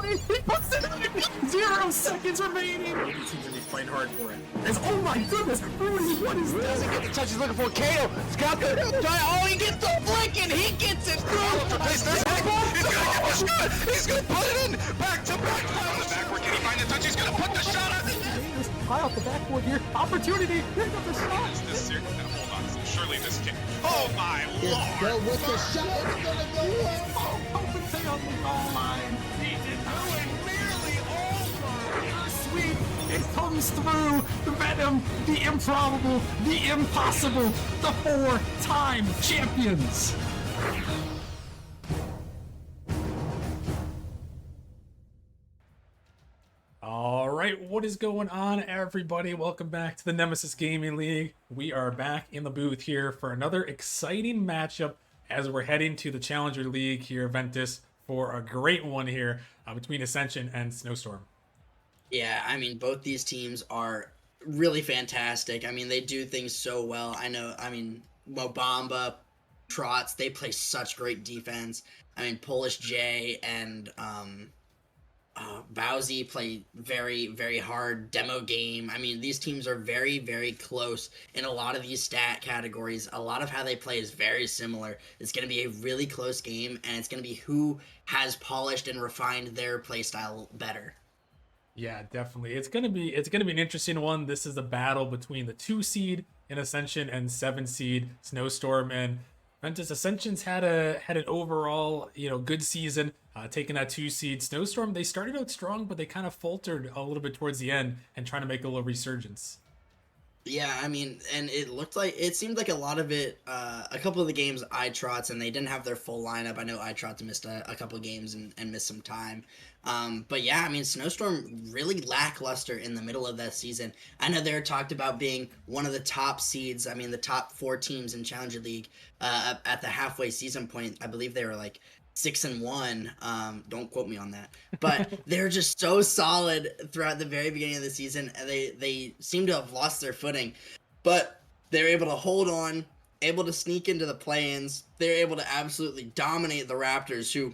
line. He puts it in. 0 seconds remaining. He seems to be playing hard for it. Oh my goodness. Rudy, what is this? Doesn't get the touch he's looking for. Kato, he's got the oh, he gets the flick and he gets it through. He's gonna give a shot. He's gonna put it in. Back to back. On the backward, can he find the touch? He's gonna put the shot on the net. High off the backboard here. Opportunity. Here comes the shot. Hold on. Surely this kick. Oh my lord. Go with the shot. It's gonna go in. Oh, Copenhagen on the goal line. He did nearly over. Sweet. It comes through. The venom, the improbable, the impossible. The 4-time champions. All right, what is going on, everybody? Welcome back to the Nemesis Gaming League. We are back in the booth here for another exciting matchup as we're heading to the Challenger League here, Ventus, for a great one here between Ascension and Snowstorm. Yeah, I mean, both these teams are really fantastic. I mean, they do things so well. Mobamba, Trots, they play such great defense. I mean, Polish J and Bowsy play very, very hard demo game. I mean, these teams are very, very close in a lot of these stat categories. A lot of how they play is very similar. It's going to be a really close game, and it's going to be who has polished and refined their play style better. Yeah, definitely. It's gonna be an interesting one. This is a battle between the 2 seed in Ascension and 7 seed Snowstorm. And Ventus, Ascension's had an overall good season, taking that 2 seed. Snowstorm, they started out strong, but they kind of faltered a little bit towards the end and trying to make a little resurgence. Yeah, I mean, and it seemed like a lot of it, a couple of the games iTrots, and they didn't have their full lineup. I know iTrots missed a couple of games and missed some time. But yeah, I mean, Snowstorm really lackluster in the middle of that season. I know they're talked about being one of the top seeds. I mean, the top 4 teams in Challenger League at the halfway season point. I believe they were like 6-1. Don't quote me on that, but they're just so solid throughout the very beginning of the season. They seem to have lost their footing, but they're able to hold on, able to sneak into the play-ins. They're able to absolutely dominate the Raptors, who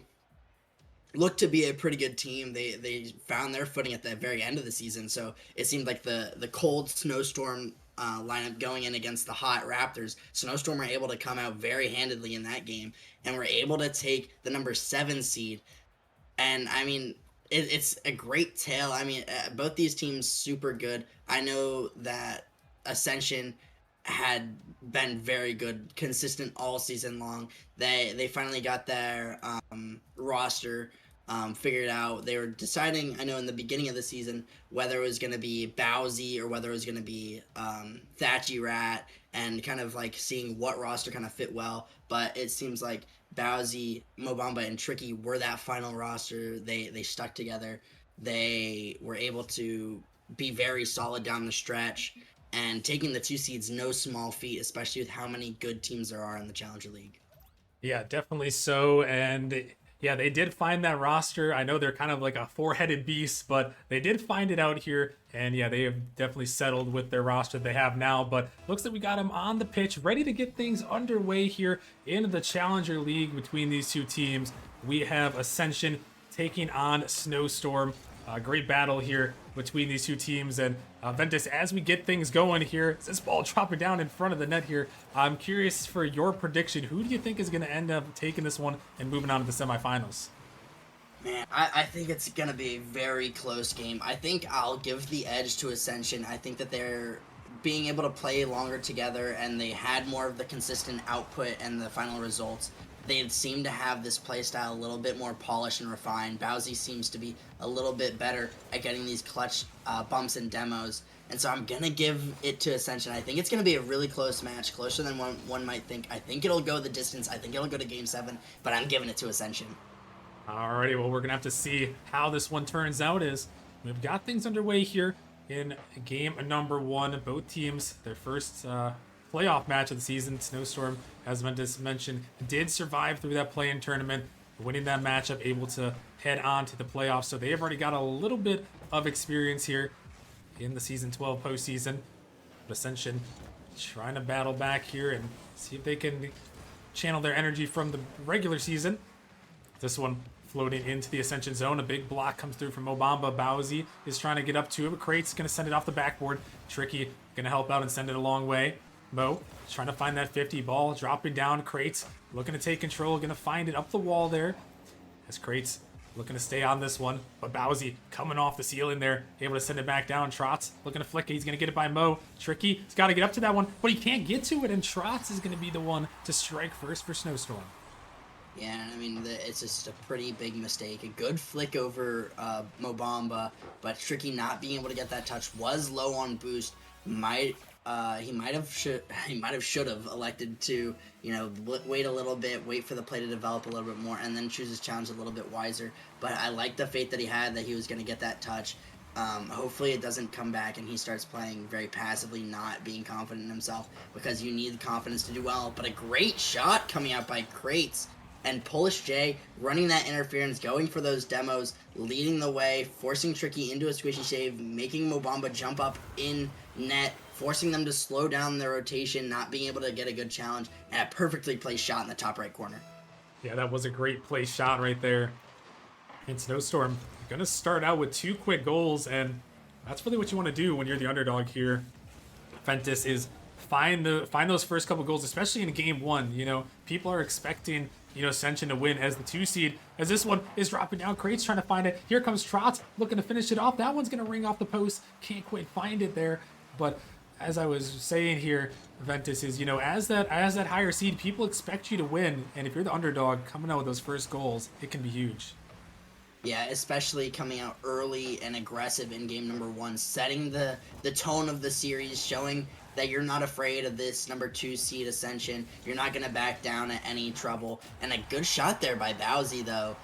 look to be a pretty good team. They found their footing at the very end of the season, so it seemed like the cold Snowstorm lineup going in against the hot Raptors. Snowstorm were able to come out very handedly in that game, and were able to take the number 7 seed. And I mean, it's a great tale. I mean, both these teams super good. I know that Ascension had been very good, consistent all season long. They finally got their roster figured out. They were deciding, I know in the beginning of the season, whether it was going to be Bowsy or whether it was going to be Thatchy Rat, and kind of like seeing what roster kind of fit well. But it seems like Bowsy, Mobamba, and Tricky were that final roster. They stuck together. They were able to be very solid down the stretch, and taking the 2 seeds, no small feat, especially with how many good teams there are in the Challenger League. Yeah, definitely so. And yeah, they did find that roster. I know they're kind of like a 4-headed beast, but they did find it out here. And yeah, they have definitely settled with their roster they have now. But looks like we got them on the pitch, ready to get things underway here in the Challenger League between these 2 teams. We have Ascension taking on Snowstorm. Great battle here between these 2 teams. And Ventus, as we get things going here, this ball dropping down in front of the net here, I'm curious for your prediction. Who do you think is going to end up taking this one and moving on to the semifinals? Man, I think it's going to be a very close game. I think I'll give the edge to Ascension. I think that they're being able to play longer together, and they had more of the consistent output and the final results. They seem to have this playstyle a little bit more polished and refined. Bowsy seems to be a little bit better at getting these clutch bumps and demos. And so I'm going to give it to Ascension. I think it's going to be a really close match, closer than one might think. I think it'll go the distance. I think it'll go to Game 7, but I'm giving it to Ascension. Alrighty, well, we're going to have to see how this one turns out. As we've got things underway here in game number 1. Both teams, their first playoff match of the season. Snowstorm, as Ventus mentioned, did survive through that play-in tournament, winning that matchup, able to head on to the playoffs. So they have already got a little bit of experience here in the Season 12 postseason. But Ascension trying to battle back here and see if they can channel their energy from the regular season. This one floating into the Ascension zone. A big block comes through from Mobamba. Bowsy is trying to get up to it, but Krate's going to send it off the backboard. Tricky going to help out and send it a long way. Mo is trying to find that 50 ball, dropping down. Krate's looking to take control, going to find it up the wall there. As Krate's looking to stay on this one, but Bowsy coming off the ceiling there, able to send it back down. Trots looking to flick it. He's going to get it by Mo. Tricky, he's got to get up to that one, but he can't get to it, and Trots is going to be the one to strike first for Snowstorm. Yeah, I mean, it's just a pretty big mistake. A good flick over Mobamba, but Tricky not being able to get that touch. Was low on boost. He might have should have elected to, wait a little bit, wait for the play to develop a little bit more, and then choose his challenge a little bit wiser. But I like the faith that he had that he was going to get that touch. Hopefully it doesn't come back and he starts playing very passively, not being confident in himself, because you need confidence to do well. But a great shot coming out by Krates. And Polish J running that interference, going for those demos, leading the way, forcing Tricky into a squishy save, making Mobamba jump up in net, forcing them to slow down their rotation, not being able to get a good challenge, and a perfectly placed shot in the top right corner. Yeah, that was a great play shot right there. And Snowstorm going to start out with 2 quick goals, and that's really what you want to do when you're the underdog here. Ventus is find those first couple goals, especially in game 1. People are expecting Ascension to win as the 2 seed, as this one is dropping down. Krate's trying to find it. Here comes Trots looking to finish it off. That one's going to ring off the post. Can't quite find it there. But as I was saying here, Ventus is, as that higher seed, people expect you to win. And if you're the underdog coming out with those first goals, it can be huge. Yeah, especially coming out early and aggressive in game number 1, setting the tone of the series, showing that you're not afraid of this number 2 seed Ascension. You're not going to back down at any trouble. And a good shot there by Bowsy, though,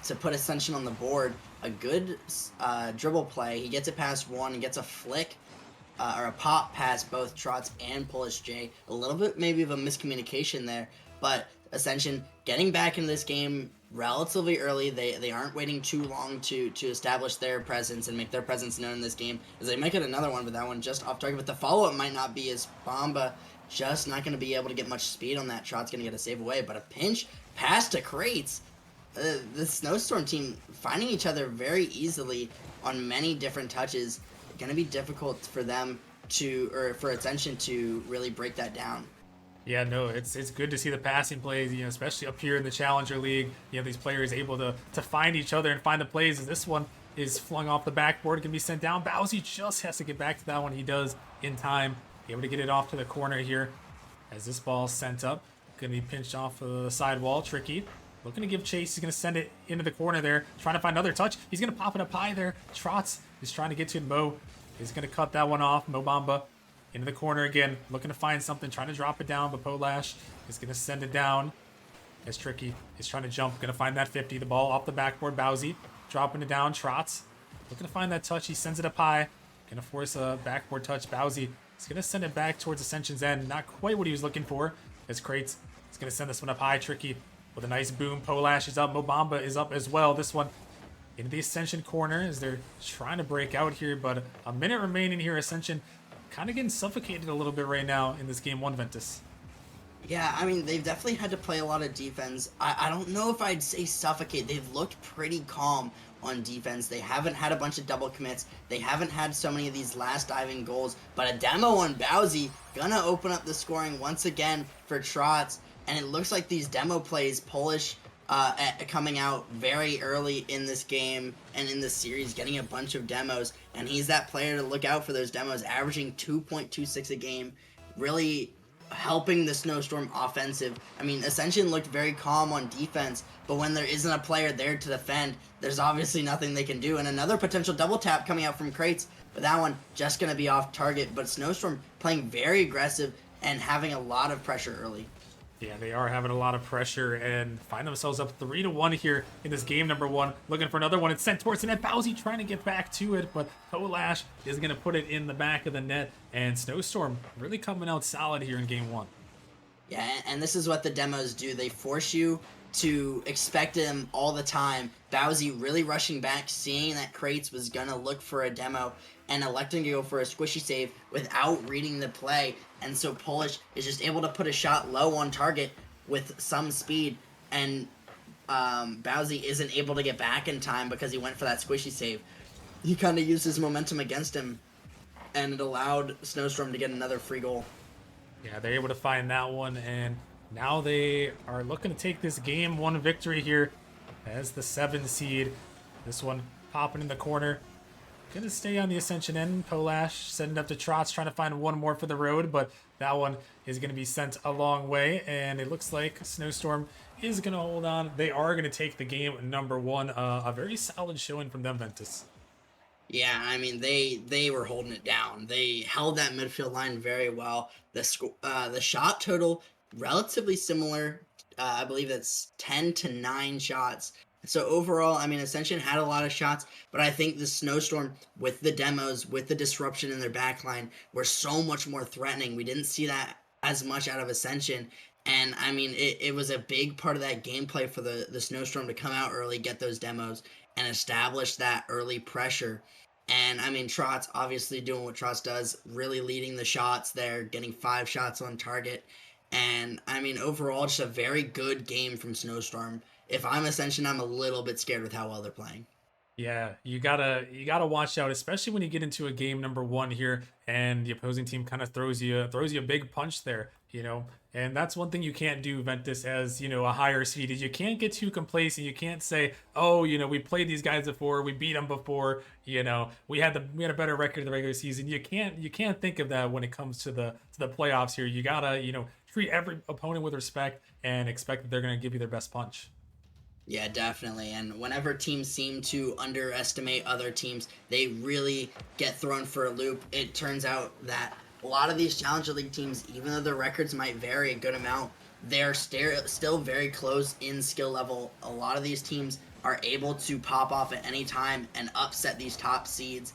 to put Ascension on the board. A good dribble play. He gets it past one and gets a flick or a pop past both Trots and Polish J. A little bit maybe of a miscommunication there, but Ascension getting back into this game relatively early. They aren't waiting too long to establish their presence and make their presence known in this game, as they might get another one, but that one just off target. But the follow-up might not be, as Bomba just not going to be able to get much speed on that. Shot's going to get a save away, but a pinch pass to Krates. The Snowstorm team finding each other very easily on many different touches. Going to be difficult for them for Ascension to really break that down. Yeah, no, it's good to see the passing plays, especially up here in the Challenger League. These players able to find each other and find the plays. As this one is flung off the backboard, can be sent down. Bowsy just has to get back to that one. He does in time. Able to get it off to the corner here. As this ball sent up, going to be pinched off of the sidewall. Tricky looking to give chase. He's going to send it into the corner there. Trying to find another touch. He's going to pop it up high there. Trots is trying to get to Mo. He's going to cut that one off. Mobamba into the corner again, looking to find something, trying to drop it down, but Polash is going to send it down. As Tricky is trying to jump, going to find that 50. The ball off the backboard. Bowsy dropping it down. Trots looking to find that touch. He sends it up high. Going to force a backboard touch. Bowsy is going to send it back towards Ascension's end. Not quite what he was looking for. As Krates is going to send this one up high. Tricky with a nice boom. Polash is up. Mobamba is up as well. This one into the Ascension corner as they're trying to break out here, but a minute remaining here. Ascension kind of getting suffocated a little bit right now in this game 1, Ventus. Yeah, I mean, they've definitely had to play a lot of defense. I don't know if I'd say suffocate. They've looked pretty calm on defense. They haven't had a bunch of double commits. They haven't had so many of these last diving goals. But a demo on Bowsy gonna open up the scoring once again for Trots. And it looks like these demo plays, Polish coming out very early in this game and in this series, getting a bunch of demos, and he's that player to look out for those demos, averaging 2.26 a game, really helping the Snowstorm offensive. I mean, Ascension looked very calm on defense, but when there isn't a player there to defend, there's obviously nothing they can do. And another potential double tap coming out from Krates, but that one just going to be off target. But Snowstorm playing very aggressive and having a lot of pressure early. Yeah, they are having a lot of pressure and find themselves up 3-1 here in this game number 1. Looking for another one. It's sent towards the net. Bowsy trying to get back to it, but Polash is going to put it in the back of the net. And Snowstorm really coming out solid here in game 1. Yeah, and this is what the demos do. They force you to expect them all the time. Bowsy really rushing back, seeing that Krates was going to look for a demo and electing to go for a squishy save without reading the play. And so Polish is just able to put a shot low on target with some speed. And Bowsy isn't able to get back in time because he went for that squishy save, he kind of used his momentum against him, and it allowed Snowstorm to get another free goal. Yeah, they're able to find that one, and now they are looking to take this game one victory here as the 7 seed. This one popping in the corner. Gonna stay on the Ascension end. Polash sending up to Trots, trying to find one more for the road, but that one is gonna be sent a long way, and it looks like Snowstorm is gonna hold on. They are gonna take the game number 1. A very solid showing from them, Ventus. Yeah, I mean they were holding it down. They held that midfield line very well. The shot total relatively similar. I believe it's 10 to 9 shots. So overall, I mean, Ascension had a lot of shots, but I think the Snowstorm with the demos, with the disruption in their backline, were so much more threatening. We didn't see that as much out of Ascension. And I mean, it was a big part of that gameplay for the Snowstorm to come out early, get those demos, and establish that early pressure. And I mean, Trotz obviously doing what Trotz does, really leading the shots there, getting 5 shots on target. And I mean, overall, just a very good game from Snowstorm. If I'm Ascension, I'm a little bit scared with how well they're playing. Yeah, you gotta watch out, especially when you get into a game number 1 here, and the opposing team kind of throws you a big punch there, you know. And that's one thing you can't do, Ventus, as you know, a higher seed, is you can't get too complacent. You can't say, oh, you know, we played these guys before, we beat them before, you know, we had a better record in the regular season. You can't think of that when it comes to the playoffs here. You gotta, you know, treat every opponent with respect and expect that they're gonna give you their best punch. Yeah, definitely. And whenever teams seem to underestimate other teams, they really get thrown for a loop. It turns out that a lot of these Challenger League teams, even though their records might vary a good amount, they're still very close in skill level. A lot of these teams are able to pop off at any time and upset these top seeds.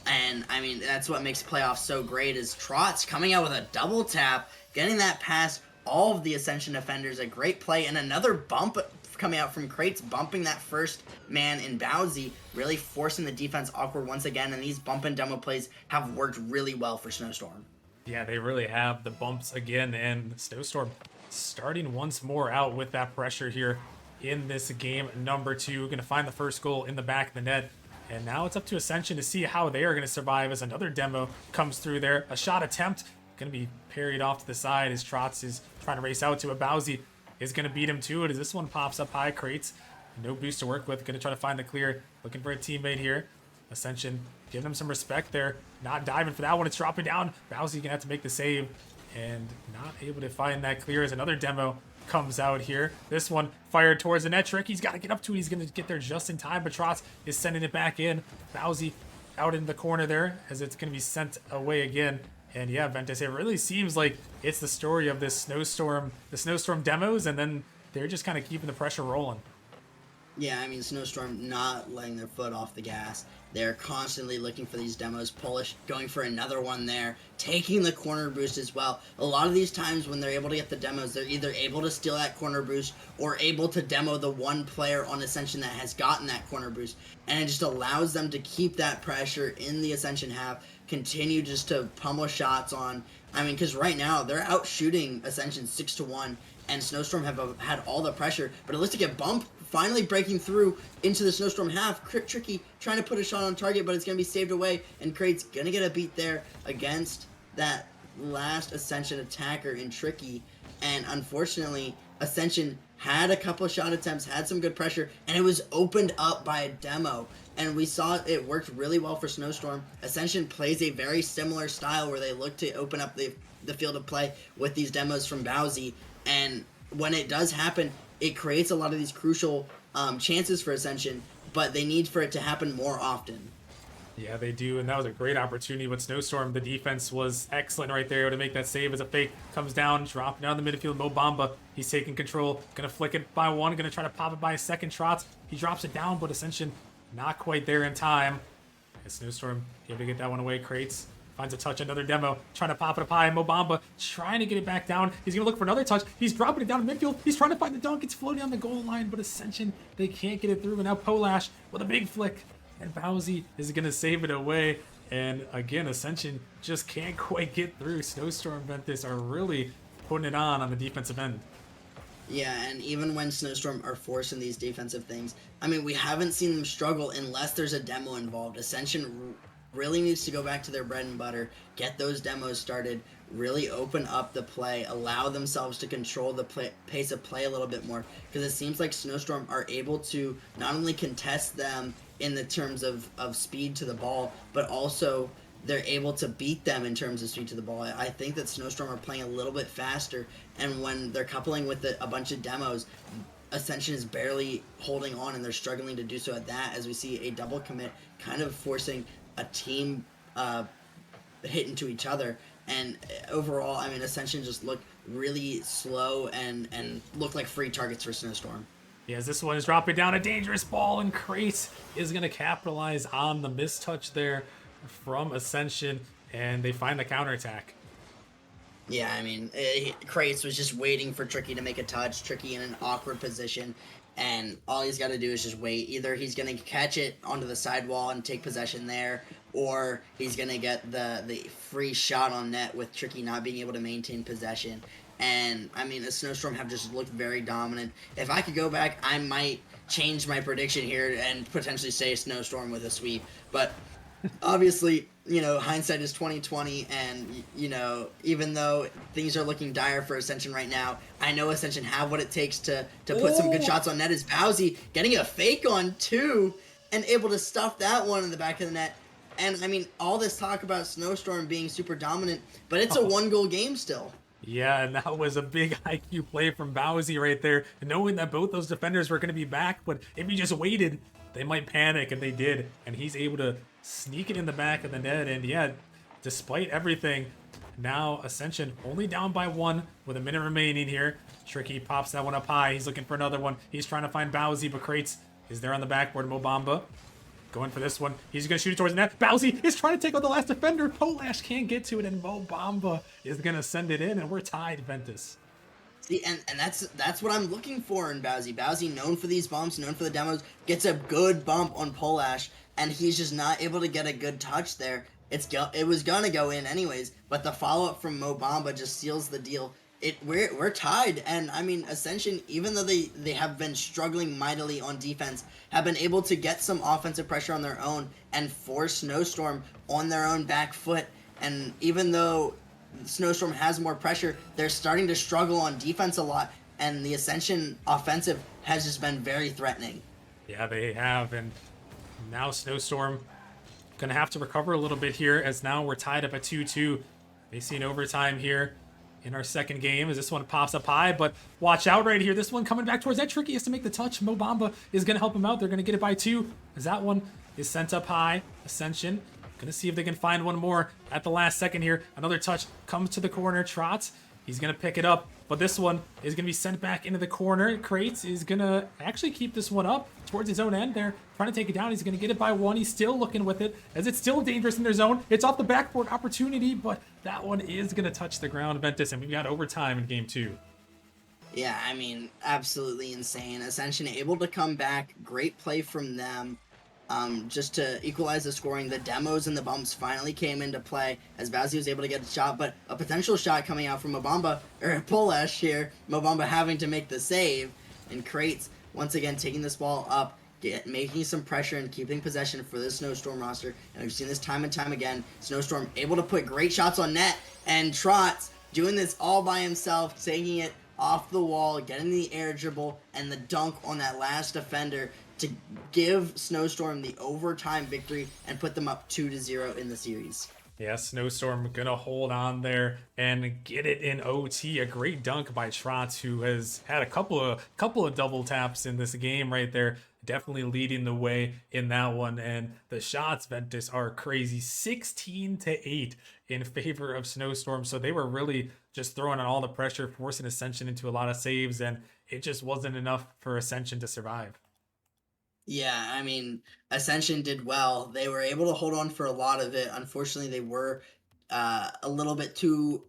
And I mean, that's what makes playoffs so great, is Trotz coming out with a double tap, getting that past all of the Ascension defenders, a great play, and another bump coming out from Crates, bumping that first man in Bowsy, really forcing the defense awkward once again. And these bump and demo plays have worked really well for Snowstorm. Yeah, they really have the bumps again, and Snowstorm starting once more out with that pressure here in this game number 2. Going to find the first goal in the back of the net. And now it's up to Ascension to see how they are going to survive as another demo comes through there. A shot attempt going to be parried off to the side as Trotz is trying to race out to it. Bowsy is going to beat him to it as this one pops up high. Crates, no boost to work with. Going to try to find the clear. Looking for a teammate here. Ascension giving him some respect there. Not diving for that one. It's dropping down. Bowsy going to have to make the save. And not able to find that clear as another demo comes out here. This one fired towards the net trick. He's got to get up to it. He's going to get there just in time. But Trotz is sending it back in. Bowsy out in the corner there as it's going to be sent away again. And yeah, Ventus, it really seems like it's the story of this Snowstorm, the Snowstorm demos, and then they're just kind of keeping the pressure rolling. Yeah, I mean, Snowstorm not letting their foot off the gas. They're constantly looking for these demos. Polish going for another one there, taking the corner boost as well. A lot of these times when they're able to get the demos, they're either able to steal that corner boost or able to demo the one player on Ascension that has gotten that corner boost. And it just allows them to keep that pressure in the Ascension half, continue just to pummel shots on. I mean, because right now they're out shooting Ascension 6-1, and Snowstorm have had all the pressure, but it looks like a bump finally breaking through into the Snowstorm half. Tricky trying to put a shot on target, but it's going to be saved away, and Crate's going to get a beat there against that last Ascension attacker in Tricky. And unfortunately, Ascension had a couple of shot attempts, had some good pressure, and it was opened up by a demo. And we saw it worked really well for Snowstorm. Ascension plays a very similar style where they look to open up the field of play with these demos from Bowsy. And when it does happen, it creates a lot of these crucial chances for Ascension, but they need for it to happen more often. Yeah, they do, and that was a great opportunity. But Snowstorm, the defense was excellent right there to make that save as a fake comes down, dropping down the midfield. Mo Bamba, he's taking control, gonna flick it by one, gonna try to pop it by a second. Trotz, he drops it down, but Ascension not quite there in time. And Snowstorm able to get that one away. Crates finds a touch, another demo, trying to pop it up high. Mo Bamba trying to get it back down. He's going to look for another touch. He's dropping it down in midfield. He's trying to find the dunk. It's floating on the goal line, but Ascension, they can't get it through. And now Polash with a big flick. And Bowsy is going to save it away. And again, Ascension just can't quite get through. Snowstorm Ventus are really putting it on the defensive end. Yeah, and even when Snowstorm are forcing these defensive things, I mean, we haven't seen them struggle unless there's a demo involved. Ascension really needs to go back to their bread and butter, get those demos started, really open up the play, allow themselves to control the pace of play a little bit more, because it seems like Snowstorm are able to not only contest them in the terms of speed to the ball, but also they're able to beat them in terms of speed to the ball. I think that Snowstorm are playing a little bit faster, and when they're coupling with a bunch of demos, Ascension is barely holding on, and they're struggling to do so at that. As we see a double commit, kind of forcing a team hit into each other. And overall, I mean, Ascension just looked really slow and looked like free targets for Snowstorm. Yeah, as this one is dropping down a dangerous ball, and Krace is going to capitalize on the mistouch there from Ascension, and they find the counterattack. Yeah, I mean, Kratos was just waiting for Tricky to make a touch. Tricky in an awkward position, and all he's got to do is just wait. Either he's going to catch it onto the sidewall and take possession there, or he's going to get the free shot on net with Tricky not being able to maintain possession. And I mean, the Snowstorm have just looked very dominant. If I could go back, I might change my prediction here and potentially say Snowstorm with a sweep. But obviously, hindsight is 2020, and even though things are looking dire for Ascension right now, I know Ascension have what it takes to put some good shots on net. Is Bowsy getting a fake on two and able to stuff that one in the back of the net? And I mean, all this talk about Snowstorm being super dominant, but it's a 1-goal game still. Yeah, and that was a big IQ play from Bowsy right there, knowing that both those defenders were going to be back, but if he just waited, they might panic, and they did, and he's able to sneak it in the back of the net, and yeah, despite everything, now Ascension only down by 1 with a minute remaining here. Tricky pops that one up high, he's looking for another one, he's trying to find Bowsy, but Krates is there on the backboard. Mobamba going for this one. He's going to shoot it towards the net. Bowsy is trying to take out the last defender. Polash can't get to it, and Mobamba is going to send it in, and we're tied, Ventus. See, and that's what I'm looking for in Bowsy. Bowsy, known for these bumps, known for the demos, gets a good bump on Polash, and he's just not able to get a good touch there. It was gonna go in anyways, but the follow up from Mobamba just seals the deal. We're tied, and I mean, Ascension, even though they have been struggling mightily on defense, have been able to get some offensive pressure on their own and force Snowstorm on their own back foot. And even though Snowstorm has more pressure, they're starting to struggle on defense a lot, and the Ascension offensive has just been very threatening. Yeah, they have, and now Snowstorm gonna have to recover a little bit here, as now we're tied up at 2-2. They see an overtime here in our second game as this one pops up high, but watch out right here. This one coming back towards that. Tricky has to make the touch. Mobamba is gonna help him out. They're gonna get it by 2 as that one is sent up high. Ascension gonna see if they can find one more at the last second here. Another touch comes to the corner. Trots, he's gonna pick it up, but this one is gonna be sent back into the corner. Krates is gonna actually keep this one up towards his own end there, trying to take it down. He's gonna get it by 1. He's still looking with it, as it's still dangerous in their zone. It's off the backboard opportunity, but that one is gonna touch the ground, Ventus, and we've got overtime in game 2. Yeah, I mean, absolutely insane. Ascension able to come back. Great play from them. Just to equalize the scoring. The demos and the bumps finally came into play as Bowsy was able to get a shot, but a potential shot coming out from Mobamba, or Polash here. Mobamba having to make the save, and Krates once again taking this ball up, making some pressure and keeping possession for the Snowstorm roster. And we've seen this time and time again. Snowstorm able to put great shots on net, and Trots doing this all by himself, taking it off the wall, getting the air dribble, and the dunk on that last defender to give Snowstorm the overtime victory and put them up 2-0 in the series. Yeah, Snowstorm gonna hold on there and get it in OT. A great dunk by Trots, who has had a couple of double taps in this game right there. Definitely leading the way in that one. And the shots, Ventus, are crazy. 16-8 in favor of Snowstorm. So they were really just throwing on all the pressure, forcing Ascension into a lot of saves, and it just wasn't enough for Ascension to survive. Yeah, I mean, Ascension did well. They were able to hold on for a lot of it. Unfortunately, they were a little bit too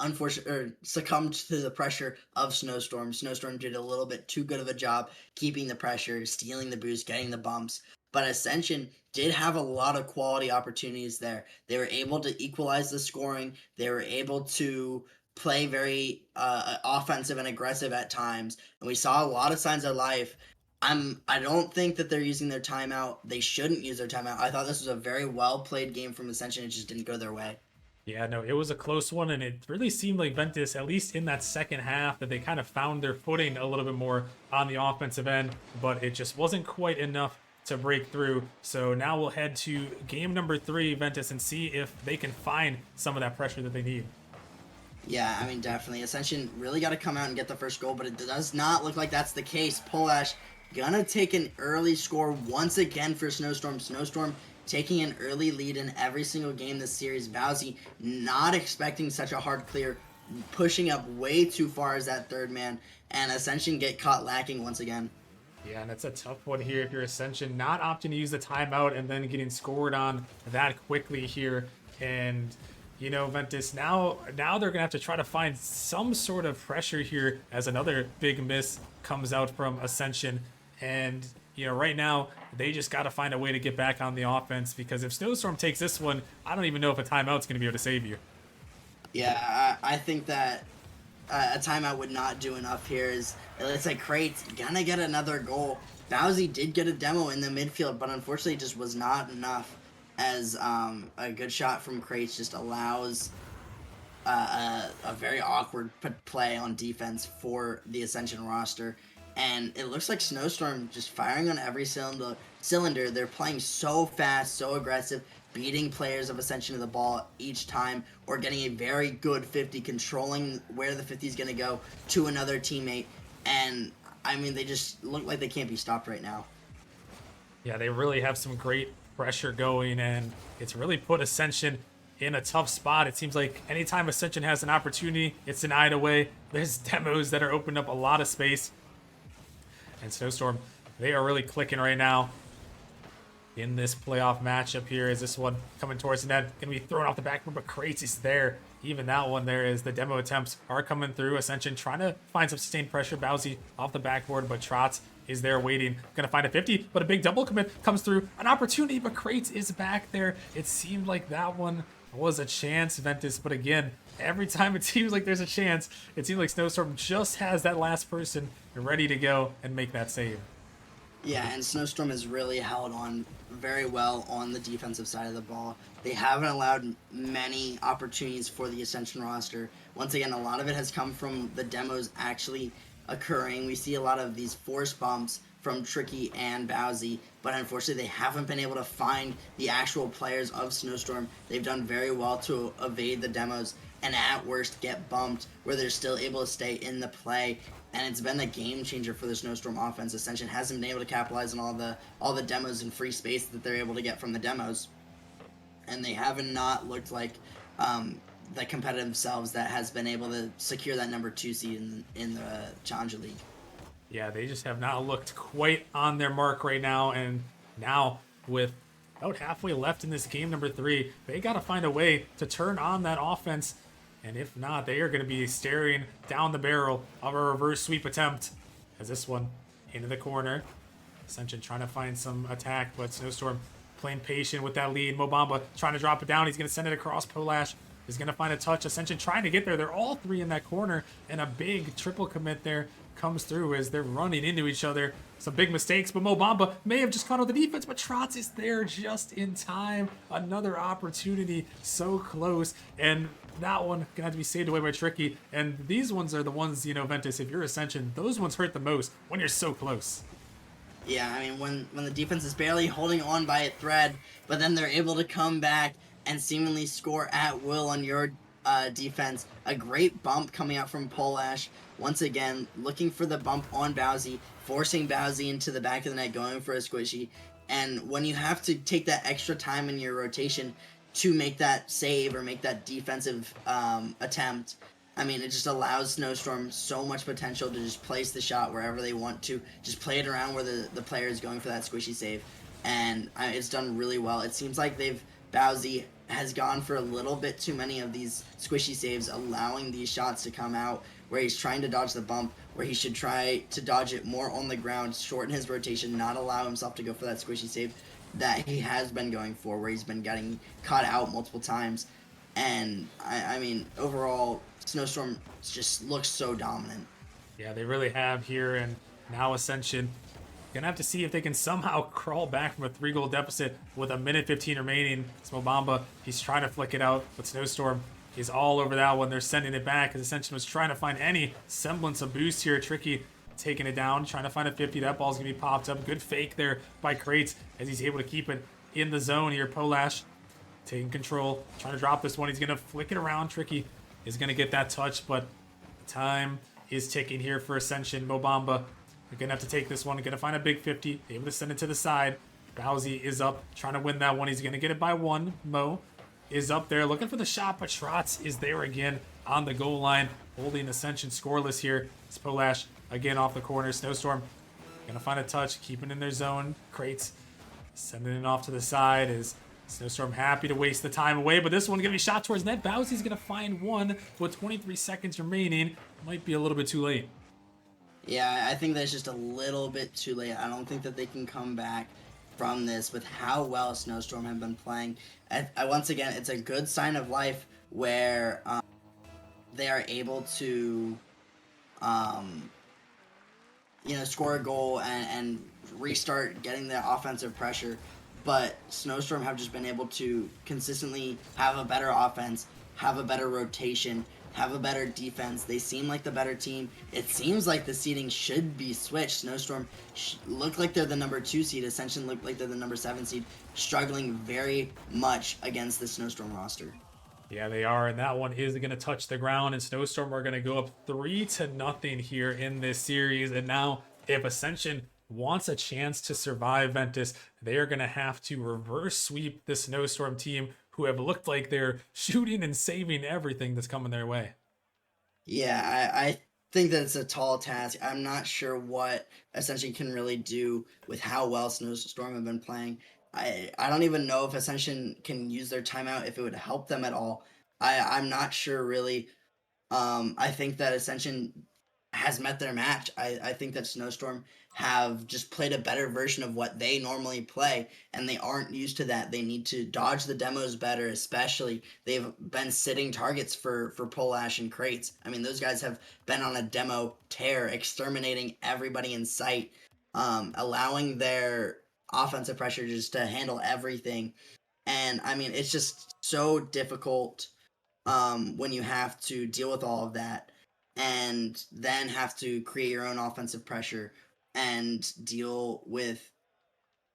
unfortunate, or succumbed to the pressure of Snowstorm. Snowstorm did a little bit too good of a job keeping the pressure, stealing the boost, getting the bumps. But Ascension did have a lot of quality opportunities there. They were able to equalize the scoring. They were able to play very offensive and aggressive at times, and we saw a lot of signs of life. I don't think that they're using their timeout. They shouldn't use their timeout. I thought this was a very well played game from Ascension. It just didn't go their way. Yeah, no, it was a close one, and it really seemed like Ventus, at least in that second half, that they kind of found their footing a little bit more on the offensive end, but it just wasn't quite enough to break through. So now we'll head to game number 3, Ventus, and see if they can find some of that pressure that they need. Yeah, I mean, definitely. Ascension really got to come out and get the first goal, but it does not look like that's the case. Polash gonna take an early score once again for Snowstorm. Snowstorm taking an early lead in every single game this series. Bowsy not expecting such a hard clear, pushing up way too far as that third man, and Ascension get caught lacking once again. Yeah, and it's a tough one here if you're Ascension, not opting to use the timeout and then getting scored on that quickly here. And, you know, Ventus, now they're going to have to try to find some sort of pressure here as another big miss comes out from Ascension. And, you know, right now, they just got to find a way to get back on the offense, because if Snowstorm takes this one, I don't even know if a timeout's going to be able to save you. Yeah, I think that a timeout would not do enough here. It's like Crate's gonna get another goal. Bowsy did get a demo in the midfield, but unfortunately it just was not enough, as a good shot from Crates just allows a very awkward play on defense for the Ascension roster. And it looks like Snowstorm just firing on every cylinder. They're playing so fast, so aggressive, beating players of Ascension to the ball each time, or getting a very good 50, controlling where the 50 is going to go to another teammate. And, I mean, they just look like they can't be stopped right now. Yeah, they really have some great pressure going, and it's really put Ascension in a tough spot. It seems like anytime Ascension has an opportunity, it's denied away. There's demos that are opening up a lot of space. And Snowstorm, they are really clicking right now in this playoff matchup here. Is this one coming towards the net? Going to be thrown off the backboard, but Crates is there. Even that one there is the demo attempts are coming through. Ascension trying to find some sustained pressure. Bowsy off the backboard, but Trotz is there waiting. Going to find a 50, but a big double commit comes through. An opportunity, but Crates is back there. It seemed like that one was a chance, Ventus, but again, every time it seems like there's a chance, it seems like Snowstorm just has that last person ready to go and make that save. Yeah, and Snowstorm has really held on very well on the defensive side of the ball. They haven't allowed many opportunities for the Ascension roster. Once again, a lot of it has come from the demos actually occurring. We see a lot of these force bumps from Tricky and Bowsy, but unfortunately they haven't been able to find the actual players of Snowstorm. They've done very well to evade the demos, and at worst get bumped where they're still able to stay in the play. And it's been a game changer for the Snowstorm offense. Ascension hasn't been able to capitalize on all the demos and free space that they're able to get from the demos, and they haven't not looked like the competitive selves that has been able to secure that number 2 seed in the Challenger League. Yeah, they just have not looked quite on their mark right now, and now with about halfway left in this game number 3, they got to find a way to turn on that offense. And if not, they are going to be staring down the barrel of a reverse sweep attempt. As this one into the corner. Ascension trying to find some attack, but Snowstorm playing patient with that lead. Mobamba trying to drop it down. He's going to send it across. Polash is going to find a touch. Ascension trying to get there. They're all 3 in that corner, and a big triple commit there comes through as they're running into each other. Some big mistakes, but Mobamba may have just caught on the defense, but Trotz is there just in time. Another opportunity so close, and that one gonna have to be saved away by Tricky. And these ones are the ones, you know, Ventus, if you're Ascension, those ones hurt the most when you're so close. Yeah, I mean, when the defense is barely holding on by a thread, but then they're able to come back and seemingly score at will on your defense. A great bump coming out from Polash. Once again, looking for the bump on Bowsy, forcing Bowsy into the back of the net, going for a squishy. And when you have to take that extra time in your rotation to make that save or make that defensive attempt, I mean, it just allows Snowstorm so much potential to just place the shot wherever they want to, just play it around where the player is going for that squishy save. And it's done really well. It seems like Bowsy has gone for a little bit too many of these squishy saves, allowing these shots to come out where he's trying to dodge the bump, where he should try to dodge it more on the ground, shorten his rotation, not allow himself to go for that squishy save that he has been going for, where he's been getting caught out multiple times. And I mean, overall, Snowstorm just looks so dominant. Yeah, they really have here, and now Ascension gonna have to see if they can somehow crawl back from a 3-goal deficit with a minute 15 remaining. It's Mobamba. He's trying to flick it out, but Snowstorm is all over that one. They're sending it back as Ascension was trying to find any semblance of boost here. Tricky taking it down, trying to find a 50. That ball's gonna be popped up. Good fake there by Krates as he's able to keep it in the zone here. Polash taking control, trying to drop this one. He's gonna flick it around. Tricky is gonna get that touch, but time is ticking here for Ascension. Mobamba, you're gonna have to take this one. Gonna find a big 50, able to send it to the side. Bowsy is up, trying to win that one. He's gonna get it by 1. Mo is up there looking for the shot, but Trotz is there again on the goal line, holding Ascension scoreless here. It's Polash again off the corner. Snowstorm gonna find a touch, keeping in their zone. Krates sending it off to the side. Is Snowstorm happy to waste the time away, but this one's gonna be shot towards net. Bowsy's gonna find one with 23 seconds remaining. Might be a little bit too late. Yeah, I think that's just a little bit too late. I don't think that they can come back from this with how well Snowstorm have been playing. Once again, it's a good sign of life where they are able to, score a goal and restart getting the offensive pressure. But Snowstorm have just been able to consistently have a better offense, have a better rotation, have a better defense. They seem like the better team. It seems like the seeding should be switched. Snowstorm look like they're the number 2 seed. Ascension look like they're the number 7 seed, struggling very much against the Snowstorm roster. Yeah, they are, and that one is going to touch the ground, and Snowstorm are going to go up 3-0 here in this series. And now, if Ascension wants a chance to survive Ventus, they are going to have to reverse sweep the Snowstorm team, who have looked like they're shooting and saving everything that's coming their way. Yeah, I think that it's a tall task. I'm not sure what Ascension can really do with how well Snowstorm have been playing. I don't even know if Ascension can use their timeout, if it would help them at all. I'm not sure really. I think that Ascension has met their match. I think that Snowstorm have just played a better version of what they normally play, and they aren't used to that. They need to dodge the demos better, especially. They've been sitting targets for Polash and Krates. I mean, those guys have been on a demo tear, exterminating everybody in sight, allowing their offensive pressure just to handle everything. And, I mean, it's just so difficult when you have to deal with all of that and then have to create your own offensive pressure and deal with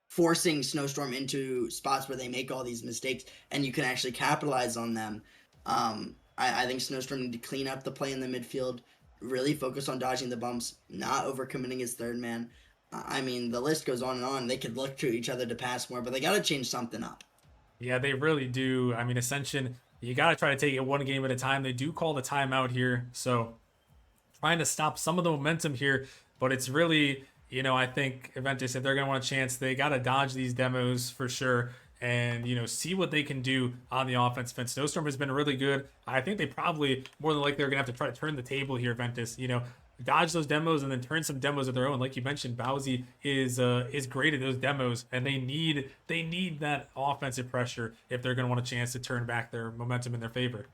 forcing Snowstorm into spots where they make all these mistakes and you can actually capitalize on them. I think Snowstorm need to clean up the play in the midfield, really focus on dodging the bumps, not overcommitting his third man. I mean, the list goes on and on. They could look to each other to pass more, but they got to change something up. Yeah, they really do. I mean, Ascension, you got to try to take it one game at a time. They do call the timeout here, so trying to stop some of the momentum here, but it's really, I think Ventus, if they're going to want a chance, they got to dodge these demos for sure and, see what they can do on the offense. Snowstorm has been really good. I think they probably, more than likely, are going to have to try to turn the table here, Ventus. Dodge those demos and then turn some demos of their own. Like you mentioned, Bowsy is great at those demos, and they need that offensive pressure if they're going to want a chance to turn back their momentum in their favor.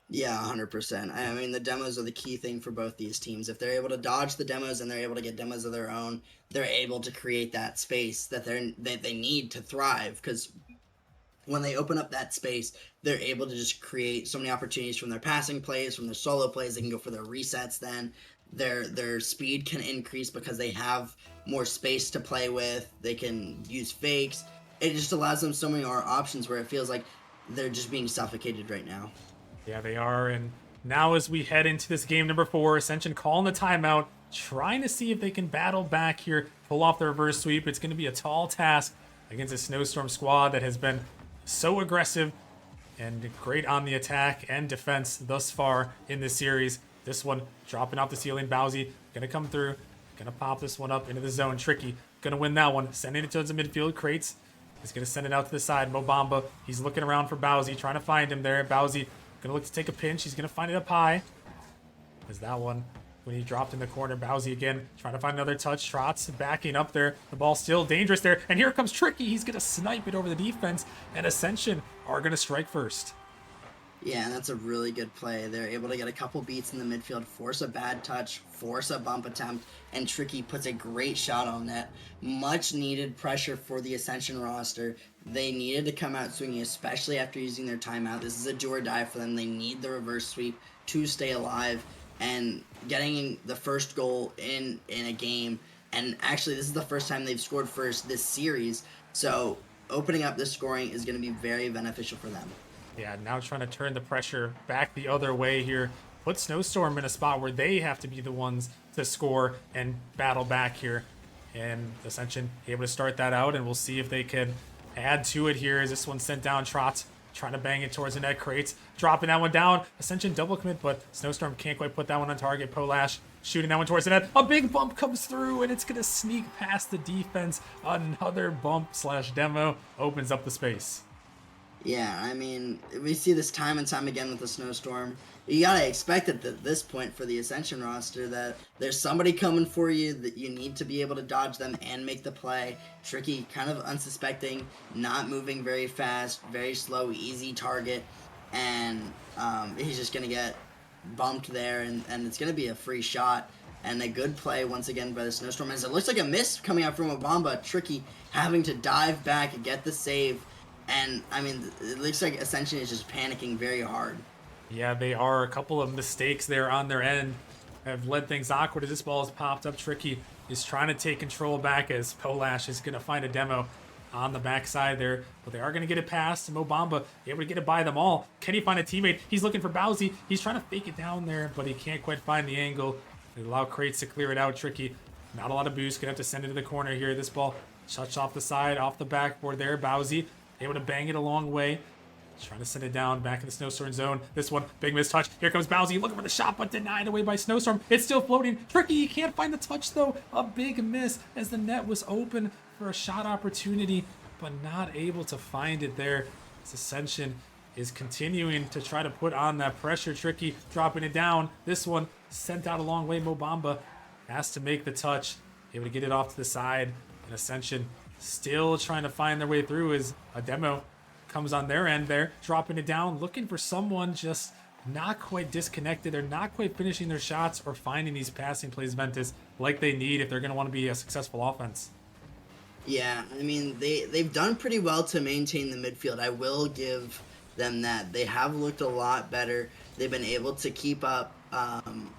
Yeah, 100%. I mean, the demos are the key thing for both these teams. If they're able to dodge the demos and they're able to get demos of their own, they're able to create that space that they need to thrive. Because when they open up that space, they're able to just create so many opportunities from their passing plays, from their solo plays. They can go for their resets then. Their speed can increase because they have more space to play with. They can use fakes. It just allows them so many more options where it feels like they're just being suffocated right now. Yeah, they are. And now as we head into this game number 4, Ascension calling the timeout, trying to see if they can battle back here, pull off the reverse sweep. It's going to be a tall task against a Snowstorm squad that has been so aggressive and great on the attack and defense thus far in this series. This one dropping off the ceiling. Bowsy going to come through, going to pop this one up into the zone. Tricky going to win that one, sending it towards the midfield. Krates is going to send it out to the side. Mobamba, he's looking around for Bowsy, trying to find him there. Bowsy gonna look to take a pinch. He's gonna find it up high. There's that one when he dropped in the corner. Bowsy again trying to find another touch. Trotz backing up there. The ball's still dangerous there. And here comes Tricky. He's gonna snipe it over the defense. And Ascension are gonna strike first. Yeah, and that's a really good play. They're able to get a couple beats in the midfield, force a bad touch, force a bump attempt, and Tricky puts a great shot on net. Much needed pressure for the Ascension roster. They needed to come out swinging, especially after using their timeout. This is a do or die for them. They need the reverse sweep to stay alive, and getting the first goal in a game. And actually, this is the first time they've scored first this series. So opening up the scoring is going to be very beneficial for them. Yeah, now trying to turn the pressure back the other way here. Put Snowstorm in a spot where they have to be the ones to score and battle back here. And Ascension able to start that out, and we'll see if they can add to it here as this one sent down. Trotz trying to bang it towards the net. Crates dropping that one down. Ascension double commit, but Snowstorm can't quite put that one on target. Polash shooting that one towards the net. A big bump comes through, and it's going to sneak past the defense. Another bump slash demo opens up the space. Yeah, I mean, we see this time and time again with the Snowstorm. You gotta expect it at this point for the Ascension roster that there's somebody coming for you, that you need to be able to dodge them and make the play. Tricky, kind of unsuspecting, not moving very fast, very slow, easy target, and he's just gonna get bumped there, and it's gonna be a free shot. And a good play once again by the Snowstorm. As it looks like a miss coming out from Obamba. Tricky having to dive back and get the save. And, I mean, it looks like Ascension is just panicking very hard. Yeah, they are. A couple of mistakes there on their end have led things awkward as this ball has popped up. Tricky is trying to take control back as Polash is going to find a demo on the backside there. But they are going to get it past. Mobamba able to get it by them all. Can he find a teammate? He's looking for Bowsy. He's trying to fake it down there, but he can't quite find the angle. They allow Crates to clear it out. Tricky, not a lot of boost. Gonna have to send it to the corner here. This ball shuts off the side, off the backboard there. Bowsy able to bang it a long way. Trying to send it down back in the Snowstorm zone. This one, big miss touch. Here comes Bowsy looking for the shot, but denied away by Snowstorm. It's still floating. Tricky, he can't find the touch though. A big miss as the net was open for a shot opportunity, but not able to find it there. This Ascension is continuing to try to put on that pressure. Tricky dropping it down. This one sent out a long way. Mobamba has to make the touch. Able to get it off to the side. And Ascension still trying to find their way through as a demo comes on their end there, dropping it down, looking for someone, just not quite disconnected. They're not quite finishing their shots or finding these passing plays, Ventus, like they need if they're going to want to be a successful offense. Yeah, I mean, they've done pretty well to maintain the midfield. I will give them that. They have looked a lot better. They've been able to keep up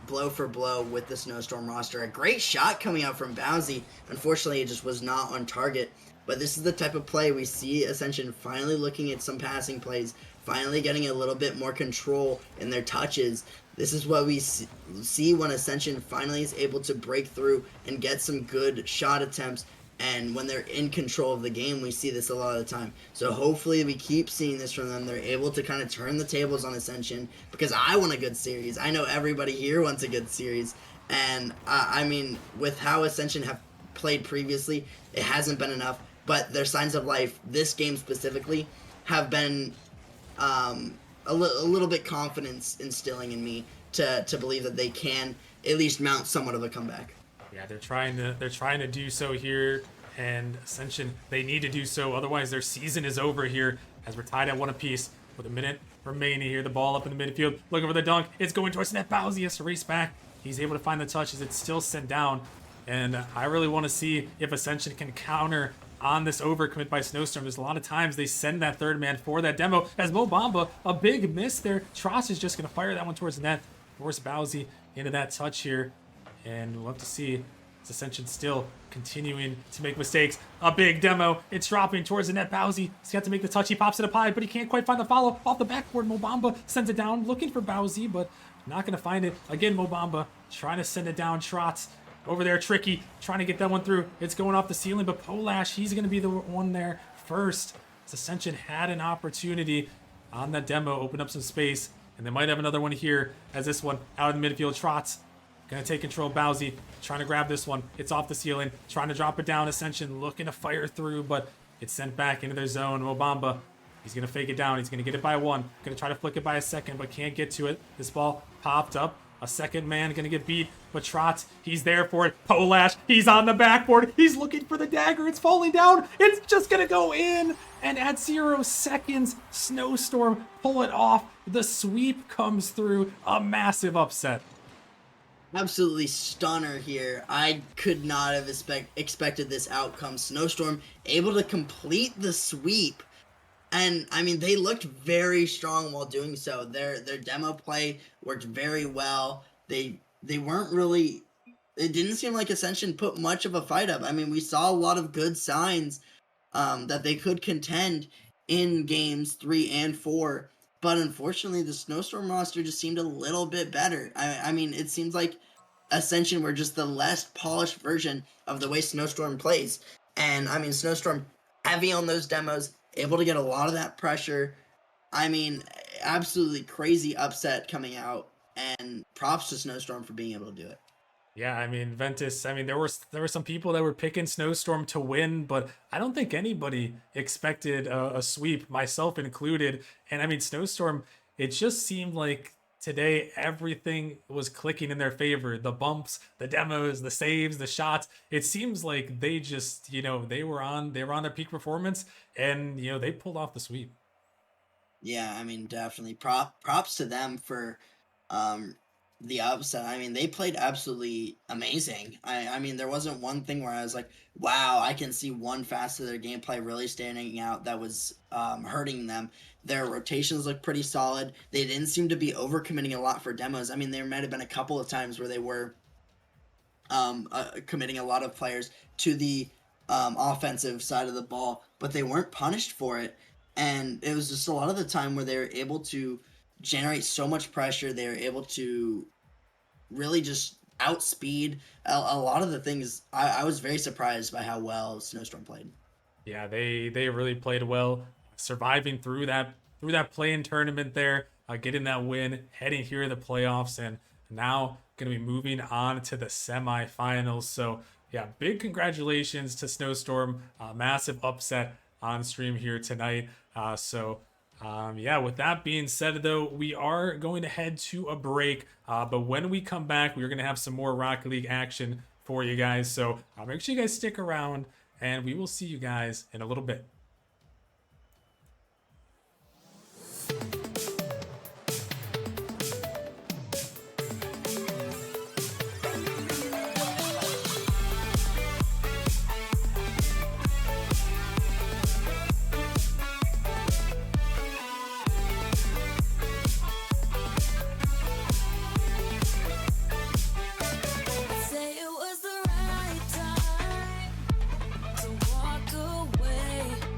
blow for blow with the Snowstorm roster. A great shot coming out from Bowsy. Unfortunately, it just was not on target. But this is the type of play we see Ascension finally looking at some passing plays, finally getting a little bit more control in their touches. This is what we see when Ascension finally is able to break through and get some good shot attempts. And when they're in control of the game, we see this a lot of the time. So hopefully we keep seeing this from them. They're able to kind of turn the tables on Ascension, because I want a good series. I know everybody here wants a good series. And I mean, with how Ascension have played previously, it hasn't been enough. But their signs of life, this game specifically, have been a little bit confidence instilling in me to believe that they can at least mount somewhat of a comeback. Yeah, they're trying to do so here, and Ascension, they need to do so, otherwise their season is over here as we're tied at one apiece with a minute remaining here. The ball up in the midfield, looking for the dunk. It's going towards net. Bowsy has to race back. He's able to find the touch as it's still sent down, and I really want to see if Ascension can counter on this overcommit by Snowstorm. There's a lot of times they send that third man for that demo. As Mobamba, a big miss there. Tross is just going to fire that one towards the net. Force Bowsy into that touch here. And we'll have to see. Ascension still continuing to make mistakes. A big demo. It's dropping towards the net. Bowsy, he's got to make the touch. He pops it up high, but he can't quite find the follow. Off the backboard, Mobamba sends it down, looking for Bowsy, but not going to find it. Again, Mobamba trying to send it down. Trots over there, Tricky, trying to get that one through. It's going off the ceiling, but Polash, he's going to be the one there first. Ascension had an opportunity on that demo, open up some space, and they might have another one here as this one out in the midfield. Trots going to take control. Bowsy trying to grab this one. It's off the ceiling, trying to drop it down. Ascension looking to fire through, but it's sent back into their zone. Mobamba, he's going to fake it down. He's going to get it by one. Going to try to flick it by a second, but can't get to it. This ball popped up. A second man gonna get beat, but Trotz, he's there for it. Polash, he's on the backboard. He's looking for the dagger. It's falling down. It's just gonna go in. And at 0 seconds, Snowstorm pull it off. The sweep comes through. A massive upset. Absolutely stunner here. I could not have expected this outcome. Snowstorm able to complete the sweep. And I mean, they looked very strong while doing so. Their demo play worked very well. They weren't really. It didn't seem like Ascension put much of a fight up. I mean, we saw a lot of good signs that they could contend in games 3 and 4. But unfortunately, the Snowstorm roster just seemed a little bit better. I mean, it seems like Ascension were just the less polished version of the way Snowstorm plays. And I mean, Snowstorm heavy on those demos, able to get a lot of that pressure. I mean, absolutely crazy upset coming out. And props to Snowstorm for being able to do it. Yeah, I mean, Ventus, I mean, there were some people that were picking Snowstorm to win, but I don't think anybody expected a sweep, myself included. And I mean, Snowstorm, it just seemed like today everything was clicking in their favor. The bumps, the demos, the saves, the shots. It seems like they just, they were on their peak performance, and they pulled off the sweep. Yeah, I mean, definitely props to them for the upset. I mean, they played absolutely amazing. I mean, there wasn't one thing where I was like, wow, I can see one facet of their gameplay really standing out that was hurting them. Their rotations looked pretty solid. They didn't seem to be overcommitting a lot for demos. I mean, there might have been a couple of times where they were committing a lot of players to the offensive side of the ball, but they weren't punished for it. And it was just a lot of the time where they were able to generate so much pressure. They were able to really just outspeed a lot of the things. I was very surprised by how well Snowstorm played. Yeah, they really played well, surviving through that play-in tournament there, getting that win, heading here to the playoffs, and now going to be moving on to the semifinals. So yeah, big congratulations to Snowstorm, massive upset on stream here tonight. Yeah, with that being said, though, we are going to head to a break. But when we come back, we're going to have some more Rocket League action for you guys. So make sure you guys stick around, and we will see you guys in a little bit. Say it was the right time to walk away.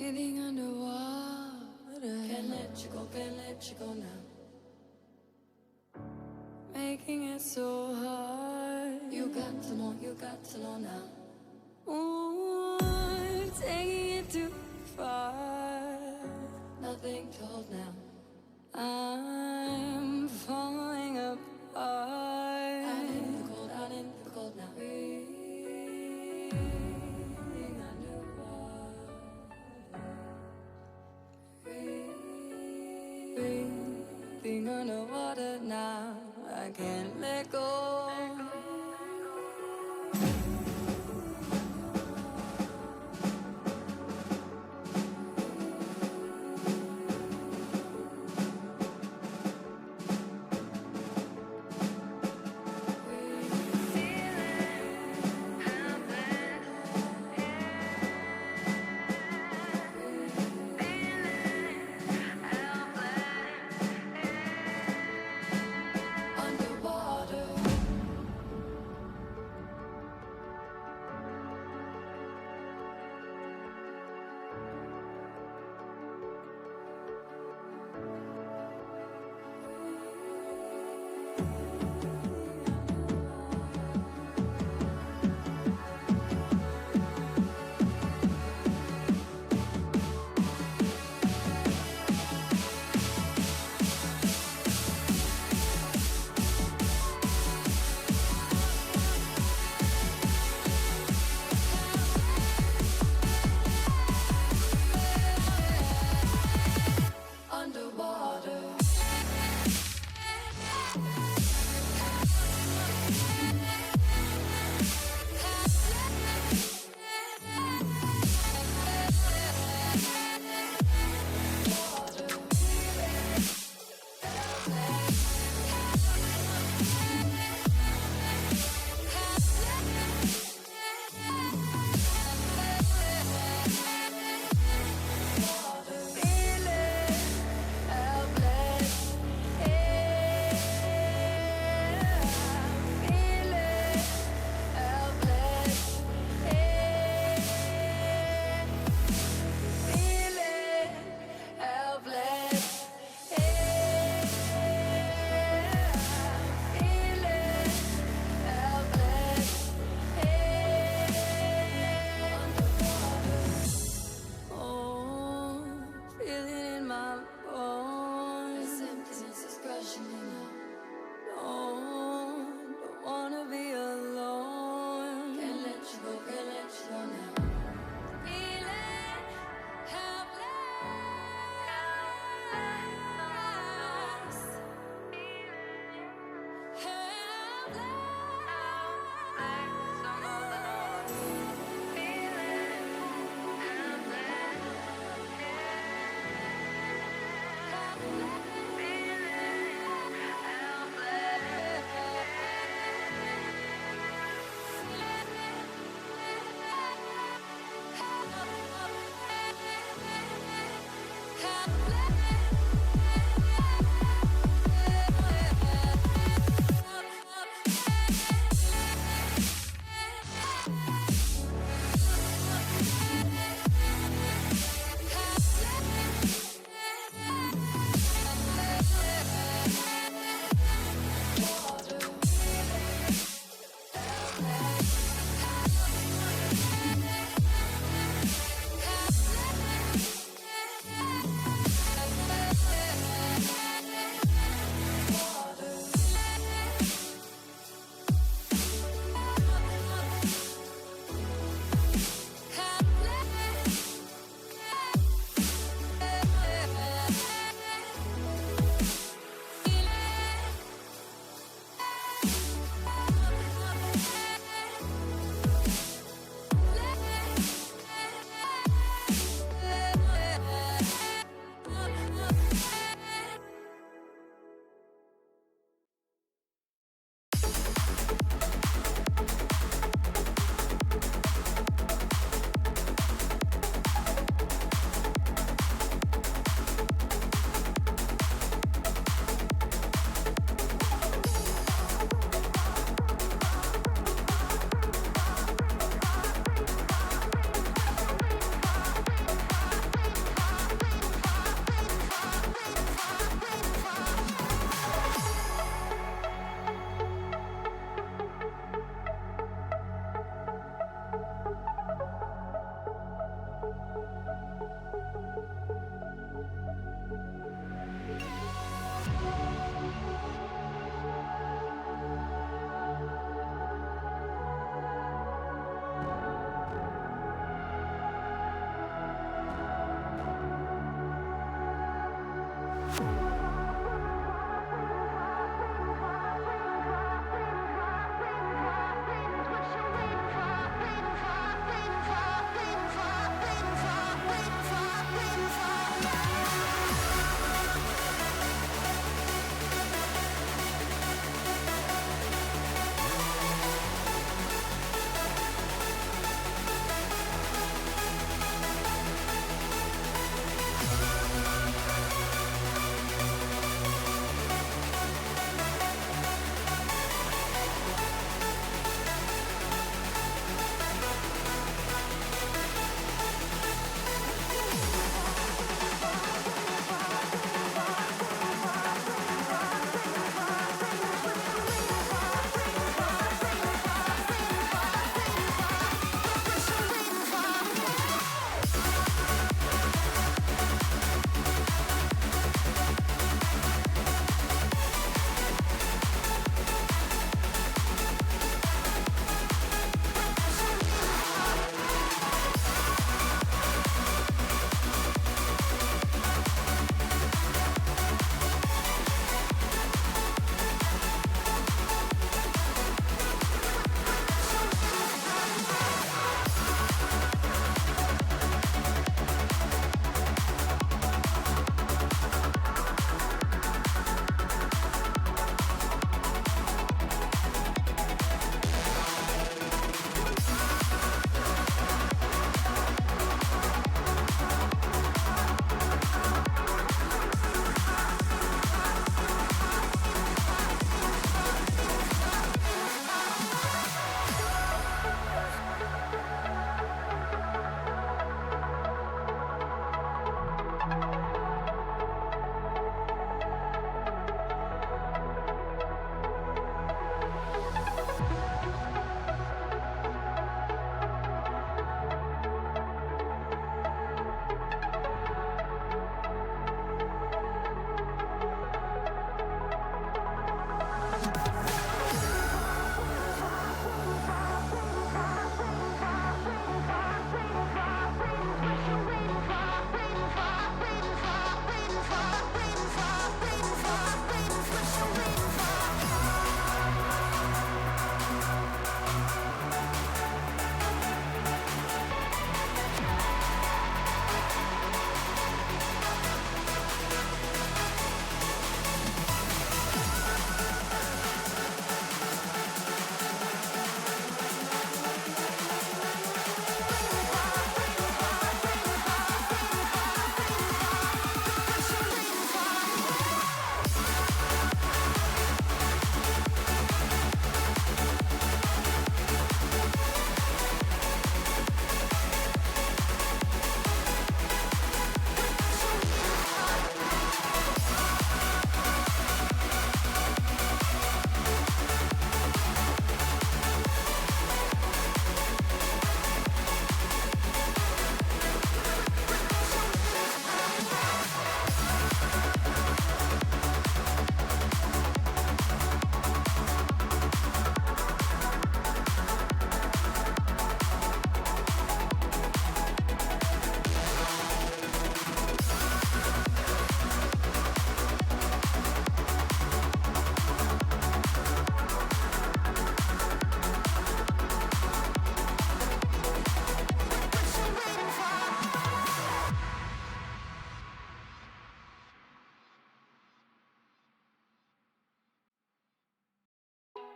Breathing underwater. Can't let you go now. Making it so hard. You got to know now. Ooh, taking it too far. Nothing to hold now. I'm falling apart. Out in the cold now. Breathing underwater. Breathing underwater now. I can't let go. Underwater.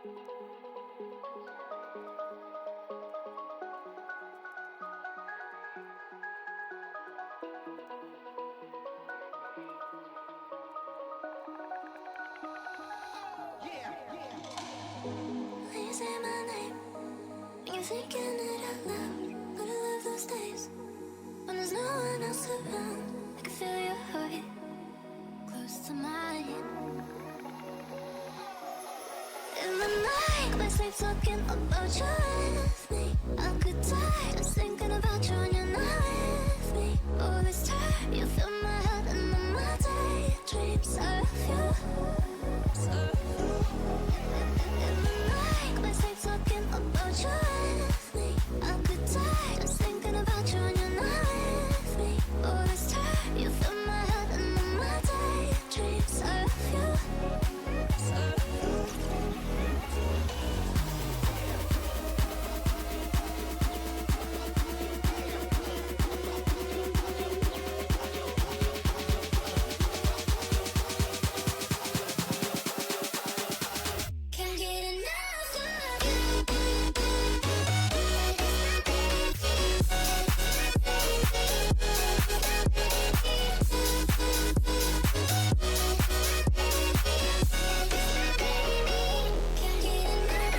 When you say my name, and you're thinking it out loud. But I love those days when there's no one else around. I can feel your heart close to mine. In the night, my sleep talking about you with me. I could die just thinking about you when you're not with me. All this time, you fill my head and then my daydreams of you. In the night, my sleep talking about you with me. I could die just thinking about you when you're not with me. All this time, you fill my head and then my daydreams of you. Can't get enough of you. Can't get enough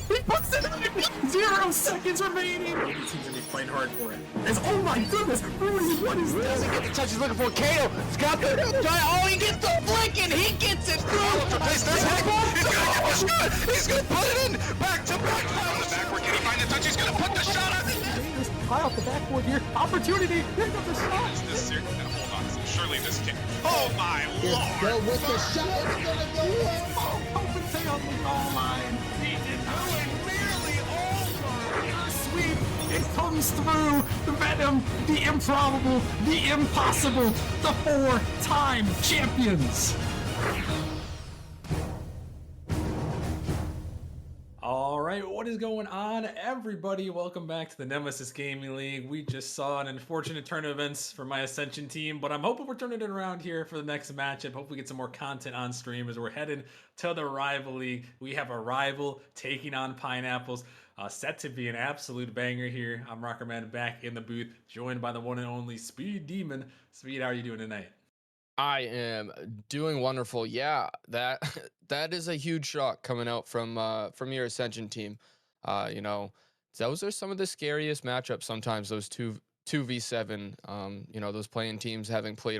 He puts it in 0 seconds remaining. He seems to be fighting hard for it. Oh my goodness, Rudy, what is this? Doesn't get the touch he's looking for. Kato, Scott the oh, he gets the flick and he gets it through. He's gonna get the shot. He's gonna put it in. Back to back. On the backward, can he find the touch? He's gonna put the shot on the net. High off the backboard here. Opportunity. Here comes the shot. Is this serious? Hold on. Surely this kick. Oh my It's lord. go with the shot. It's gonna go in. Oh, Copenhagen on the goal line. He did not Nearly over. sweep. It comes through. The venom, the improbable, the impossible. The 4-time champions. All right, what is going on, everybody? Welcome back to the Nemesis Gaming League. We just saw an unfortunate turn of events for my Ascension team, but I'm hoping we're turning it around here for the next matchup. Hope we get some more content on stream as we're heading to the Rival League. We have a rival taking on Pineapples. Set to be an absolute banger here. I'm Rockerman back in the booth, joined by the one and only Speed Demon. Speed, how are you doing tonight? I am doing wonderful. Yeah, that that is a huge shock coming out from your Ascension team. You know, those are some of the scariest matchups sometimes, those 2v7, you know, those playing teams having played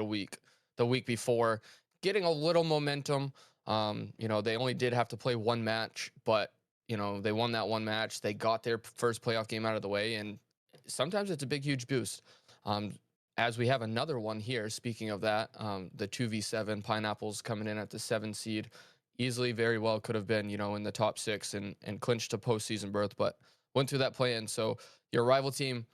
the week before, getting a little momentum. You know, they only did have to play one match, but you know, they won that one match. They got their first playoff game out of the way, and sometimes it's a big, huge boost. Um, as we have another one here, speaking of that, the 2v7 Pineapples coming in at the 7 seed, easily, very well could have been, you know, in the top 6 and clinched a postseason berth, but went through that play in. So your rival team,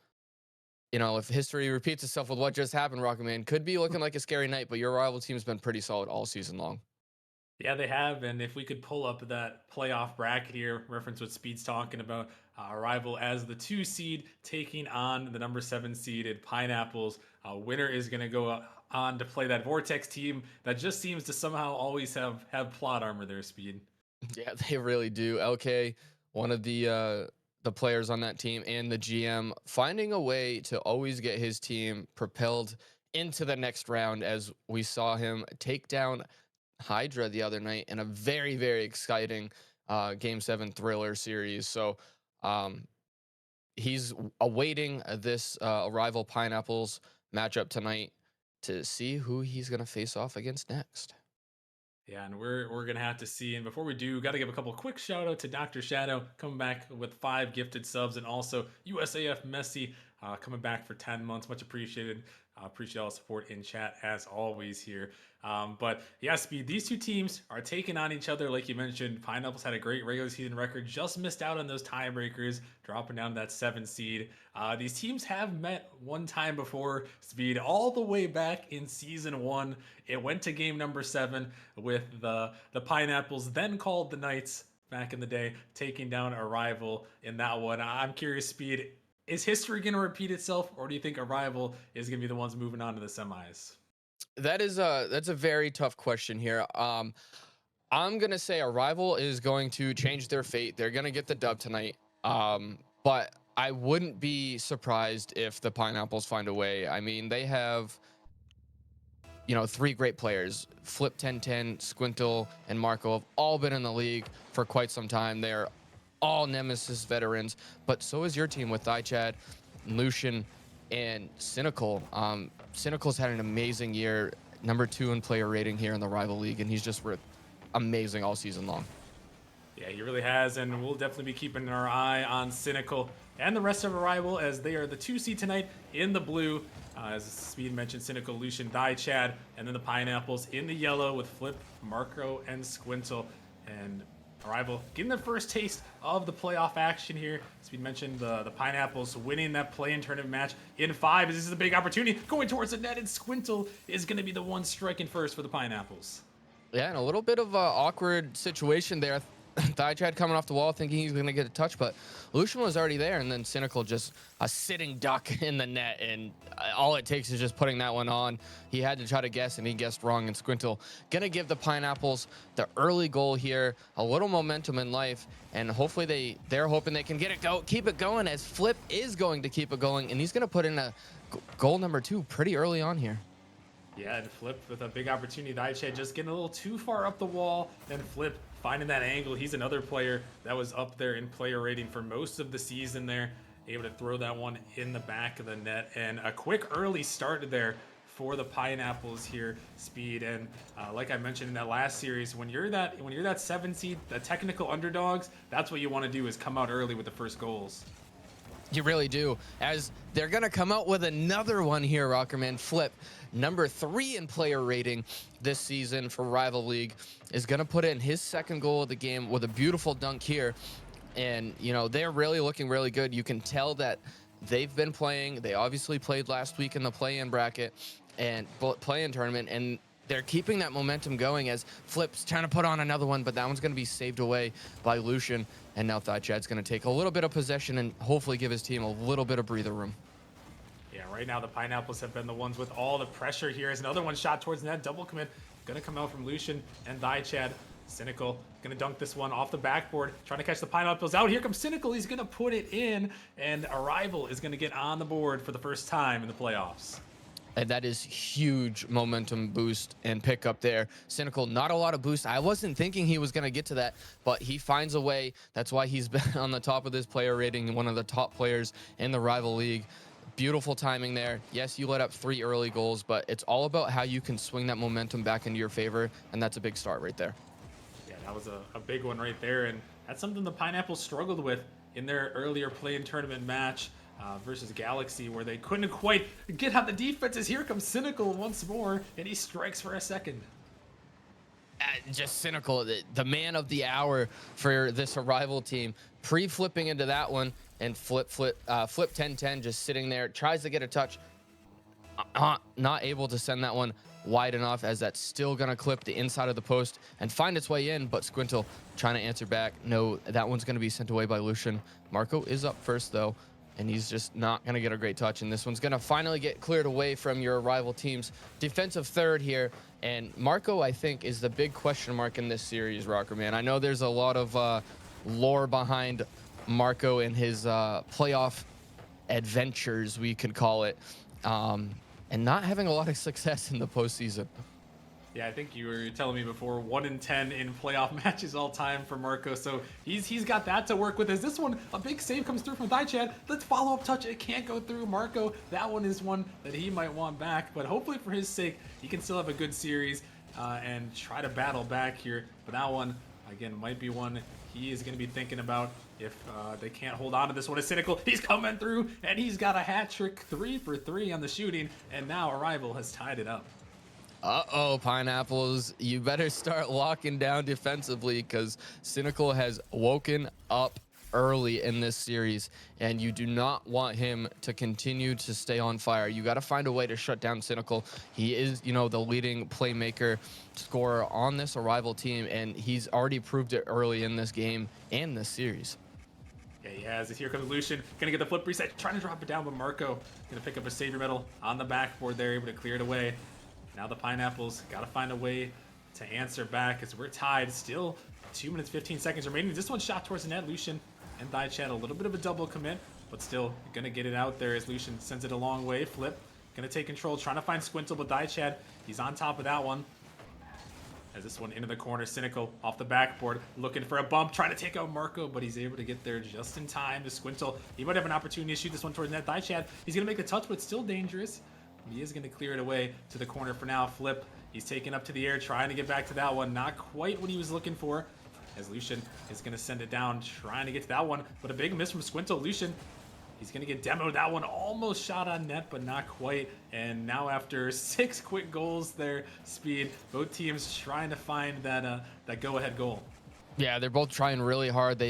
you know, if history repeats itself with what just happened, Rocketman, could be looking like a scary night, but your rival team's been pretty solid all season long. Yeah, they have. And if we could pull up that playoff bracket here, reference what Speed's talking about, Arrival as the 2 seed taking on the number 7 seeded Pineapples. Winner is going to go on to play that Vortex team that just seems to somehow always have plot armor there, Speed. Yeah, they really do. LK, one of the players on that team and the GM, finding a way to always get his team propelled into the next round, as we saw him take down Hydra the other night in a very, very exciting Game 7 thriller series. So he's awaiting this Rival Pineapples matchup tonight to see who he's going to face off against next. Yeah, and we're gonna have to see. And before we do, got to give a couple quick shout out to Dr. Shadow coming back with 5 gifted subs, and also USAF Messi coming back for 10 months. Much appreciated. Appreciate all the support in chat as always here. But yeah, Speed. These two teams are taking on each other, like you mentioned. Pineapples had a great regular season record, just missed out on those tiebreakers, dropping down to that 7 seed. These teams have met one time before, Speed, all the way back in season 1. It went to game number 7 with the Pineapples, then called the Knights back in the day, taking down a rival in that one. I'm curious, Speed, is history going to repeat itself, or do you think a rival is going to be the ones moving on to the semis? That's a very tough question here. I'm gonna say a rival is going to change their fate. They're gonna get the dub tonight. But I wouldn't be surprised if the Pineapples find a way. I mean, they have, 3 great players. Flip 1010, Squintle, and Marco have all been in the league for quite some time. They're all Nemesis veterans, but so is your team with Chad, Lucian, and Cynical. Cynical's had an amazing year, number 2 in player rating here in the rival league, and he's just amazing all season long. Yeah, he really has, and we'll definitely be keeping our eye on Cynical and the rest of Arrival as they are the 2 seed tonight in the blue. As Speed mentioned, Cynical, Lucian, Chad, and then the Pineapples in the yellow with Flip, Marco, and Squintle. And Arrival getting their first taste of the playoff action here. Speed mentioned the Pineapples winning that play-in tournament match in 5. This is a big opportunity going towards the net, and Squintle is going to be the one striking first for the Pineapples. Yeah, and a little bit of an awkward situation there. Chad coming off the wall thinking he's going to get a touch, but Lucian was already there, and then Cynical just a sitting duck in the net, and all it takes is just putting that one on. He had to try to guess, and he guessed wrong, and Squintle going to give the Pineapples the early goal here, a little momentum in life, and hopefully they're hoping they can keep it going, as Flip is going to keep it going, and he's going to put in a goal number 2 pretty early on here. Yeah, and Flip with a big opportunity. Chad just getting a little too far up the wall, and Flip finding that angle. He's another player that was up there in player rating for most of the season there. Able to throw that one in the back of the net, and a quick early start there for the Pineapples here, Speed. And like I mentioned in that last series, when you're that 7 seed, the technical underdogs, that's what you want to do, is come out early with the first goals. You really do, as they're going to come out with another one here, Rockerman. Flip, number 3 in player rating this season for Rival League, is going to put in his second goal of the game with a beautiful dunk here. And, they're really looking really good. You can tell that they've been playing. They obviously played last week in the play-in bracket and play-in tournament, and they're keeping that momentum going as Flip's trying to put on another one, but that one's going to be saved away by Lucian. And now Chad's going to take a little bit of possession and hopefully give his team a little bit of breather room. Yeah, right now the Pineapples have been the ones with all the pressure here. As another one shot towards net, double commit. Going to come out from Lucian and Chad. Cynical going to dunk this one off the backboard, trying to catch the Pineapples out. Here comes Cynical. He's going to put it in, and Arrival is going to get on the board for the first time in the playoffs. And that is huge momentum boost and pickup there. Cynical, not a lot of boost. I wasn't thinking he was going to get to that, but he finds a way. That's why he's been on the top of this player rating, one of the top players in the Rival League. Beautiful timing there. Yes, you let up 3 early goals, but it's all about how you can swing that momentum back into your favor, and that's a big start right there. Yeah, that was a big one right there, and that's something the Pineapples struggled with in their earlier play-in tournament match versus Galaxy, where they couldn't quite get out the defenses. Here comes Cynical once more, and he strikes for a second. Just Cynical, the man of the hour for this Arrival team, pre-flipping into that one, and flip 10-10, just sitting there, tries to get a touch, not able to send that one wide enough, as that's still going to clip the inside of the post and find its way in, but Squintle trying to answer back. No, that one's going to be sent away by Lucian. Marco is up first, though, and he's just not going to get a great touch, and this one's going to finally get cleared away from your rival team's defensive third here. And Marco, I think, is the big question mark in this series, Rockerman. I know there's a lot of lore behind Marco and his playoff adventures, we could call it, and not having a lot of success in the postseason. Yeah, I think you were telling me before 1 in 10 in playoff matches all time for Marco. So he's got that to work with. As this one, a big save comes through from Chad. Let's follow up touch. It can't go through Marco. That one is one that he might want back. But hopefully for his sake, he can still have a good series and try to battle back here. But that one, again, might be one he is going to be thinking about if they can't hold on to this one. Is Cynical. He's coming through and he's got a hat trick, 3 for 3 on the shooting. And now Arrival has tied it up. Uh-oh, Pineapples, you better start locking down defensively because Cynical has woken up early in this series, and you do not want him to continue to stay on fire. You got to find a way to shut down Cynical. He is, the leading playmaker scorer on this Arrival team, and he's already proved it early in this game and this series. Yeah, he has it. Here comes Lucian. Gonna get the flip reset. Trying to drop it down, but Marco gonna pick up a savior medal on the backboard there, able to clear it away. Now the Pineapples gotta find a way to answer back as we're tied. Still 2 minutes 15 seconds remaining. This one shot towards the net. Lucian and Chat a little bit of a double commit, but still gonna get it out there as Lucian sends it a long way. Flip gonna take control, trying to find Squintle, but Chad, he's on top of that one. As this one into the corner, Cynical off the backboard, looking for a bump, trying to take out Marco, but he's able to get there just in time to Squintle. He might have an opportunity to shoot this one towards net. Chad, he's gonna make the touch, but it's still dangerous. He is gonna clear it away to the corner for now. Flip, he's taking up to the air, trying to get back to that one. Not quite what he was looking for, as Lucian is gonna send it down, trying to get to that one, but a big miss from Squintle. Lucian, he's going to get demoed. That one almost shot on net, but not quite. And now after 6 quick goals there, Speed, both teams trying to find that go-ahead goal. Yeah, they're both trying really hard.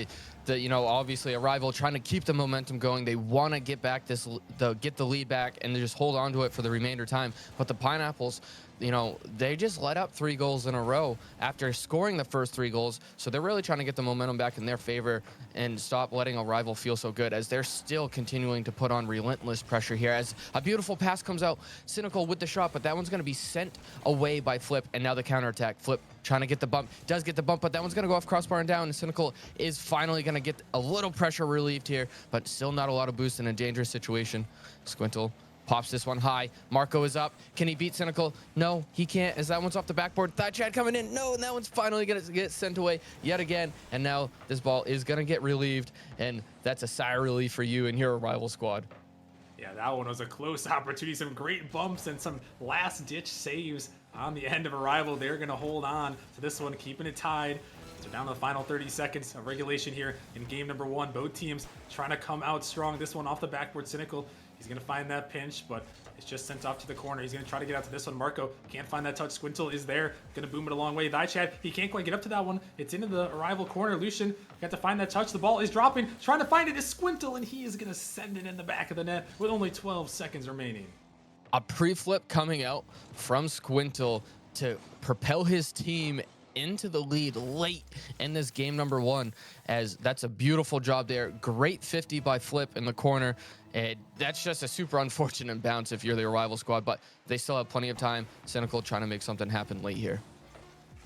Obviously Arrival trying to keep the momentum going. They want to get back get the lead back and just hold on to it for the remainder time. But the Pineapples, they just let up 3 goals in a row after scoring the first 3 goals. So they're really trying to get the momentum back in their favor and stop letting Arrival feel so good, as they're still continuing to put on relentless pressure here. As a beautiful pass comes out, Cynical with the shot, but that one's going to be sent away by Flip. And now the counterattack. Flip trying to get the bump, does get the bump, but that one's going to go off crossbar and down. And Cynical is finally going to get a little pressure relieved here, but still not a lot of boost in a dangerous situation. Squintle pops this one high. Marco is up. Can he beat Cynical? No, he can't, as that one's off the backboard. Chad coming in. No, and that one's finally going to get sent away yet again. And now this ball is going to get relieved, and that's a sigh of relief for you and your Arrival squad. Yeah, that one was a close opportunity. Some great bumps and some last-ditch saves on the end of Arrival. They're going to hold on to this one, keeping it tied. So down to the final 30 seconds of regulation here in game number 1. Both teams trying to come out strong. This one off the backboard, Cynical. He's going to find that pinch, but it's just sent off to the corner. He's going to try to get out to this one. Marco can't find that touch. Squintle is there. Going to boom it a long way. Chad, he can't quite get up to that one. It's into the Arrival corner. Lucian got to find that touch. The ball is dropping. Trying to find it is Squintle, and he is going to send it in the back of the net with only 12 seconds remaining. A pre-flip coming out from Squintle to propel his team into the lead late in this game number 1, as that's a beautiful job there. Great 50 by Flip in the corner. And that's just a super unfortunate bounce if you're the Arrival squad, but they still have plenty of time. Cynical trying to make something happen late here.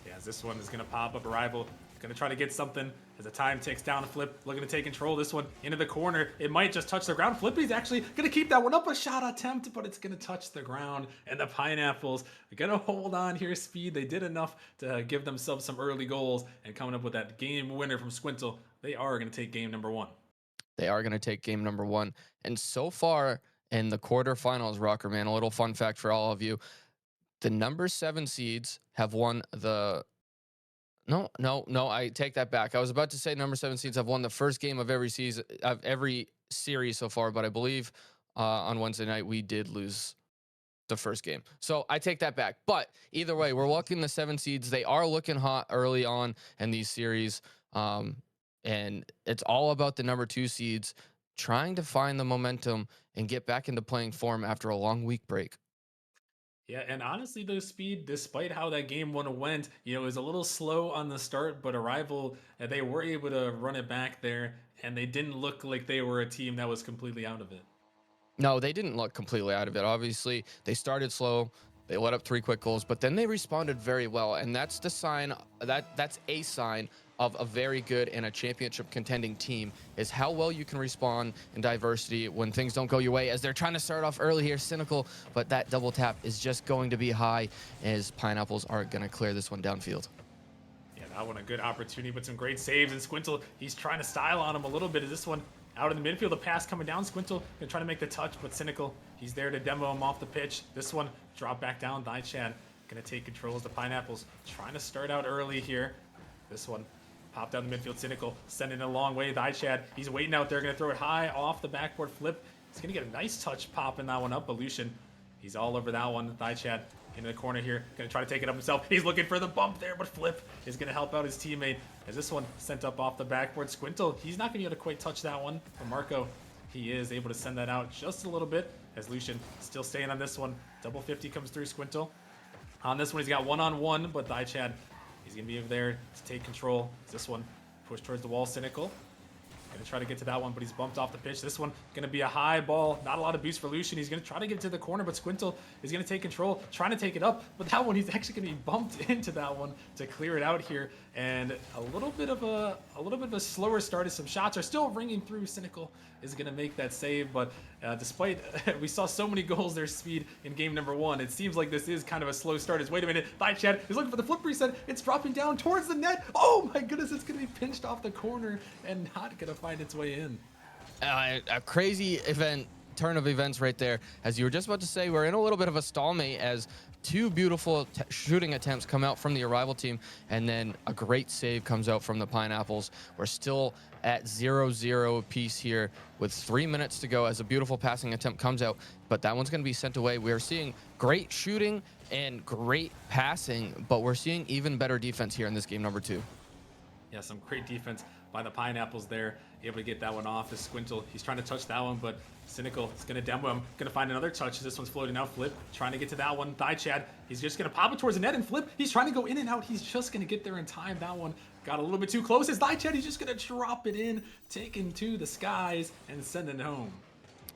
Yeah, this one is going to pop up. Arrival going to try to get something as the time ticks down. Flip looking to take control. This one into the corner. It might just touch the ground. Flippy's actually going to keep that one up. A shot attempt, but it's going to touch the ground. And the Pineapples are going to hold on here. Speed. They did enough to give themselves some early goals, and coming up with that game winner from Squintle, they are going to take game number 1. They are going to take game number 1. And so far in the quarterfinals, Rocker Man, a little fun fact for all of you. The number 7 seeds have won the... No, I take that back. I was about to say number 7 seeds have won the first game of every season, of every series so far, but I believe on Wednesday night we did lose the first game. So I take that back. But either way, we're looking the 7 seeds. They are looking hot early on in these series. And it's all about the number 2 seeds trying to find the momentum and get back into playing form after a long week break. Yeah, and honestly, though, Speed, despite how that game 1 went, it was a little slow on the start, but Arrival, they were able to run it back there, and they didn't look like they were a team that was completely out of it. No, they didn't look completely out of it. Obviously, they started slow. They let up 3 quick goals, but then they responded very well, and that's the sign. That's a sign of a very good and a championship contending team is how well you can respond in diversity when things don't go your way, as they're trying to start off early here, Cynical, but that double tap is just going to be high as Pineapples are going to clear this one downfield. Yeah, that one a good opportunity, but some great saves. And Squintle, he's trying to style on him a little bit. Is this one out in the midfield? The pass coming down. Squintle gonna try to make the touch, but Cynical, he's there to demo him off the pitch. This one drop back down. Chad gonna take control as the Pineapples trying to start out early here. This one popped down the midfield. Cynical sending it a long way. Chad, he's waiting out there, gonna throw it high off the backboard flip. He's gonna get a nice touch popping that one up. But Lucian, he's all over that one. Chad into the corner here, gonna try to take it up himself. He's looking for the bump there, but Flip is gonna help out his teammate as this one sent up off the backboard. Squintle, he's not gonna be able to quite touch that one, but Marco, he is able to send that out just a little bit as Lucian still staying on this one. Double 50 comes through Squintle. On this one, he's got one-on-one, but Chad, he's gonna be over there to take control. This one push towards the wall. Cynical gonna try to get to that one, but he's bumped off the pitch. This one gonna be a high ball. Not a lot of boost for Lucian. He's gonna try to get to the corner, but Squintle is gonna take control, trying to take it up. But that one, he's actually gonna be bumped into that one to clear it out here. And a little bit of a slower start as some shots are still ringing through. Cynical is gonna make that save, but despite we saw so many goals, their speed in game number 1, it seems like this is kind of a slow start. Wait a minute, Chad is looking for the flip reset. It's dropping down towards the net. Oh my goodness, it's gonna be pinched off the corner and not gonna find its way in. A crazy turn of events right there. As you were just about to say, we're in a little bit of a stalemate as two beautiful shooting attempts come out from the Arrival team, and then a great save comes out from the Pineapples. We're still at 0-0 apiece here with 3 minutes to go as a beautiful passing attempt comes out, but that one's going to be sent away. We're seeing great shooting and great passing, but we're seeing even better defense here in this game number 2. Yeah, some great defense by the Pineapples there. Able to get that one off. This Squintle, he's trying to touch that one, but Cynical is going to demo him. Going to find another touch. This one's floating out. Flip, trying to get to that one. Chad, he's just going to pop it towards the net and Flip. He's trying to go in and out. He's just going to get there in time. That one got a little bit too close. As Chad, he's just going to drop it in, taking to the skies, and send it home.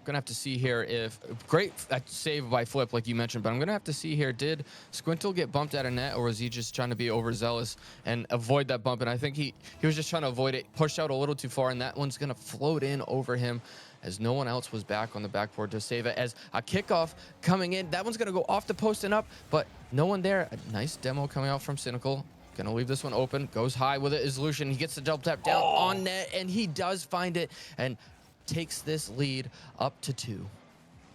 Gonna have to see here if great save by Flip, like you mentioned, but I'm gonna have to see here, did Squintle get bumped out of net, or was he just trying to be overzealous and avoid that bump? And I think he was just trying to avoid it, pushed out a little too far, and that one's gonna float in over him as no one else was back on the backboard to save it. As a kickoff coming in, that one's gonna go off the post and up, but no one there. A nice demo coming out from Cynical. Gonna leave this one open, goes high with it is Lucian. He gets the double tap down on net, and he does find it and takes this lead up to 2.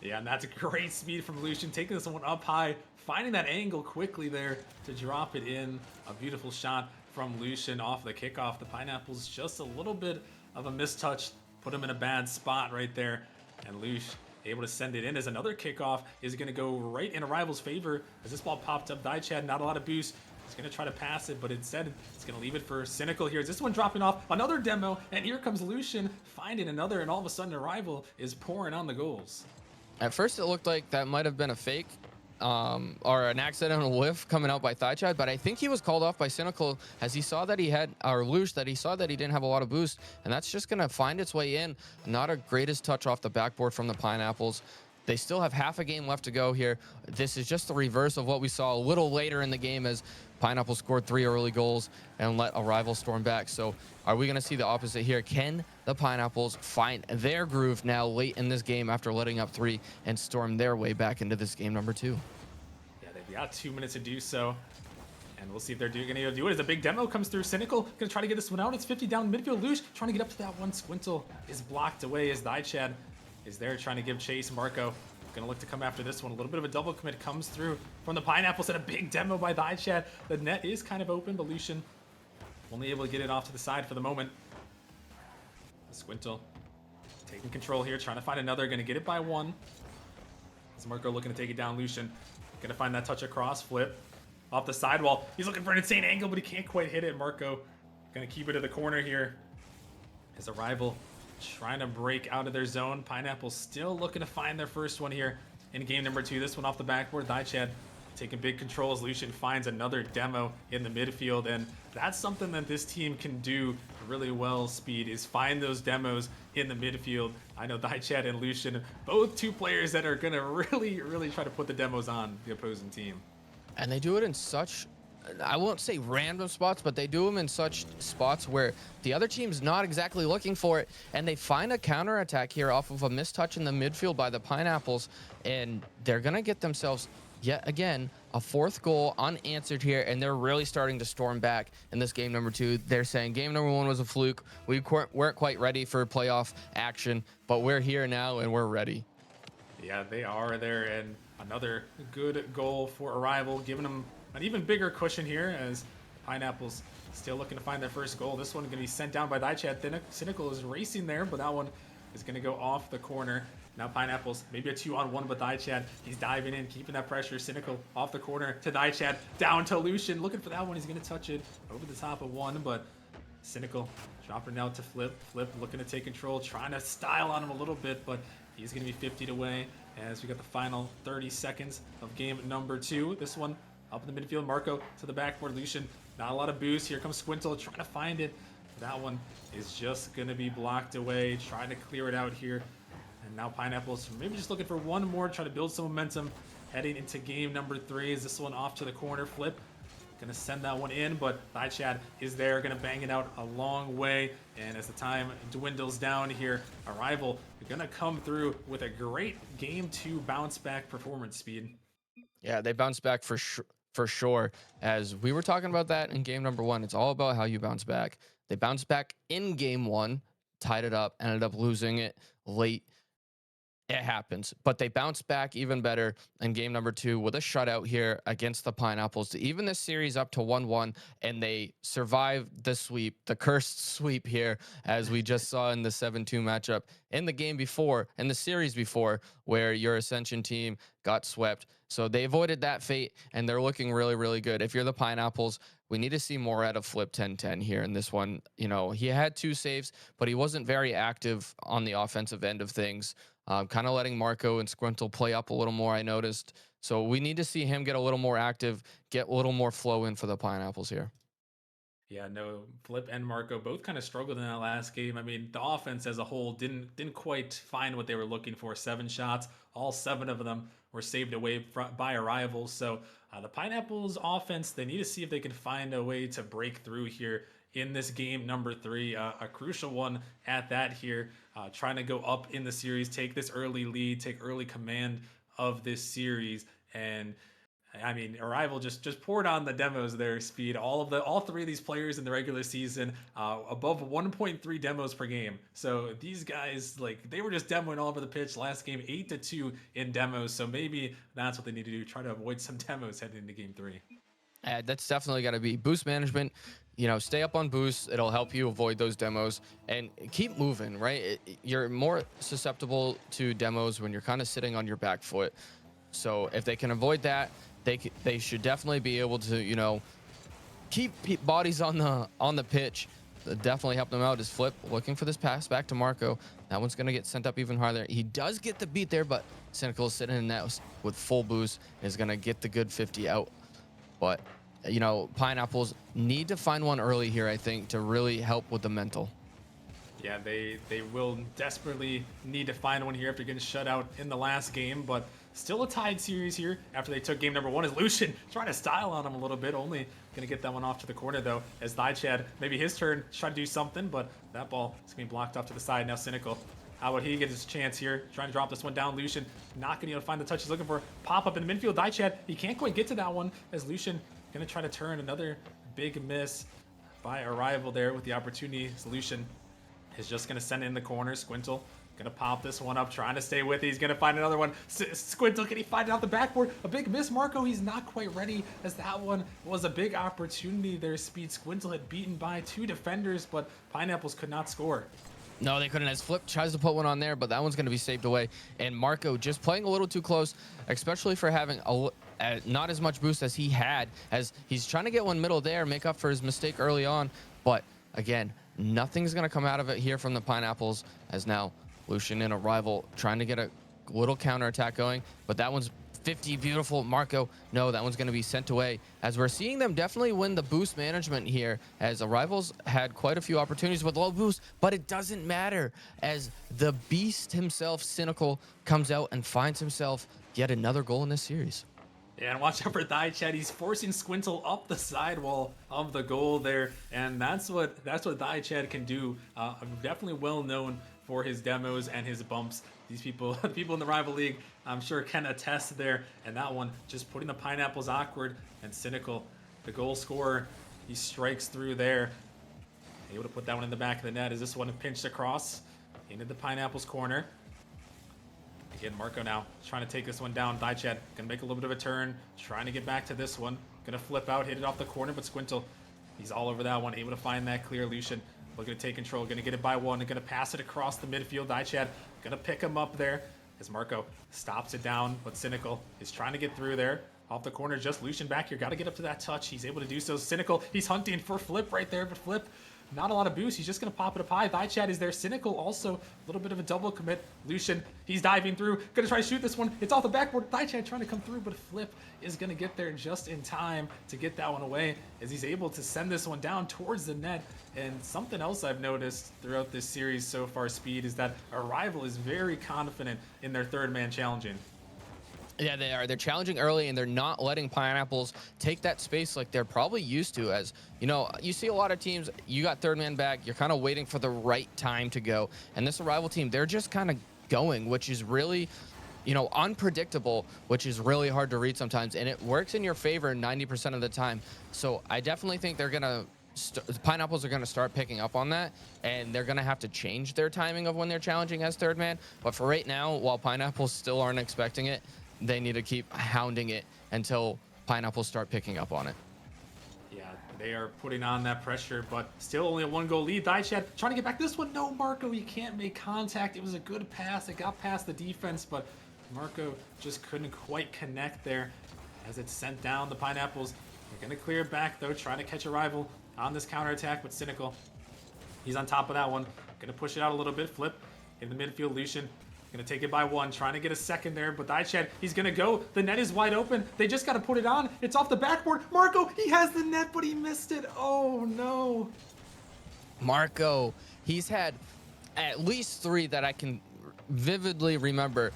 Yeah, and that's a great speed from Lucian, taking this one up high, finding that angle quickly there to drop it in. A beautiful shot from Lucian off the kickoff. The Pineapples just a little bit of a mistouch, put him in a bad spot right there, and Lucian able to send it in as another kickoff is going to go right in Arrival's favor as this ball popped up. Chad, not a lot of boost. He's going to try to pass it, but instead it's going to leave it for Cynical here. Is this one dropping off? Another demo, and here comes Lucian finding another, and all of a sudden Arrival is pouring on the goals. At first it looked like that might have been a fake or an accidental whiff coming out by Chad, but I think he was called off by Cynical as he saw that he had, or Lush, that he saw that he didn't have a lot of boost, and that's just going to find its way in. Not a greatest touch off the backboard from the Pineapples. They still have half a game left to go here. This is just the reverse of what we saw a little later in the game as Pineapple scored 3 early goals and let Arrival storm back. So are we going to see the opposite here? Can the Pineapples find their groove now late in this game after letting up 3 and storm their way back into this game number 2? Yeah, they've got 2 minutes to do so. And we'll see if they're going to do it as a big demo comes through. Cynical going to try to get this one out. It's 50 down midfield. Lush trying to get up to that one. Squintle is blocked away as Chad is there trying to give chase. Marco going to look to come after this one. A little bit of a double commit comes through from the Pineapples and a big demo by Chad. The net is kind of open, but Lucian only able to get it off to the side for the moment. Squintle taking control here, trying to find another. Going to get it by 1. As Marco looking to take it down. Lucian going to find that touch across. Flip off the sidewall. He's looking for an insane angle, but he can't quite hit it. Marco going to keep it to the corner here. His Arrival trying to break out of their zone. Pineapple still looking to find their first one here in game number 2. This one off the backboard. Chad taking big control as Lucian finds another demo in the midfield, and that's something that this team can do really well. Speed is find those demos in the midfield. I know Chad and Lucian, both 2 players that are gonna really try to put the demos on the opposing team. And they do it in such I won't say random spots, but they do them in such spots where the other team's not exactly looking for it, and they find a counterattack here off of a missed touch in the midfield by the Pineapples, and they're gonna get themselves yet again a fourth goal unanswered here, and they're really starting to storm back in this game number 2. They're saying game number 1 was a fluke. We weren't quite ready for playoff action, but we're here now and we're ready. Yeah, they are there, and another good goal for Arrival, giving them an even bigger cushion here as Pineapples still looking to find their first goal. This one going to be sent down by Dichad. Cynical is racing there, but that one is going to go off the corner. Now Pineapples, maybe a 2-on-1, but Dichad, he's diving in, keeping that pressure. Cynical off the corner to Dichad, down to Lucian, looking for that one. He's going to touch it over the top of one, but Cynical dropping out to Flip. Flip looking to take control, trying to style on him a little bit, but he's going to be 50'd away as we got the final 30 seconds of game number 2. This one up in the midfield. Marco to the backboard. Lucian, not a lot of boost. Here comes Squintle trying to find it. That one is just going to be blocked away. Trying to clear it out here. And now Pineapples maybe just looking for one more, trying to build some momentum heading into game number 3. Is this one off to the corner? Flip gonna send that one in, but Chad is there, gonna bang it out a long way. And as the time dwindles down here, Arrival gonna come through with a great game 2 bounce back performance. Speed. Yeah, they bounced back for sure. As we were talking about that in game number 1, it's all about how you bounce back. They bounced back in game 1, tied it up, ended up losing it late. It happens, but they bounced back even better in game number 2 with a shutout here against the Pineapples to even this series up to 1-1, and they survived the sweep, the cursed sweep here, as we just saw in the 7-2 matchup in the game before, in the series before, where your Ascension team got swept. So they avoided that fate, and they're looking really, really good. If you're the Pineapples, we need to see more out of Flip 1010 here in this one. You know, he had 2 saves, but he wasn't very active on the offensive end of things. Kind of letting Marco and Squintle play up a little more, I noticed. So we need to see him get a little more active, get a little more flow in for the Pineapples here. Yeah, no, Flip and Marco both kind of struggled in that last game. I mean, the offense as a whole didn't quite find what they were looking for. 7 shots, all 7 of them were saved away by Arrivals. So the Pineapples offense, they need to see if they can find a way to break through here in this game number 3, a crucial one at that here, trying to go up in the series, take this early lead, take early command of this series. And I mean, Arrival just poured on the demos there. Speed, all 3 of these players in the regular season, above 1.3 demos per game. So these guys, like, they were just demoing all over the pitch last game, 8-2 in demos. So maybe that's what they need to do, try to avoid some demos heading into game 3. That's definitely got to be boost management. You know, stay up on boosts. It'll help you avoid those demos and keep moving, right? You're more susceptible to demos when you're kind of sitting on your back foot. So if they can avoid that, they should definitely be able to, you know, keep bodies on the pitch. Definitely help them out. Is Flip looking for this pass back to Marco. That one's going to get sent up even harder. He does get the beat there, but Cynical is sitting in that with full boost, is going to get the good 50 out. But, you know, Pineapples need to find one early here, I think, to really help with the mental. Yeah, they will desperately need to find one here after getting shut out in the last game, but still a tied series here after they took game number 1. Is Lucian trying to style on him a little bit, only going to get that one off to the corner, though, as Chad, maybe his turn, try to do something, but that ball is going to be blocked off to the side. Now Cynical, how about he get his chance here, trying to drop this one down. Lucian not going to be able to find the touch he's looking for. Pop up in the midfield. Chad, he can't quite get to that one, as Lucian going to try to turn. Another big miss by Arrival there with the opportunity. Lucian is just going to send it in the corner. Squintle going to pop this one up, trying to stay with it. He's going to find another one. Squintle, can he find it off the backboard? A big miss. Marco, he's not quite ready, as that one was a big opportunity there. Speed, Squintle had beaten by 2 defenders, but Pineapples could not score. No, they couldn't. As Flip tries to put one on there, but that one's going to be saved away. And Marco just playing a little too close, especially for having not as much boost as he had, as he's trying to get one middle there, make up for his mistake early on. But again, nothing's going to come out of it here from the Pineapples, as now Lucian and Arrival trying to get a little counterattack going. But that one's 50, beautiful. Marco, no, that one's going to be sent away, as we're seeing them definitely win the boost management here, as Arrivals had quite a few opportunities with low boost, but it doesn't matter, as the beast himself, Cynical, comes out and finds himself yet another goal in this series. Yeah, and watch out for Thigh Chat. He's forcing Squintle up the sidewall of the goal there, and that's what Thigh Chat can do. Definitely well known for his demos and his bumps. These people, the people in the rival league, I'm sure can attest there. And that one, just putting the pineapples awkward and cynical. The goal scorer, he strikes through there, able to put that one in the back of the net. Is this one pinched across into the pineapples corner? Again, Marco now trying to take this one down. Dichad gonna make a little bit of a turn, trying to get back to this one. Gonna flip out, hit it off the corner, but Squintle, he's all over that one, able to find that clear. Lucian looking to take control, gonna get it by one, and gonna pass it across the midfield. Dichad gonna pick him up there as Marco stops it down, but Cynical is trying to get through there. Off the corner, just Lucian back here. Got to get up to that touch. He's able to do so. Cynical, he's hunting for Flip right there, but Flip, not a lot of boost. He's just going to pop it up high. Thigh is there. Cynical also a little bit of a double commit. Lucian, he's diving through. Going to try to shoot this one. It's off the backboard. Thigh trying to come through, but Flip is going to get there just in time to get that one away as he's able to send this one down towards the net. And something else I've noticed throughout this series so far, Speed, is that our rival is very confident in their third man challenging. Yeah, they are. They're challenging early, and they're not letting pineapples take that space like they're probably used to. As you know, you see a lot of teams, you got third man back, you're kind of waiting for the right time to go. And this arrival team, they're just kind of going, which is really, unpredictable, which is really hard to read sometimes. And it works in your favor 90% of the time. So I definitely think they're going to, the pineapples are going to start picking up on that, and they're going to have to change their timing of when they're challenging as third man. But for right now, while pineapples still aren't expecting it, they need to keep hounding it until pineapples start picking up on it. Yeah, they are putting on that pressure, but still only a 1-goal lead. Dichad trying to get back this one. No, Marco, you can't make contact. It was a good pass. It got past the defense, but Marco just couldn't quite connect there as it's sent down. The pineapples are going to clear it back, though, trying to catch a rival on this counterattack, but Cynical, he's on top of that one. Going to push it out a little bit. Flip in the midfield. Lucian gonna take it by one, trying to get a second there, but Dichad, he's gonna go. The net is wide open. They just gotta put it on. It's off the backboard. Marco, he has the net, but he missed it. Oh no. Marco, he's had at least 3 that I can vividly remember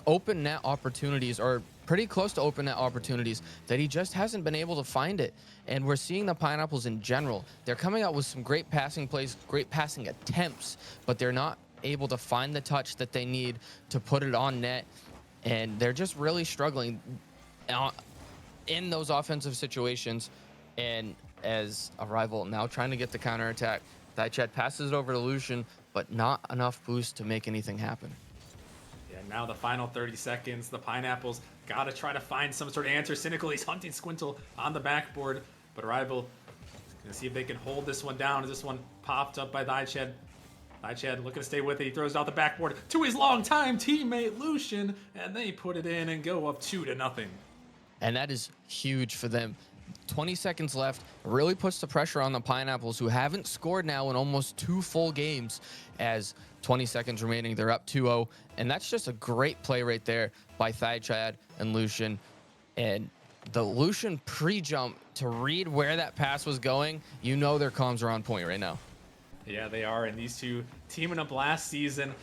open net opportunities, or pretty close to open net opportunities, that he just hasn't been able to find it. And we're seeing the pineapples in general. They're coming out with some great passing plays, great passing attempts, but they're not able to find the touch that they need to put it on net, and they're just really struggling in those offensive situations. And as a rival now trying to get the counterattack, Dichad passes it over to Lucian, but not enough boost to make anything happen. Yeah, now the final 30 seconds, the pineapples gotta try to find some sort of answer. Cynical, he's hunting Squintle on the backboard, but rival gonna see if they can hold this one down. As this one popped up by Dichad. Dichad looking to stay with it. He throws it out the backboard to his longtime teammate Lucian, and they put it in and go up 2-0. And that is huge for them. 20 seconds left, really puts the pressure on the pineapples, who haven't scored now in almost 2 full games. As 20 seconds remaining, they're up 2-0, and that's just a great play right there by Dichad and Lucian. And the Lucian pre-jump to read where that pass was going, you know their comms are on point right now. Yeah, they are, and these two teaming up last season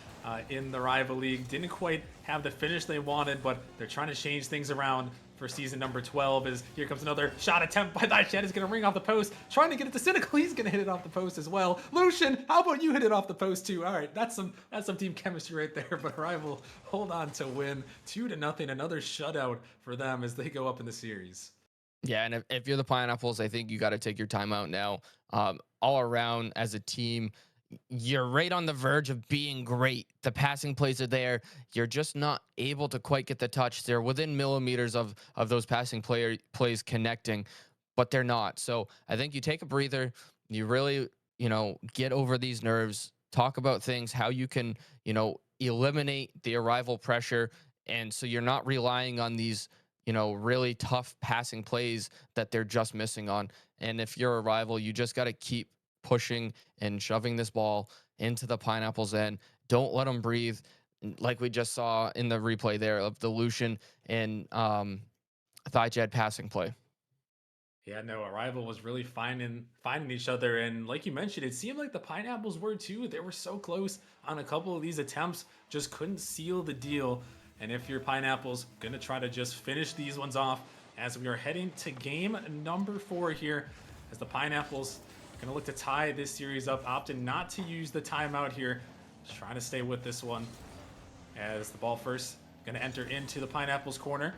in the rival league didn't quite have the finish they wanted, but they're trying to change things around for season number 12. As here comes another shot attempt by Dichad. Is going to ring off the post, trying to get it to Cynical. He's going to hit it off the post as well. Lucian, how about you hit it off the post too? All right, that's some team chemistry right there. But rival hold on to win 2-0. Another shutout for them as they go up in the series. Yeah, and if you're the Pineapples, I think you got to take your time out now. All around as a team, you're right on the verge of being great. The passing plays are there. You're just not able to quite get the touch. They're within millimeters of those passing plays connecting, but they're not. So I think you take a breather. You really, get over these nerves. Talk about things, how you can, eliminate the arrival pressure, and so you're not relying on these really tough passing plays that they're just missing on. And if you're a rival, you just got to keep pushing and shoving this ball into the Pineapples' end. Don't let them breathe, like we just saw in the replay there of the Lucian and Thigh passing play. Yeah, no, Arrival was really finding each other, and like you mentioned, it seemed like the Pineapples were too. They were so close on a couple of these attempts, just couldn't seal the deal. And if you're Pineapples, gonna try to just finish these ones off as we are heading to game number 4 here, as the Pineapples gonna look to tie this series up, opting not to use the timeout here, just trying to stay with this one. As the ball first gonna enter into the Pineapples corner.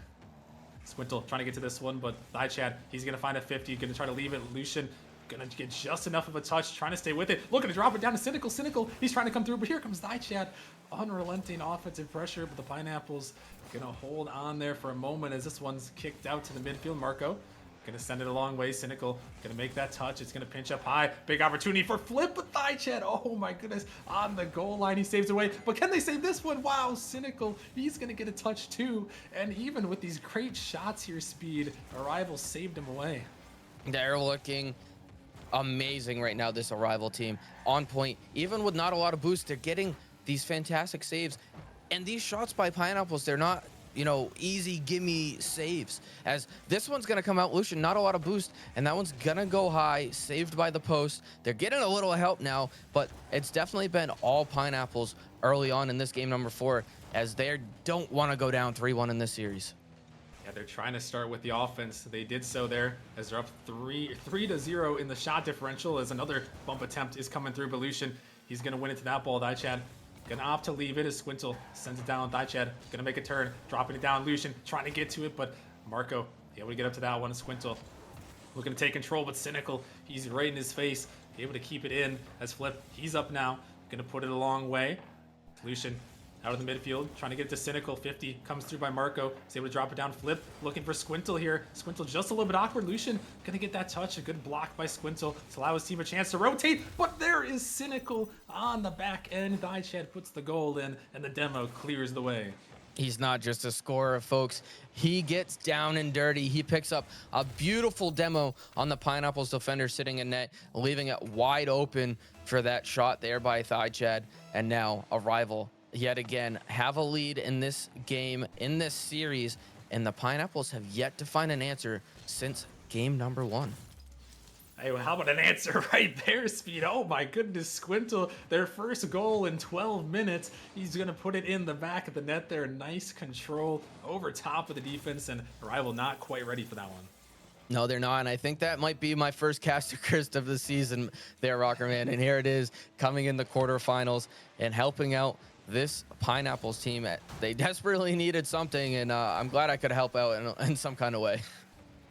Squintle trying to get to this one, but Chad, he's gonna find a 50, gonna try to leave it. Lucian gonna get just enough of a touch, trying to stay with it. Looking to drop it down to Cynical. Cynical, he's trying to come through, but here comes Chad. Unrelenting offensive pressure, but the Pineapples gonna hold on there for a moment as this one's kicked out to the midfield. Marco gonna send it a long way. Cynical gonna make that touch. It's gonna pinch up high. Big opportunity for flip with Chad. Oh my goodness. On the goal line, he saves away. But can they save this one? Wow, Cynical. He's gonna get a touch too. And even with these great shots here, Speed, Arrival saved him away. They're looking amazing right now, this Arrival team. On point. Even with not a lot of boost, they're getting these fantastic saves. And these shots by Pineapples, they're not, you know, easy gimme saves. As this one's gonna come out, Lucian, not a lot of boost, and that one's gonna go high, saved by the post. They're getting a little help now, but it's definitely been all Pineapples early on in this game number 4, as they don't want to go down 3-1 in this series. Yeah, they're trying to start with the offense. They did so there as they're up 3-0 in the shot differential, as another bump attempt is coming through. But Lucian, he's gonna win into that ball. Chad gonna opt to leave it as Squintle sends it down. Chad gonna make a turn, dropping it down. Lucian trying to get to it, but Marco able to get up to that one. Squintle looking to take control, but Cynical, he's right in his face, able to keep it in as Flip, he's up now, gonna put it a long way. Lucian out of the midfield, trying to get it to Cynical. 50 comes through by Marco. He's able to drop it down. Flip looking for Squintle here. Squintle just a little bit awkward. Lucian gonna get that touch. A good block by Squintle to allow his team a chance to rotate. But there is Cynical on the back end. Chad puts the goal in, and the demo clears the way. He's not just a scorer, folks. He gets down and dirty. He picks up a beautiful demo on the Pineapples defender sitting in net, leaving it wide open for that shot there by Chad. And now Arrival yet again have a lead in this game, in this series, and the Pineapples have yet to find an answer since game number 1. Hey, well, how about an answer right there, Speed? Oh my goodness, Squintle, their first goal in 12 minutes. He's gonna put it in the back of the net there. Nice control over top of the defense, and Arrival not quite ready for that one. No, they're not, and I think that might be my first caster curse of the season there, Rockerman. And here it is, coming in the quarterfinals and helping out this Pineapples team. They desperately needed something, and I'm glad I could help out in some kind of way.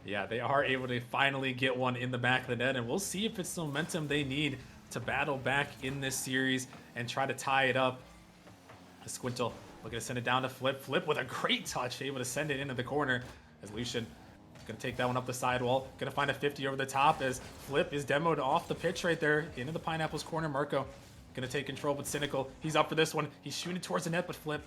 Yeah, they are able to finally get one in the back of the net, and we'll see if it's the momentum they need to battle back in this series and try to tie it up. Squintle looking to send it down to Flip. Flip with a great touch, able to send it into the corner as Lucian gonna take that one up the sidewall. Gonna find a 50 over the top as Flip is demoed off the pitch right there into the Pineapples corner. Marco gonna take control, but Cynical, he's up for this one. He's shooting towards the net, but Flip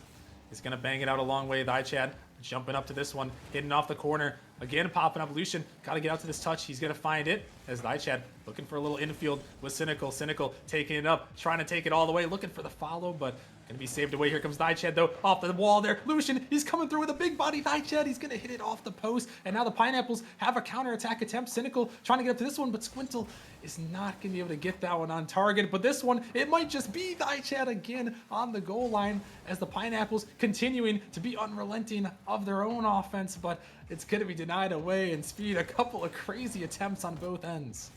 is gonna bang it out a long way. Chad jumping up to this one, hitting off the corner. Again, popping up. Lucian gotta get out to this touch. He's gonna find it as Chad looking for a little infield with Cynical. Cynical taking it up, trying to take it all the way, looking for the follow, but gonna be saved away. Here comes Chad though, off the wall there. Lucian, he's coming through with a big body. Chad, he's gonna hit it off the post, and now the Pineapples have a counterattack attempt. Cynical trying to get up to this one, but Squintle is not gonna be able to get that one on target. But this one, it might just be Chad again on the goal line as the Pineapples continuing to be unrelenting of their own offense, but it's gonna be denied away. And Speed, a couple of crazy attempts on both ends.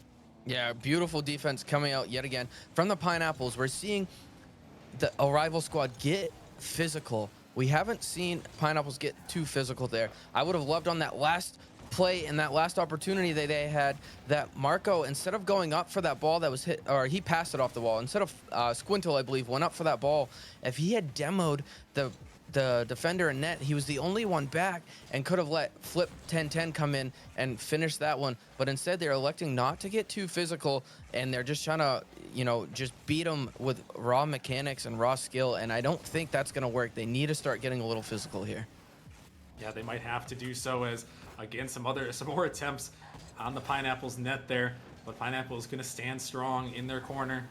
Yeah, beautiful defense coming out yet again from the Pineapples. We're seeing the Arrival squad get physical. We haven't seen Pineapples get too physical there. I would have loved on that last play and that last opportunity that they had, that Marco, instead of going up for that ball that was hit, or he passed it off the wall, instead of Squintle, I believe, went up for that ball. If he had demoed the defender in net, he was the only one back and could have let Flip 10-10 come in and finish that one. But instead, they're electing not to get too physical, and they're just trying to, you know, just beat them with raw mechanics and raw skill. And I don't think that's going to work. They need to start getting a little physical here. Yeah, they might have to do so, as again some more attempts on the Pineapples net there, but Pineapple is going to stand strong in their corner.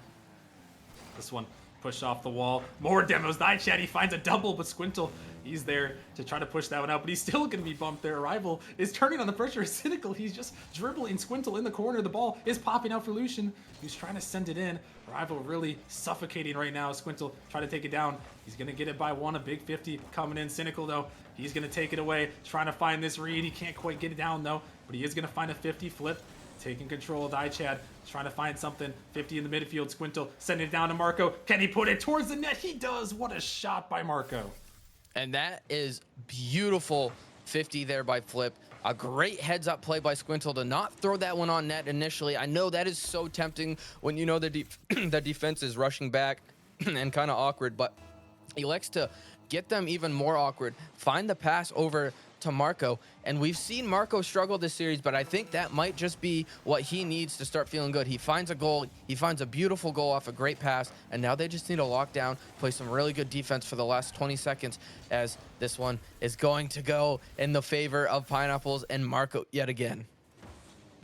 This one pushed off the wall. More demos. Chad, he finds a double, but Squintle He's there to try to push that one out, but he's still going to be bumped there. Arrival is turning on the pressure. Cynical, he's just dribbling Squintle in the corner. The ball is popping out for Lucian, who's trying to send it in. Arrival really suffocating right now. Squintle trying to take it down. He's going to get it by one. A big 50 coming in. Cynical, though, he's going to take it away. Trying to find this read. He can't quite get it down, though, but he is going to find a 50 flip. Taking control of Chad, trying to find something. 50 in the midfield. Squintle sending it down to Marco. Can he put it towards the net? He does. What a shot by Marco. And that is beautiful 50 there by Flip. A great heads up play by Squintle to not throw that one on net initially. I know that is so tempting when you know the the defense is rushing back and kind of awkward, but he elects to get them even more awkward. Find the pass over to Marco, and we've seen Marco struggle this series, but I think that might just be what he needs to start feeling good. He finds a goal, he finds a beautiful goal off a great pass, and now they just need to lock down, play some really good defense for the last 20 seconds, as this one is going to go in the favor of Pineapples and Marco yet again.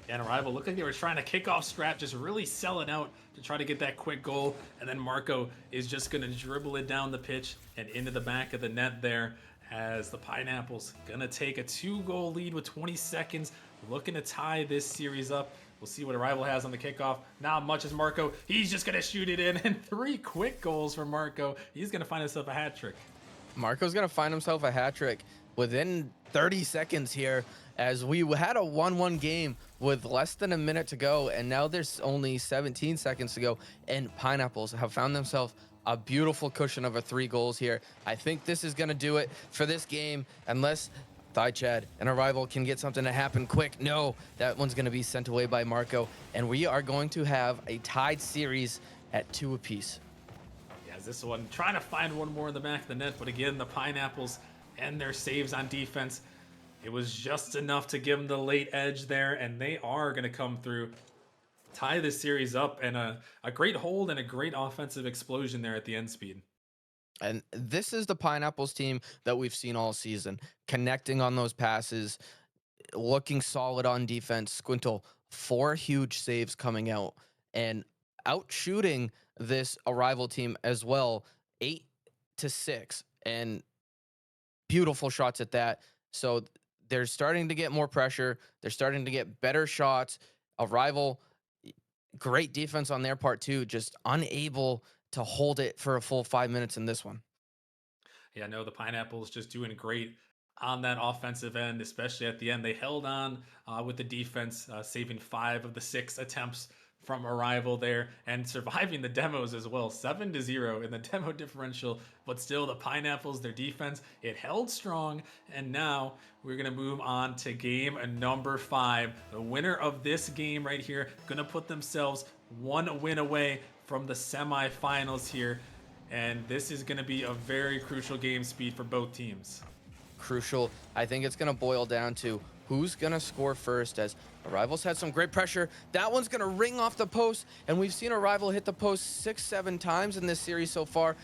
And Arrival looked like they were trying to kick off Strat, just really selling out to try to get that quick goal, and then Marco is just going to dribble it down the pitch and into the back of the net there, as the Pineapples gonna take a 2-goal lead with 20 seconds, looking to tie this series up. We'll see what Arrival has on the kickoff. Not much as Marco. He's just gonna shoot it in, and 3 quick goals for Marco. He's gonna find himself a hat trick. Marco's gonna find himself a hat trick within 30 seconds here, as we had a 1-1 game with less than a minute to go, and now there's only 17 seconds to go, and Pineapples have found themselves a beautiful cushion of 3 goals here. I think this is going to do it for this game, unless Chad and Arrival can get something to happen quick. No, that one's going to be sent away by Marco, and we are going to have a tied series at 2 apiece. Yeah, this one trying to find one more in the back of the net, but again, the Pineapples and their saves on defense, it was just enough to give them the late edge there, and they are going to come through, tie this series up, and a great hold and a great offensive explosion there at the end speed. And this is the Pineapples team that we've seen all season, connecting on those passes, looking solid on defense. Squintle, 4 huge saves coming out, and out shooting this Arrival team as well, 8-6, and beautiful shots at that. So they're starting to get more pressure. They're starting to get better shots. Arrival, great defense on their part too, just unable to hold it for a full 5 minutes in this one. Yeah, no, the Pineapples just doing great on that offensive end, especially at the end. They held on with the defense, saving 5 of the 6 attempts from Arrival there, and surviving the demos as well. 7-0 in the demo differential, but still the Pineapples, their defense, it held strong. And now we're gonna move on to game number 5. The winner of this game right here gonna put themselves 1 win away from the semifinals here, and this is gonna be a very crucial game speed for both teams. Crucial. I think it's going to boil down to who's going to score first, as Arrival's had some great pressure. That one's going to ring off the post, and we've seen Arrival hit the post 6-7 times in this series so far.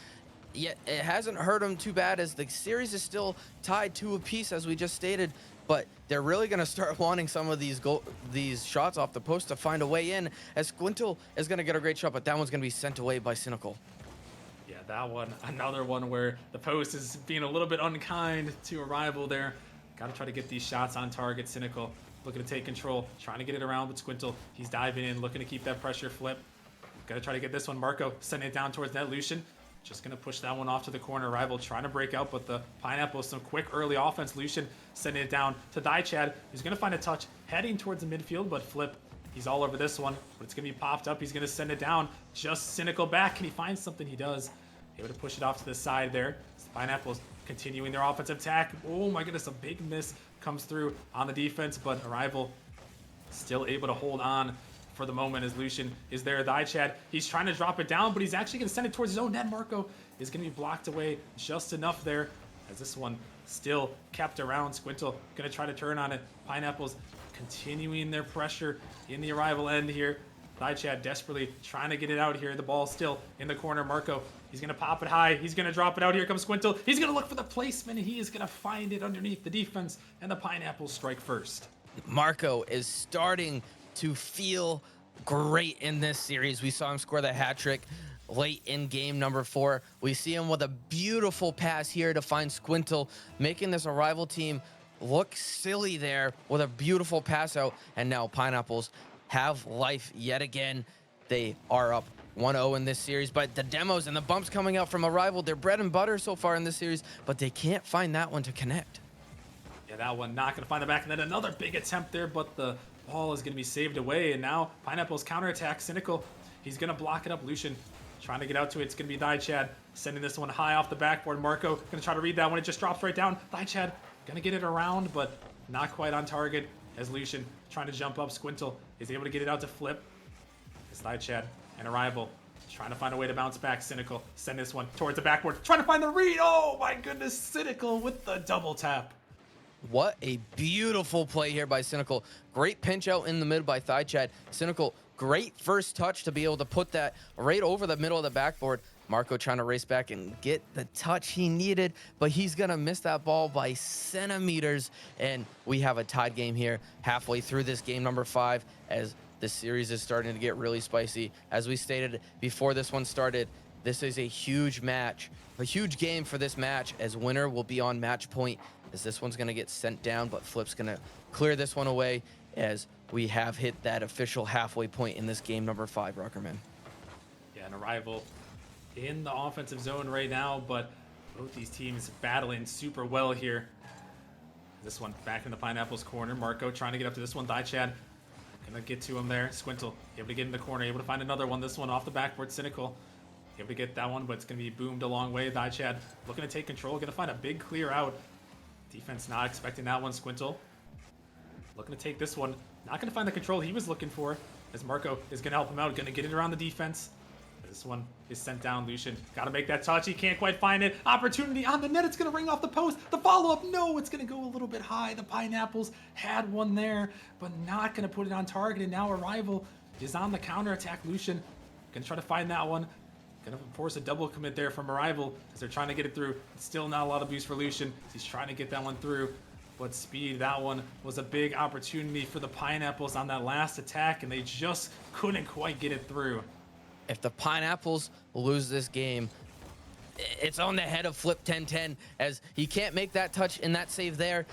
Yet it hasn't hurt them too bad, as the series is still tied 2 apiece, as we just stated. But they're really going to start wanting some of these shots off the post to find a way in, as Squintle is going to get a great shot, but that one's going to be sent away by Cynical. Yeah, that one, another one where the post is being a little bit unkind to Arrival there. Got to try to get these shots on target. Cynical looking to take control, trying to get it around with Squintle. He's diving in, looking to keep that pressure flip. Got to try to get this one. Marco sending it down towards net. Lucian just going to push that one off to the corner. Arrival trying to break out, but the Pineapples, some quick early offense. Lucian sending it down to Chad, who's going to find a touch, heading towards the midfield, but Flip, he's all over this one, but it's going to be popped up. He's going to send it down. Just Cynical back. Can he find something? He does. Able to push it off to the side there. Pineapples continuing their offensive attack. Oh my goodness, a big miss comes through on the defense, but Arrival still able to hold on for the moment as Lucian is there. Chad, he's trying to drop it down, but he's actually going to send it towards his own net. Marco is going to be blocked away just enough there, as this one still kept around. Squintle going to try to turn on it. Pineapples continuing their pressure in the Arrival end here. Chad desperately trying to get it out here. The ball still in the corner. Marco, he's going to pop it high. He's going to drop it out. Here comes Squintle. He's going to look for the placement. He is going to find it underneath the defense, and the Pineapples strike first. Marco is starting to feel great in this series. We saw him score the hat trick late in game number 4. We see him with a beautiful pass here to find Squintle, making this Arrival team look silly there with a beautiful pass out. And now Pineapples have life yet again. They are up 1-0 in this series, but the demos and the bumps coming out from Arrival, they're bread and butter so far in this series, but they can't find that one to connect. Yeah, that one not going to find the back. And then another big attempt there, but the ball is going to be saved away. And now Pineapple's counterattack. Cynical, he's going to block it up. Lucian trying to get out to it. It's going to be Chad sending this one high off the backboard. Marco going to try to read that one. It just drops right down. Chad going to get it around, but not quite on target as Lucian trying to jump up. Squintle is able to get it out to Flip. It's Chad and Arrival trying to find a way to bounce back. Cynical send this one towards the backboard. Trying to find the read. Oh my goodness. Cynical with the double tap. What a beautiful play here by Cynical. Great pinch out in the mid by Chad. Cynical, great first touch to be able to put that right over the middle of the backboard. Marco trying to race back and get the touch he needed, but he's going to miss that ball by centimeters. And we have a tied game here halfway through this game number 5 as the series is starting to get really spicy. As we stated before this one started, this is a huge match, a huge game for this match, as winner will be on match point, as this one's going to get sent down, but Flip's going to clear this one away as we have hit that official halfway point in this game number 5, Ruckerman. Yeah, an Arrival in the offensive zone right now, but both these teams battling super well here. This one back in the Pineapples corner. Marco trying to get up to this one. Chad gonna get to him there. Squintle able to get in the corner, able to find another one. This one off the backboard. Cynical able to get that one, but it's gonna be boomed a long way. Chad looking to take control, gonna find a big clear out. Defense not expecting that one. Squintle looking to take this one. Not gonna find the control he was looking for, as Marco is gonna help him out. Gonna get it around the defense. This one is sent down. Lucian got to make that touch. He can't quite find it. Opportunity on the net. It's going to ring off the post. The follow-up, no, it's going to go a little bit high. The Pineapples had one there, but not going to put it on target. And now Arrival is on the counterattack. Lucian going to try to find that one. Going to force a double commit there from Arrival as they're trying to get it through. Still not a lot of boost for Lucian. He's trying to get that one through. But speed, that one was a big opportunity for the Pineapples on that last attack, and they just couldn't quite get it through. If the Pineapples lose this game, it's on the head of Flip 1010, as he can't make that touch and that save there,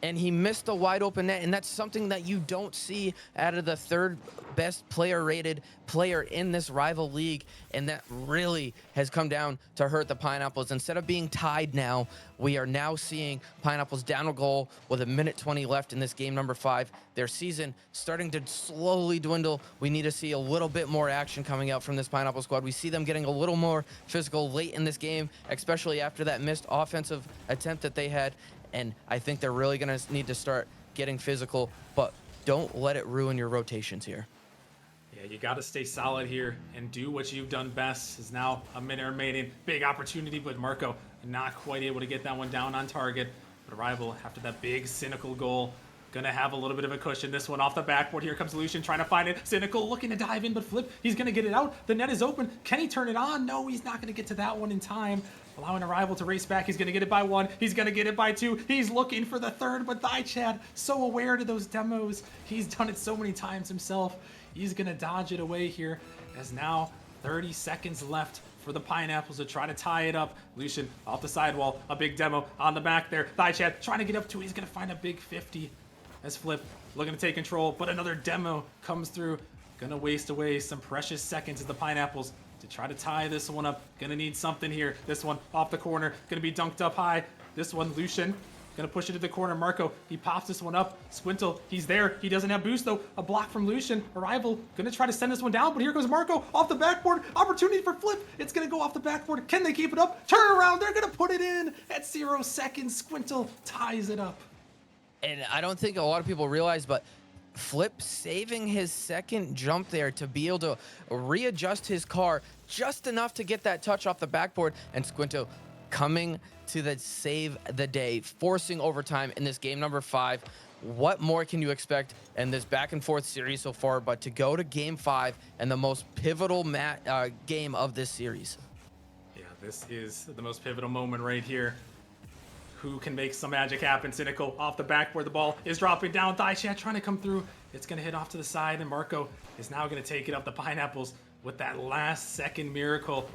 and he missed a wide open net, and that's something that you don't see out of the third best player rated player in this rival league, and that really has come down to hurt the Pineapples. Instead of being tied now, we are now seeing Pineapples down a goal with 1:20 left in this game number 5. Their season starting to slowly dwindle. We need to see a little bit more action coming out from this Pineapple squad. We see them getting a little more physical late in this game, especially after that missed offensive attempt that they had. And I think they're really going to need to start getting physical, but don't let it ruin your rotations here. Yeah, you got to stay solid here and do what you've done best. Is now a minute remaining. Big opportunity, but Marco not quite able to get that one down on target. But Arrival, after that big Cynical goal, gonna have a little bit of a cushion. This one off the backboard. Here comes Lucian trying to find it. Cynical looking to dive in, but Flip, he's gonna get it out. The net is open. Can he turn it on? No, he's not gonna get to that one in time. Allowing Arrival to race back. He's gonna get it by 1. He's gonna get it by 2. He's looking for the 3rd, but Chad, so aware to those demos. He's done it so many times himself. He's gonna dodge it away here, as now 30 seconds left for the Pineapples to try to tie it up. Lucian off the sidewall. A big demo on the back there. Chad trying to get up to it. He's gonna find a big 50. As Flip looking to take control, but another demo comes through. Gonna waste away some precious seconds as the Pineapples to try to tie this one up. Gonna need something here. This one off the corner, gonna be dunked up high. This one, Lucian, gonna push it to the corner. Marco, he pops this one up. Squintle, he's there. He doesn't have boost though. A block from Lucian. Arrival, gonna try to send this one down, but here goes Marco off the backboard. Opportunity for Flip. It's gonna go off the backboard. Can they keep it up? Turn around, they're gonna put it in at 0 seconds. Squintle ties it up. And I don't think a lot of people realize, but Flip saving his second jump there to be able to readjust his car just enough to get that touch off the backboard, and Squinto coming to the save the day, forcing overtime in this game number 5. What more can you expect in this back and forth series so far, but to go to game 5 and the most pivotal game of this series? Yeah, this is the most pivotal moment right here. Who can make some magic happen? Cynical off the backboard. The ball is dropping down. Chad trying to come through. It's going to hit off to the side, and Marco is now going to take it up. The Pineapples with that last second miracle.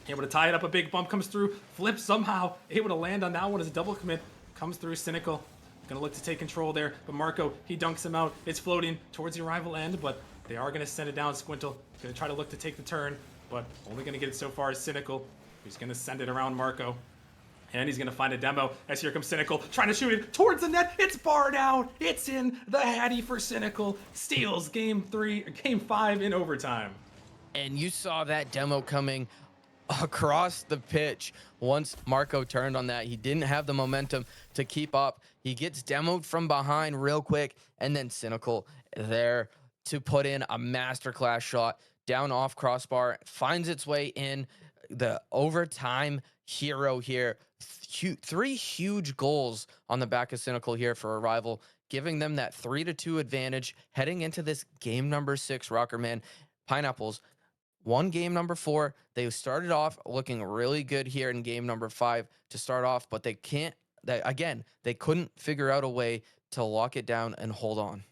Able to tie it up, a big bump comes through, Flip somehow able to land on that one as a double commit comes through. Cynical gonna look to take control there, but Marco, he dunks him out. It's floating towards the arrival end, but they are gonna send it down. Squintle gonna try to look to take the turn, but only gonna get it so far as Cynical, who's gonna send it around Marco. And he's gonna find a demo as here comes Cynical, trying to shoot it towards the net. It's barred out. It's in. The Hattie for Cynical steals game 5 in overtime. And you saw that demo coming across the pitch. Once Marco turned on that, he didn't have the momentum to keep up. He gets demoed from behind real quick, and then Cynical there to put in a masterclass shot down off crossbar, finds its way in. The overtime hero here. Three huge goals on the back of Cynical here for Arrival, giving them that 3-2 advantage heading into this game number 6. Rocker Man, Pineapples won game number 4. They started off looking really good here in game number 5 to start off, but they couldn't figure out a way to lock it down and hold on.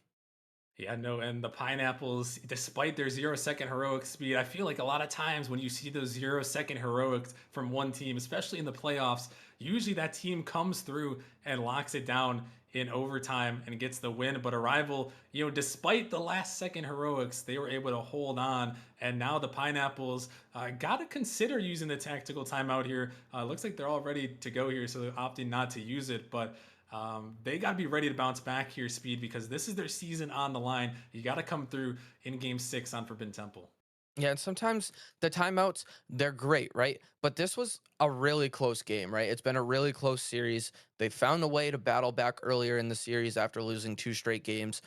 Yeah, no, and the Pineapples, despite their 0-second heroic speed, I feel like a lot of times when you see those 0-second heroics from one team, especially in the playoffs, usually that team comes through and locks it down in overtime and gets the win. But Arrival, despite the last second heroics, they were able to hold on. And now the Pineapples got to consider using the tactical timeout here. Looks like they're all ready to go here, so they're opting not to use it. But they got to be ready to bounce back here, Speed, because this is their season on the line. You got to come through in game 6 on Forbidden Temple. Yeah, and sometimes the timeouts, they're great, right? But this was a really close game, right? It's been a really close series. They found a way to battle back earlier in the series after losing 2 straight games.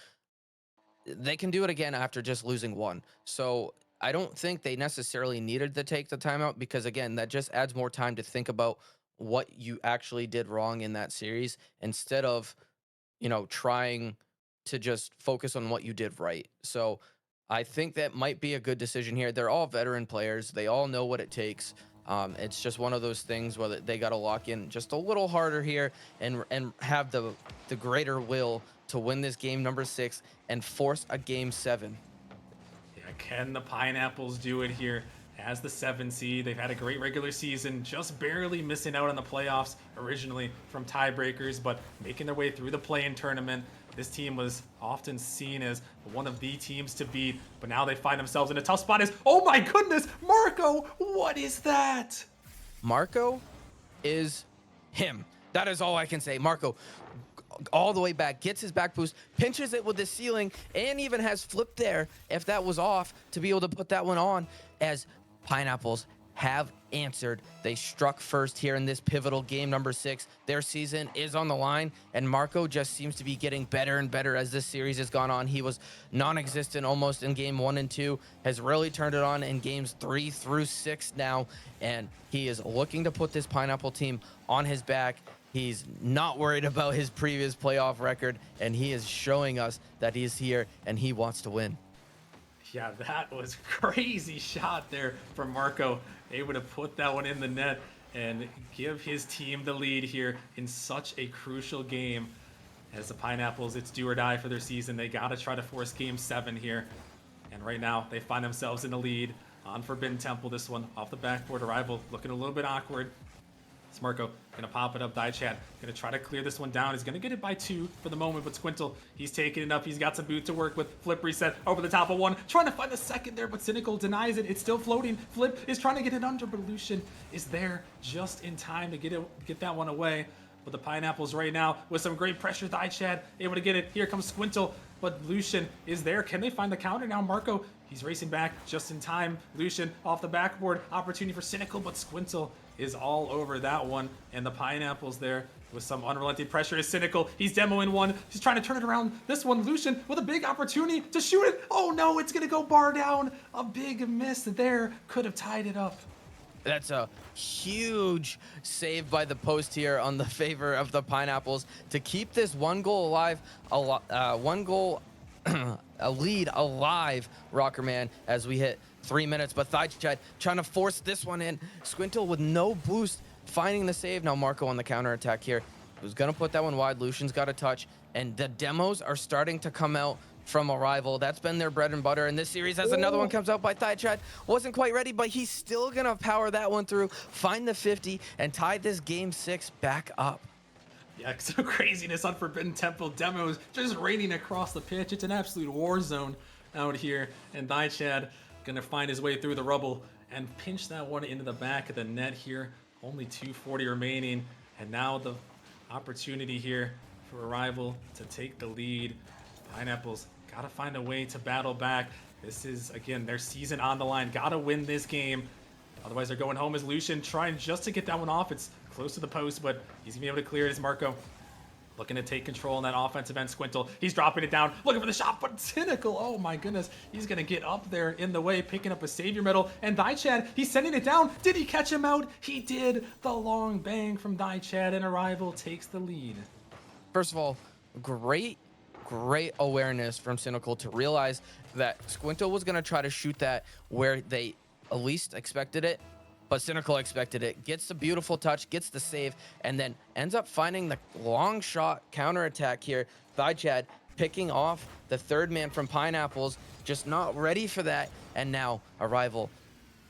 They can do it again after just losing 1. So I don't think they necessarily needed to take the timeout because, again, that just adds more time to think about what you actually did wrong in that series instead of, trying to just focus on what you did right. So I think that might be a good decision here. They're all veteran players. They all know what it takes. It's just one of those things where they got to lock in just a little harder here and have the greater will to win this game number 6 and force a game 7. Yeah, can the Pineapples do it here as the 7 seed? They've had a great regular season, just barely missing out on the playoffs originally from tiebreakers, but making their way through the play-in tournament. This team was often seen as one of the teams to beat, but now they find themselves in a tough spot. Oh my goodness, Marco, what is that? Marco is him. That is all I can say. Marco, all the way back, gets his back boost, pinches it with the ceiling, and even has Flip there, if that was off, to be able to put that one on, as Pineapples have answered. They struck first here in this pivotal game number 6. Their season is on the line, and Marco just seems to be getting better and better as this series has gone on. He was non-existent almost in game 1 and 2, has really turned it on in games 3 through 6 now, and he is looking to put this Pineapple team on his back. He's not worried about his previous playoff record, and he is showing us that he's here and he wants to win. Yeah, that was crazy shot there from Marco, able to put that one in the net and give his team the lead here in such a crucial game. As the Pineapples, it's do or die for their season. They got to try to force game 7 here. And right now, they find themselves in the lead on Forbidden Temple. This one off the backboard. Arrival looking a little bit awkward. It's Marco gonna pop it up. Diechat gonna try to clear this one down. He's gonna get it by 2 for the moment, but Squintle, he's taking it up. He's got some boot to work with. Flip reset over the top of 1, trying to find the second there, but Cynical denies it. It's still floating. Flip is trying to get it under, but Lucian is there just in time to get that one away. But the Pineapples right now with some great pressure. Diechat able to get it. Here comes Squintle, but Lucian is there. Can they find the counter now? Marco, he's racing back just in time. Lucian off the backboard. Opportunity for Cynical, but Squintle is all over that one. And the Pineapples there with some unrelenting pressure is Cynical. He's demoing one. He's trying to turn it around. This one, Lucian with a big opportunity to shoot it. Oh no, it's going to go bar down. A big miss there. Could have tied it up. That's a huge save by the post here on the favor of the Pineapples to keep this 1 goal alive, 1 goal a lead alive, Rocker Man, as we hit 3 minutes. But Diechat trying to force this one in. Squintle with no boost, finding the save. Now Marco on the counter attack here. Who's gonna put that one wide? Lucian's got a touch, and the demos are starting to come out from Arrival. That's been their bread and butter in this series. As another one comes out by Chad, wasn't quite ready, but he's still gonna power that one through, find the 50, and tie this game 6 back up. Yeah, so craziness on Forbidden Temple. Demos just raining across the pitch. It's an absolute war zone out here. And Chad gonna find his way through the rubble and pinch that one into the back of the net here. Only 240 remaining. And now the opportunity here for Arrival to take the lead. Pineapples gotta find a way to battle back. This is, again, their season on the line. Gotta win this game. Otherwise, they're going home as Lucian, trying just to get that one off. It's close to the post, but he's gonna be able to clear it as Marco. Looking to take control on that offensive end. Squintle, he's dropping it down, looking for the shot, but Cynical, oh my goodness, he's gonna get up there in the way, picking up a savior medal. And Chad, he's sending it down. Did he catch him out? He did. The long bang from Chad, and Arrival takes the lead. First of all, great awareness from Cynical to realize that Squinto was going to try to shoot that where they at least expected it, but Cynical expected it. Gets the beautiful touch, gets the save, and then ends up finding the long shot counterattack here. Chad picking off the third man from Pineapples, just not ready for that. And now Arrival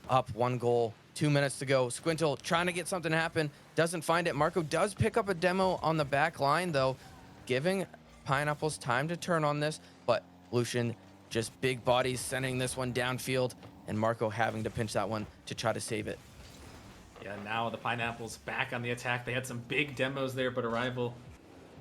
up 1 goal, 2 minutes to go. Squintle trying to get something to happen, doesn't find it. Marco does pick up a demo on the back line though, giving Pineapples time to turn on this, but Lucian just big bodies sending this one downfield, and Marco having to pinch that one to try to save it. Yeah, now the Pineapples back on the attack. They had some big demos there, but Arrival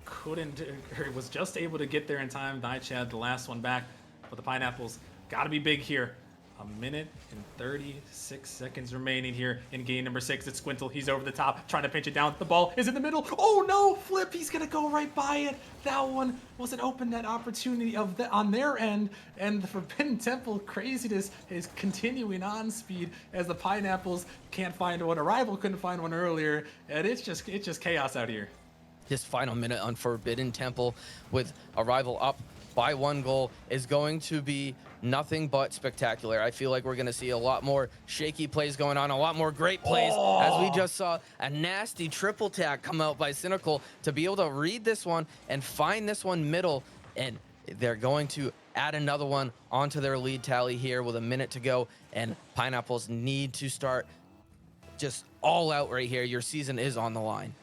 couldn't, or was just able to get there in time. Chad, the last one back, but the Pineapples got to be big here. 1 minute and 36 seconds remaining here in game number 6. It's Squintle. He's over the top, trying to pinch it down. The ball is in the middle. Oh no, Flip. He's going to go right by it. That one was an open net opportunity on their end. And the Forbidden Temple craziness is continuing on speed as the Pineapples can't find one. Arrival couldn't find one earlier. And it's just chaos out here. This final minute on Forbidden Temple with Arrival up by 1 goal is going to be nothing but spectacular. I feel like we're going to see a lot more shaky plays going on, a lot more great plays, as we just saw a nasty triple tack come out by Cynical to be able to read this one and find this one middle, and they're going to add another one onto their lead tally here with 1 minute to go, and Pineapples need to start just all out right here. Your season is on the line.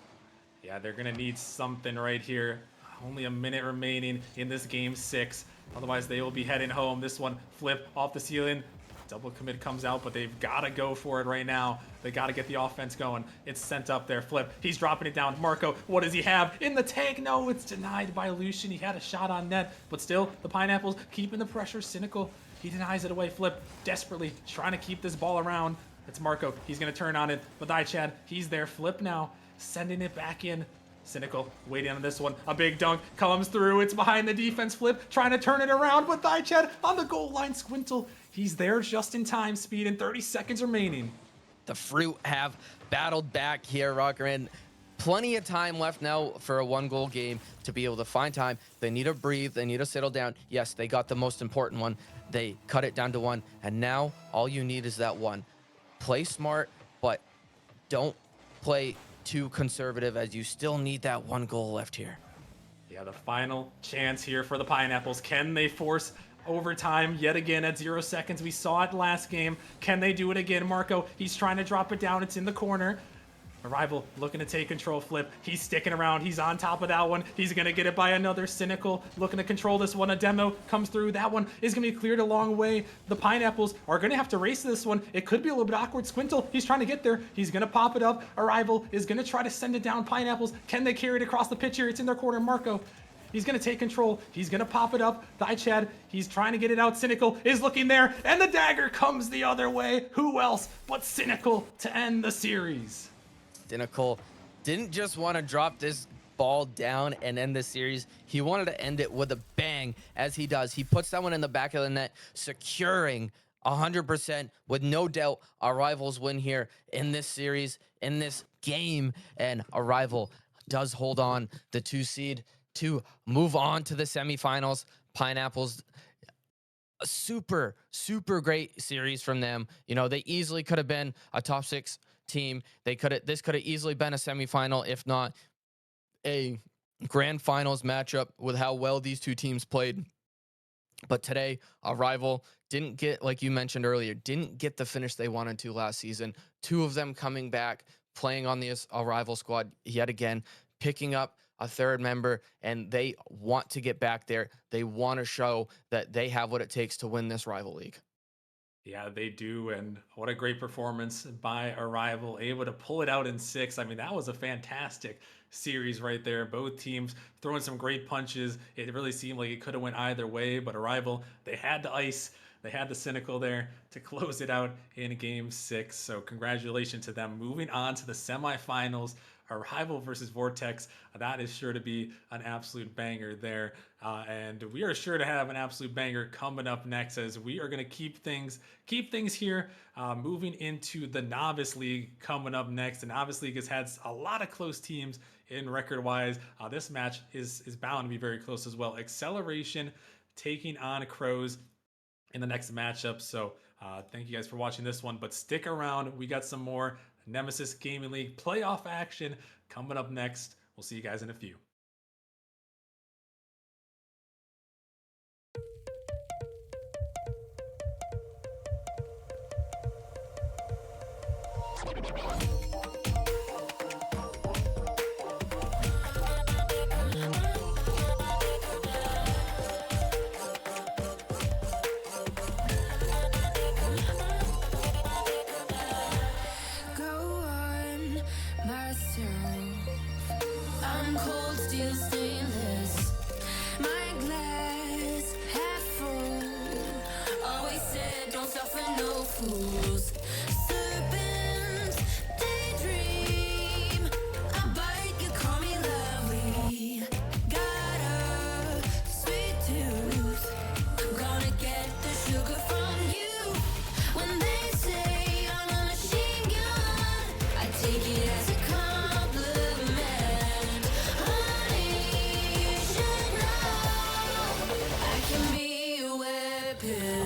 Yeah, they're going to need something right here. Only 1 minute remaining in this game 6. Otherwise, they will be heading home. This one, Flip off the ceiling. Double commit comes out, but they've got to go for it right now. They got to get the offense going. It's sent up there. Flip, he's dropping it down. Marco, what does he have? In the tank? No, it's denied by Lucian. He had a shot on net, but still, the Pineapples keeping the pressure. Cynical, he denies it away. Flip, desperately trying to keep this ball around. It's Marco. He's going to turn on it. But Chad, he's there. Flip now, sending it back in. Cynical waiting on this one. A big dunk comes through. It's behind the defense. Flip trying to turn it around, but Chad on the goal line. Squintle, he's there just in time. Speed and 30 seconds remaining. The Fruit have battled back here, Rocker, and plenty of time left now for a 1 goal game to be able to find time. They need to breathe. They need to settle down. Yes, they got the most important one. They cut it down to 1, and now all you need is that 1. Play smart, but don't play too conservative, as you still need that 1 goal left here. Yeah, the final chance here for the Pineapples. Can they force overtime yet again at 0 seconds? We saw it last game. Can they do it again? Marco, he's trying to drop it down. It's in the corner. Arrival looking to take control. Flip, he's sticking around. He's on top of that one. He's going to get it by another. Cynical looking to control this one. A demo comes through. That one is going to be cleared a long way. The Pineapples are going to have to race this one. It could be a little bit awkward. Squintle, he's trying to get there. He's going to pop it up. Arrival is going to try to send it down. Pineapples, can they carry it across the pitch here? It's in their corner. Marco, he's going to take control. He's going to pop it up. Chad, he's trying to get it out. Cynical is looking there, and the dagger comes the other way. Who else but Cynical to end the series? Cynical didn't just want to drop this ball down and end the series. He wanted to end it with a bang, as he does. He puts that one in the back of the net, securing 100% with no doubt Arrival's win here in this series, in this game. And Arrival does hold on the 2 seed to move on to the semifinals. Pineapples, a super great series from them. You know, they easily could have been a top 6 team. This could have easily been a semifinal, if not a grand finals matchup, with how well these 2 teams played. But today, a rival didn't get, like you mentioned earlier, didn't get the finish they wanted to last season. Two of them coming back, playing on the rival squad yet again, picking up a third member, and they want to get back there. They want to show that they have what it takes to win this rival league. Yeah, they do. And what a great performance by Arrival, able to pull it out in six. I mean, that was a fantastic series right there. Both teams throwing some great punches. It really seemed like it could have went either way, but Arrival, they had the ice. They had the cynical there to close it out in game six. So congratulations to them. Moving on to the semifinals, Arrival versus Vortex. That is sure to be an absolute banger there. And we are sure to have an absolute banger coming up next, as we are going to keep things here. Moving into the Novice League coming up next. The Novice League has had a lot of close teams in record wise. This match is bound to be very close as well. Acceleration taking on Crows in the next matchup. So thank you guys for watching this one, but stick around. We got some more Nemesis Gaming League playoff action coming up next. We'll see you guys in a few. Go on, myself. I'm cold steel stainless. My glass half full. Always said don't suffer no fools. Serpent, daydream. I bite, you call me lovely. Got a sweet tooth. Gonna get the sugar from you. When they say I'm a machine gun, I take it as a compliment. Honey, you should know I can be a weapon.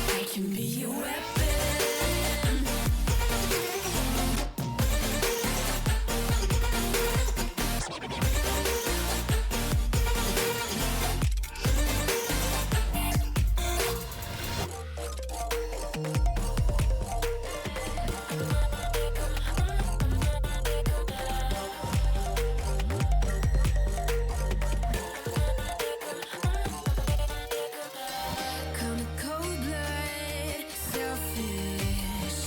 I can be a weapon. Come cold blood, selfish.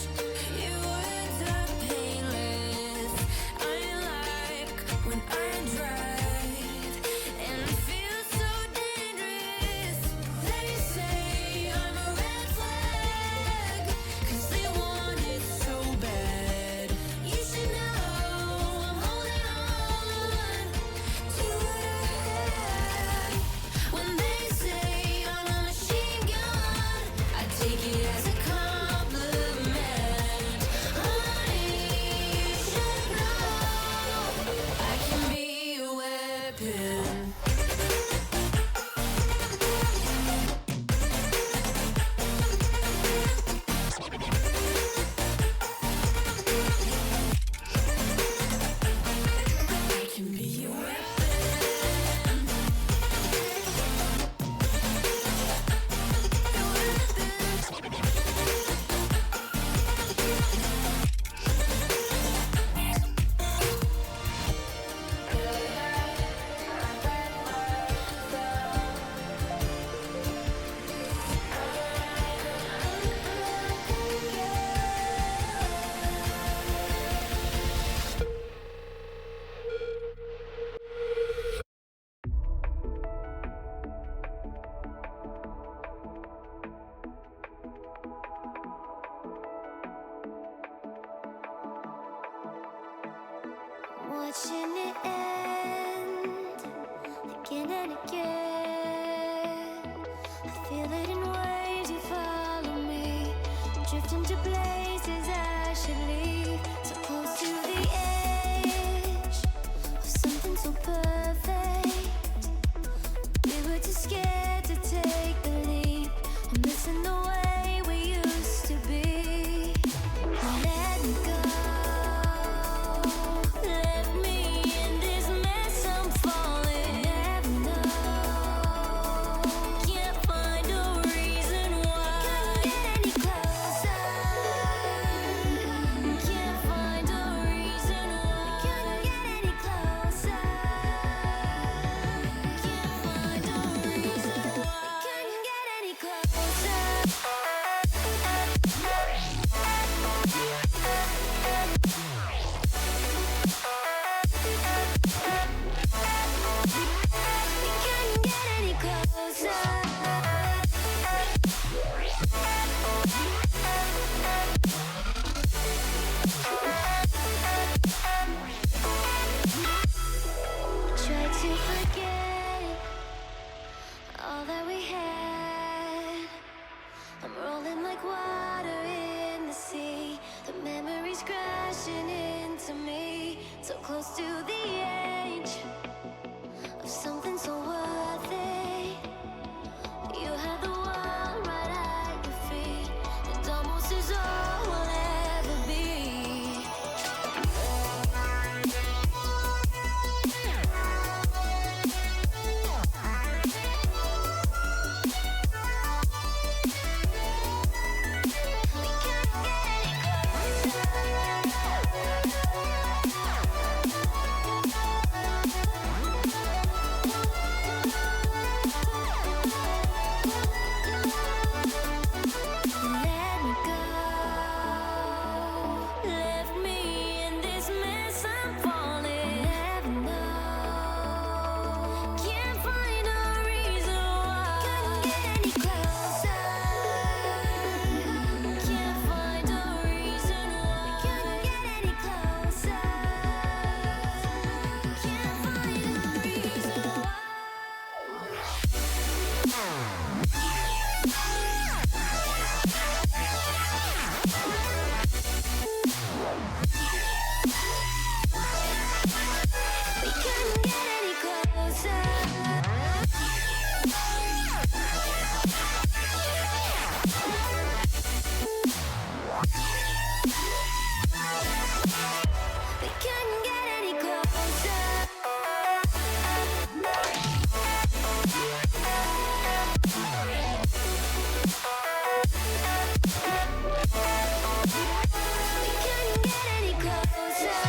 Your words are painless. I like when I drive and feel so dangerous. They say I'm a red flag, 'cause they want it so bad. You should know I'm holding on to what I have. When they say I'm a machine gun, I take it as a compliment. Honey, you should know I can be a weapon. I can be a weapon. Watching it end again and again. I feel it in waves, you follow me. Drifting to places I should leave. So close to the edge of something so perfect. We were too scared to take the leap. I'm missing the way we used crashing into me, so close to the edge of something so worthy. You had the world right at your feet, and almost is all we'll ever be. Let me go. Left me in this mess I'm falling. Never know. Can't find a reason why. Couldn't get any closer. Can't find a reason why. Couldn't get any closer. Can't find a reason why. We couldn't get any closer. We couldn't get any closer. We couldn't get any closer.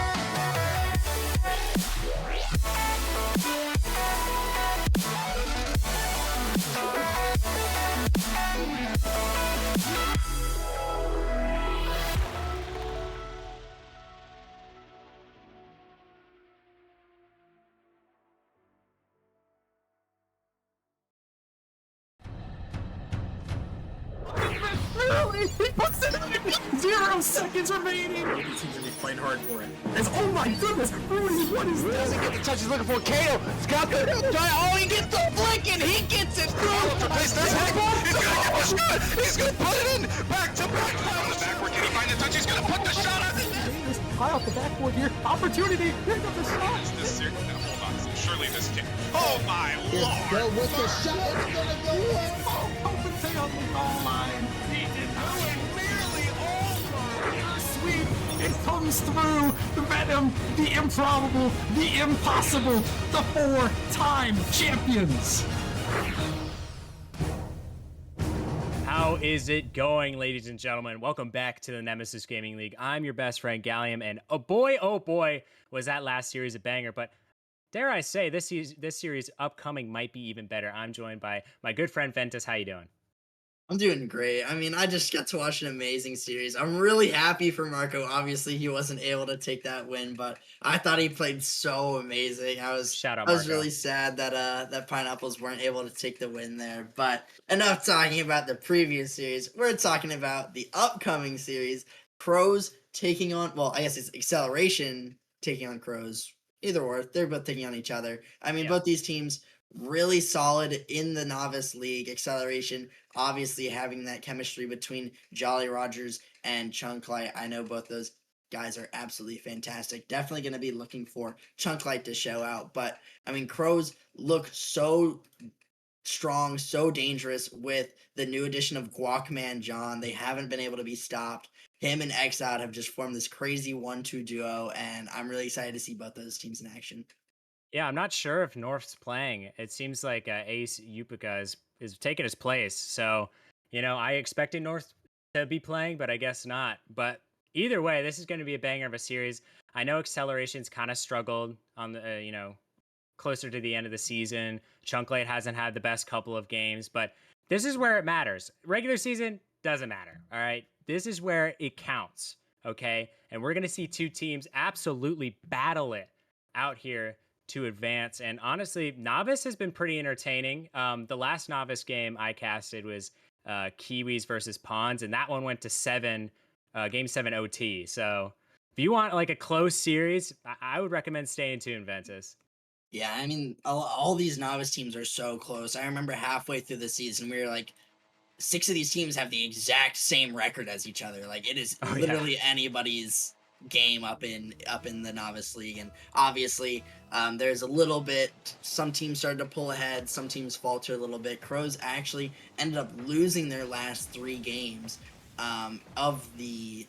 Really? He puts it in 0 seconds remaining. The team's gonna be playing hard for it. Oh my goodness, Rudy, what is this? Doesn't get the touch he's looking for. Kato, he's got the giant. Oh, he gets the flick and he gets it through. He's gonna get the shot. He's gonna put it in. Back to back. On the backward, can he find the touch? He's gonna put the shot on the net. High off the backboard here. Opportunity. Here comes the shot. This here, no, hold on. Surely this kick. Oh my It's lord! go with the shot. It's gonna go in. Oh, Copenhagen on the goal line. He did not Nearly all. sweep. It comes through. The venom, the improbable, the impossible. The 4-time champions. How is it going, ladies and gentlemen? Welcome back to the Nemesis Gaming League. I'm your best friend, Gallium, and oh boy, was that last series a banger. But dare I say, this series upcoming might be even better. I'm joined by my good friend Ventus. How you doing? I'm doing great. I mean, I just got to watch an amazing series. I'm really happy for Marco. Obviously, he wasn't able to take that win, but I thought he played so amazing. Shout out, I was Marco. really sad that that Pineapples weren't able to take the win there. But enough talking about the previous series. We're talking about the upcoming series. Crows taking on, well, I guess it's Acceleration taking on Crows. Either or, they're both taking on each other. I mean, Yeah. both these teams really solid in the novice league. Acceleration obviously having that chemistry between Jolly Rogers and Chunklight. I know both those guys are absolutely fantastic. Definitely going to be looking for Chunklight to show out. But I mean, Crows look so strong, so dangerous with the new addition of Guacman John. They haven't been able to be stopped. Him and Exout have just formed this crazy 1-2 duo, and I'm really excited to see both those teams in action. Yeah, I'm not sure if North's playing. It seems like Ace Yupika is taking his place. So, I expected North to be playing, but I guess not. But either way, this is going to be a banger of a series. I know Acceleration's kind of struggled on the, closer to the end of the season. Chunklight hasn't had the best couple of games, but this is where it matters. Regular season doesn't matter, all right? This is where it counts, okay? And we're going to see two teams absolutely battle it out here to advance. And honestly, Novice has been pretty entertaining. The last Novice game I casted was Kiwis versus Pawns, and that one went to game 7 OT. So if you want like a close series, I would recommend staying tuned, Ventus. Yeah, I mean, all these novice teams are so close. I remember halfway through the season, we were like, 6 of these teams have the exact same record as each other. Like, it is Oh, yeah. literally anybody's game up in the novice league. And obviously, there's a little bit. Some teams started to pull ahead. Some teams falter a little bit. Crows actually ended up losing their last 3 games of the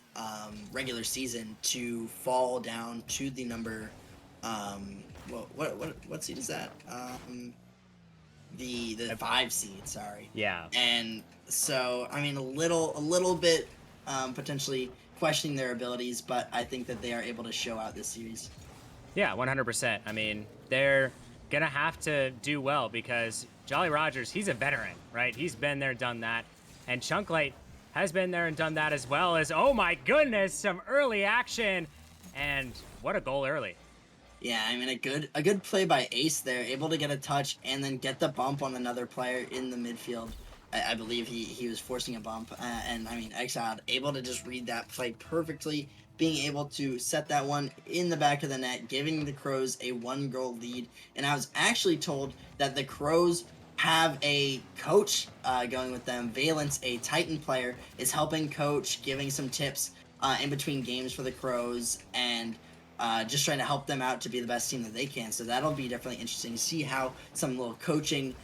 regular season to fall down to the number. What seed is that? The 5 seed. Sorry. Yeah. And so I mean a little bit potentially questioning their abilities, but I think that they are able to show out this series. Yeah, 100%. I mean, they're going to have to do well because Jolly Rogers, he's a veteran, right? He's been there, done that. And Chunklight has been there and done that as well as, oh my goodness, some early action. And what a goal early. Yeah, I mean a good play by Ace there, able to get a touch and then get the bump on another player in the midfield. I believe he was forcing a bump, and I mean Exiled able to just read that play perfectly, being able to set that one in the back of the net, giving the Crows a 1-goal lead. And I was actually told that the Crows have a coach going with them. Valence, a Titan player, is helping coach, giving some tips in between games for the Crows, and just trying to help them out to be the best team that they can. So that'll be definitely interesting to see how some little coaching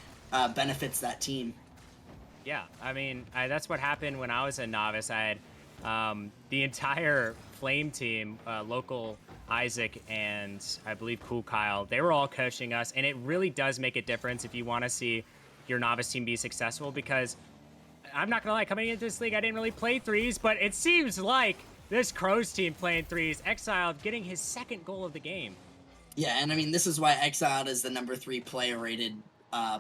benefits that team. Yeah, I mean, that's what happened when I was a novice. I had the entire Flame team, local Isaac and I believe Cool Kyle, they were all coaching us. And it really does make a difference if you want to see your novice team be successful, because I'm not going to lie, coming into this league, I didn't really play threes, but it seems like this Crows team playing threes, Exiled getting his 2nd goal of the game. Yeah, and I mean, this is why Exiled is the number 3 player rated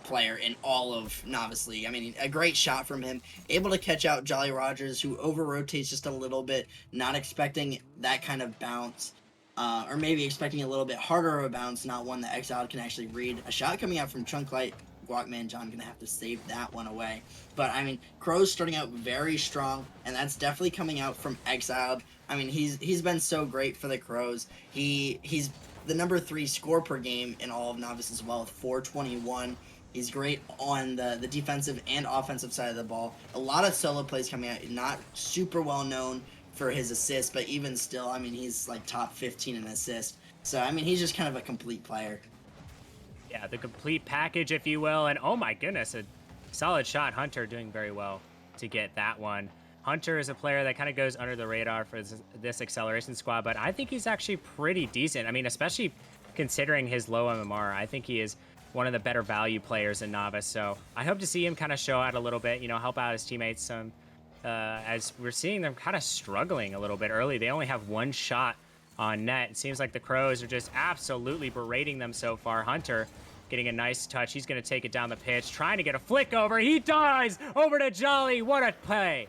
player in all of Novice League. I mean, a great shot from him, able to catch out Jolly Rogers, who over-rotates just a little bit, not expecting that kind of bounce, or maybe expecting a little bit harder of a bounce, not one that Exiled can actually read. A shot coming out from Chunklight, Guacman John gonna have to save that one away. But I mean, Crows starting out very strong, and that's definitely coming out from Exiled. I mean, he's been so great for the Crows. He's the number 3 score per game in all of Novice as well, with 421. He's great on the defensive and offensive side of the ball. A lot of solo plays coming out, not super well known for his assists, but even still, I mean, he's like top 15 in assists. So, I mean, he's just kind of a complete player. Yeah, the complete package, if you will. And oh my goodness, a solid shot. Hunter doing very well to get that one. Hunter is a player that kind of goes under the radar for this acceleration squad, but I think he's actually pretty decent. I mean, especially considering his low MMR, I think he is one of the better value players in Novice. So I hope to see him kind of show out a little bit, you know, help out his teammates some, as we're seeing them kind of struggling a little bit early. They only have 1 shot on net. It seems like the Crows are just absolutely berating them so far. Hunter getting a nice touch. He's going to take it down the pitch, trying to get a flick over. He dies over to Jolly. What a play.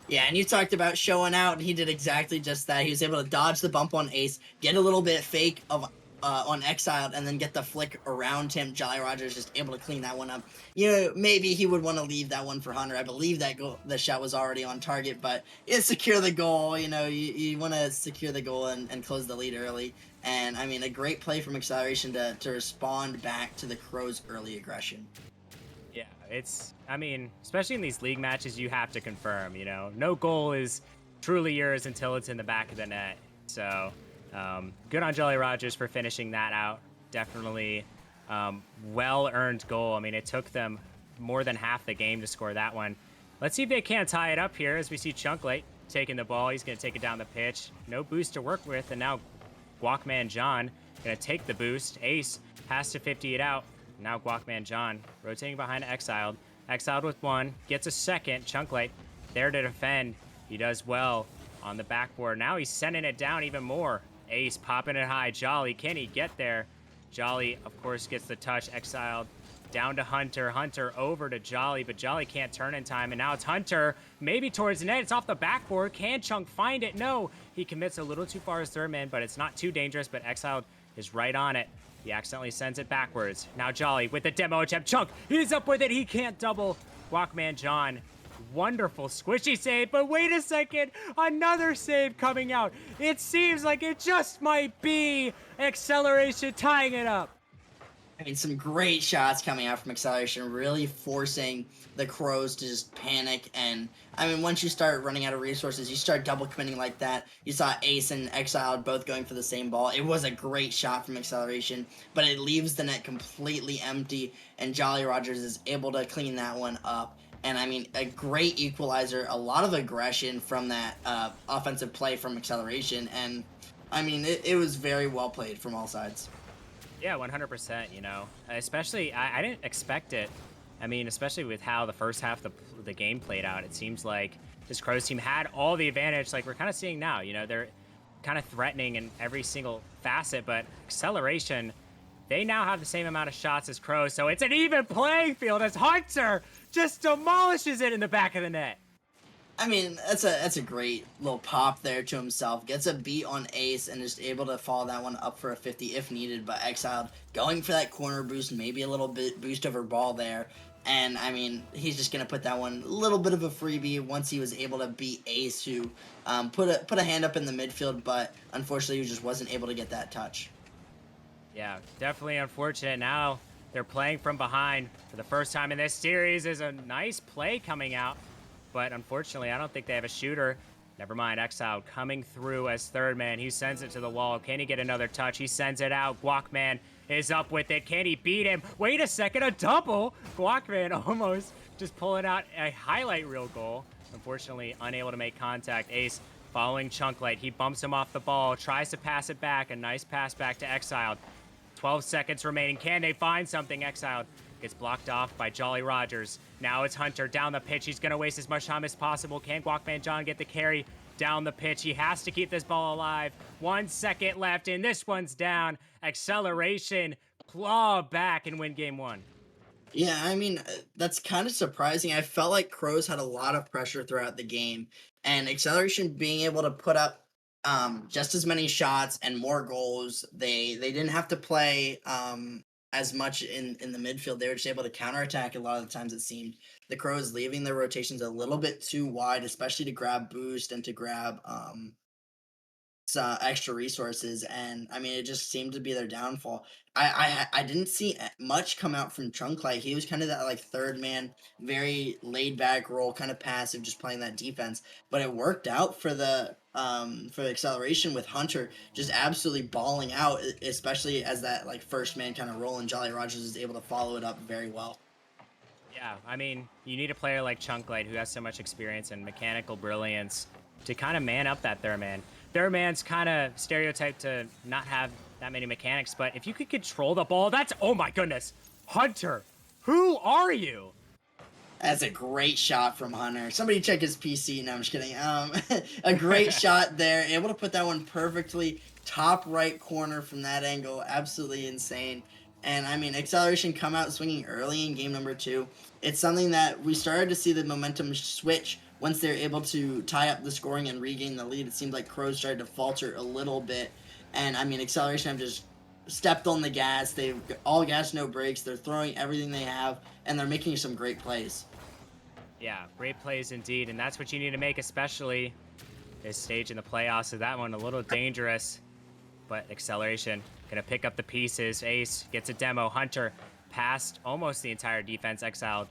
Yeah, and you talked about showing out, and he did exactly just that. He was able to dodge the bump on Ace, get a little bit fake of on Exiled, and then get the flick around him. Jolly Rogers just able to clean that one up. You know, maybe he would want to leave that one for Hunter. I believe that the shot was already on target, but secure the goal. You know, you want to secure the goal and close the lead early. And, I mean, a great play from Acceleration to respond back to the Crows' early aggression. Yeah, I mean, especially in these league matches, you have to confirm, you know, no goal is truly yours until it's in the back of the net. So, good on Jolly Rogers for finishing that out. Definitely well-earned goal. I mean, it took them more than half the game to score that one. Let's see if they can't tie it up here as we see Chunklight taking the ball. He's going to take it down the pitch. No boost to work with, and now Guacman John going to take the boost. Ace has to 50 it out. Now Guacman John rotating behind Exiled. Exiled with 1, gets a 2nd. Chunklight there to defend. He does well on the backboard. Now he's sending it down even more. Ace popping it high. Jolly, can he get there? Jolly, of course, gets the touch. Exiled down to Hunter. Hunter over to Jolly, but Jolly can't turn in time. And now it's Hunter, maybe towards the net. It's off the backboard. Can Chunk find it? No. He commits a little too far as 3rd man, but it's not too dangerous. But Exiled is right on it. He accidentally sends it backwards. Now Jolly with the demo attempt. Chunk, he's up with it. He can't double. Guacman John, wonderful squishy save. But wait a second, another save coming out. It seems like it just might be Acceleration tying it up. I mean, some great shots coming out from Acceleration, really forcing the Crows to just panic. And I mean, once you start running out of resources, you start double committing like that. You saw Ace and Exiled both going for the same ball. It was a great shot from Acceleration, but it leaves the net completely empty, and Jolly Rogers is able to clean that one up. And I mean, a great equalizer, a lot of aggression from that offensive play from Acceleration. And I mean, it was very well played from all sides. Yeah, 100%. You know, especially I didn't expect it. I mean, especially with how the first half of the game played out, it seems like this Crows team had all the advantage. Like we're kind of seeing now. You know, they're kind of threatening in every single facet, but Acceleration, they now have the same amount of shots as Crows, so it's an even playing field as Hunter just demolishes it in the back of the net. I mean, that's a great little pop there to himself. Gets a beat on Ace and is able to follow that one up for a 50 if needed, but Exiled going for that corner boost, maybe a little bit boost over ball there. And I mean, he's just gonna put that one a little bit of a freebie once he was able to beat Ace, who put a hand up in the midfield, but unfortunately, he just wasn't able to get that touch. Yeah, definitely unfortunate. Now they're playing from behind for the first time in this series. Is a nice play coming out, but unfortunately, I don't think they have a shooter. Never mind, Exile coming through as third man. He sends it to the wall. Can he get another touch? He sends it out. Guacman is up with it. Can he beat him? Wait a second, a double. Guacman almost just pulling out a highlight reel goal. Unfortunately, unable to make contact. Ace following Chunklight. He bumps him off the ball, tries to pass it back. A nice pass back to Exiled. 12 seconds remaining. Can they find something? Exiled gets blocked off by Jolly Rogers. Now it's Hunter down the pitch. He's going to waste as much time as possible. Can Guacman John get the carry down the pitch? He has to keep this ball alive. 1 second left, and this one's down. Acceleration, claw back and win game one. Yeah, I mean, that's kind of surprising. I felt like Crows had a lot of pressure throughout the game, and Acceleration being able to put up just as many shots and more goals. They didn't have to play as much in the midfield. They were just able to counterattack a lot of the times, it seemed. The Crows leaving their rotations a little bit too wide, especially to grab boost and to grab extra resources, and I mean, it just seemed to be their downfall. I didn't see much come out from Trunklight. He was kind of that like third man, very laid back role, kind of passive, just playing that defense. But it worked out for the Acceleration with Hunter just absolutely balling out, especially as that like first man kind of role, and Jolly Rogers is able to follow it up very well. Yeah, I mean, you need a player like Chunklight who has so much experience and mechanical brilliance to kind of man up that third man. Third man's kind of stereotyped to not have that many mechanics, but if you could control the ball, that's, oh my goodness, Hunter, who are you? That's a great shot from Hunter. Somebody check his PC. No, I'm just kidding. A great shot there. Able to put that one perfectly top right corner from that angle. Absolutely insane. And I mean, Acceleration come out swinging early in game number 2. It's something that we started to see the momentum switch once they're able to tie up the scoring and regain the lead. It seemed like Crows started to falter a little bit. And I mean, Acceleration have just stepped on the gas. They've all gas, no brakes. They're throwing everything they have, and they're making some great plays. Yeah, great plays indeed, and that's what you need to make, especially this stage in the playoffs. So that one a little dangerous, but Acceleration gonna pick up the pieces. Ace gets a demo. Hunter passed almost the entire defense. Exiled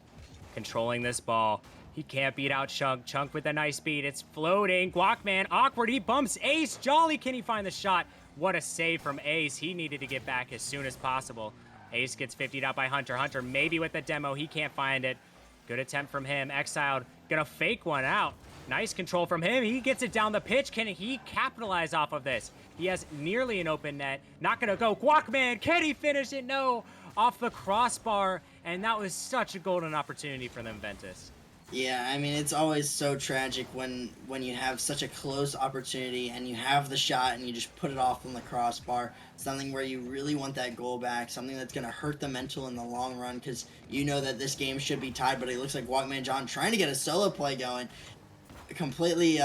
controlling this ball. He can't beat out Chunk. Chunk with a nice beat. It's floating. Guacman awkward. He bumps Ace. Jolly, can he find the shot? What a save from Ace. He needed to get back as soon as possible. Ace gets 50'd out by Hunter. Hunter maybe with the demo. He can't find it. Good attempt from him. Exiled gonna fake one out. Nice control from him. He gets it down the pitch. Can he capitalize off of this? He has nearly an open net. Not gonna go. Guacman, can he finish it? No. Off the crossbar. And that was such a golden opportunity for them, Ventus. Yeah, I mean, it's always so tragic when you have such a close opportunity and you have the shot and you just put it off on the crossbar. Something where you really want that goal back, something that's going to hurt the mental in the long run, because you know that this game should be tied, but it looks like Walkman John trying to get a solo play going, completely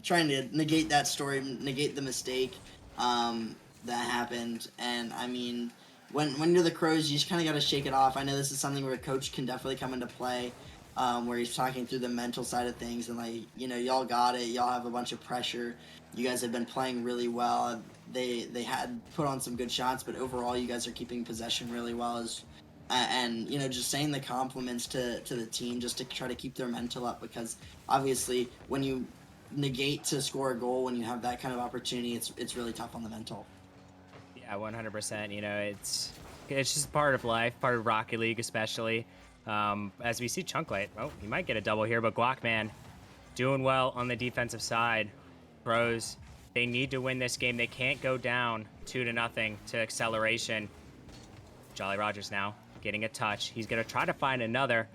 trying to negate that story, negate the mistake that happened. And I mean, when you're the Crows, you just kind of got to shake it off. I know this is something where a coach can definitely come into play. where he's talking through the mental side of things and like, y'all got it. Y'all have a bunch of pressure. You guys have been playing really well. They had put on some good shots, but overall, you guys are keeping possession really well. And just saying the compliments to the team just to try to keep their mental up, because obviously when you negate to score a goal when you have that kind of opportunity, it's really tough on the mental. Yeah, 100%. It's just part of life, part of Rocket League especially. As we see Chunklight, he might get a double here, but Guacman doing well on the defensive side. Pros, they need to win this game. They can't go down 2-0 to acceleration. Jolly Rogers now getting a touch. He's going to try to find another.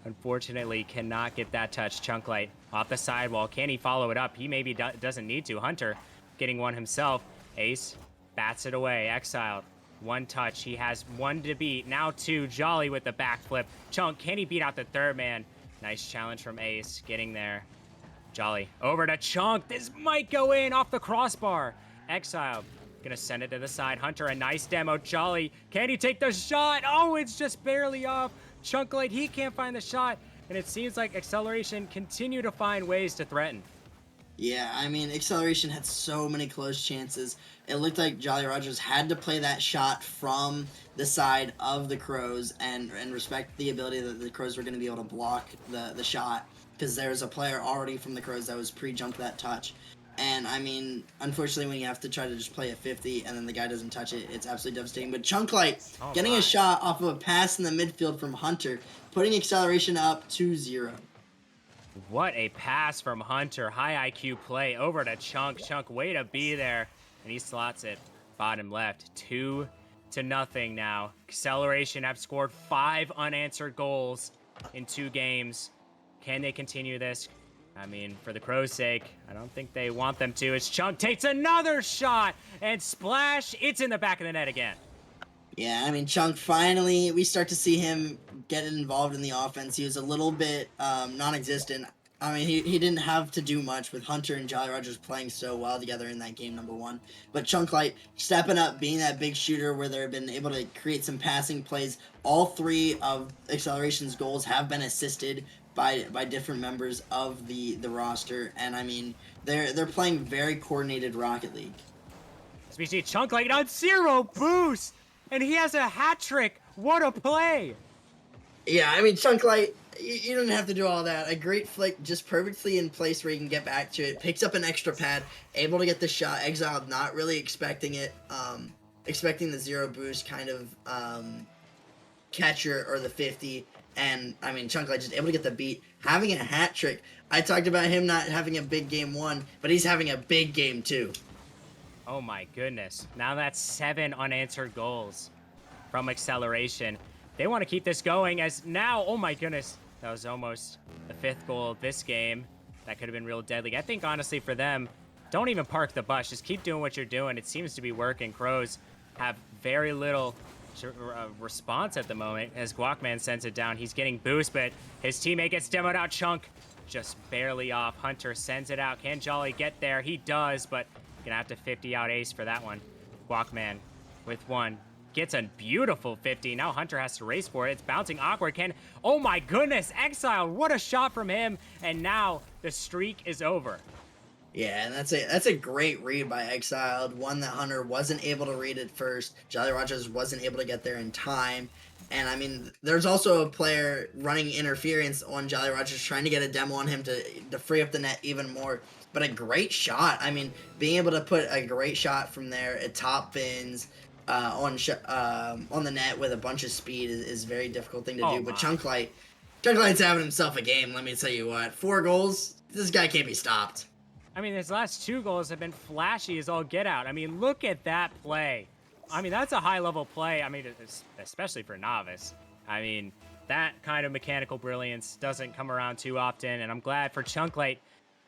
Unfortunately, cannot get that touch. Chunklight off the sidewall. Can he follow it up? He maybe doesn't need to. Hunter getting one himself. Ace bats it away. Exiled. One touch. He has one to beat. Now two. Jolly with the backflip. Chunk, can he beat out the third man? Nice challenge from Ace. Getting there. Jolly over to Chunk. This might go in off the crossbar. Exiled. Gonna send it to the side. Hunter, a nice demo. Jolly, can he take the shot? Oh, it's just barely off. Chunklight, he can't find the shot. And it seems like Acceleration continue to find ways to threaten. Yeah, I mean, Acceleration had so many close chances. It looked like Jolly Rogers had to play that shot from the side of the Crows and respect the ability that the Crows were going to be able to block the shot, because there was a player already from the Crows that was pre-jumped that touch. And, I mean, unfortunately, when you have to try to just play a 50 and then the guy doesn't touch it, it's absolutely devastating. But Chunklight getting a shot off of a pass in the midfield from Hunter, putting Acceleration up 2-0. What a pass from Hunter. High IQ play over to Chunk. Chunk, way to be there. And he slots it bottom left. 2-0 now. Acceleration have scored 5 unanswered goals in 2 games. Can they continue this? I mean, for the Crows' sake, I don't think they want them to. As Chunk takes another shot and splash, it's in the back of the net again. Yeah, I mean, Chunk, finally, we start to see him get involved in the offense. He was a little bit non-existent. I mean, he didn't have to do much with Hunter and Jolly Rogers playing so well together in that game, number 1. But Chunklight stepping up, being that big shooter where they've been able to create some passing plays. All 3 of Acceleration's goals have been assisted by different members of the roster. And, I mean, they're playing very coordinated Rocket League. As we see Chunklight on 0 boost, and he has a hat trick. What a play! Yeah, I mean, Chunklight, you don't have to do all that. A great flick, just perfectly in place where you can get back to it. Picks up an extra pad, able to get the shot. Exiled, not really expecting it. Expecting the 0 boost kind of catcher or the 50. And, I mean, Chunklight just able to get the beat. Having a hat trick. I talked about him not having a big game 1, but he's having a big game 2. Oh my goodness. Now that's 7 unanswered goals from Acceleration. They want to keep this going as now, oh my goodness, that was almost the 5th goal of this game. That could have been real deadly. I think honestly for them, don't even park the bus. Just keep doing what you're doing. It seems to be working. Crows have very little response at the moment as Guacman sends it down. He's getting boost, but his teammate gets demoed out. Chunk just barely off. Hunter sends it out. Can Jolly get there? He does, but gonna have to 50 out Ace for that one. Guacman with one. Gets a beautiful 50. Now Hunter has to race for it. It's bouncing awkward. Oh my goodness, Exiled. What a shot from him. And now the streak is over. Yeah, and that's a great read by Exiled. One that Hunter wasn't able to read at first. Jolly Rogers wasn't able to get there in time. And, I mean, there's also a player running interference on Jolly Rogers, trying to get a demo on him to free up the net even more. But a great shot. I mean, being able to put a great shot from there at top bins on the net with a bunch of speed is a very difficult thing to do. But Chunklight's having himself a game, let me tell you what. 4 goals, this guy can't be stopped. I mean, his last 2 goals have been flashy as all get out. I mean, look at that play. I mean, that's a high-level play. I mean, especially for novice. I mean, that kind of mechanical brilliance doesn't come around too often, and I'm glad for Chunklight.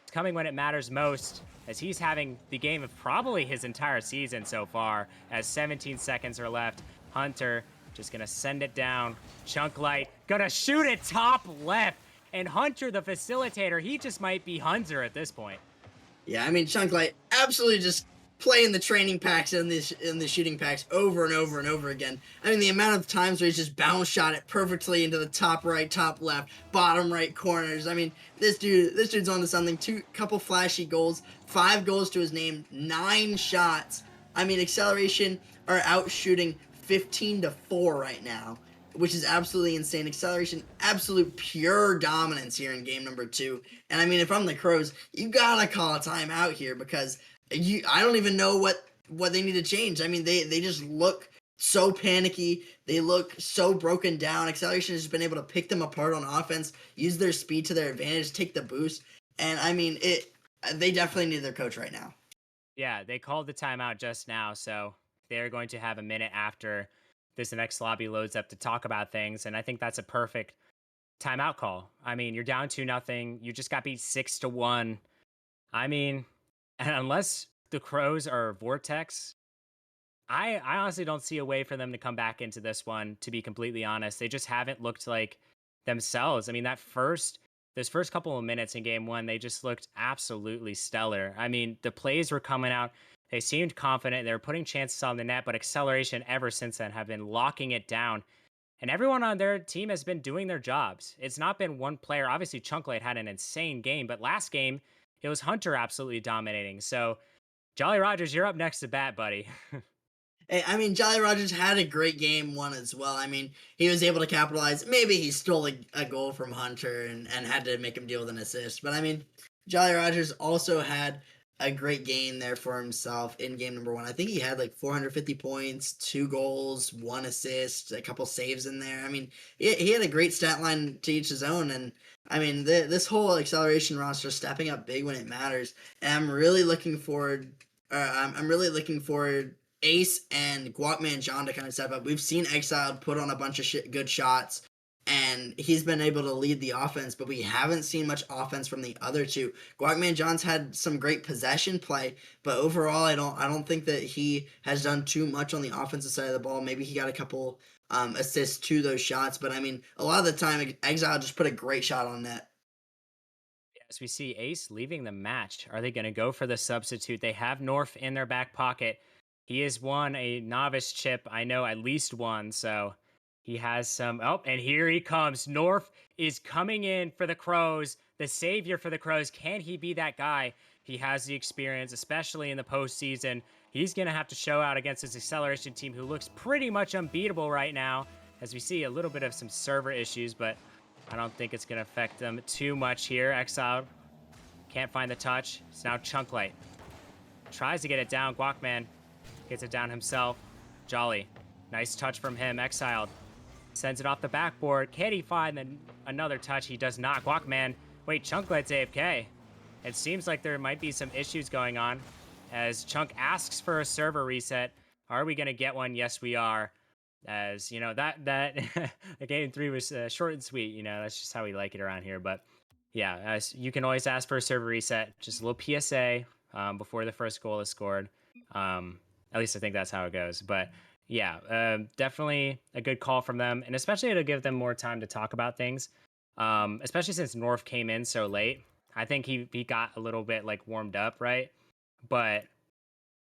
It's coming when it matters most, as he's having the game of probably his entire season so far, as 17 seconds are left. Hunter just gonna send it down. Chunklight gonna shoot it top left, and Hunter, the facilitator, he just might be Hunter at this point. Yeah, I mean, Chunklight absolutely just playing the training packs and the shooting packs over and over and over again. I mean, the amount of times where he's just bounce shot it perfectly into the top right, top left, bottom right corners. I mean, this dude's on to something. Couple flashy goals, 5 goals to his name, 9 shots. I mean, Acceleration are out shooting 15-4 right now, which is absolutely insane. Acceleration, absolute pure dominance here in game number 2. And I mean, if I'm the Crows, you gotta call a timeout here because I don't even know what they need to change. I mean, they just look so panicky. They look so broken down. Acceleration has been able to pick them apart on offense, use their speed to their advantage, take the boost. And I mean, they definitely need their coach right now. Yeah, they called the timeout just now, so they're going to have a minute after this next lobby loads up to talk about things, and I think that's a perfect timeout call. I mean, you're down 2-0. You just got beat 6-1. I mean, and unless the Crows are Vortex, I honestly don't see a way for them to come back into this one, to be completely honest. They just haven't looked like themselves. I mean, those first couple of minutes in game 1, they just looked absolutely stellar. I mean, the plays were coming out. They seemed confident. They were putting chances on the net, but Acceleration ever since then have been locking it down. And everyone on their team has been doing their jobs. It's not been one player. Obviously, Chunklate had an insane game, but last game, it was Hunter absolutely dominating. So, Jolly Rogers, you're up next to bat, buddy. Hey, I mean, Jolly Rogers had a great game 1 as well. I mean, he was able to capitalize. Maybe he stole a goal from Hunter and had to make him deal with an assist. But I mean, Jolly Rogers also had a great game there for himself in game number 1. I think he had like 450 points, 2 goals, 1 assist, a couple saves in there. I mean, he had a great stat line to each his own. And I mean, this whole Acceleration roster stepping up big when it matters. And I'm really looking forward. I'm really looking forward Ace and Guacman John to kind of step up. We've seen Exiled put on a bunch of good shots, and he's been able to lead the offense, but we haven't seen much offense from the other two. Guacman John's had some great possession play, but overall, I don't think that he has done too much on the offensive side of the ball. Maybe he got a couple assists to those shots, but I mean, a lot of the time, Exile just put a great shot on net. As we see Ace leaving the match, are they going to go for the substitute? They have North in their back pocket. He has won a novice chip. I know at least one, so he has some. Oh, and here he comes. North is coming in for the Crows, the savior for the Crows. Can he be that guy? He has the experience, especially in the postseason. He's going to have to show out against this Acceleration team who looks pretty much unbeatable right now, as we see a little bit of some server issues, but I don't think it's going to affect them too much here. Exiled can't find the touch. It's now Chunklite. Tries to get it down. Guacman gets it down himself. Jolly. Nice touch from him. Exiled. Sends it off the backboard. Can he find another touch? He does not. Guacman. Wait, Chunklite's AFK. It seems like there might be some issues going on as Chunk asks for a server reset. Are we going to get one? Yes, we are. As you know, that game 3 was short and sweet. You know, that's just how we like it around here. But yeah, as you can always ask for a server reset. Just a little PSA before the first goal is scored. At least I think that's how it goes. But yeah, definitely a good call from them, and especially to give them more time to talk about things. Especially since North came in so late. I think he got a little bit like warmed up, right? But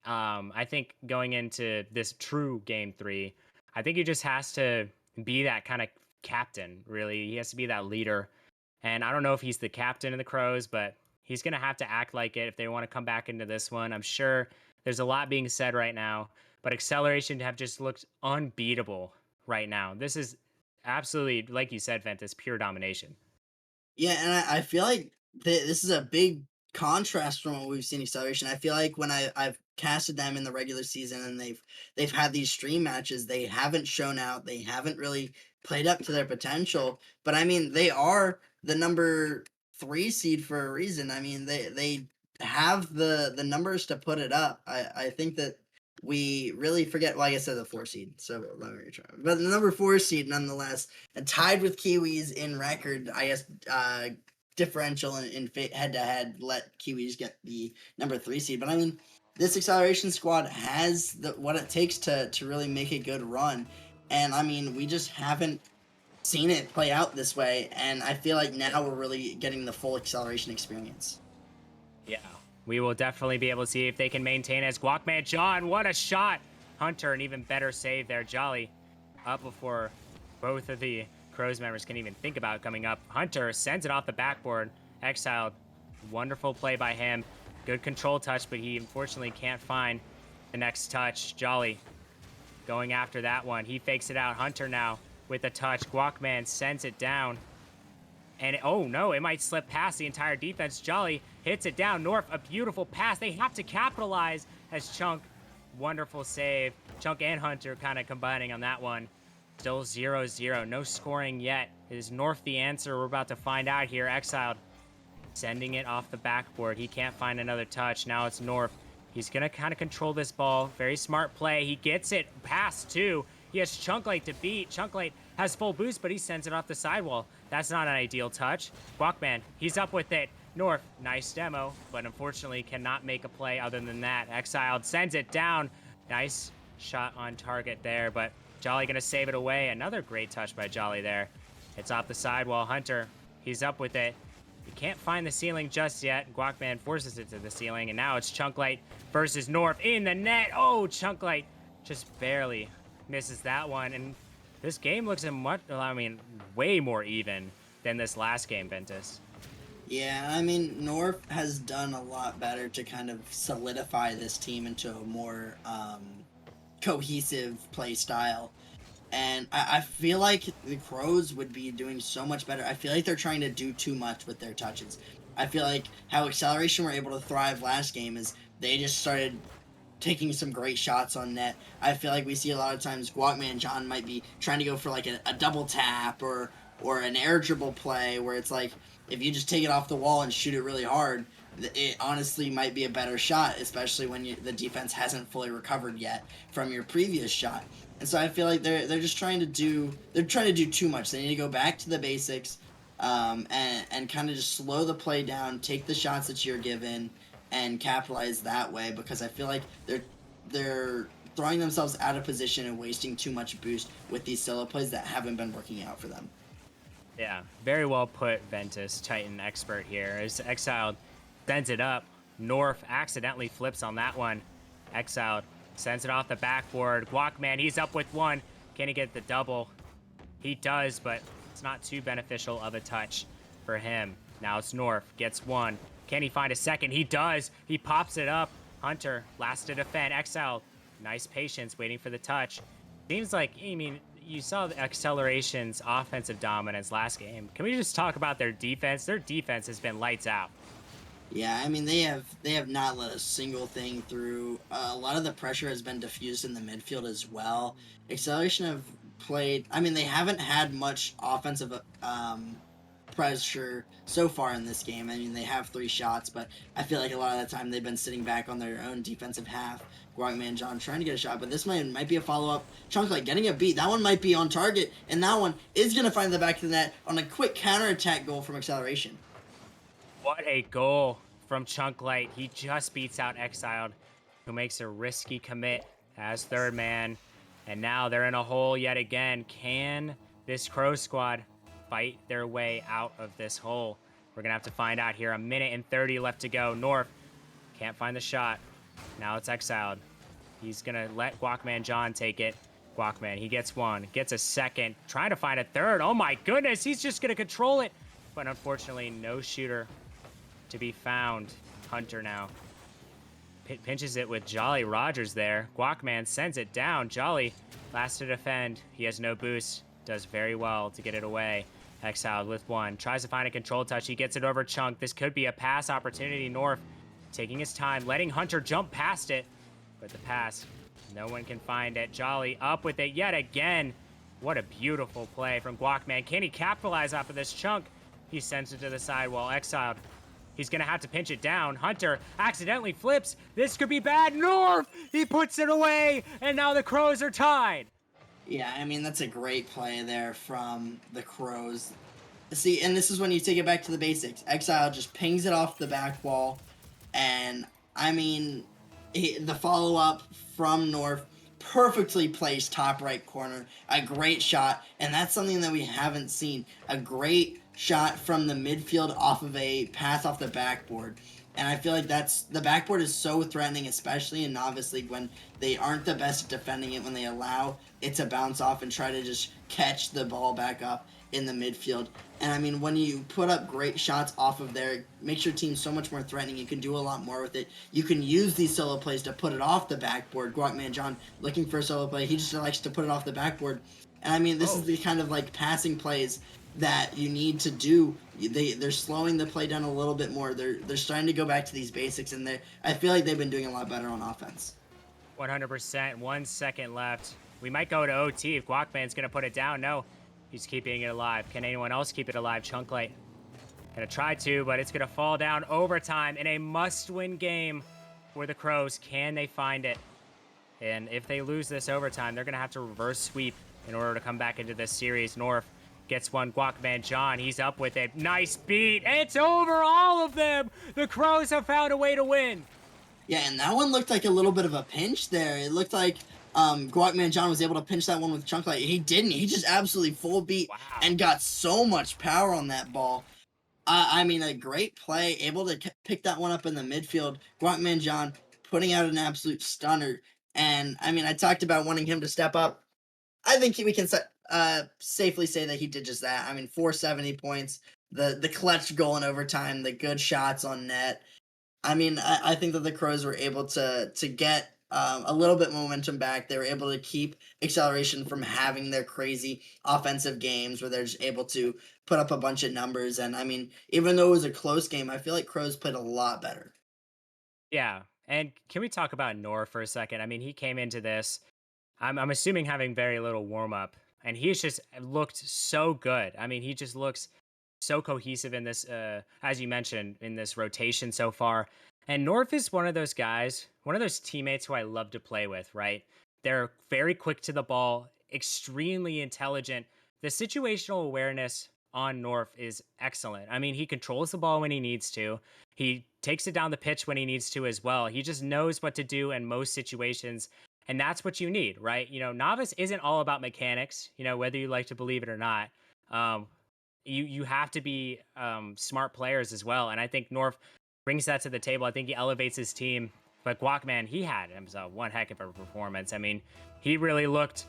I think going into this true game 3, I think he just has to be that kind of captain, really. He has to be that leader. And I don't know if he's the captain of the Crows, but he's going to have to act like it if they want to come back into this one. I'm sure there's a lot being said right now, but Acceleration have just looked unbeatable right now. This is absolutely, like you said, Ventus, pure domination. Yeah, and I feel like this is a big contrast from what we've seen Acceleration. I feel like when I've casted them in the regular season and they've had these stream matches, they haven't shown out. They haven't really played up to their potential. But I mean, they are the number 3 seed for a reason. I mean, they have the numbers to put it up. I think that we really forget. Well, I guess they're the 4 seed, so let me try. But the number 4 seed, nonetheless, and tied with Kiwis in record, I guess, differential in head to head. Let Kiwis get the number 3 seed, but I mean, this Acceleration squad has what it takes to really make a good run, and I mean, we just haven't seen it play out this way, and I feel like now we're really getting the full Acceleration experience. Yeah. we will definitely be able to see if they can maintain as Guacman John. What a shot! Hunter, an even better save there. Jolly up before both of the Crows members can even think about coming up. Hunter sends it off the backboard. Exiled. Wonderful play by him. Good control touch, but he unfortunately can't find the next touch. Jolly going after that one. He fakes it out. Hunter now with a touch. Guacman sends it down. And oh no, it might slip past the entire defense. Jolly hits it down. North, a beautiful pass. They have to capitalize as Chunk. Wonderful save. Chunk and Hunter kind of combining on that one. Still 0-0. No scoring yet. Is North the answer? We're about to find out here. Exiled sending it off the backboard. He can't find another touch. Now it's North. He's going to kind of control this ball. Very smart play. He gets it past two. He has Chunklight to beat. Chunklight has full boost, but he sends it off the sidewall. That's not an ideal touch. Guacman, he's up with it. North, nice demo, but unfortunately cannot make a play other than that. Exiled sends it down. Nice shot on target there, but Jolly going to save it away. Another great touch by Jolly there. It's off the sidewall. Hunter, he's up with it. He can't find the ceiling just yet. Guacman forces it to the ceiling, and now it's Chunklight versus North in the net. Oh, Chunklight just barely misses that one, and this game looks way more even than this last game, Ventus. Yeah, I mean, North has done a lot better to kind of solidify this team into a more cohesive play style. And I feel like the Crows would be doing so much better. I feel like they're trying to do too much with their touches. I feel like how Acceleration were able to thrive last game is they just started taking some great shots on net. I feel like we see a lot of times Guacman John might be trying to go for like a double tap or an air dribble play where it's like if you just take it off the wall and shoot it really hard, it honestly might be a better shot, especially when the defense hasn't fully recovered yet from your previous shot. And so I feel like they're just trying to do too much. They need to go back to the basics, and kind of just slow the play down, take the shots that you're given, and capitalize that way. Because I feel like they're throwing themselves out of position and wasting too much boost with these solo plays that haven't been working out for them. Yeah, very well put, Ventus, Titan expert here. As Exiled sends it up, North accidentally flips on that one. Exiled sends it off the backboard. Guacman, he's up with one. Can he get the double? He does, but it's not too beneficial of a touch for him. Now it's North, gets one. Can he find a second? He does. He pops it up. Hunter, last to defend. Exiled, nice patience, waiting for the touch. Seems like, you saw the Acceleration's offensive dominance last game. Can we just talk about their defense? Their defense has been lights out. Yeah, I mean they have not let a single thing through. A lot of the pressure has been diffused in the midfield as well. Acceleration have played. I mean they haven't had much offensive pressure so far in this game. I mean they have 3 shots, but I feel like a lot of the time they've been sitting back on their own defensive half. Guacman John trying to get a shot, but this might be a follow-up. Chunklight getting a beat. That one might be on target, and that one is going to find the back of the net on a quick counter-attack goal from Acceleration. What a goal from Chunklight. He just beats out Exiled, who makes a risky commit as third man. And now they're in a hole yet again. Can this Crow squad fight their way out of this hole? We're going to have to find out here. 1:30 left to go. North can't find the shot. Now it's Exiled. He's going to let Guacman John take it. Guacman, he gets one, gets a second, trying to find a third. Oh my goodness, he's just going to control it. But unfortunately, no shooter to be found. Hunter now pinches it with Jolly Rogers there. Guacman sends it down. Jolly last to defend. He has no boost. Does very well to get it away. Exiled with one. Tries to find a control touch. He gets it over Chunk. This could be a pass opportunity. North taking his time, letting Hunter jump past it. But the pass, no one can find it. Jolly up with it yet again. What a beautiful play from Guacman. Can he capitalize off of this Chunk? He sends it to the sidewall. Exiled. He's going to have to pinch it down. Hunter accidentally flips. This could be bad. North! He puts it away, and now the Crows are tied. Yeah, I mean, that's a great play there from the Crows. See, and this is when you take it back to the basics. Exile just pings it off the back wall, and, I mean, the follow-up from North, perfectly placed top right corner. A great shot, and that's something that we haven't seen. A great shot from the midfield off of a pass off the backboard. And I feel like that's the backboard is so threatening, especially in Novice League when they aren't the best at defending it, when they allow it to bounce off and try to just catch the ball back up in the midfield. And I mean, when you put up great shots off of there, it makes your team so much more threatening. You can do a lot more with it. You can use these solo plays to put it off the backboard. Guacman John looking for a solo play. He just likes to put it off the backboard. And I mean, this is the kind of like passing plays that you need to do. They're slowing the play down a little bit more. They're starting to go back to these basics, and I feel like they've been doing a lot better on offense. 100%. 1 second left. We might go to OT if Guacman's going to put it down. No, he's keeping it alive. Can anyone else keep it alive? Chunklight going to try to, but it's going to fall down overtime in a must-win game for the Crows. Can they find it? And if they lose this overtime, they're going to have to reverse sweep in order to come back into this series. North gets one. Guacman John, he's up with it. Nice beat. It's over all of them. The Crows have found a way to win. Yeah, and that one looked like a little bit of a pinch there. It looked like Guacman John was able to pinch that one with Chunklight. He didn't. He just absolutely full beat and got so much power on that ball. I mean, a great play, able to pick that one up in the midfield. Guacman John putting out an absolute stunner. And I mean, I talked about wanting him to step up. I think we can safely say that he did just that. I mean, 470 points, the clutch goal in overtime, the good shots on net. I mean, I think that the Crows were able to get a little bit momentum back. They were able to keep acceleration from having their crazy offensive games where they're just able to put up a bunch of numbers. And I mean, even though it was a close game, I feel like Crows played a lot better. Yeah. And can we talk about Nor for a second? I mean, he came into this, I'm assuming having very little warm up, and he's just looked so good. I mean, he just looks so cohesive in this, as you mentioned, in this rotation so far. And North is one of those guys, one of those teammates who I love to play with, right? They're very quick to the ball, extremely intelligent. The situational awareness on North is excellent. I mean, he controls the ball when he needs to. He takes it down the pitch when he needs to as well. He just knows what to do in most situations. And that's what you need, right? You know, Novice isn't all about mechanics, you know, whether you like to believe it or not. You have to be smart players as well. And I think North brings that to the table. I think he elevates his team. But Guacman, he had himself one heck of a performance. I mean, he really looked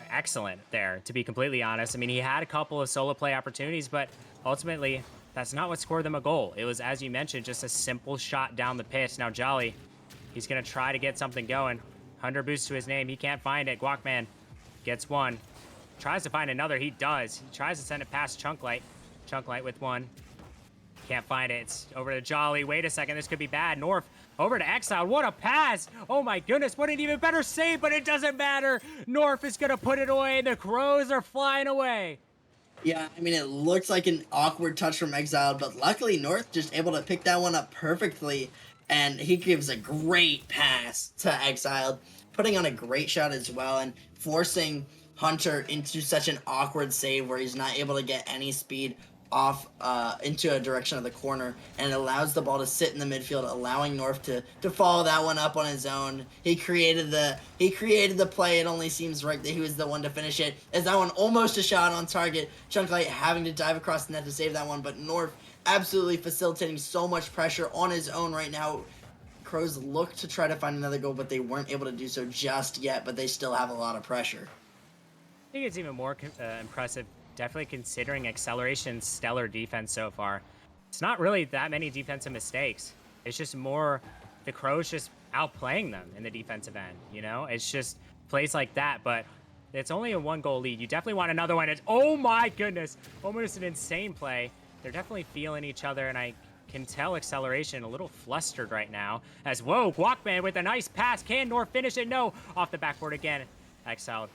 excellent there, to be completely honest. I mean, he had a couple of solo play opportunities, but ultimately, that's not what scored them a goal. It was, as you mentioned, just a simple shot down the pitch. Now, Jolly, he's going to try to get something going. 100 boost to his name. He can't find it. Guacman gets one. Tries to find another. He does. He tries to send it past Chunklight. Chunklight with one. Can't find it. It's over to Jolly. Wait a second. This could be bad. North over to Exile. What a pass. Oh my goodness. What an even better save, but it doesn't matter. North is going to put it away. The Crows are flying away. Yeah, I mean, it looks like an awkward touch from Exile, but luckily North just able to pick that one up perfectly, and he gives a great pass to Exile, putting on a great shot as well, and forcing Hunter into such an awkward save where he's not able to get any speed off into a direction of the corner, and it allows the ball to sit in the midfield, allowing North to follow that one up on his own. He created the play. It only seems right that he was the one to finish it, as that one almost a shot on target. Chunklight having to dive across the net to save that one, but North absolutely facilitating so much pressure on his own right now. Crows look to try to find another goal, but they weren't able to do so just yet, but they still have a lot of pressure. I think it's even more impressive, definitely considering Acceleration's stellar defense so far. It's not really that many defensive mistakes. It's just more the Crows just outplaying them in the defensive end, you know? It's just plays like that, but it's only a 1-goal lead. You definitely want another one. It's, oh my goodness, almost an insane play. They're definitely feeling each other, and I can tell Acceleration a little flustered right now. As, whoa, Guacman with a nice pass. Can North finish it? No, off the backboard again. Exiled.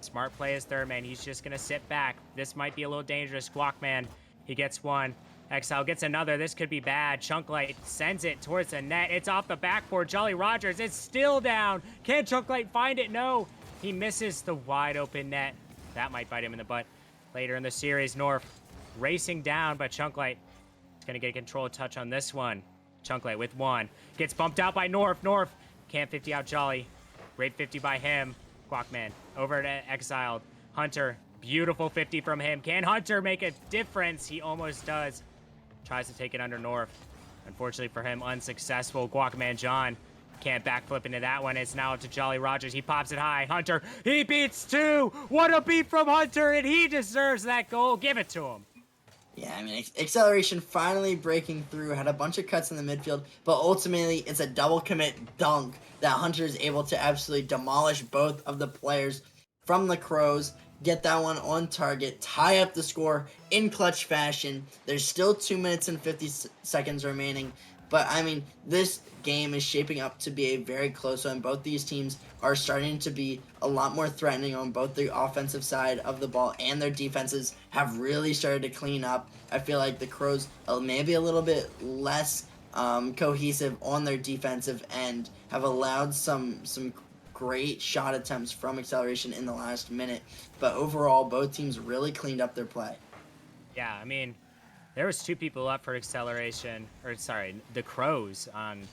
Smart play as third man. He's just going to sit back. This might be a little dangerous. Guacman, he gets one. Exile gets another. This could be bad. Chunklight sends it towards the net. It's off the backboard. Jolly Rogers, it's still down. Can Chunklight find it? No. He misses the wide open net. That might bite him in the butt later in the series. North racing down, but Chunklight is going to get a control touch on this one. Chunklight with one. Gets bumped out by North. North can't 50 out Jolly. Great 50 by him. Guacman over to Exiled. Hunter, beautiful 50 from him. Can Hunter make a difference? He almost does. Tries to take it under North. Unfortunately for him, unsuccessful. Guacman John can't backflip into that one. It's now up to Jolly Rogers. He pops it high. Hunter, he beats two. What a beat from Hunter, and he deserves that goal. Give it to him. Yeah, I mean, Acceleration finally breaking through, had a bunch of cuts in the midfield, but ultimately it's a double commit dunk that Hunter is able to absolutely demolish both of the players from the Crows, get that one on target, tie up the score in clutch fashion. There's still 2 minutes and 50 seconds remaining, but I mean, this game is shaping up to be a very close one. Both these teams are starting to be a lot more threatening on both the offensive side of the ball, and their defenses have really started to clean up. I feel like the Crows are maybe a little bit less cohesive on their defensive end, have allowed some great shot attempts from Acceleration in the last minute, but overall both teams really cleaned up their play. Yeah, I mean, there was two people up for Acceleration, or sorry, the Crows on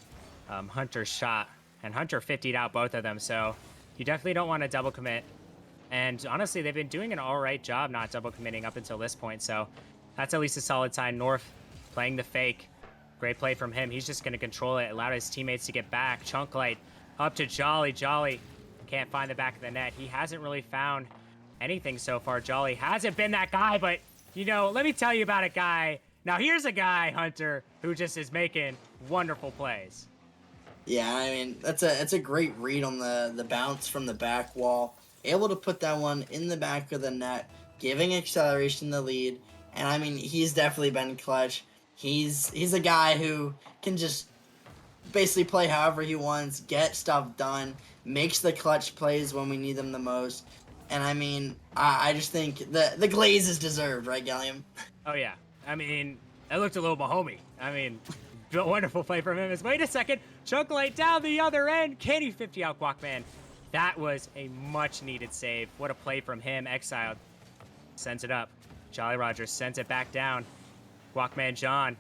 Hunter's shot, and Hunter 50'd out both of them, so you definitely don't want to double commit. And honestly, they've been doing an all right job not double committing up until this point, so that's at least a solid sign. North playing the fake. Great play from him. He's just going to control it, allow his teammates to get back. Chunk Light up to Jolly. Jolly can't find the back of the net. He hasn't really found anything so far. Jolly hasn't been that guy, but, you know, let me tell you about a guy. Now, here's a guy, Hunter, who just is making wonderful plays. Yeah, I mean, that's a great read on the bounce from the back wall. Able to put that one in the back of the net, giving Acceleration the lead. And I mean, he's definitely been clutch. He's a guy who can just basically play however he wants, get stuff done, makes the clutch plays when we need them the most. And I mean, I just think the glaze is deserved, right, Gallium? Oh, yeah. I mean, that looked a little Mahomey. I mean, wonderful play from him. Wait a second. Chunk Light down the other end. Can he 50 out Guacman? That was a much needed save. What a play from him. Exiled. Sends it up. Jolly Rogers sends it back down. Guacman John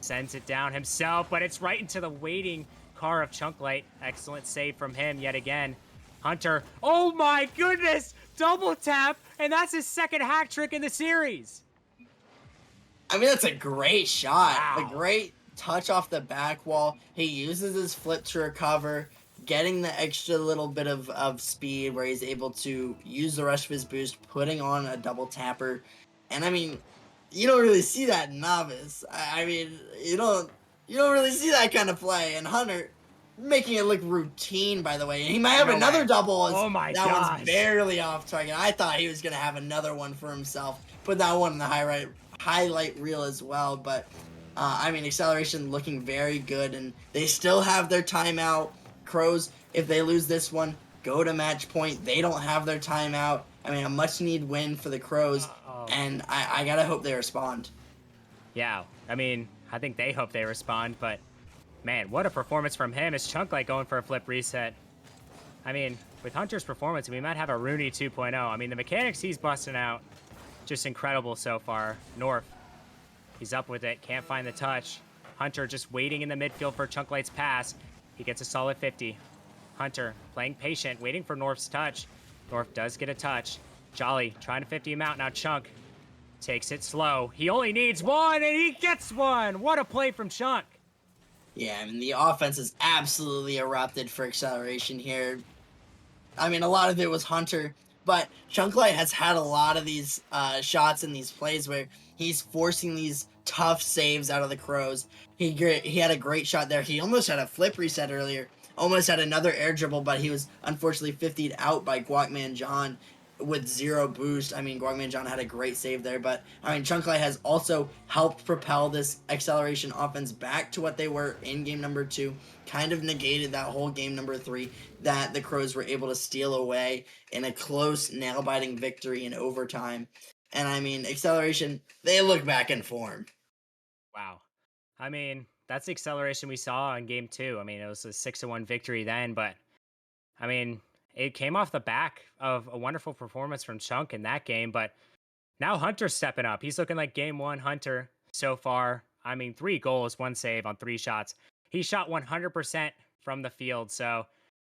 sends it down himself, but it's right into the waiting car of Chunk Light. Excellent save from him yet again. Hunter. Oh my goodness! Double tap, and that's his second hack trick in the series. I mean, that's a great shot. Wow. A great touch off the back wall. He uses his flip to recover, getting the extra little bit of speed where he's able to use the rest of his boost, putting on a double tapper. And I mean, you don't really see that in Novice. I mean, you don't really see that kind of play. And Hunter making it look routine, by the way. And he might have No another way. double. Oh my that gosh. one's barely off target. I thought he was gonna have another one for himself. Put that one in the highlight reel as well. But I mean, Acceleration looking very good, and they still have their timeout. Crows, if they lose this one, go to match point. They don't have their timeout. I mean, a much-needed win for the Crows, and I gotta hope they respond. Yeah, I mean, I think they hope they respond, but man, what a performance from him. Is Chunk Light going for a flip reset? I mean, with Hunter's performance, we might have a Rooney 2.0. I mean, the mechanics he's busting out, just incredible so far. North, he's up with it, can't find the touch. Hunter just waiting in the midfield for Chunk Light's pass. He gets a solid 50. Hunter playing patient, waiting for North's touch. North does get a touch. Jolly trying to 50 him out. Now Chunk takes it slow. He only needs one, and he gets one. What a play from Chunk. Yeah, I mean, the offense is absolutely erupted for Acceleration here. I mean, a lot of it was Hunter, but Chunk Light has had a lot of these shots in these plays where he's forcing these tough saves out of the Crows. He had a great shot there. He almost had a flip reset earlier. Almost had another air dribble, but he was unfortunately 50'd out by Guacman John with zero boost. I mean, Guacman John had a great save there, but I mean, Chunk Light has also helped propel this Acceleration offense back to what they were in game number 2. Kind of negated that whole game number 3 that the Crows were able to steal away in a close, nail-biting victory in overtime. And I mean, Acceleration, they look back in form. Wow. I mean, that's the Acceleration we saw in game 2. I mean, it was a 6-1 victory then, but I mean, it came off the back of a wonderful performance from Chunk in that game, but now Hunter's stepping up. He's looking like game 1 Hunter so far. I mean, 3 goals, 1 save on 3 shots. He shot 100% from the field. So,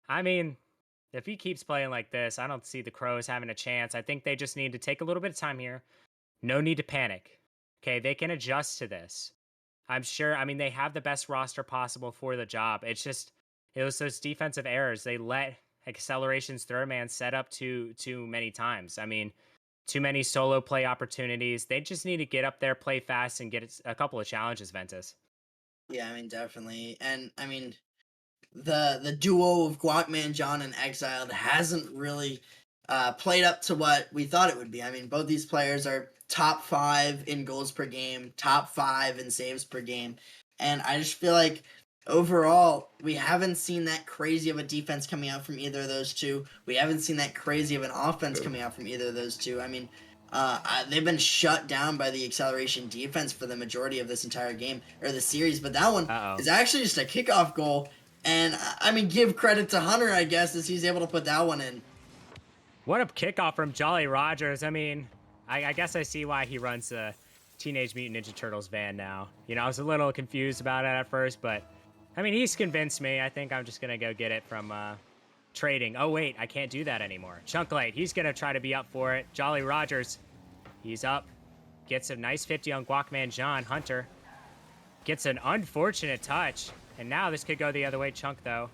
I mean, if he keeps playing like this, I don't see the Crows having a chance. I think they just need to take a little bit of time here. No need to panic. Okay, they can adjust to this. I'm sure. I mean, they have the best roster possible for the job. It's just it was those defensive errors. They let Acceleration's third man set up too many times. I mean, too many solo play opportunities. They just need to get up there, play fast, and get a couple of challenges, Ventus. Yeah, I mean, definitely. And I mean, the duo of Guacman John and Exiled hasn't really played up to what we thought it would be. I mean, both these players are top 5 in goals per game, top 5 in saves per game, and I just feel like overall we haven't seen that crazy of a defense coming out from either of those two. We haven't seen that crazy of an offense coming out from either of those two. I mean, they've been shut down by the Acceleration defense for the majority of this entire game or the series, but that one is actually just a kickoff goal. And I mean, give credit to Hunter, I guess, as he's able to put that one in. What a kickoff from Jolly Rogers. I mean, I guess I see why he runs the Teenage Mutant Ninja Turtles van now. You know, I was a little confused about it at first, but I mean, he's convinced me. I think I'm just going to go get it from trading. Oh, wait, I can't do that anymore. Chunklight, he's going to try to be up for it. Jolly Rogers, he's up. Gets a nice 50 on Guacman John. Hunter gets an unfortunate touch. And now this could go the other way. Chunk, though,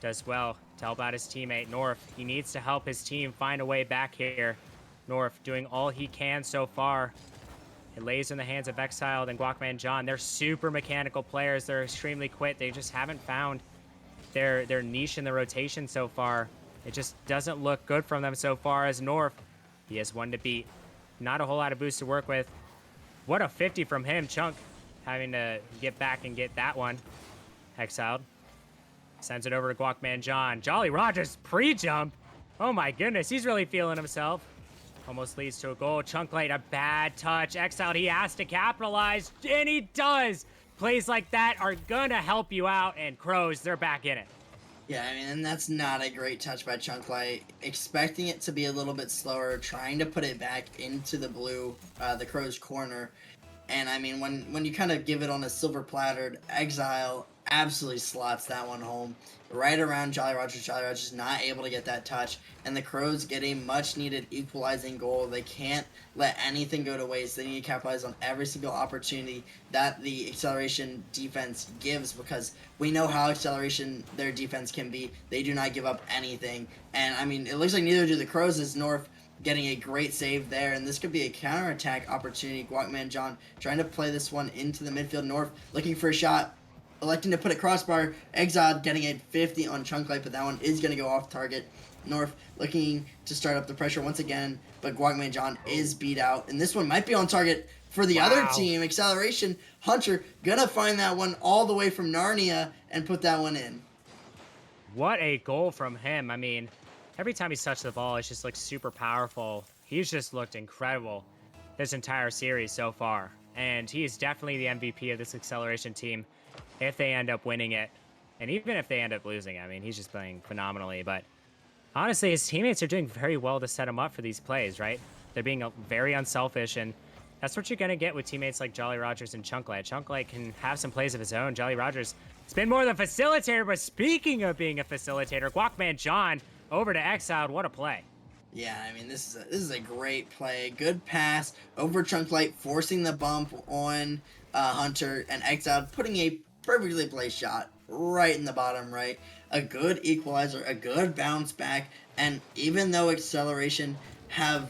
does well to help out his teammate, North. He needs to help his team find a way back here. North doing all he can so far. It lays in the hands of Exiled and Guacman John. They're super mechanical players. They're extremely quick. They just haven't found their niche in the rotation so far. It just doesn't look good from them so far as North. He has one to beat. Not a whole lot of boost to work with. What a 50 from him. Chunk having to get back and get that one. Exiled. Sends it over to Guacman John. Jolly Rogers pre-jump. Oh my goodness, he's really feeling himself. Almost leads to a goal. Chunklight, a bad touch. Exiled, he has to capitalize, and he does. Plays like that are gonna help you out, and Crows, they're back in it. Yeah, I mean, and that's not a great touch by Chunklight. Expecting it to be a little bit slower, trying to put it back into the blue, the Crows' corner. And I mean, when you kind of give it on a silver platter, Exile absolutely slots that one home right around Jolly Rogers. Jolly Rogers not able to get that touch, and the Crows get a much-needed equalizing goal. They can't let anything go to waste. They need to capitalize on every single opportunity that the Acceleration defense gives, because we know how Acceleration, their defense can be. They do not give up anything, and I mean, it looks like neither do the Crows as North getting a great save there, and this could be a counterattack opportunity. Guacman John trying to play this one into the midfield. North looking for a shot, electing to put it crossbar. Exiled getting a 50 on Chunklight, but that one is going to go off target. North looking to start up the pressure once again, but Guacman John is beat out, and this one might be on target for the other team. Acceleration. Hunter gonna find that one all the way from Narnia and put that one in. What a goal from him. I mean, every time he's touched the ball, it's just like super powerful. He's just looked incredible this entire series so far. And he is definitely the MVP of this Acceleration team if they end up winning it. And even if they end up losing, I mean, he's just playing phenomenally. But honestly, his teammates are doing very well to set him up for these plays, right? They're being very unselfish, and that's what you're going to get with teammates like Jolly Rogers and Chunklight. Chunklight can have some plays of his own. Jolly Rogers has been more than a facilitator, but speaking of being a facilitator, Guacman John over to Exiled. What a play. Yeah, I mean, this is a great play. Good pass over Chunklight, forcing the bump on Hunter, and Exiled putting a perfectly placed shot right in the bottom right. A good equalizer, a good bounce back, and even though Acceleration have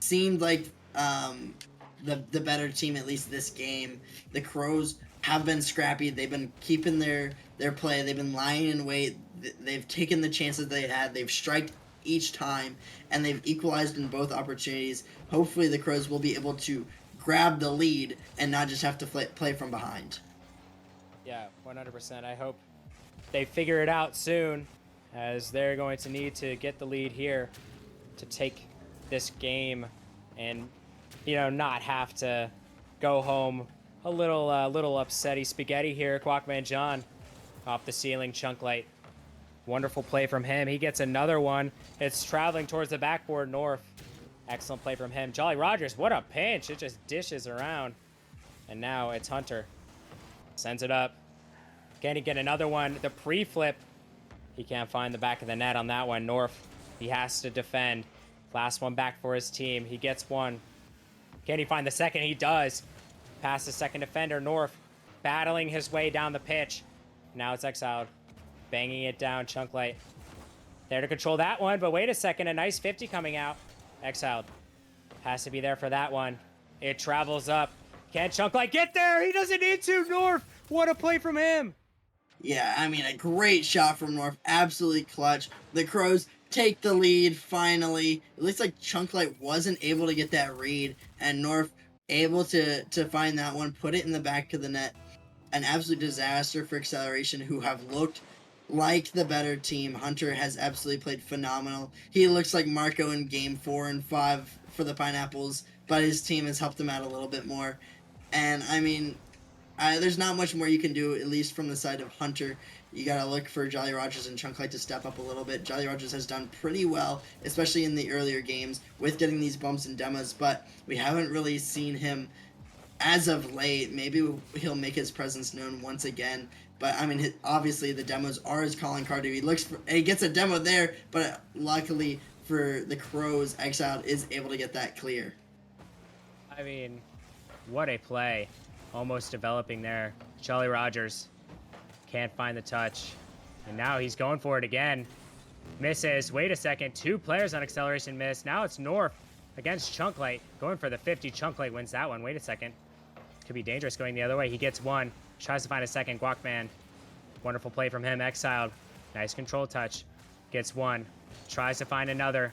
seemed like the better team, at least this game, the Crows have been scrappy. They've been keeping their play. They've been lying in wait. They've taken the chances they had. They've striked each time, and they've equalized in both opportunities. Hopefully the Crows will be able to grab the lead and not just have to play from behind. Yeah, 100%. I hope they figure it out soon, as they're going to need to get the lead here to take this game and, you know, not have to go home a little upsetty spaghetti here. Guacman John off the ceiling. Chunklight, wonderful play from him. He gets another one. It's traveling towards the backboard. North, excellent play from him. Jolly Rogers, what a pinch. It just dishes around, and now it's Hunter. Sends it up. Can he get another one? The pre-flip. He can't find the back of the net on that one. North, he has to defend. Last one back for his team. He gets one. Can he find the second? He does. Past the second defender. North battling his way down the pitch. Now it's Exiled, banging it down. Chunklight there to control that one, but wait a second, a nice 50 coming out. Exiled has to be there for that one. It travels up. Can Chunklight get there? He doesn't need to. North, what a play from him. Yeah, I mean, a great shot from North. Absolutely clutch. The Crows take the lead finally. It looks like Chunklight wasn't able to get that read, and North able to find that one, put it in the back of the net. An absolute disaster for Acceleration, who have looked like the better team. Hunter has absolutely played phenomenal. He looks like Marco in game 4 and 5 for the Pineapples, but his team has helped him out a little bit more. And I mean, there's not much more you can do, at least from the side of Hunter. You gotta look for Jolly Rogers and Chunklight to step up a little bit. Jolly Rogers has done pretty well, especially in the earlier games, with getting these bumps and demos, but we haven't really seen him as of late. Maybe he'll make his presence known once again. But I mean, obviously the demos are his calling card. He gets a demo there, but luckily for the Crows, Exiled is able to get that clear. I mean, what a play. Almost developing there. Jolly Rogers can't find the touch. And now he's going for it again. Misses. Wait a second. 2 players on Acceleration miss. Now it's North against Chunklight. Going for the 50. Chunklight wins that one. Wait a second. Could be dangerous going the other way. He gets one. Tries to find a second. Guacman. Wonderful play from him. Exiled. Nice control touch. Gets one. Tries to find another.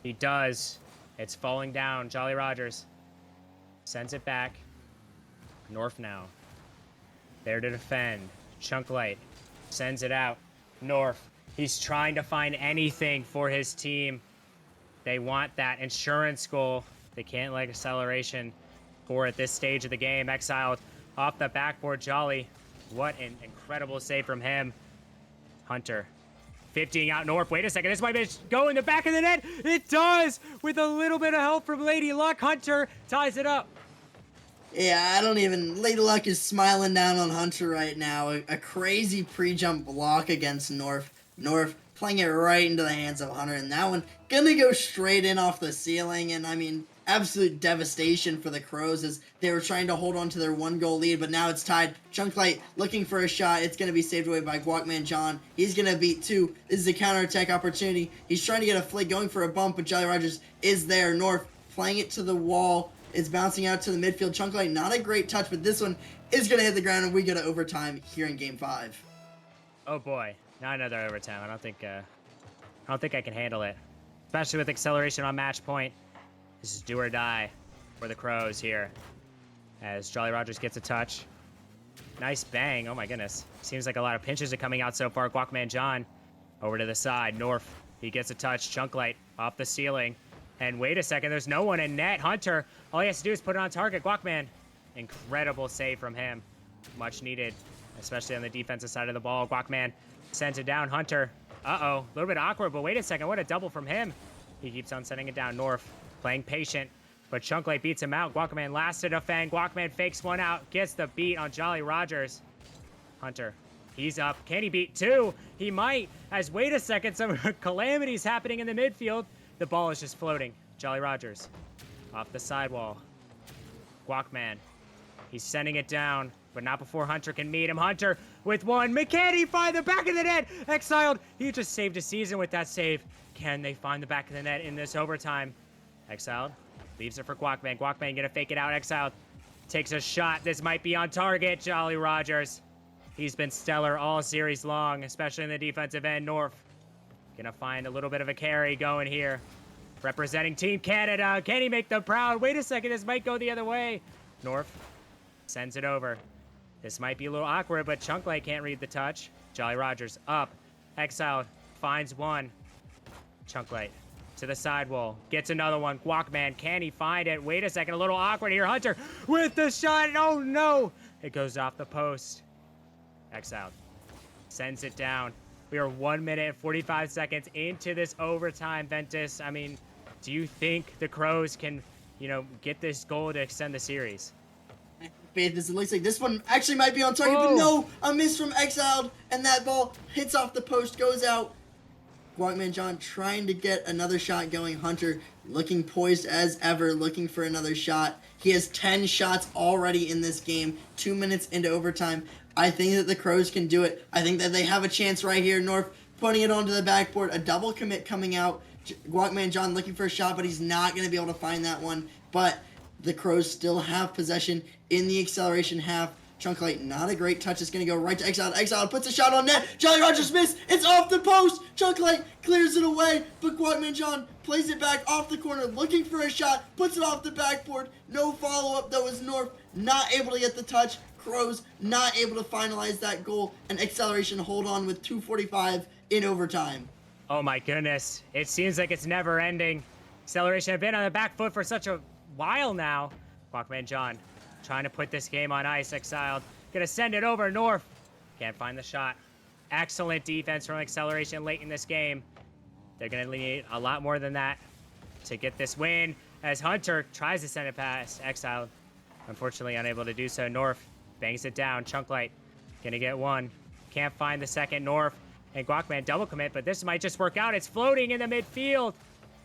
He does. It's falling down. Jolly Rogers sends it back. North now. There to defend. Chunklight sends it out. North. He's trying to find anything for his team. They want that insurance goal. They can't let Acceleration score at this stage of the game. Exiled off the backboard. Jolly. What an incredible save from him. Hunter 50ing out North. Wait a second. This might go in the back of the net. It does! With a little bit of help from Lady Luck. Hunter ties it up. Yeah, Lady Luck is smiling down on Hunter right now. A crazy pre-jump block against North. North playing it right into the hands of Hunter, and that one gonna go straight in off the ceiling. And I mean, absolute devastation for the Crows as they were trying to hold on to their 1-goal lead, but now it's tied. Chunklight looking for a shot. It's gonna be saved away by Guacman John. He's gonna beat 2. This is a counterattack opportunity. He's trying to get a flick, going for a bump, but Jolly Rogers is there. North playing it to the wall. It's bouncing out to the midfield. Chunklight, not a great touch, but this one is going to hit the ground, and we go to overtime here in Game 5. Oh boy, not another overtime. I don't think I can handle it, especially with Acceleration on match point. This is do or die for the Crows here, as Jolly Rogers gets a touch. Nice bang. Oh my goodness. Seems like a lot of pinches are coming out so far. Guacman John over to the side. North. He gets a touch. Chunklight off the ceiling. And wait a second, there's no one in net. Hunter, all he has to do is put it on target. Guacman, incredible save from him. Much needed, especially on the defensive side of the ball. Guacman sends it down. Hunter, uh-oh, a little bit awkward, but wait a second, what a double from him. He keeps on sending it down. North, playing patient, but Chunklight beats him out. Guacman last to defend. Guacman fakes one out, gets the beat on Jolly Rogers. Hunter, he's up. Can he beat 2? He might, as wait a second, some calamities happening in the midfield. The ball is just floating. Jolly Rogers off the sidewall. Guacman. He's sending it down, but not before Hunter can meet him. Hunter with one. Can he find the back of the net? Exiled. He just saved a season with that save. Can they find the back of the net in this overtime? Exiled leaves it for Guacman. Guacman gonna fake it out. Exiled takes a shot. This might be on target. Jolly Rogers. He's been stellar all series long, especially in the defensive end. North gonna find a little bit of a carry going here. Representing Team Canada. Can he make them proud? Wait a second, this might go the other way. North sends it over. This might be a little awkward, but Chunklight can't read the touch. Jolly Rogers up. Exiled finds one. Chunklight to the sidewall. Gets another one. Guacman, can he find it? Wait a second, a little awkward here. Hunter with the shot. Oh no! It goes off the post. Exiled sends it down. We are 1 minute and 45 seconds into this overtime, Ventus. I mean, do you think the Crows can, get this goal to extend the series? It looks like this one actually might be on target, but no, a miss from Exiled, and that ball hits off the post, goes out. Guacman John trying to get another shot going. Hunter looking poised as ever, looking for another shot. He has 10 shots already in this game, 2 minutes into overtime. I think that the Crows can do it. I think that they have a chance right here. North putting it onto the backboard. A double commit coming out. Guacman John looking for a shot, but he's not going to be able to find that one. But the Crows still have possession in the acceleration half. Chunk Light, not a great touch. It's going to go right to Exile. Exile puts a shot on net. Jolly Rogers missed. It's off the post. Chunk Light clears it away, but Guacman John plays it back off the corner, looking for a shot, puts it off the backboard. No follow-up, though, as North not able to get the touch. Crows not able to finalize that goal, and Acceleration hold on with 2:45 in overtime. Oh my goodness. It seems like it's never ending. Acceleration have been on the back foot for such a while now. Guacman John trying to put this game on ice. Exiled. Gonna send it over North. Can't find the shot. Excellent defense from Acceleration late in this game. They're gonna need a lot more than that to get this win. As Hunter tries to send it past Exiled. Unfortunately unable to do so. North bangs it down. Chunk Light gonna get one. Can't find the second. North and Guacman double commit, but this might just work out. It's floating in the midfield.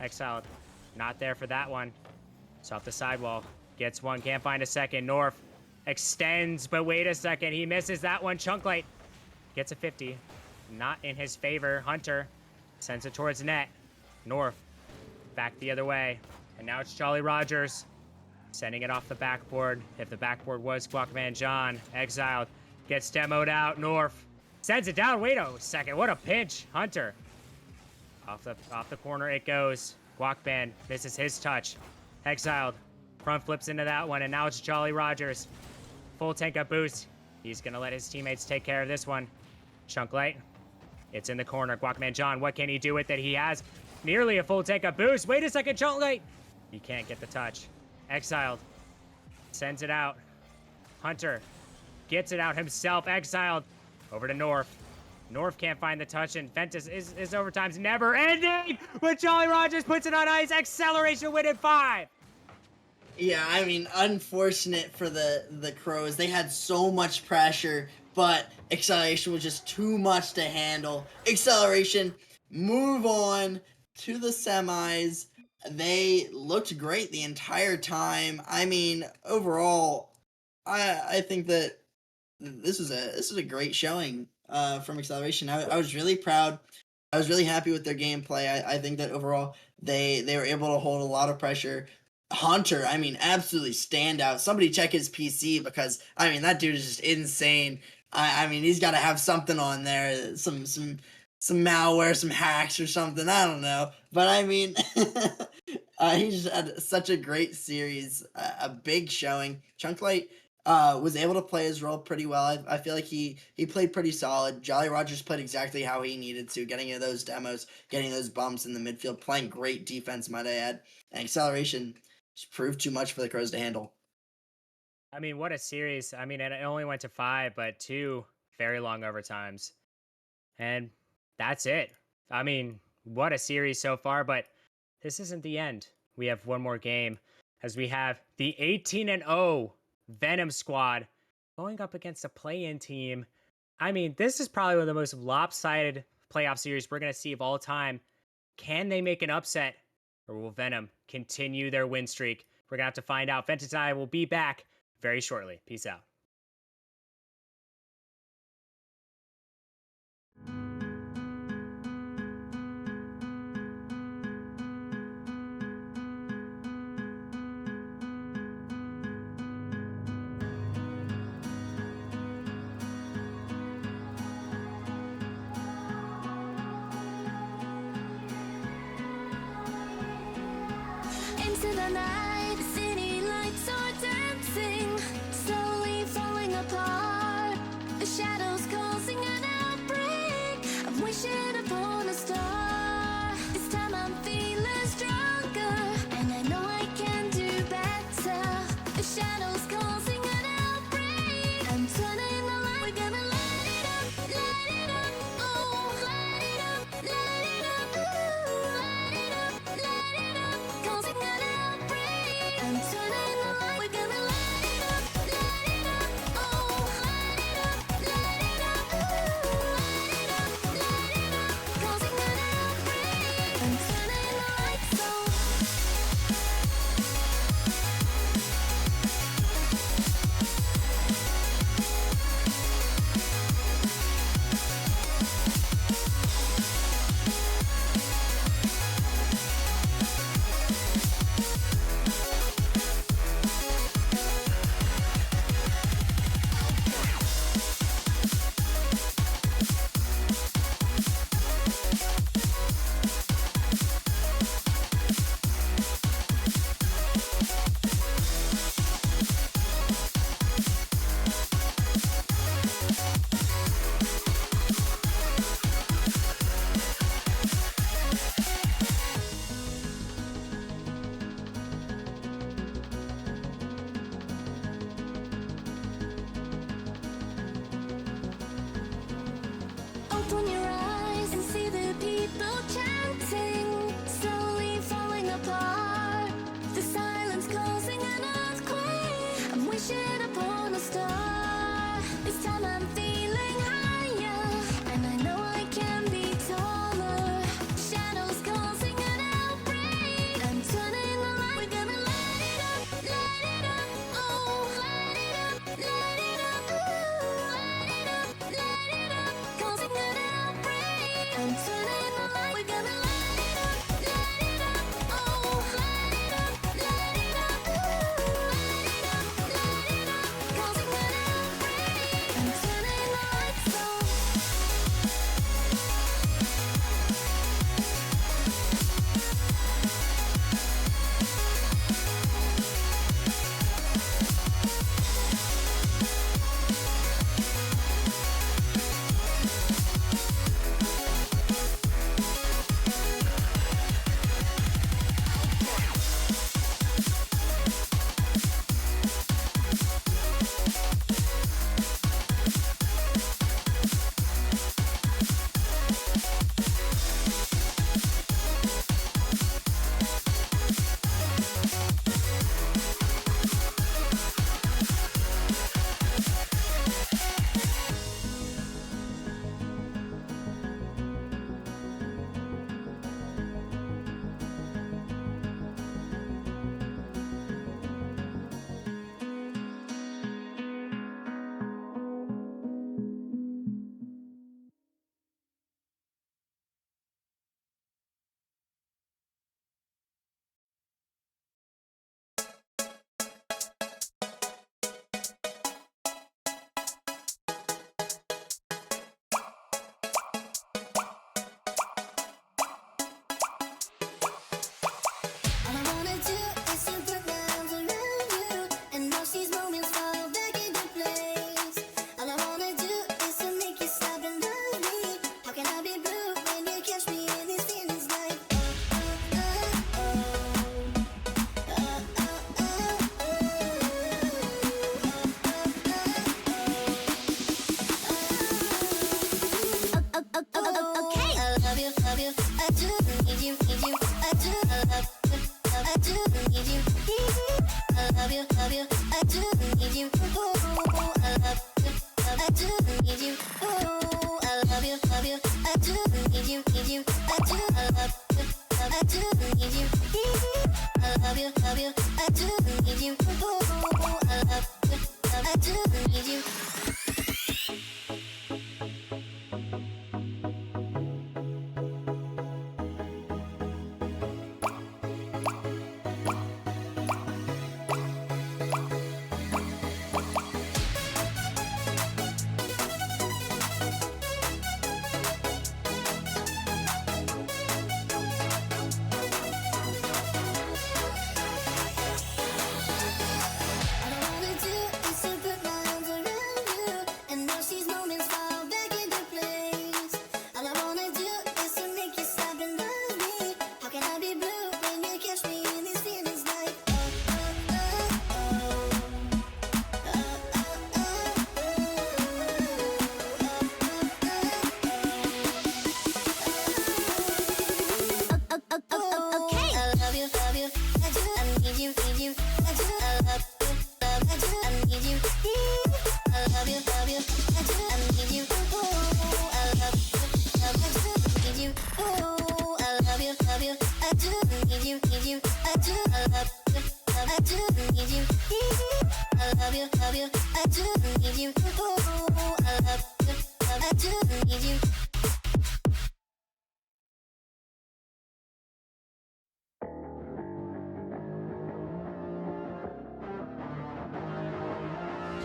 Exiled. Not there for that one. It's off the sidewall. Gets one, can't find a second. North extends, but wait a second. He misses that one. Chunk Light gets a 50. Not in his favor. Hunter sends it towards net. North back the other way. And now it's Jolly Rogers sending it off the backboard. If the backboard was Guacman John, Exiled gets demoed out. North sends it down. Wait a second. What a pinch. Hunter off the corner it goes. Guacman misses his touch. Exiled front flips into that one, and now it's Jolly Rogers. Full tank up boost. He's gonna let his teammates take care of this one. Chunk Light. It's in the corner. Guacman John, what can he do with it? He has nearly a full tank up boost. Wait a second, Chunk Light. He can't get the touch. Exiled. Sends it out. Hunter gets it out himself. Exiled. Over to North. North can't find the touch, and Ventus is overtime's never ending. But Jolly Rogers puts it on ice. Acceleration win in 5. Yeah, I mean, unfortunate for the Crows. They had so much pressure, but Acceleration was just too much to handle. Acceleration move on to the semis. They looked great the entire time. I mean, overall, I think that this is a great showing from Acceleration. I was really proud. I was really happy with their gameplay. I think that overall they were able to hold a lot of pressure. Hunter, I mean, absolutely standout. Somebody check his PC, because I mean that dude is just insane. I mean, he's got to have something on there, some malware, some hacks or something. I don't know, but I mean, he just had such a great series, a big showing. Chunk Light was able to play his role pretty well. I feel like he played pretty solid. Jolly Rogers played exactly how he needed to, getting into those demos, getting those bumps in the midfield, playing great defense, might I add. And Acceleration just proved too much for the Crows to handle. I mean, what a series. I mean, it only went to 5, but 2 very long overtimes. And that's it. I mean, what a series so far, but this isn't the end. We have one more game, as we have the 18-0 Venom squad going up against a play-in team. I mean, this is probably one of the most lopsided playoff series we're going to see of all time. Can they make an upset, or will Venom continue their win streak? We're going to have to find out. Ventus and I will be back very shortly. Peace out. Into the night, the city lights are dancing, slowly falling apart. The shadows causing an outbreak. I'm wishing upon a star. This time I'm feeling stronger, and I know I can do better. The shadows causing an outbreak. I'm turning the light. We're gonna light it up, oh, light it up, ooh, light it up, causing an outbreak.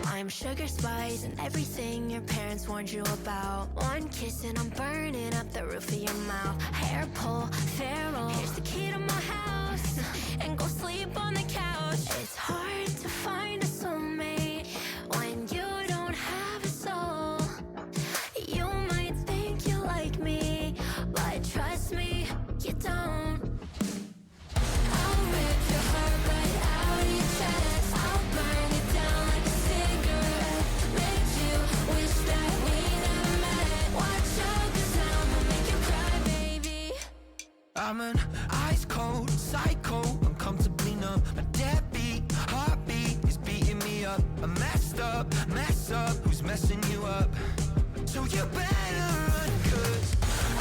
I'm sugar spice and everything your parents warned you about. One kiss and I'm burning up the roof of your mouth. Hair pull, feral. Here's the key to my house, and go sleep on the couch. It's hard to find a soulmate when you don't have a soul. You might think you like me, but trust me, you don't. I'll rip your heart right out of your chest. I'll burn it down like a cigarette. Make you wish that we never met. Watch out, 'cause I'ma make you cry, baby. I'm an ice cold psycho, uncomfortably numb. My deadbeat heartbeat is beating me up. I messed up, mess up. Who's messing you up? So you better run, 'cause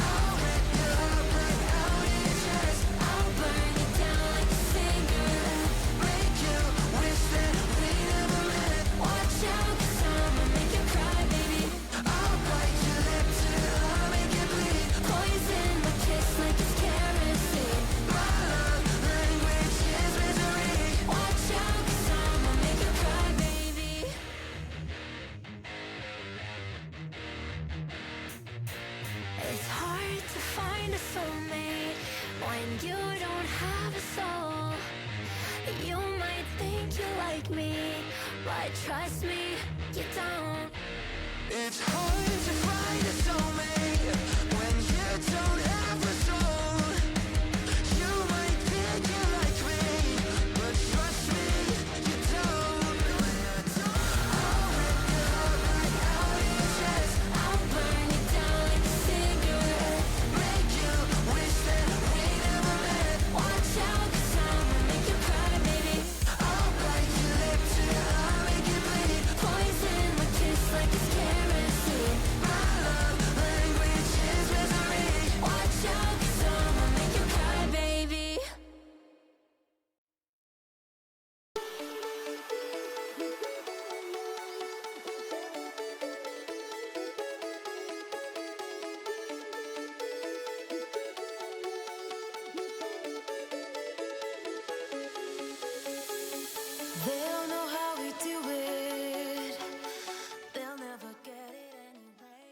I'll rip your heart right out of your chest. I'll burn it down like a cigarette. make you wish that we never met. Watch out, 'cause I'ma make you cry, baby. I'll bite your lip till I make it bleed. Poison my kiss like it's kerosene. My love language is misery. Watch out, 'cause I'ma make you cry, baby. It's hard to find a soulmate when you don't have a soul. You might think you like me, but trust me, you don't. It's hard to find a soulmate when you don't have a soul. You might think you like me, but trust me, you don't. I'll rip your heart right out of your chest. I'll burn it down like a cigarette. Make you wish that we never met. Watch out, 'cause I'ma make you cry, baby. I'll bite your lip till I make it bleed. Poison my kiss like it's kerosene. My love language is misery. Watch out, 'cause I'ma make you cry, baby. They'll know how we do it. They'll never get it anyway.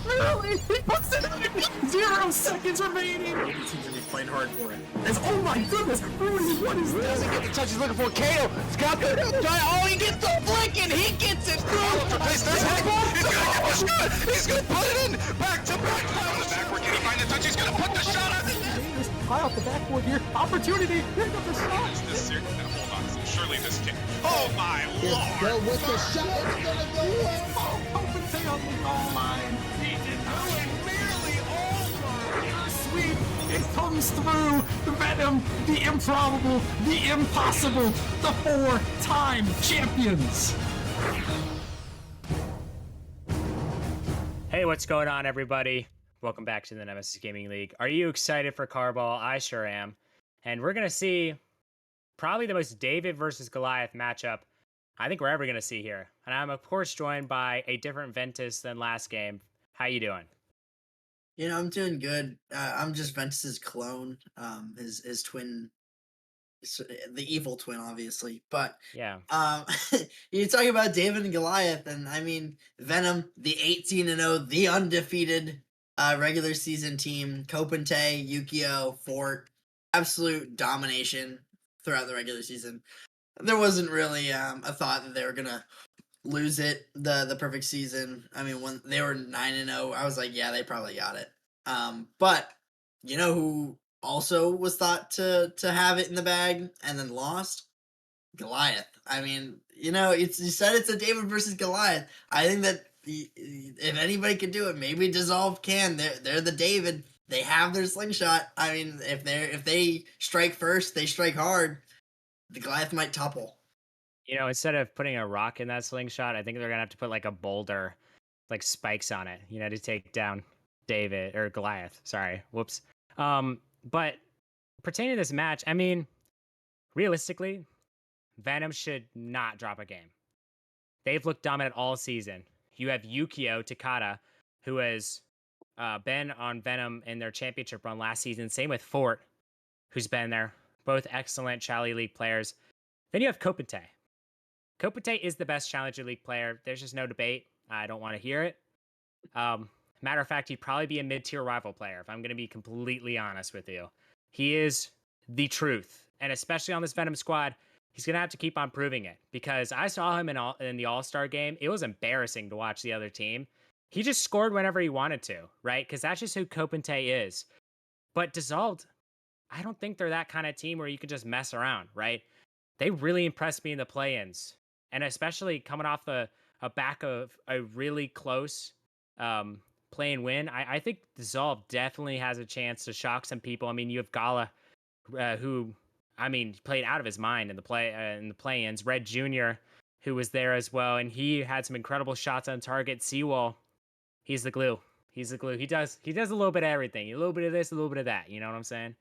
Really? He puts it in 0 seconds remaining. He seems to be playing hard for it. It's, oh my goodness, Rudy, what is this? Doesn't get the touch he's looking for. Kato, Scott, oh, he gets the flick and he gets it through. He's gonna get the shot. He's gonna put it in. Back to back. On the backward, can he find the touch? He's gonna put the shot on the net. High off the backboard here. Opportunity. Pick up the shot. Hold on. Surely surely this kid. Oh my Let's lord! go with the shot. It's gonna go in. Oh, Kopentai on the goal line. He did not merely over. Sweep. It comes through. The Venom, the improbable, the impossible, the 4-time champions. Hey, what's going on, everybody? Welcome back to the Nemesis Gaming League. Are you excited for Carball? I sure am. And we're going to see probably the most David versus Goliath matchup I think we're ever going to see here. And I'm, of course, joined by a different Ventus than last game. How you doing? You know, I'm doing good. I'm just Ventus's clone, his twin, the evil twin, obviously. But Yeah. you talk about David and Goliath, and I mean Venom, the 18-0, the undefeated regular season team. Kopentai, Yukio, Fort, absolute domination throughout the regular season. There wasn't really a thought that they were gonna lose it the perfect season. I mean, when they were 9-0, I was like, yeah, they probably got it. But you know who also was thought to have it in the bag and then lost? Goliath. I mean, you know, you said it's a David versus Goliath. I think that if anybody could do it, maybe Dissolve can. They're the David. They have their slingshot. I mean, if they strike first, they strike hard. The Goliath might topple. You know, instead of putting a rock in that slingshot, I think they're going to have to put like a boulder, like spikes on it, to take down David or Goliath. Sorry. Whoops. But pertaining to this match, I mean, realistically, Venom should not drop a game. They've looked dominant all season. You have Yukio Takada, who has been on Venom in their championship run last season. Same with Fort, who's been there. Both excellent Challenge League players. Then you have Kopentai. Kopentai is the best Challenger League player. There's just no debate. I don't want to hear it. Matter of fact, he'd probably be a mid-tier rival player, if I'm going to be completely honest with you. He is the truth. And especially on this Venom squad, he's going to have to keep on proving it. Because I saw him in the All-Star game. It was embarrassing to watch the other team. He just scored whenever he wanted to, right? Because that's just who Kopentai is. But Dissolved, I don't think they're that kind of team where you could just mess around, right? They really impressed me in the play-ins. And especially coming off a back of a really close play-in win, I think Dissolve definitely has a chance to shock some people. I mean, you have Gala, who, I mean, played out of his mind in the play-ins. Red Jr., who was there as well, and he had some incredible shots on target. Seawall, he's the glue. He's the glue. He does a little bit of everything. A little bit of this, a little bit of that. You know what I'm saying?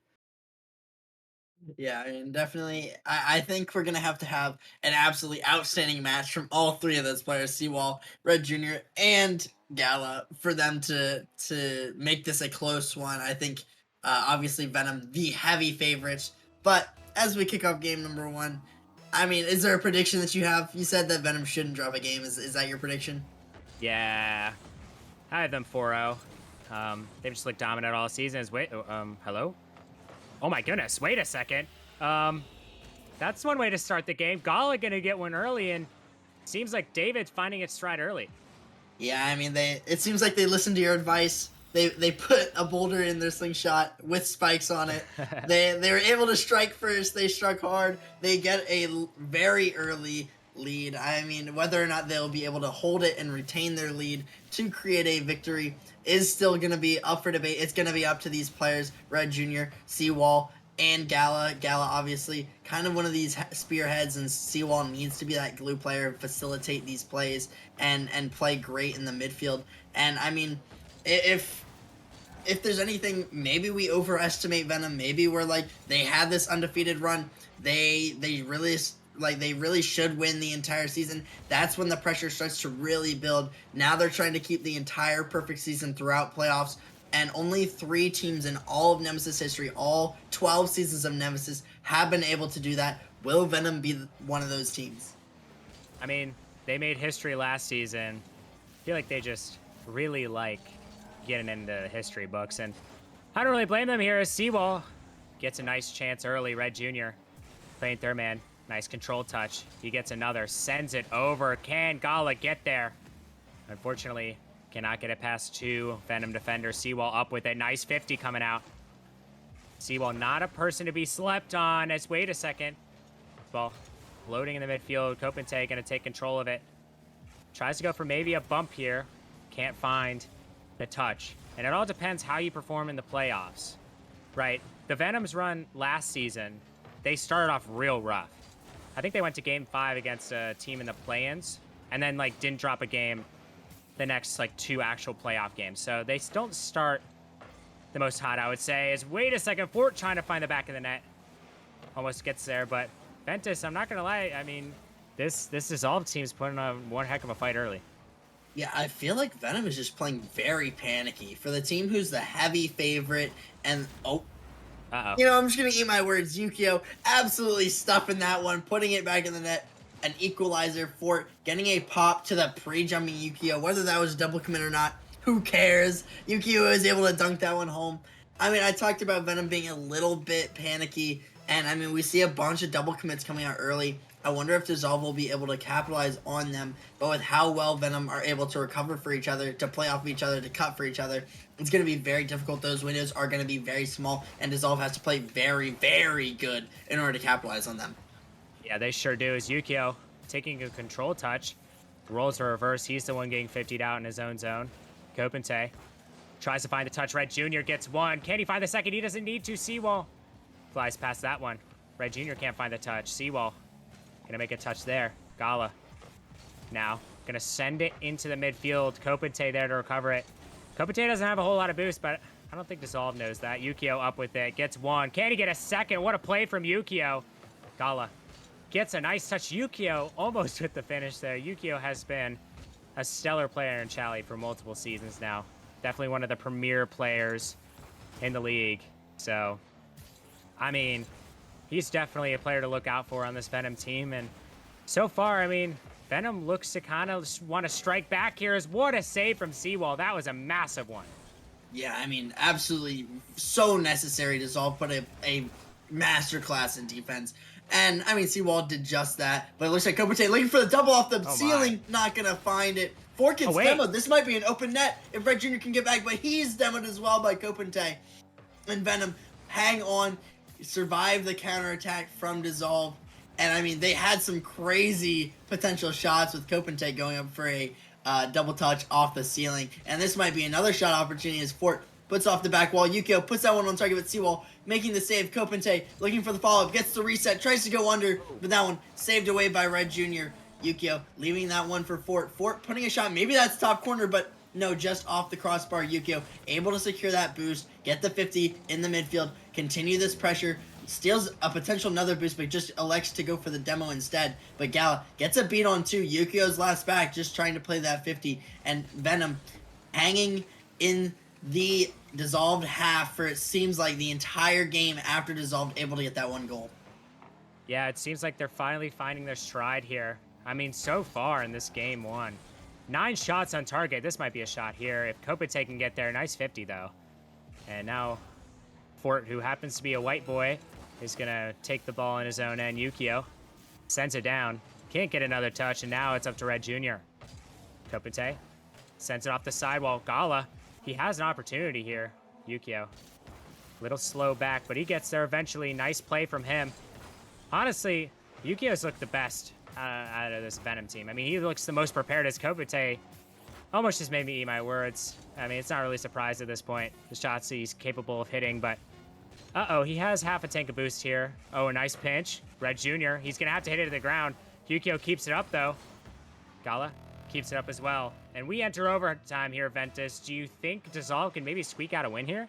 Yeah, I mean, definitely. I think we're gonna have to have an absolutely outstanding match from all three of those players, Seawall, Red Jr., and Gala, for them to make this a close one. I think, obviously, Venom the heavy favorites. But as we kick off game number one, I mean, is there a prediction that you have? You said that Venom shouldn't drop a game. Is that your prediction? Yeah, I have them 4-0. They've just looked dominant all seasons. Wait, hello? Oh my goodness, wait a second. That's one way to start the game. Gala gonna get one early, and seems like David's finding its stride early. Yeah, I mean, it seems like they listened to your advice. They put a boulder in their slingshot with spikes on it. They were able to strike first. They struck hard. They get a very early lead. I mean, whether or not they'll be able to hold it and retain their lead to create a victory is still going to be up for debate. It's going to be up to these players, Red Jr., Seawall, and Gala. Gala, obviously, kind of one of these spearheads, and Seawall needs to be that glue player, facilitate these plays, and play great in the midfield. And, I mean, if there's anything, maybe we overestimate Venom. Maybe we're like, they had this undefeated run. They really should win the entire season. That's when the pressure starts to really build. Now they're trying to keep the entire perfect season throughout playoffs, and only 3 teams in all of Nemesis history, all 12 seasons of Nemesis, have been able to do that. Will Venom be one of those teams? I mean, they made history last season. I feel like they just really like getting into the history books, and I don't really blame them here as Seawall gets a nice chance early. Red Jr. playing third man. Nice control touch. He gets another, sends it over. Can Gala get there? Unfortunately, cannot get it past 2 Venom defenders. Seawall up with a nice 50 coming out. Seawall not a person to be slept on. As wait a second. Well, exploding in the midfield. Kopente going to take control of it. Tries to go for maybe a bump here. Can't find the touch. And it all depends how you perform in the playoffs, right? The Venoms run last season, they started off real rough. I think they went to game 5 against a team in the play-ins and then like didn't drop a game the next like 2 actual playoff games. So they don't start the most hot, I would say. Is wait a second, Fort trying to find the back of the net. Almost gets there, but Ventus, I'm not gonna lie, I mean, this Dissolve team's putting on one heck of a fight early. Yeah, I feel like Venom is just playing very panicky for the team who's the heavy favorite. And Uh-oh. you know, I'm just gonna eat my words. Yukio absolutely stuffing that one, putting it back in the net. An equalizer for getting a pop to the pre-jumping Yukio. Whether that was a double commit or not, who cares? Yukio is able to dunk that one home. I mean, I talked about Venom being a little bit panicky, and I mean, we see a bunch of double commits coming out early. I wonder if Dissolve will be able to capitalize on them, but with how well Venom are able to recover for each other, to play off each other, to cut for each other, it's going to be very difficult. Those windows are going to be very small, and Dissolve has to play very, very good in order to capitalize on them. Yeah, they sure do. As Yukio taking a control touch, rolls to reverse. He's the one getting 50'd out in his own zone. Kopente tries to find the touch. Red Jr. gets one. Can he find the second? He doesn't need to. Seawall flies past that one. Red Jr. can't find the touch. Seawall gonna make a touch there. Gala now gonna send it into the midfield. Kopente there to recover it. Kopente doesn't have a whole lot of boost, but I don't think Dissolve knows that. Yukio up with it. Gets one. Can he get a second? What a play from Yukio. Gala gets a nice touch. Yukio almost with the finish there. Yukio has been a stellar player in Chally for multiple seasons now. Definitely one of the premier players in the league. So, I mean, he's definitely a player to look out for on this Venom team. And so far, I mean, Venom looks to kind of want to strike back here. What a save from Seawall. That was a massive one. Yeah, I mean, absolutely so necessary. Dissolve put a masterclass in defense. And, I mean, Seawall did just that. But it looks like Kopente looking for the double off the ceiling. Not going to find it. Four gets demoed. This might be an open net if Red Jr. can get back. But he's demoed as well by Kopente. And Venom, hang on. Survive the counterattack from Dissolve. And, I mean, they had some crazy potential shots with Kopente going up for a double touch off the ceiling. And this might be another shot opportunity as Fort puts off the back wall. Yukio puts that one on target with Seawall, making the save. Kopente looking for the follow-up, gets the reset, tries to go under, but that one saved away by Red Jr. Yukio leaving that one for Fort. Fort putting a shot, maybe that's top corner, but no, just off the crossbar. Yukio able to secure that boost, get the 50 in the midfield, continue this pressure, steals a potential another boost, but just elects to go for the demo instead. But Gala gets a beat on 2. Yukio's last back, just trying to play that 50, and Venom hanging in the Dissolved half for it seems like the entire game after Dissolved, able to get that one goal. Yeah, it seems like they're finally finding their stride here. I mean, so far in this game 1, 9 shots on target. This might be a shot here if Kopente can get there. Nice 50 though. And now Fort, who happens to be a white boy, is gonna take the ball in his own end. Yukio sends it down. Can't get another touch, and now it's up to Red Jr. Kopente sends it off the sidewall. Gala, he has an opportunity here. Yukio, little slow back, but he gets there eventually. Nice play from him. Honestly, Yukio's looked the best out of this Venom team. I mean, he looks the most prepared. As Kopente almost just made me eat my words. I mean, it's not really a surprise at this point. The shots he's capable of hitting, but uh-oh, he has half a tank of boost here. Oh, a nice pinch. Red Jr., he's gonna have to hit it to the ground. Yukio keeps it up though. Gala keeps it up as well. And we enter overtime here, Ventus. Do you think Dissolve can maybe squeak out a win here?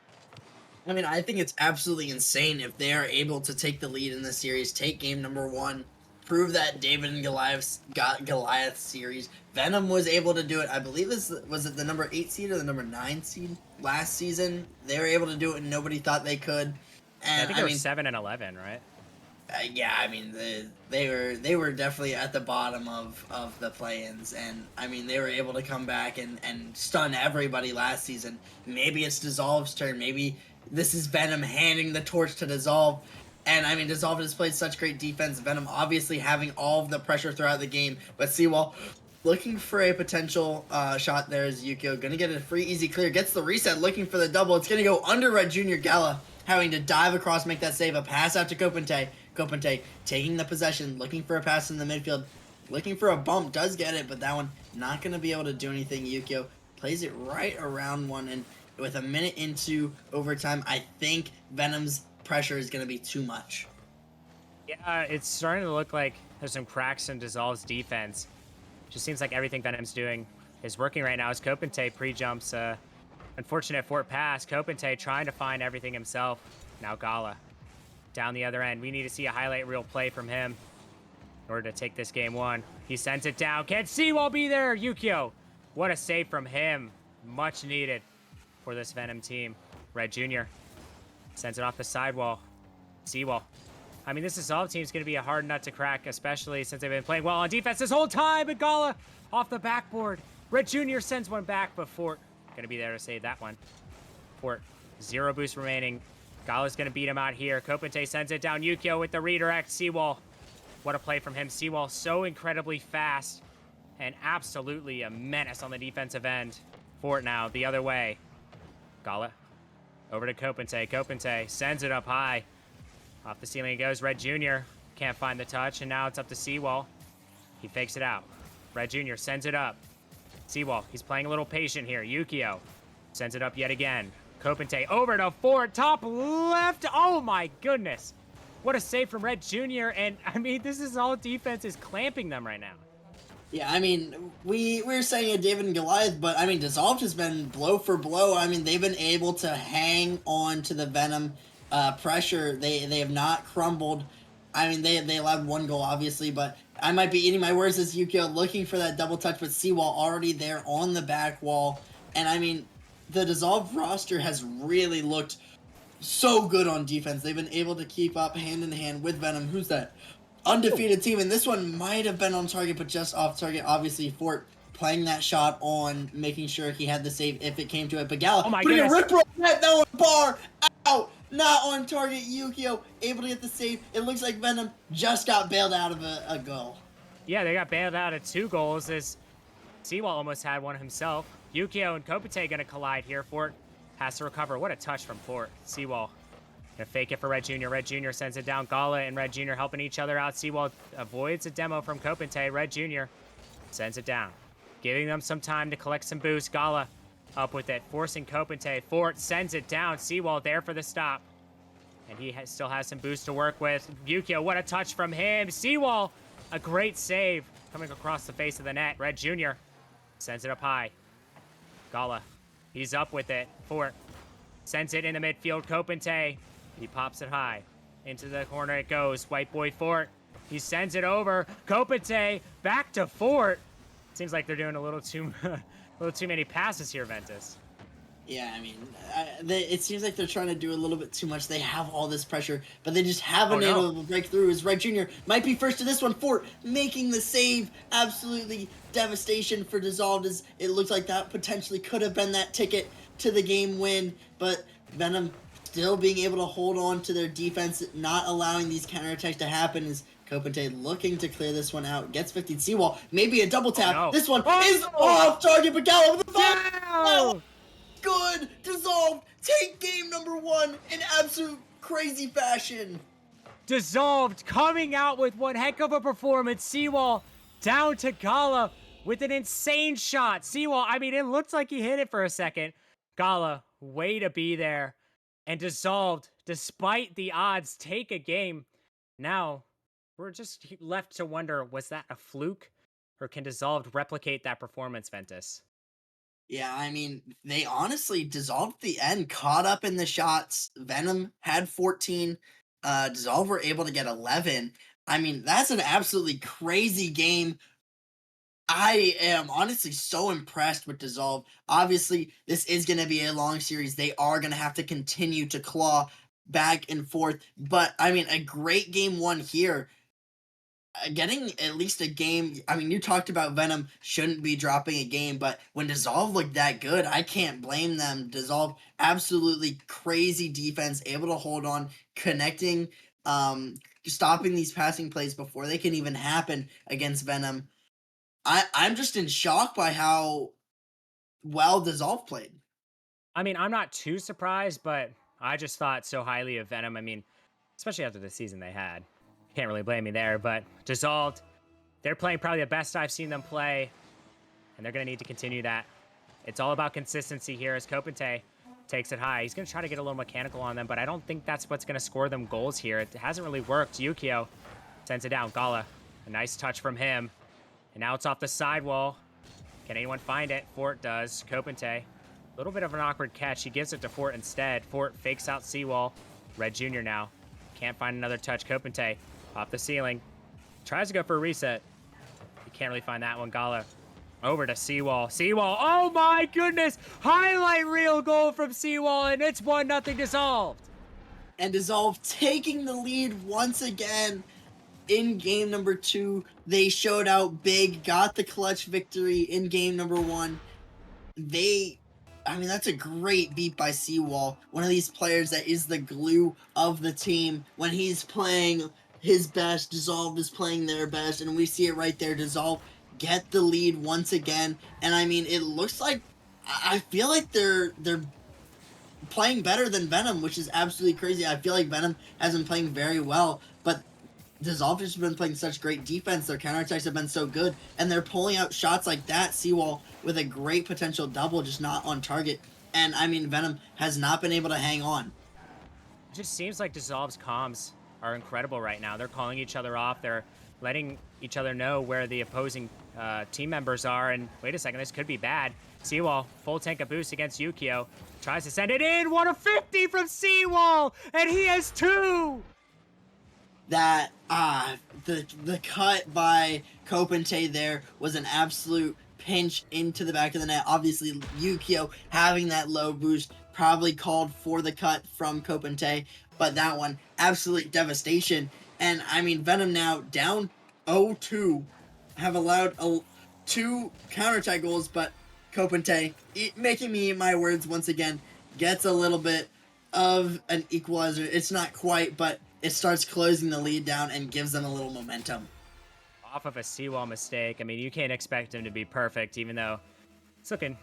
I mean, I think it's absolutely insane if they are able to take the lead in the series, take game number 1, prove that David and Goliath series. Venom was able to do it. I believe was it the number 8 seed or the number 9 seed last season? They were able to do it, and nobody thought they could. And I think they were 7 and 11, right? Yeah, I mean, they were definitely at the bottom of the play-ins, and I mean, they were able to come back and stun everybody last season. Maybe it's Dissolve's turn. Maybe this is Venom handing the torch to Dissolve. And I mean, Dissolve has played such great defense. Venom obviously having all of the pressure throughout the game, but Seawall looking for a potential shot there is Yukio. Gonna get a free easy clear. Gets the reset, looking for the double. It's gonna go under Red Jr. Gala, having to dive across, make that save. A pass out to Kopente. Kopente taking the possession, looking for a pass in the midfield, looking for a bump, does get it, but that one not going to be able to do anything. Yukio plays it right around one, and with a minute into overtime, I think Venom's pressure is going to be too much. Yeah, it's starting to look like there's some cracks in Dissolve's defense. Just seems like everything Venom's doing is working right now as Kopente pre-jumps. Unfortunate Fort pass. Kopente trying to find everything himself. Now Gala down the other end. We need to see a highlight reel play from him in order to take this game one. He sends it down. Can't Seawall be there? Yukio. What a save from him. Much needed for this Venom team. Red Jr. sends it off the sidewall. Seawall. I mean, this Dissolve team is going to be a hard nut to crack, especially since they've been playing well on defense this whole time. But Gala off the backboard. Red Jr. sends one back, but Fort going to be there to save that one. Fort, 0 boost remaining. Gala's going to beat him out here. Kopente sends it down. Yukio with the redirect. Seawall. What a play from him. Seawall so incredibly fast and absolutely a menace on the defensive end. Fort now the other way. Gala over to Kopente. Kopente sends it up high. Off the ceiling it goes. Red Jr. can't find the touch, and now it's up to Seawall. He fakes it out. Red Jr. sends it up. Seawall, he's playing a little patient here. Yukio sends it up yet again. Kopente over to Fort, top left. Oh my goodness. What a save from Red Jr. And I mean, this is all defense is clamping them right now. Yeah, I mean, we're saying a David and Goliath, but I mean, Dissolved has been blow for blow. I mean, they've been able to hang on to the Venom pressure. They have not crumbled. I mean, they allowed 1 goal, obviously, but I might be eating my words as Yukio looking for that double touch, but Seawall already there on the back wall. And I mean, the Dissolved roster has really looked so good on defense. They've been able to keep up hand in hand with Venom, who's that undefeated team, and this one might have been on target, but just off target. Obviously, Fort playing that shot on, making sure he had the save if it came to it. But Gala putting a rip roll net, that one bar out, not on target. Yukio able to get the save. It looks like Venom just got bailed out of a goal. Yeah, they got bailed out of 2 goals as Seawall almost had one himself. Yukio and Kopente gonna collide here. Fort has to recover. What a touch from Fort. Seawall gonna fake it for Red Jr. Red Jr. sends it down. Gala and Red Jr. helping each other out. Seawall avoids a demo from Kopente. Red Jr. sends it down, giving them some time to collect some boost. Gala up with it, forcing Kopente. Fort sends it down. Seawall there for the stop. And he still has some boost to work with. Yukio, what a touch from him. Seawall, a great save coming across the face of the net. Red Jr. sends it up high. Gala, he's up with it. Fort sends it in the midfield. Kopente, he pops it high. Into the corner it goes. White boy Fort, he sends it over. Kopente, back to Fort. Seems like they're doing a little too many passes here, Ventus. Yeah, I mean, it seems like they're trying to do a little bit too much. They have all this pressure, but they just haven't been able to break through. As Red Jr. might be first to this one. Fort making the save. Absolutely devastation for Dissolved, as it looks like that potentially could have been that ticket to the game win, but Venom still being able to hold on to their defense, not allowing these counterattacks to happen. As Kopente looking to clear this one out, gets 15. Seawall, maybe a double tap. This one is off target, but Gala with the foul. Good. Dissolved take game number 1 in absolute crazy fashion. Dissolved coming out with one heck of a performance. Seawall down to Gala with an insane shot. Seawall, I mean, it looks like he hit it for a second. Gala, way to be there. And Dissolved, despite the odds, take a game. Now, we're just left to wonder, was that a fluke? Or can Dissolved replicate that performance, Ventus? Yeah, I mean, they honestly Dissolved at the end, caught up in the shots. Venom had 14. Dissolved were able to get 11. I mean, that's an absolutely crazy game. I am honestly so impressed with Dissolved. Obviously, this is going to be a long series. They are going to have to continue to claw back and forth. But, I mean, a great game 1 here. Getting at least a game. I mean, you talked about Venom shouldn't be dropping a game, but when Dissolve looked that good, I can't blame them. Dissolve, absolutely crazy defense, able to hold on, connecting, stopping these passing plays before they can even happen against Venom. I'm just in shock by how well Dissolve played. I mean, I'm not too surprised, but I just thought so highly of Venom. I mean, especially after the season they had. Can't really blame me there, but Dissolved, they're playing probably the best I've seen them play, and they're going to need to continue that. It's all about consistency here as Kopente takes it high. He's going to try to get a little mechanical on them, but I don't think that's what's going to score them goals here. It hasn't really worked. Yukio sends it down. Gala, a nice touch from him. And now it's off the sidewall. Can anyone find it? Fort does. Kopente, a little bit of an awkward catch. He gives it to Fort instead. Fort fakes out Seawall. Red Jr. now. Can't find another touch. Kopente off the ceiling. Tries to go for a reset. You can't really find that one. Gala over to Seawall. Seawall, oh my goodness! Highlight reel goal from Seawall, and it's 1-0 Dissolved. And Dissolve taking the lead once again in game number 2. They showed out big, got the clutch victory in game number 1. That's a great beat by Seawall. One of these players that is the glue of the team. When he's playing his best, Dissolve is playing their best, and we see it right there. Dissolve get the lead once again, and it looks like I feel like they're playing better than Venom, which is absolutely crazy. I feel like Venom has been playing very well, but Dissolve has been playing such great defense. Their counterattacks have been so good, and they're pulling out shots like that. Seawall with a great potential double, just not on target. And Venom has not been able to hang on. It just seems like Dissolve's comms are incredible right now. They're calling each other off. They're letting each other know where the opposing team members are. And wait a second, this could be bad. Seawall, full tank of boost against Yukio. Tries to send it in. 150 from Seawall, and he has 2. That the cut by Kopente there was an absolute pinch into the back of the net. Obviously, Yukio having that low boost probably called for the cut from Kopente, but that one, absolute devastation. And Venom now down 0-2, have allowed 2 counterattack goals, but Kopente, making me eat my words once again, gets a little bit of an equalizer. It's not quite, but it starts closing the lead down and gives them a little momentum. Off of a Seawall mistake. You can't expect him to be perfect, even though it's looking,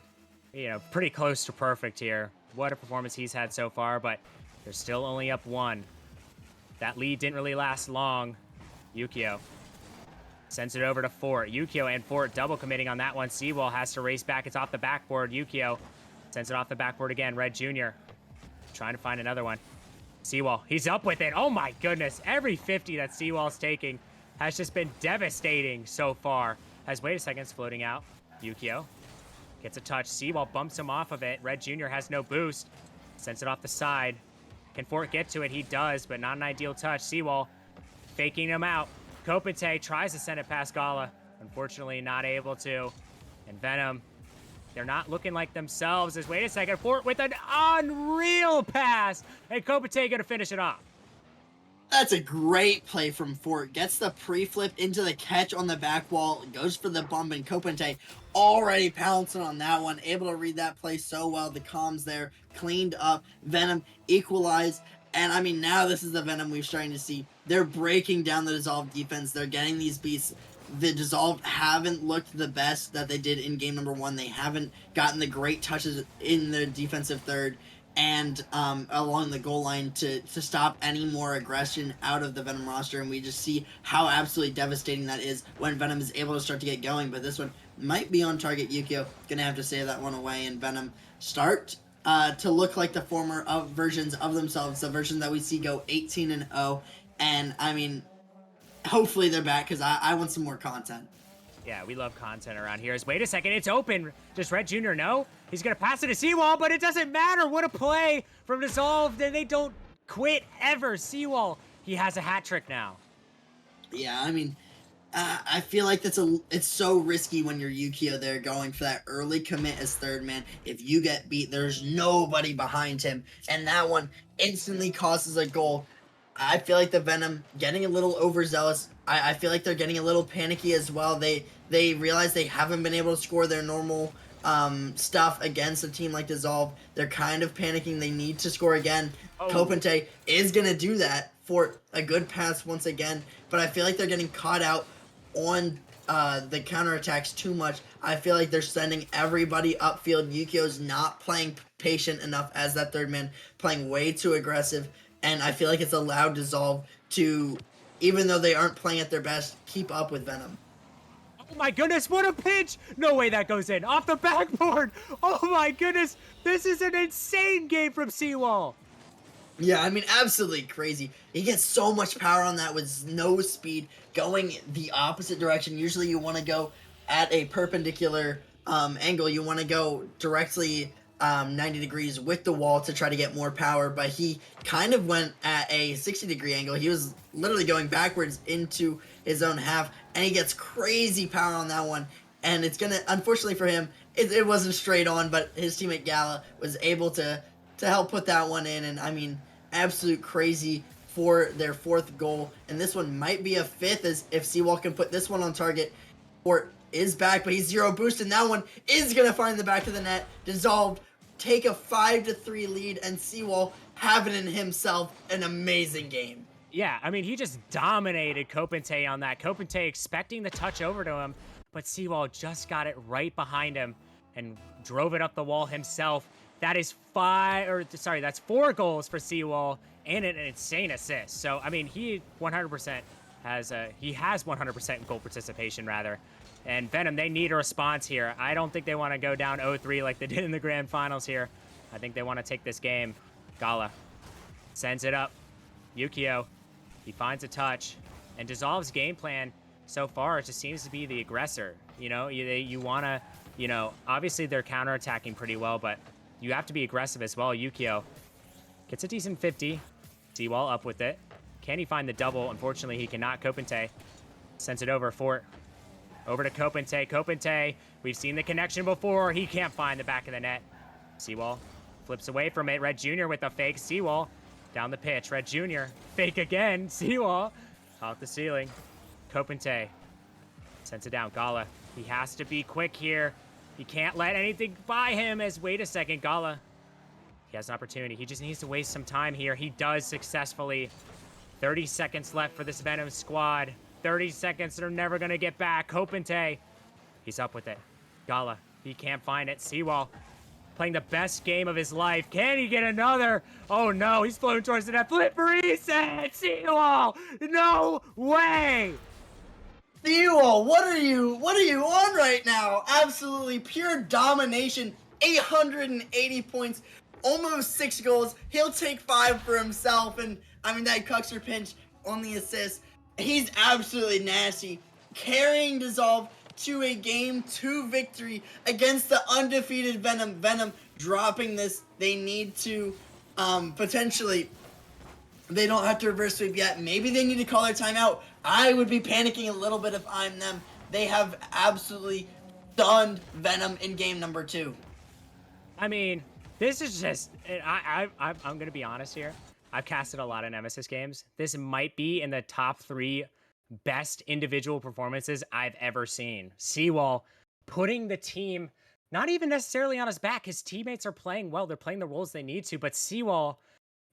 pretty close to perfect here. What a performance he's had so far, but they're still only up 1. That lead didn't really last long. Yukio sends it over to Fort. Yukio and Fort double committing on that one. Seawall has to race back. It's off the backboard. Yukio sends it off the backboard again. Red Jr. trying to find another one. Seawall, he's up with it. Oh my goodness. Every 50 that Seawall's taking has just been devastating so far. Wait a second, it's floating out. Yukio gets a touch. Seawall bumps him off of it. Red Jr. has no boost. Sends it off the side. Can Fort get to it? He does, but not an ideal touch. Seawall faking him out. Kopente tries to send it past Gala. Unfortunately, not able to. And Venom, they're not looking like themselves. Wait a second, Fort with an unreal pass. And Kopente gonna finish it off. That's a great play from Fort. Gets the pre-flip into the catch on the back wall. Goes for the bump, and Kopente already pouncing on that one. Able to read that play so well. The comms there cleaned up. Venom equalized. And now this is the Venom we're starting to see. They're breaking down the Dissolve defense. They're getting these beats. The Dissolve haven't looked the best that they did in game number 1. They haven't gotten the great touches in the defensive third and along the goal line to stop any more aggression out of the Venom roster. And we just see how absolutely devastating that is when Venom is able to start to get going. But this one might be on target. Yukio gonna have to save that one away, and Venom start to look like the former versions of themselves, the version that we see go 18-0. And hopefully they're back, because I want some more content. Yeah, we love content around here. Wait a second, it's open. Does Red Jr. know? He's going to pass it to Seawall, but it doesn't matter. What a play from Dissolve. They don't quit ever. Seawall, he has a hat trick now. Yeah, I feel like it's so risky when you're Yukio there going for that early commit as third man. If you get beat, there's nobody behind him, and that one instantly causes a goal. I feel like the Venom getting a little overzealous. I feel like they're getting a little panicky as well. They realize they haven't been able to score their normal stuff against a team like Dissolve. They're kind of panicking. They need to score again. Kopente is going to do that for a good pass once again, but I feel like they're getting caught out on the counterattacks too much. I feel like they're sending everybody upfield. Yukio's not playing patient enough as that third man, playing way too aggressive, and I feel like it's allowed Dissolve to even though they aren't playing at their best, keep up with Venom. Oh my goodness, what a pitch! No way that goes in. Off the backboard! Oh my goodness! This is an insane game from Seawall! Yeah, I mean, absolutely crazy. He gets so much power on that with no speed, going the opposite direction. Usually you want to go at a perpendicular angle. You want to go directly 90 degrees with the wall to try to get more power, but he kind of went at a 60-degree angle. He was literally going backwards into his own half, and he gets crazy power on that one. And it's going to, unfortunately for him, it wasn't straight on, but his teammate Gala was able to help put that one in. And I mean, absolute crazy for their 4th goal. And this one might be a 5th, as if Seawall can put this one on target. Fort is back, but he's 0 boost, and that one is going to find the back of the net. Dissolved, take a 5-3 lead, and Seawall having in himself an amazing game. Yeah, I mean, he just dominated Kopente on that. Kopente expecting the touch over to him, but Seawall just got it right behind him and drove it up the wall himself. That is that's 4 goals for Seawall and an insane assist. So, I mean, he 100% has 100% goal participation rather. And Venom, they need a response here. I don't think they want to go down 0-3 like they did in the grand finals here. I think they want to take this game. Gala sends it up. Yukio, he finds a touch, and Dissolve's game plan so far just seems to be the aggressor. You know, you want to, you know, obviously they're counterattacking pretty well, but you have to be aggressive as well. Yukio gets a decent 50. Seawall up with it. Can he find the double? Unfortunately, he cannot. Kopente sends it over. Fort over to Kopente. Kopente, we've seen the connection before. He can't find the back of the net. Seawall flips away from it. Red Jr. with a fake. Seawall down the pitch. Red Jr. fake again. Seawall off the ceiling. Kopente sends it down. Gala, he has to be quick here. He can't let anything by him as, wait a second, Gala. He has an opportunity. He just needs to waste some time here. He does successfully. 30 seconds left for this Venom squad. 30 seconds they're never going to get back. Kopente, he's up with it. Gala, he can't find it. Seawall playing the best game of his life. Can he get another? Oh no, he's floating towards the net. Flip reset! Seawall! No way! Seawall, what are you on right now? Absolutely pure domination. 880 points, almost 6 goals. He'll take 5 for himself, and I mean that Cuxer pinch on the assist. He's absolutely nasty, carrying Dissolve to a Game 2 victory against the undefeated Venom. Venom dropping this. They need to potentially. They don't have to reverse sweep yet. Maybe they need to call their timeout. I would be panicking a little bit if I'm them. They have absolutely stunned Venom in game number 2. I mean, this is just. I'm going to be honest here. I've casted a lot of Nemesis games. This might be in the top 3 best individual performances I've ever seen. Seawall putting the team not even necessarily on his back. His teammates are playing well. They're playing the roles they need to, but Seawall,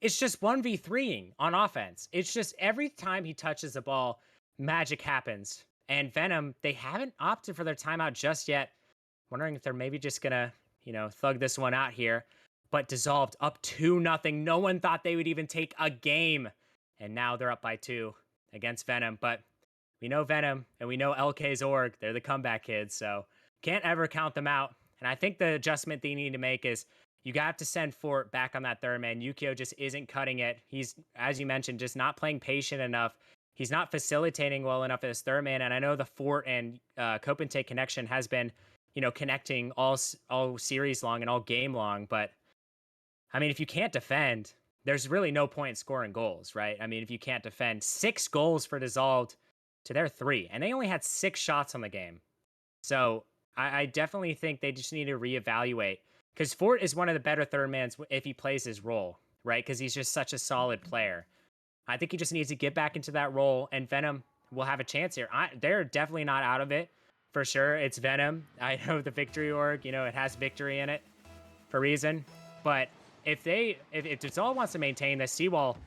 it's just 1v3ing on offense. It's just every time he touches the ball, magic happens. And Venom, they haven't opted for their timeout just yet. Wondering if they're maybe just gonna, thug this one out here. But Dissolved up 2-0. No one thought they would even take a game. And now they're up by 2 against Venom. But we know Venom and we know LK's org. They're the comeback kids, so can't ever count them out. And I think the adjustment they need to make is you have to send Fort back on that third man. Yukio just isn't cutting it. He's, as you mentioned, just not playing patient enough. He's not facilitating well enough as third man. And I know the Fort and Kopente connection has been, connecting all series long and all game long. But I mean, if you can't defend, there's really no point in scoring goals, right? I mean, if you can't defend, 6 goals for Dissolved to their 3, and they only had 6 shots on the game. So I definitely think they just need to reevaluate, because Fort is one of the better third mans if he plays his role, right? Because he's just such a solid player. I think he just needs to get back into that role, and Venom will have a chance here. They're definitely not out of it, for sure. It's Venom. I know the Victory org, it has victory in it for a reason. But if Dissolve wants to maintain this, Seawall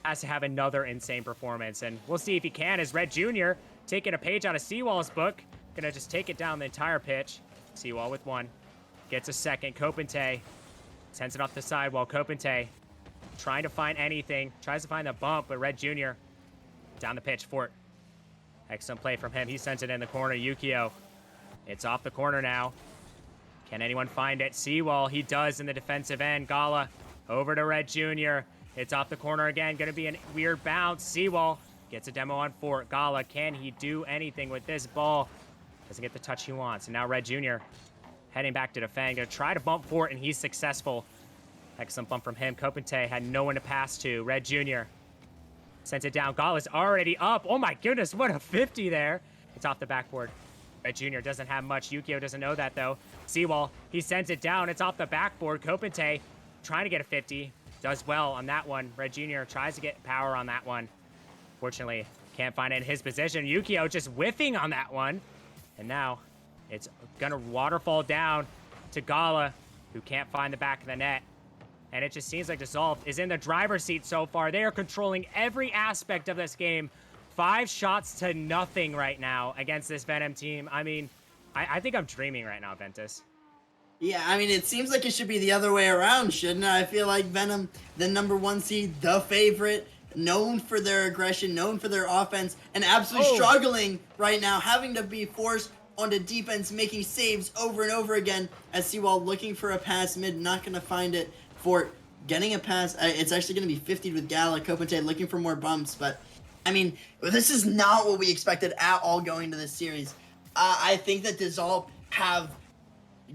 has to have another insane performance, and we'll see if he can, as Red Jr. taking a page out of Seawall's book. Gonna just take it down the entire pitch. Seawall with 1. Gets a second. Kopente sends it off the sidewall. Kopente trying to find anything. Tries to find the bump, but Red Jr. Down the pitch, Fort. Excellent play from him. He sends it in the corner. Yukio. It's off the corner now. Can anyone find it? Seawall, he does in the defensive end. Gala over to Red Jr. It's off the corner again. Going to be a weird bounce. Seawall gets a demo on Fort. Gala, can he do anything with this ball? Doesn't get the touch he wants. And now Red Jr. heading back to defend. Going to try to bump Fort, and he's successful. Excellent bump from him. Kopente had no one to pass to. Red Jr. sends it down. Gala's already up. Oh my goodness, what a 50 there. It's off the backboard. Red Jr. doesn't have much. Yukio doesn't know that, though. Seawall, he sends it down. It's off the backboard. Kopente trying to get a 50. Does well on that one. Red Jr. tries to get power on that one. Fortunately, can't find it in his position. Yukio just whiffing on that one. And now it's going to waterfall down to Gala, who can't find the back of the net. And it just seems like Dissolved is in the driver's seat so far. They are controlling every aspect of this game. 5 shots to nothing right now against this Venom team. I mean, I think I'm dreaming right now, Ventus. Yeah, I mean, it seems like it should be the other way around, shouldn't it? I feel like Venom, the #1 seed, the favorite, known for their aggression, known for their offense, and absolutely struggling right now, having to be forced onto defense, making saves over and over again, as Seawall looking for a pass mid, not going to find it. For getting a pass, it's actually going to be 50 with Gala. Kopente looking for more bumps, but I mean, this is not what we expected at all going into this series. I think that Dissolve have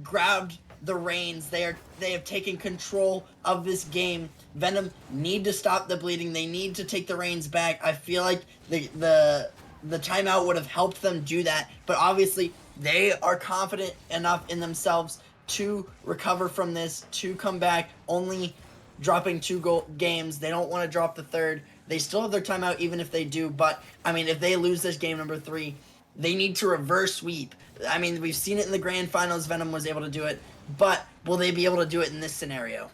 grabbed the reins. They have taken control of this game. Venom need to stop the bleeding. They need to take the reins back. I feel like the timeout would have helped them do that, but obviously they are confident enough in themselves to recover from this, to come back, only dropping 2 games. They don't want to drop the third. They still have their timeout even if they do, but I mean, if they lose this game #3, they need to reverse sweep. I mean, we've seen it in the grand finals. Venom was able to do it, but will they be able to do it in this scenario?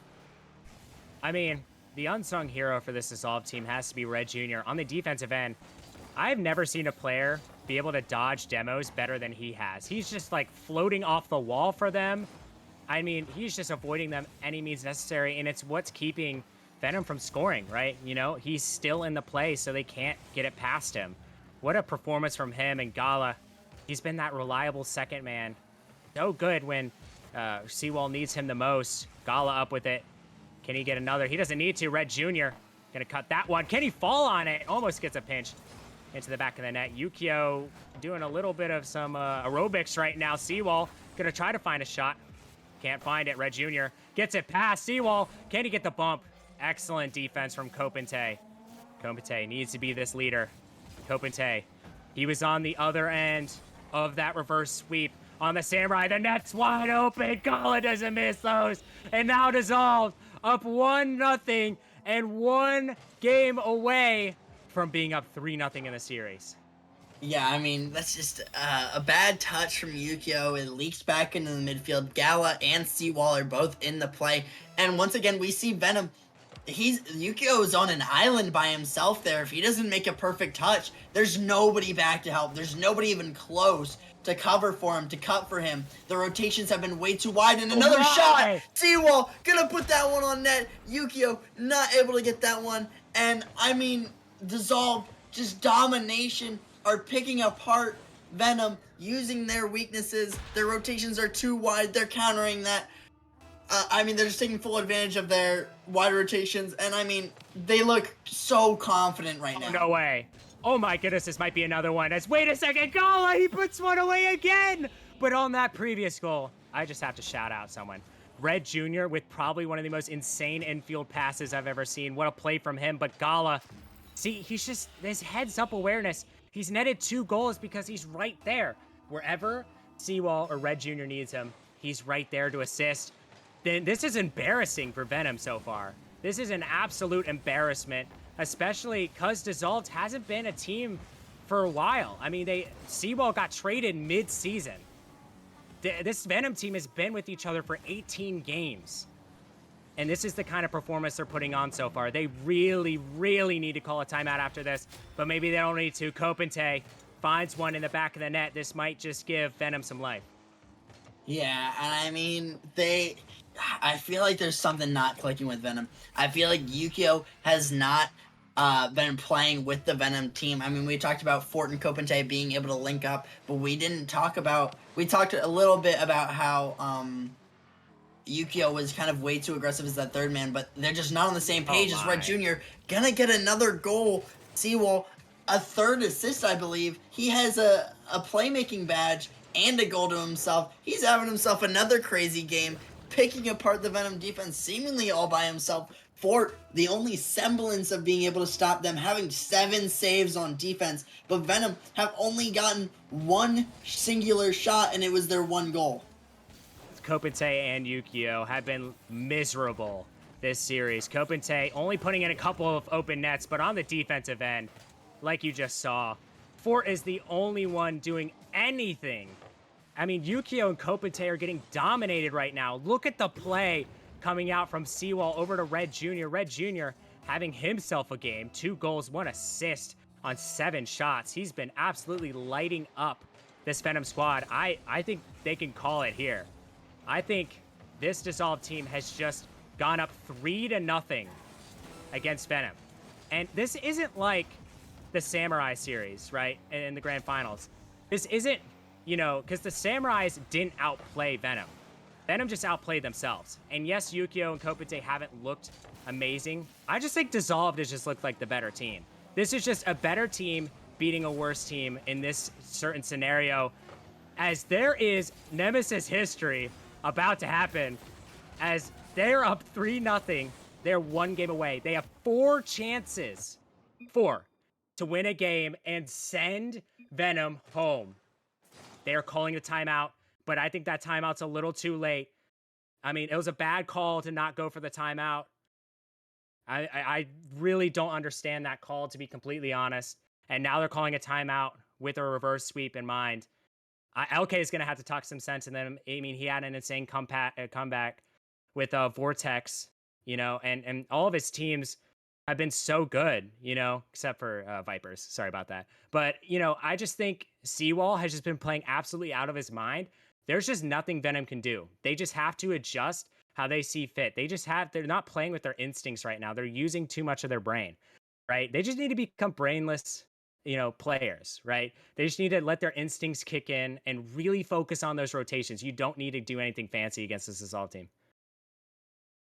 I mean, the unsung hero for this Dissolve team has to be Red Jr. On the defensive end, I've never seen a player be able to dodge demos better than he has. He's just like floating off the wall for them. I mean, he's just avoiding them any means necessary, and it's what's keeping Venom from scoring, right? You know, he's still in the play, so they can't get it past him. What a performance from him and Gala. He's been that reliable second man. So good when Seawall needs him the most. Gala up with it. Can he get another? He doesn't need to. Red Jr. gonna cut that one. Can he fall on it? Almost gets a pinch into the back of the net. Yukio doing a little bit of some aerobics right now. Seawall gonna try to find a shot. Can't find it. Red Jr. gets it past Seawall. Can he get the bump? Excellent defense from Kopente. Kopente needs to be this leader. Kopente, he was on the other end of that reverse sweep on the Samurai. The net's wide open. Gala doesn't miss those. And now Dissolved up 1-0 and 1 game away from being up 3-0 in the series. Yeah, I mean, that's just a bad touch from Yukio. It leaks back into the midfield. Gala and Seawall are both in the play. And once again, we see Venom. Yukio is on an island by himself there. If he doesn't make a perfect touch, there's nobody back to help. There's nobody even close to cover for him, to cut for him. The rotations have been way too wide. And another shot! Seawall gonna put that one on net. Yukio not able to get that one. And, I mean, Dissolve, just domination, are picking apart Venom, using their weaknesses. Their rotations are too wide. They're countering that. I mean, they're just taking full advantage of their wide rotations. And, I mean, they look so confident right now. No way. Oh, my goodness, this might be another one. Wait a second, Gala, he puts one away again. But on that previous goal, I just have to shout out someone. Red Jr. with probably one of the most insane infield passes I've ever seen. What a play from him. But Gala, see, he's just, this heads-up awareness. He's netted 2 goals because he's right there. Wherever Seawall or Red Jr. needs him, he's right there to assist. Then this is embarrassing for Venom so far. This is an absolute embarrassment, especially because Dissolved hasn't been a team for a while. I mean, Seawall got traded mid-season. This Venom team has been with each other for 18 games. And this is the kind of performance they're putting on so far. They really, really need to call a timeout after this, but maybe they don't need to. Kopente finds one in the back of the net. This might just give Venom some life. Yeah, and I mean, I feel like there's something not clicking with Venom. I feel like Yukio has not been playing with the Venom team. I mean, we talked about Fort and Copente being able to link up, but we talked a little bit about how Yukio was kind of way too aggressive as that third man, but they're just not on the same page as Red my. Jr. Gonna get another goal. Seawall, a third assist, I believe. He has a playmaking badge and a goal to himself. He's having himself another crazy game, picking apart the Venom defense seemingly all by himself. Fort, the only semblance of being able to stop them, having 7 saves on defense, but Venom have only gotten one singular shot, and it was their one goal. Kopente and Yukio have been miserable this series. Kopente only putting in a couple of open nets, but on the defensive end, like you just saw, Fort is the only one doing anything. I mean, Yukio and Kopente are getting dominated right now. Look at the play coming out from Seawall over to Red Jr. Red Jr. having himself a game, 2 goals, 1 assist on 7 shots. He's been absolutely lighting up this Venom squad. I think they can call it here. I think this Dissolve team has just gone up 3-0 against Venom. And this isn't like the Samurai series, right? In the grand finals. This isn't, because the Samurais didn't outplay Venom. Venom just outplayed themselves. And yes, Yukio and Kopente haven't looked amazing. I just think Dissolved has just looked like the better team. This is just a better team beating a worse team in this certain scenario, as there is Nemesis history about to happen, as they're up 3-0. They're 1 game away. They have 4 chances, 4, to win a game and send Venom home. They are calling a timeout, but I think that timeout's a little too late. I mean, it was a bad call to not go for the timeout. I really don't understand that call, to be completely honest. And now they're calling a timeout with a reverse sweep in mind. LK is going to have to talk some sense. And then, I mean, he had an insane comeback with Vortex, and all of his teams have been so good, except for Vipers. Sorry about that. But, I just think Seawall has just been playing absolutely out of his mind. There's just nothing Venom can do. They just have to adjust how they see fit. They're not playing with their instincts right now. They're using too much of their brain, right? They just need to become brainless players, right? They just need to let their instincts kick in and really focus on those rotations. You don't need to do anything fancy against this Assault team.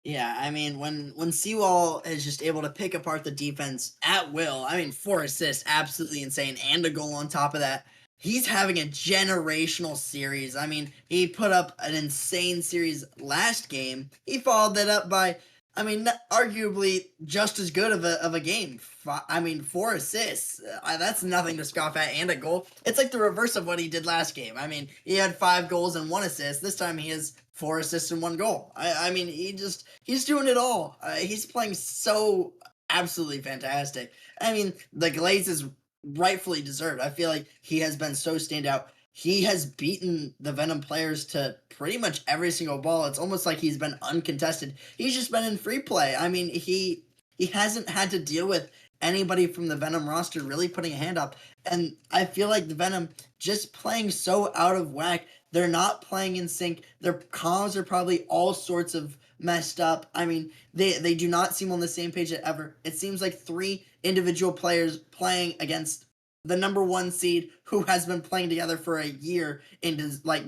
Yeah, I mean, when Seawall is just able to pick apart the defense at will, I mean, 4 assists, absolutely insane, and a goal on top of that. He's having a generational series. I mean, he put up an insane series last game. He followed that up by, I mean, arguably just as good of a game. 4 assists. That's nothing to scoff at, and a goal. It's like the reverse of what he did last game. I mean, he had 5 goals and 1 assist. This time he has 4 assists and 1 goal. I mean, he's doing it all. He's playing so absolutely fantastic. I mean, the glaze is rightfully deserved. I feel like he has been so standout. He has beaten the Venom players to pretty much every single ball. It's almost like he's been uncontested. He's just been in free play. I mean, he hasn't had to deal with anybody from the Venom roster really putting a hand up. And I feel like the Venom just playing so out of whack. They're not playing in sync. Their comms are probably all sorts of messed up. I mean, they do not seem on the same page ever. It seems like 3 individual players playing against the number 1 seed who has been playing together for a year, and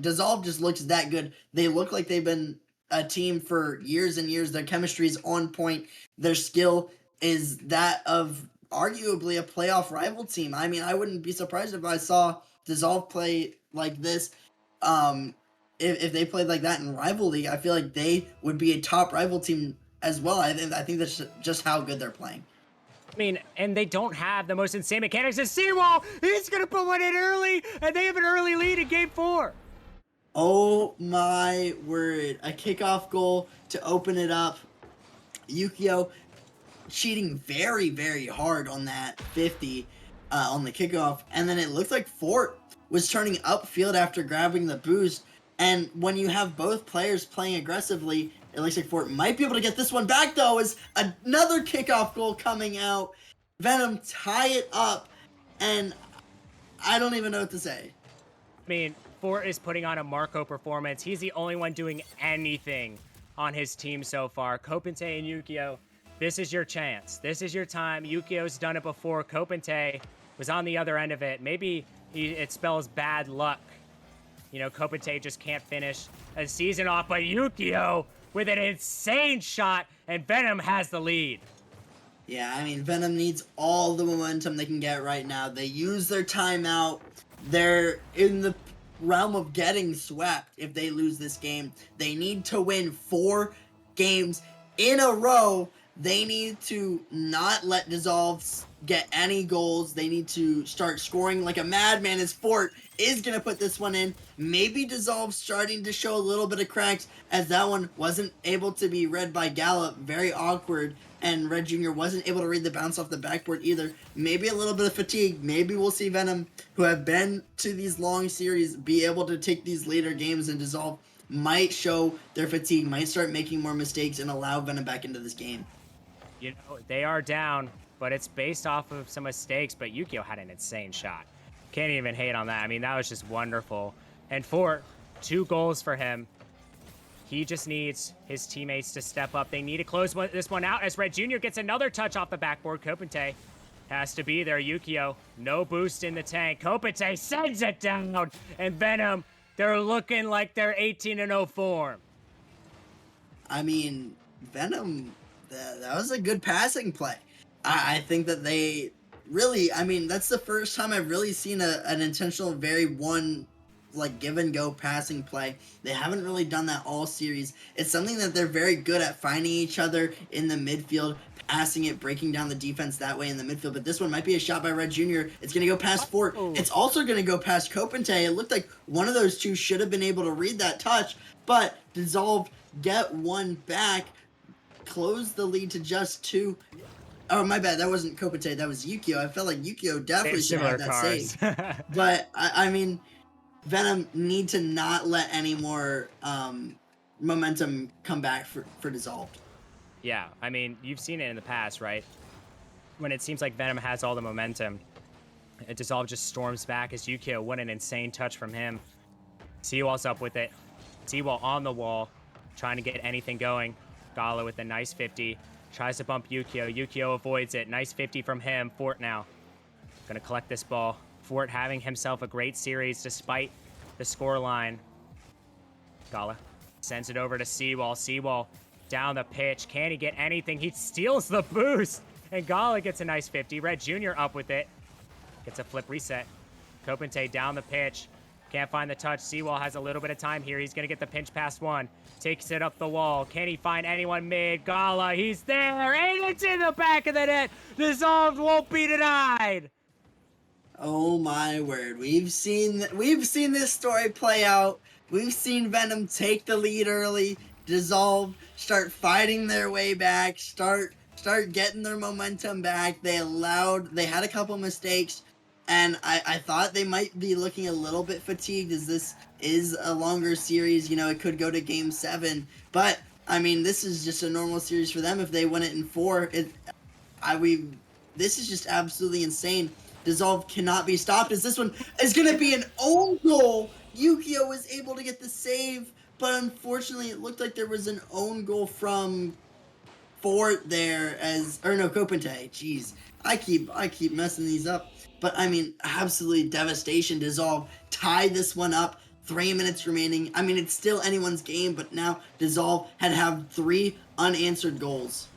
Dissolve just looks that good. They look like they've been a team for years and years. Their chemistry is on point. Their skill is that of arguably a playoff rival team. I mean, I wouldn't be surprised if I saw Dissolve play like this. If they played like that in Rival League, I feel like they would be a top rival team as well. I think that's just how good they're playing. I mean, and they don't have the most insane mechanics as Seawall. He's going to put one in early, and they have an early lead in game 4. Oh my word. A kickoff goal to open it up. Yukio cheating very, very hard on that 50 on the kickoff. And then it looked like Fort was turning upfield after grabbing the boost. And when you have both players playing aggressively, it looks like Fort might be able to get this one back, though, as another kickoff goal coming out. Venom tie it up, and I don't even know what to say. I mean, Fort is putting on a Marco performance. He's the only one doing anything on his team so far. Kopente and Yukio This is your chance. This is your time. Yukio's done it before. Kopente was on the other end of it. Maybe it spells bad luck. You know, Kopente just can't finish a season off, but Yukio with an insane shot, and Venom has the lead. Yeah, I mean, Venom needs all the momentum they can get right now. They use their timeout. They're in the realm of getting swept if they lose this game. They need to win 4 games in a row. They need to not let Dissolve get any goals. They need to start scoring like a madman, as Fort is going to put this one in. Maybe Dissolve starting to show a little bit of cracks, as that one wasn't able to be read by Gallup. Very awkward. And Red Jr. wasn't able to read the bounce off the backboard either. Maybe a little bit of fatigue. Maybe we'll see Venom, who have been to these long series, be able to take these later games, and Dissolve might show their fatigue, might start making more mistakes, and allow Venom back into this game. You know, they are down, but it's based off of some mistakes, but Yukio had an insane shot. Can't even hate on that. I mean, that was just wonderful. And Fort, 2 goals for him. He just needs his teammates to step up. They need to close this one out as Red Jr. gets another touch off the backboard. Kopente has to be there. Yukio, no boost in the tank. Kopente sends it down. And Venom, they're looking like they're 18-0 form. I mean, Venom, that was a good passing play. I think that they really, I mean, that's the first time I've really seen an intentional, very give and go passing play. They haven't really done that all series. It's something that they're very good at, finding each other in the midfield, passing it, breaking down the defense that way in the midfield. But this one might be a shot by Red Jr. It's going to go past Fort. It's also going to go past Kopente. It looked like one of those two should have been able to read that touch, but Dissolve get one back, close the lead to just 2. Oh, my bad. That wasn't Kopente. That was Yukio. I felt like Yukio definitely should have that save. But, I mean, Venom need to not let any more momentum come back for Dissolved. Yeah, I mean, you've seen it in the past, right? When it seems like Venom has all the momentum, Dissolve just storms back as Yukio. What an insane touch from him. Seawall's up with it. Seawall on the wall, trying to get anything going. Gala with a nice 50. Tries to bump Yukio. Yukio avoids it. Nice 50 from him. Fort now. Gonna collect this ball. Fort having himself a great series despite the scoreline. Gala sends it over to Seawall. Seawall down the pitch. Can he get anything? He steals the boost. And Gala gets a nice 50. Red Jr. up with it. Gets a flip reset. Kopente down the pitch. Can't find the touch. Seawall has a little bit of time here. He's going to get the pinch past one. Takes it up the wall. Can he find anyone mid? Gala, he's there. And it's in the back of the net. Dissolved won't be denied. Oh my word. We've seen this story play out. We've seen Venom take the lead early, Dissolve start fighting their way back, start getting their momentum back. They had a couple mistakes, and I thought they might be looking a little bit fatigued, as this is a longer series. You know, it could go to game 7, but I mean, this is just a normal series for them if they win it in 4. This is just absolutely insane. Dissolve cannot be stopped, as this one is going to be an own goal. Yukio was able to get the save, but unfortunately it looked like there was an own goal from Fort there, Kopente. Jeez, I keep messing these up. But I mean, absolutely devastation. Dissolve tied this one up. 3 minutes remaining. I mean, it's still anyone's game, but now Dissolve had 3 unanswered goals.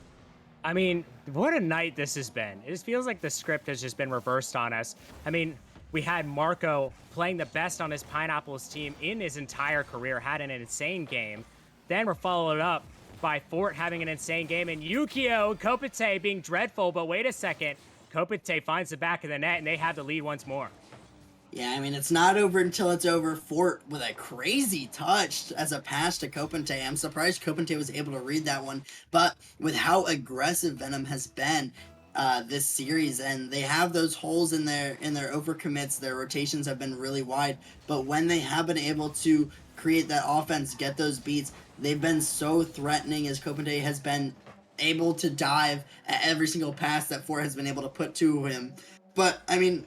I mean, what a night this has been. It just feels like the script has just been reversed on us. I mean, we had Marco playing the best on his Pineapples team in his entire career, had an insane game. Then we're followed up by Fort having an insane game, and Yukio and Kopente being dreadful, but wait a second. Kopente finds the back of the net, and they have the lead once more. Yeah, I mean, it's not over until it's over. Fort with a crazy touch as a pass to Kopente. I'm surprised Kopente was able to read that one. But with how aggressive Venom has been this series, and they have those holes in their overcommits, their rotations have been really wide. But when they have been able to create that offense, get those beats, they've been so threatening, as Kopente has been able to dive at every single pass that Fort has been able to put to him. But, I mean,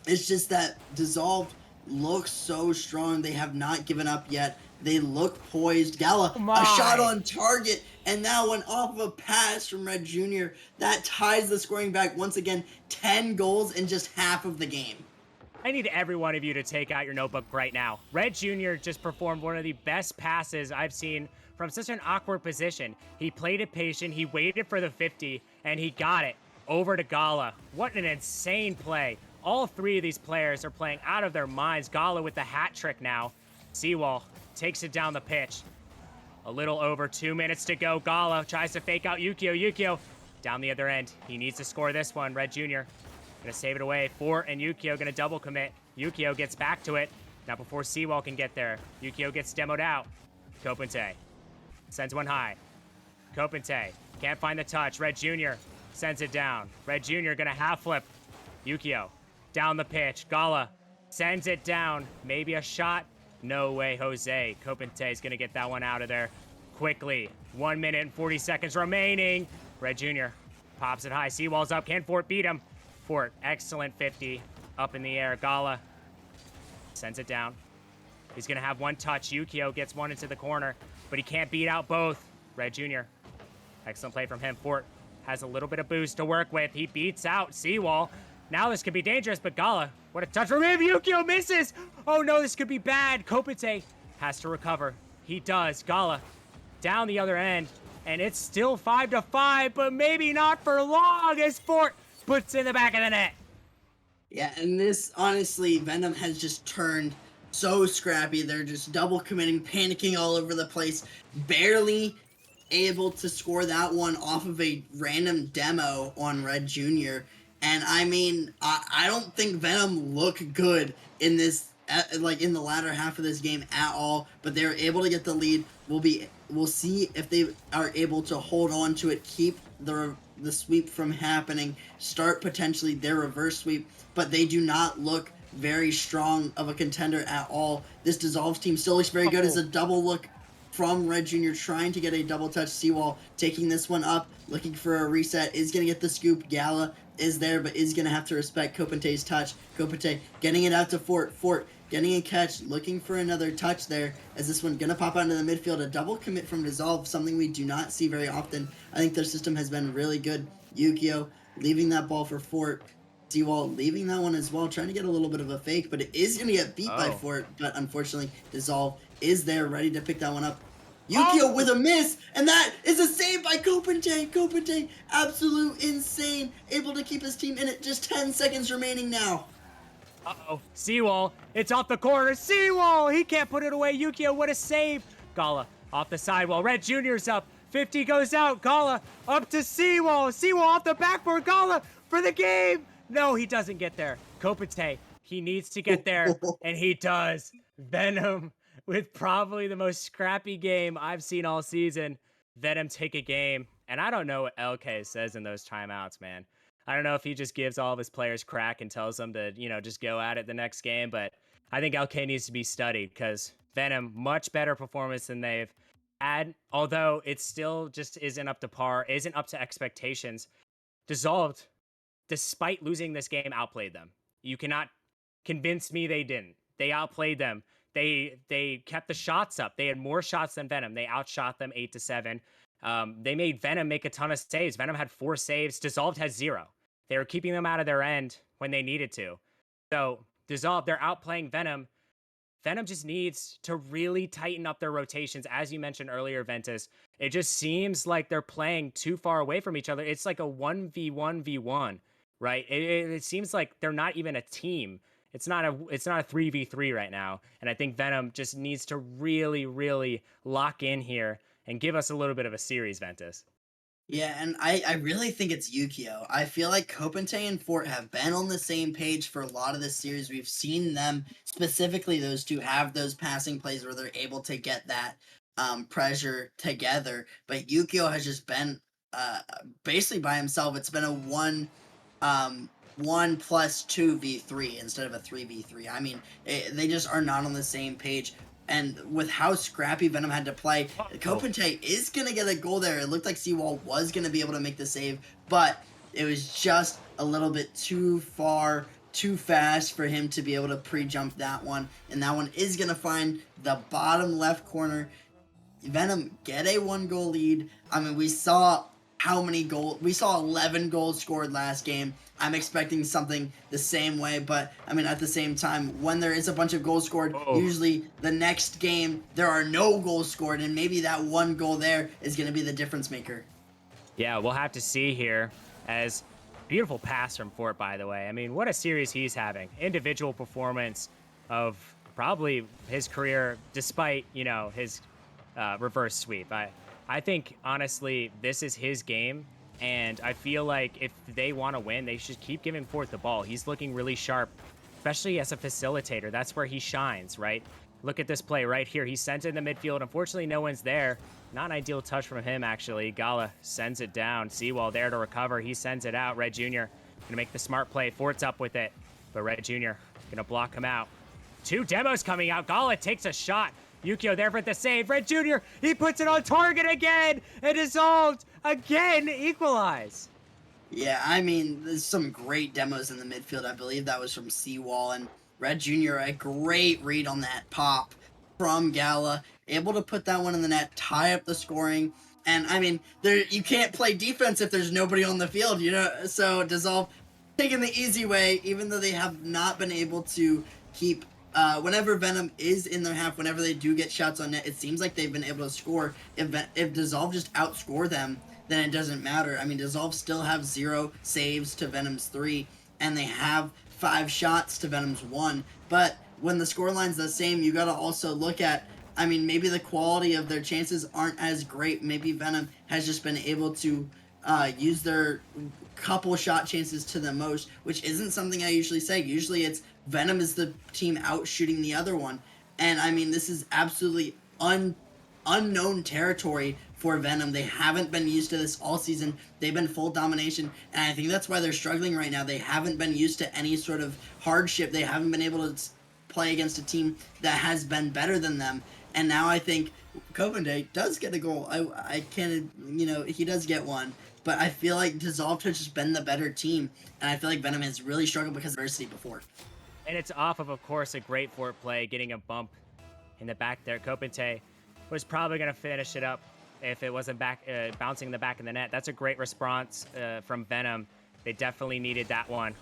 it's just that Dissolved looks so strong. They have not given up yet. They look poised. Gala, Oh a shot my. on target, and that one off of a pass from Red Jr. That ties the scoring back once again. 10 goals in just half of the game. I need every one of you to take out your notebook right now. Red Jr. just performed one of the best passes I've seen from such an awkward position. He played it patient, he waited for the 50, and he got it over to Gala. What an insane play. All three of these players are playing out of their minds. Gala with the hat trick now. Seawall takes it down the pitch. A little over 2 minutes to go. Gala tries to fake out Yukio. Yukio down the other end. He needs to score this one. Red Jr. Gonna save it away. Fort and Yukio gonna double commit. Yukio gets back to it. Now before Seawall can get there, Yukio gets demoed out. Kopente sends one high. Kopente can't find the touch. Red Jr. sends it down. Red Jr. gonna half flip. Yukio down the pitch. Gala sends it down. Maybe a shot. No way, Jose. Kopente is gonna get that one out of there quickly. 1 minute and 40 seconds remaining. Red Jr. pops it high. Seawall's up. Can Fort beat him? Fort, excellent 50 up in the air. Gala sends it down. He's gonna have one touch. Yukio gets one into the corner, but he can't beat out both. Red Jr. Excellent play from him. Fort has a little bit of boost to work with. He beats out Seawall. Now this could be dangerous, but Gala, what a touch from him. Yukio misses. Oh no, this could be bad. Kopete has to recover. He does. Gala down the other end, and it's still 5-5, but maybe not for long as Fort puts in the back of the net. Yeah, and this, honestly, Venom has just turned so scrappy. They're just double committing, panicking all over the place, barely able to score that one off of a random demo on Red Jr. And I mean, I don't think Venom look good in this, like in the latter half of this game at all. But they're able to get the lead. We'll see if they are able to hold on to it, keep the sweep from happening, start potentially their reverse sweep. But they do not look very strong of a contender at all. This Dissolves team still looks very good as a double look from Red Jr. trying to get a double touch. Seawall taking this one up, looking for a reset, is going to get the scoop. Gala is there, but is going to have to respect Kopente's touch. Kopente getting it out to Fort. Fort getting a catch, looking for another touch there, as this one going to pop out into the midfield. A double commit from Dissolve, something we do not see very often. I think their system has been really good. Yukio leaving that ball for Fort. Seawall leaving that one as well, trying to get a little bit of a fake, but it is going to get beat by Fort, but unfortunately, Dissolve is there, ready to pick that one up. Yukio with a miss, and that is a save by Kopente. Kopente, absolute insane, able to keep his team in it. Just 10 seconds remaining now. Uh-oh, Seawall, it's off the corner. Seawall, he can't put it away. Yukio, what a save. Gala off the sidewall. Red Jr.'s up. 50 goes out. Gala up to Seawall. Seawall off the backboard. Gala for the game. No, he doesn't get there. Kopete, he needs to get there, and he does. Venom with probably the most scrappy game I've seen all season. Venom take a game, and I don't know what LK says in those timeouts, man. I don't know if he just gives all of his players crack and tells them to, just go at it the next game, but I think LK needs to be studied because Venom, much better performance than they've had, although it still just isn't up to par, isn't up to expectations. Dissolved, despite losing this game, outplayed them. You cannot convince me they didn't. They outplayed them. They kept the shots up. They had more shots than Venom. They outshot them 8-7. They made Venom make a ton of saves. Venom had 4 saves. Dissolved has 0. They were keeping them out of their end when they needed to. So Dissolved, they're outplaying Venom. Venom just needs to really tighten up their rotations. As you mentioned earlier, Ventus, it just seems like they're playing too far away from each other. It's like a 1v1v1, right? It seems like they're not even a team. It's not a 3v3 right now. And I think Venom just needs to really, really lock in here and give us a little bit of a series, Ventus. Yeah, and I really think it's Yukio. I feel like Kopente and Fort have been on the same page for a lot of this series. We've seen them, specifically those two, have those passing plays where they're able to get that pressure together. But Yukio has just been basically by himself. It's been a 1+2v3 instead of a 3v3. I mean, they just are not on the same page. And with how scrappy Venom had to play, Kopente is going to get a goal there. It looked like Seawall was going to be able to make the save, but it was just a little bit too far too fast for him to be able to pre-jump that one. And that one is going to find the bottom left corner. Venom get a 1-goal lead. I mean, we saw how many goals. We saw 11 goals scored last game. I'm expecting something the same way, but I mean, at the same time, when there is a bunch of goals scored, usually the next game there are no goals scored, and maybe that 1 goal there is going to be the difference maker. Yeah, we'll have to see here. As beautiful pass from Fort, by the way. I mean, what a series he's having. Individual performance of probably his career, despite, you know, his reverse sweep. I think, honestly, this is his game, and I feel like if they want to win, they should keep giving Fort the ball. He's looking really sharp, especially as a facilitator. That's where he shines, right? Look at this play right here. He sent it in the midfield. Unfortunately, no one's there. Not an ideal touch from him, actually. Gala sends it down. Seawall there to recover. He sends it out. Red Jr. gonna make the smart play. Fort's up with it, but Red Jr. gonna block him out. 2 demos coming out. Gala takes a shot. Yukio there for the save. Red Jr., he puts it on target again. And Dissolved again equalize. Yeah, I mean, there's some great demos in the midfield. I believe that was from Seawall, and Red Jr., a great read on that pop from Gala, able to put that one in the net, tie up the scoring. And I mean, you can't play defense if there's nobody on the field, you know? So Dissolve taking the easy way, even though they have not been able to keep whenever Venom is in their half, whenever they do get shots on net, it seems like they've been able to score. If Dissolve just outscore them, then it doesn't matter. I mean, Dissolve still have 0 saves to Venom's 3, and they have 5 shots to Venom's 1. But when the scoreline's the same, you got to also look at, I mean, maybe the quality of their chances aren't as great. Maybe Venom has just been able to use their couple shot chances to the most, which isn't something I usually say. Usually it's Venom is the team out shooting the other one. And I mean, this is absolutely unknown territory for Venom. They haven't been used to this all season. They've been full domination, and I think that's why they're struggling right now. They haven't been used to any sort of hardship. They haven't been able to play against a team that has been better than them. And now I think Copenhagen does get a goal. I can't, you know, he does get one. But I feel like Dissolve has just been the better team, and I feel like Venom has really struggled because of adversity before. And it's off of course, a great Fort play, getting a bump in the back there. Kopente was probably going to finish it up if it wasn't back bouncing in the back of the net. That's a great response from Venom. They definitely needed that one.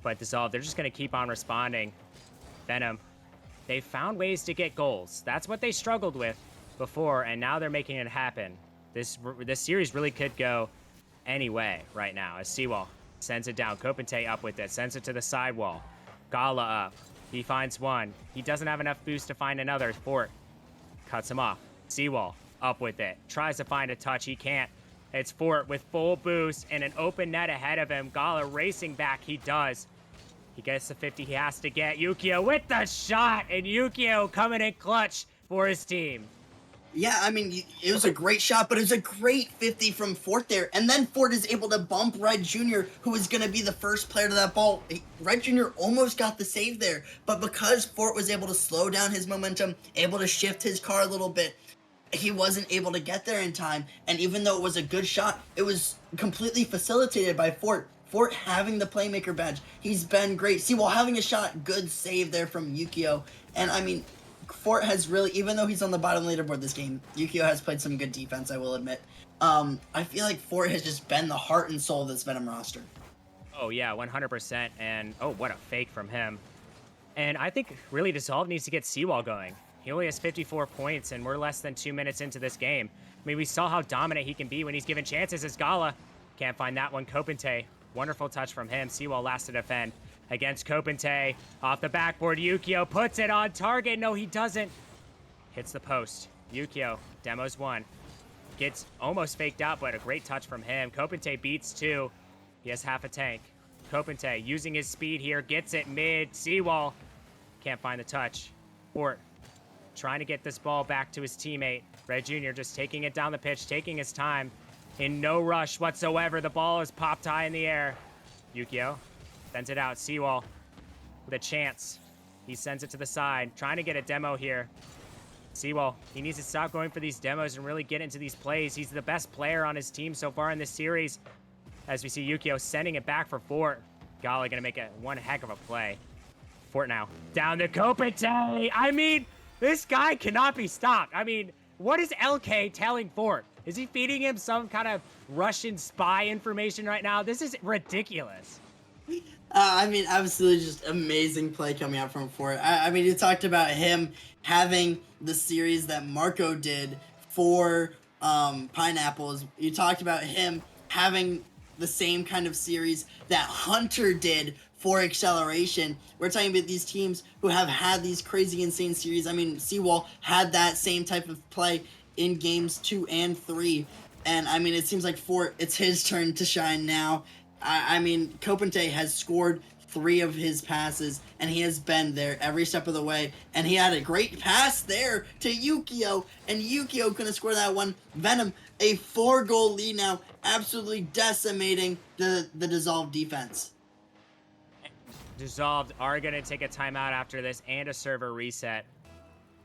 But Dissolve, they're just going to keep on responding. Venom, they found ways to get goals. That's what they struggled with before, and now they're making it happen. This series really could go any way right now, as Seawall sends it down. Kopente up with it, sends it to the sidewall. Gala up. He finds one. He doesn't have enough boost to find another. Fort cuts him off. Seawall up with it. Tries to find a touch. He can't. It's Fort with full boost and an open net ahead of him. Gala racing back. He does. He gets the 50 he has to get. Yukio with the shot, and Yukio coming in clutch for his team. Yeah, I mean, it was a great shot, but it was a great 50 from Fort there. And then Fort is able to bump Red Jr., who was going to be the first player to that ball. Red Jr. almost got the save there, but because Fort was able to slow down his momentum, able to shift his car a little bit, he wasn't able to get there in time. And even though it was a good shot, it was completely facilitated by Fort. Fort having the playmaker badge. He's been great. Seawall having a shot. Good save there from Yukio. And I mean, Fort has really, even though he's on the bottom leaderboard this game, Yukio has played some good defense, I will admit. I feel like Fort has just been the heart and soul of this Venom roster. Oh, yeah, 100%. And, oh, what a fake from him. And I think really Dissolve needs to get Seawall going. He only has 54 points, and we're less than 2 minutes into this game. I mean, we saw how dominant he can be when he's given chances as Gala. Can't find that one. Kopente, wonderful touch from him. Seawall last to defend against Kopente. Off the backboard, Yukio puts it on target. No, he doesn't. Hits the post. Yukio, demos 1. Gets almost faked out, but a great touch from him. Kopente beats 2. He has half a tank. Kopente using his speed here, gets it mid. Seawall can't find the touch. Fort trying to get this ball back to his teammate. Red Jr. just taking it down the pitch, taking his time. In no rush whatsoever. The ball is popped high in the air. Yukio sends it out. Seawall with a chance. He sends it to the side, trying to get a demo here. Seawall, he needs to stop going for these demos and really get into these plays. He's the best player on his team so far in this series. As we see Yukio sending it back for Fort. Gala gonna make one heck of a play. Fort now down to Kopite. I mean, this guy cannot be stopped. I mean, what is LK telling Fort? Is he feeding him some kind of Russian spy information right now? This is ridiculous. I mean, absolutely just amazing play coming out from Fort. I mean, you talked about him having the series that Marco did for Pineapples. You talked about him having the same kind of series that Hunter did for Acceleration. We're talking about these teams who have had these crazy, insane series. I mean, Seawall had that same type of play in games 2 and 3. And I mean, it seems like Fort, it's his turn to shine now. I mean, Kopente has scored 3 of his passes, and he has been there every step of the way. And he had a great pass there to Yukio, and Yukio couldn't score that one. Venom, a 4-goal lead now, absolutely decimating the Dissolve defense. Dissolved are going to take a timeout after this and a server reset.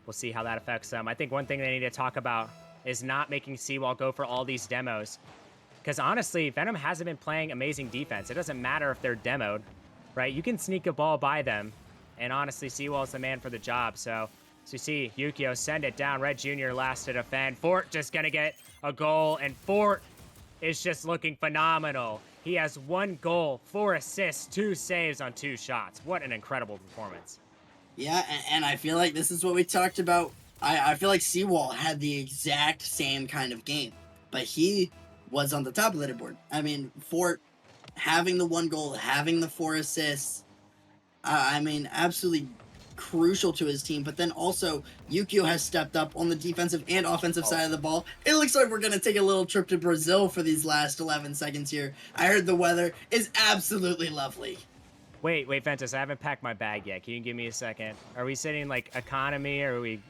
We'll see how that affects them. I think one thing they need to talk about is not making Seawall go for all these demos. Because honestly, Venom hasn't been playing amazing defense. It doesn't matter if they're demoed, right? You can sneak a ball by them. And honestly, Seawall's the man for the job. So you see Yukio send it down. Red Jr. last to defend. Fort just going to get a goal. And Fort is just looking phenomenal. He has 1 goal, 4 assists, 2 saves on 2 shots. What an incredible performance. Yeah, and I feel like this is what we talked about. I feel like Seawall had the exact same kind of game, but he was on the top of the leaderboard. I mean, Fort having the 1 goal, having the 4 assists, I mean, absolutely crucial to his team. But then also, Yukio has stepped up on the defensive and offensive side of the ball. It looks like we're going to take a little trip to Brazil for these last 11 seconds here. I heard the weather is absolutely lovely. Wait, Ventus, I haven't packed my bag yet. Can you give me a second? Are we sitting like economy or are we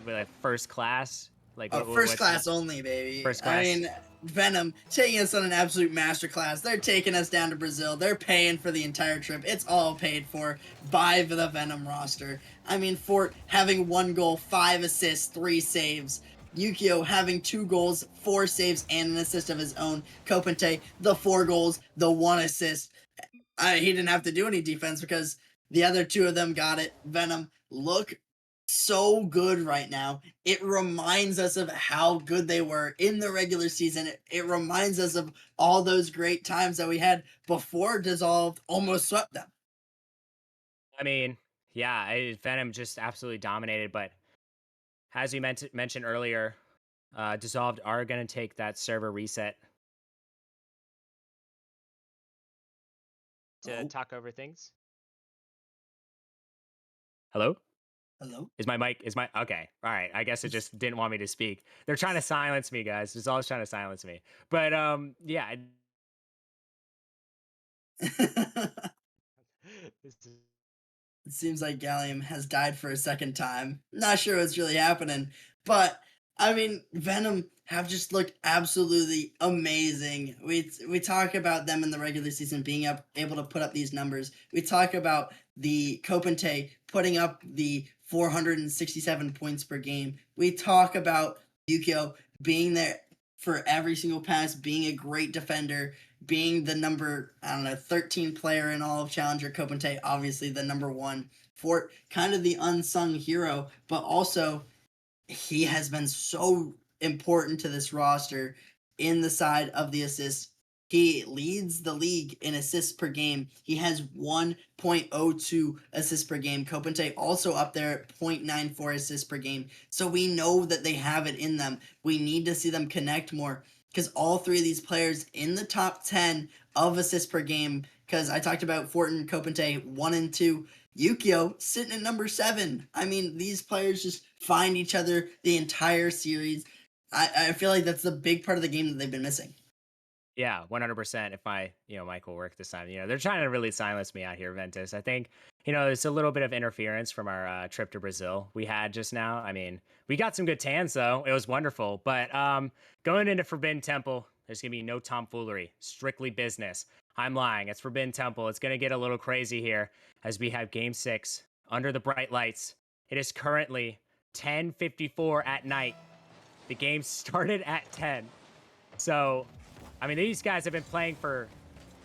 like first class? Like first class only, baby. First class. I mean, Venom taking us on an absolute masterclass. They're taking us down to Brazil. They're paying for the entire trip. It's all paid for by the Venom roster. I mean, Fort having 1 goal, 5 assists, 3 saves. Yukio having 2 goals, 4 saves, and an assist of his own. Kopente, the 4 goals, the 1 assist. He didn't have to do any defense because the other 2 of them got it. Venom, look so good right now. It reminds us of how good they were in the regular season. It reminds us of all those great times that we had before Dissolved almost swept them. I mean, yeah, Venom just absolutely dominated. But as you mentioned earlier, Dissolved are going to take that server reset to talk over things. Hello? Hello? Is my mic, okay. All right. I guess it just didn't want me to speak. They're trying to silence me, guys. Dissolved's trying to silence me. But, yeah. It seems like Gallium has died for a second time. Not sure what's really happening, but I mean, Venom have just looked absolutely amazing. We talk about them in the regular season being able to put up these numbers. We talk about the Kopente putting up the 467 points per game. We talk about Yukio being there for every single pass, being a great defender, being the number, 13 player in all of Challenger. Kopente, obviously the number 1. Fort, kind of the unsung hero, but also he has been so important to this roster in the side of the assists. He leads the league in assists per game. He has 1.02 assists per game. Kopente also up there at 0.94 assists per game. So we know that they have it in them. We need to see them connect more because all 3 of these players in the top 10 of assists per game, because I talked about Fortin, Kopente 1 and 2, Yukio sitting at number 7. I mean, these players just find each other the entire series. I feel like that's the big part of the game that they've been missing. Yeah, 100%. If my, mic will work this time. They're trying to really silence me out here, Ventus. I think, it's a little bit of interference from our trip to Brazil we had just now. I mean, we got some good tans, though. It was wonderful. But going into Forbidden Temple, there's going to be no tomfoolery. Strictly business. I'm lying. It's Forbidden Temple. It's going to get a little crazy here as we have Game 6 under the bright lights. It is currently 10:54 at night. The game started at 10. So, I mean, these guys have been playing for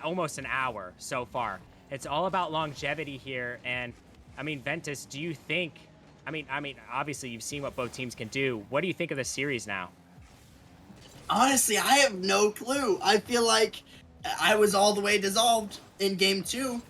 almost an hour so far. It's all about longevity here. And I mean, Ventus, do you think? I mean, obviously you've seen what both teams can do. What do you think of the series now? Honestly, I have no clue. I feel like I was all the way dissolved in game 2,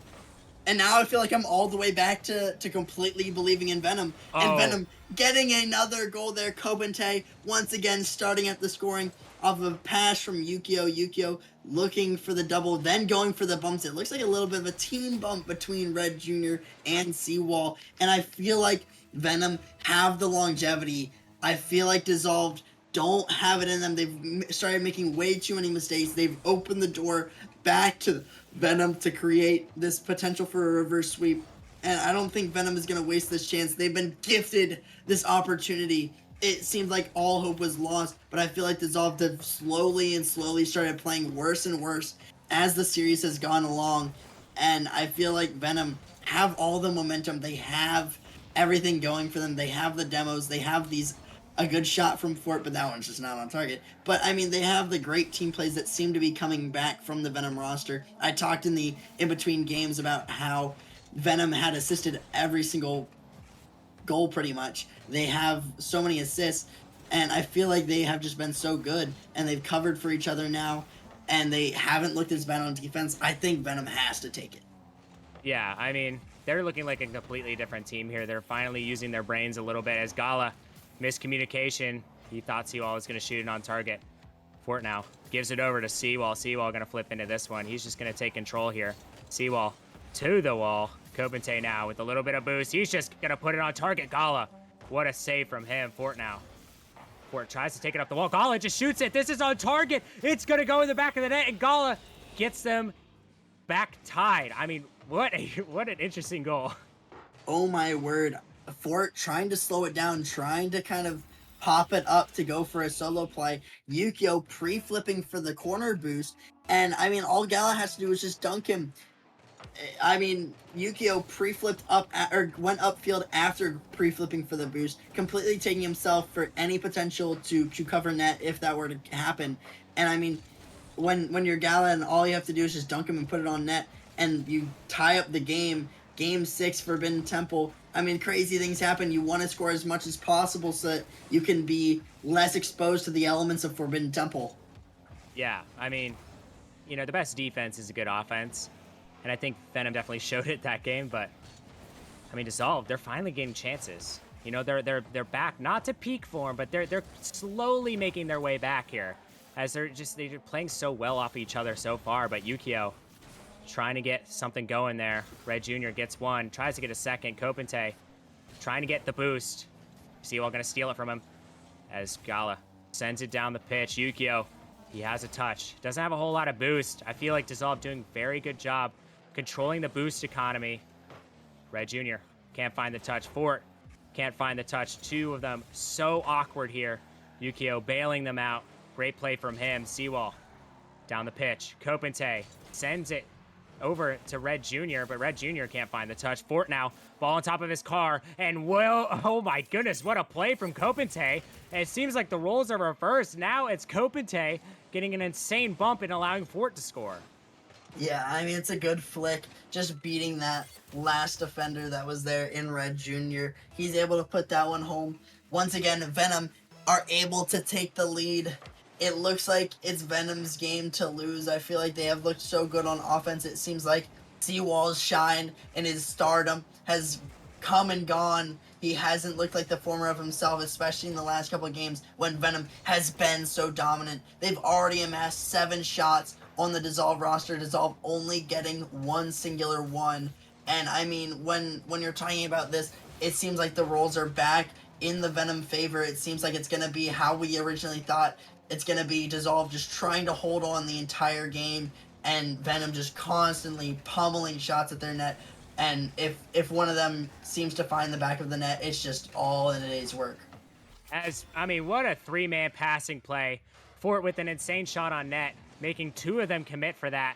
and now I feel like I'm all the way back to completely believing in Venom. And Oh, Venom getting another goal there. Kobente once again starting at the scoring off of a pass from Yukio. Yukio looking for the double, then going for the bumps. It looks like a little bit of a team bump between Red Jr. and Seawall. And I feel like Venom have the longevity. I feel like Dissolved don't have it in them. They've started making way too many mistakes. They've opened the door back to Venom to create this potential for a reverse sweep. And I don't think Venom is going to waste this chance. They've been gifted this opportunity. It seemed like all hope was lost, but I feel like Dissolved have slowly and slowly started playing worse and worse as the series has gone along. And I feel like Venom have all the momentum. They have everything going for them. They have the demos. They have these a good shot from Fort, but that one's just not on target. But I mean, they have the great team plays that seem to be coming back from the Venom roster. I talked in the in between games about how Venom had assisted every single goal pretty much. They have so many assists, and I feel like they have just been so good, and they've covered for each other now, and they haven't looked as bad on defense. I think Venom has to take it. yeah. I mean, they're looking like a completely different team here. They're finally using their brains a little bit. As Gala, miscommunication. He thought Seawall was going to shoot it on target. Fort now gives it over to Seawall. Seawall going to flip into this one. He's just going to take control here. Seawall to the wall. Kobente now with a little bit of boost. He's just going to put it on target. Gala, what a save from him. Fort now. Fort tries to take it up the wall. Gala just shoots it. This is on target. It's going to go in the back of the net, and Gala gets them back tied. I mean, what an interesting goal. Oh my word. Fort trying to slow it down, trying to kind of pop it up to go for a solo play. Yukio pre-flipping for the corner boost. And I mean, all Gala has to do is just dunk him. I mean, Yukio pre-flipped up or went upfield after pre-flipping for the boost, completely taking himself for any potential to cover net if that were to happen. And I mean, when you're Gala and all you have to do is just dunk him and put it on net, and you tie up the game. Game 6, Forbidden Temple. I mean, crazy things happen. You want to score as much as possible so that you can be less exposed to the elements of Forbidden Temple. Yeah, I mean, you know, the best defense is a good offense. And I think Venom definitely showed it that game, but I mean, Dissolve, they're finally getting chances. You know, they're back, not to peak form, but they're slowly making their way back here. As they're playing so well off each other so far, but Yukio trying to get something going there. Red Jr. gets one, tries to get a second. Kobente trying to get the boost. Seawall gonna steal it from him as Gala sends it down the pitch. Yukio, he has a touch. Doesn't have a whole lot of boost. I feel like Dissolve doing a very good job controlling the boost economy. Red Jr. can't find the touch. Fort can't find the touch. Two of them so awkward here. Yukio bailing them out. Great play from him. Seawall down the pitch. Kobente sends it over to Red Jr., but Red Jr. can't find the touch. Fort now, ball on top of his car, and oh my goodness, what a play from Kobente. And it seems like the roles are reversed. Now it's Kobente getting an insane bump and allowing Fort to score. Yeah, I mean, it's a good flick. Just beating that last defender that was there in Red Jr. He's able to put that one home. Once again, Venom are able to take the lead. It looks like it's Venom's game to lose. I feel like they have looked so good on offense. It seems like Seawall's shine and his stardom has come and gone. He hasn't looked like the former of himself, especially in the last couple of games when Venom has been so dominant. They've already amassed 7 shots on the Dissolve roster. Dissolve only getting one singular one. And I mean, when you're talking about this, it seems like the roles are back in the Venom favor. It seems like it's going to be how we originally thought. It's going to be Dissolve just trying to hold on the entire game, and Venom just constantly pummeling shots at their net. And if one of them seems to find the back of the net, it's just all in a day's work. I mean, what a 3-man passing play. Fort with an insane shot on net, making 2 of them commit for that.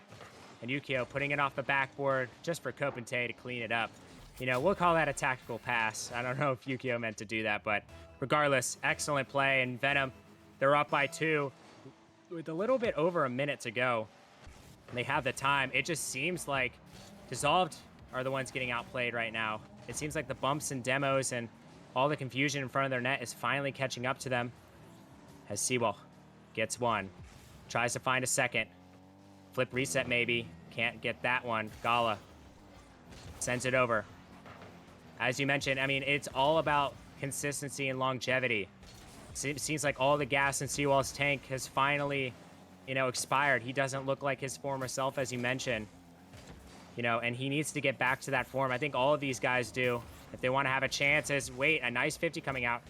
And Yukio putting it off the backboard just for Kobente to clean it up. You know, we'll call that a tactical pass. I don't know if Yukio meant to do that, but regardless, excellent play. And Venom, they're up by 2 with a little bit over a minute to go. They have the time. It just seems like Dissolved are the ones getting outplayed right now. It seems like the bumps and demos and all the confusion in front of their net is finally catching up to them. As Seawall gets one, tries to find a second. Flip reset maybe, can't get that one. Gala sends it over. As you mentioned, I mean, it's all about consistency and longevity. It seems like all the gas in Seawall's tank has finally, expired. He doesn't look like his former self, as you mentioned. And he needs to get back to that form. I think all of these guys do. If they want to have a chance, wait, a nice 50 coming out.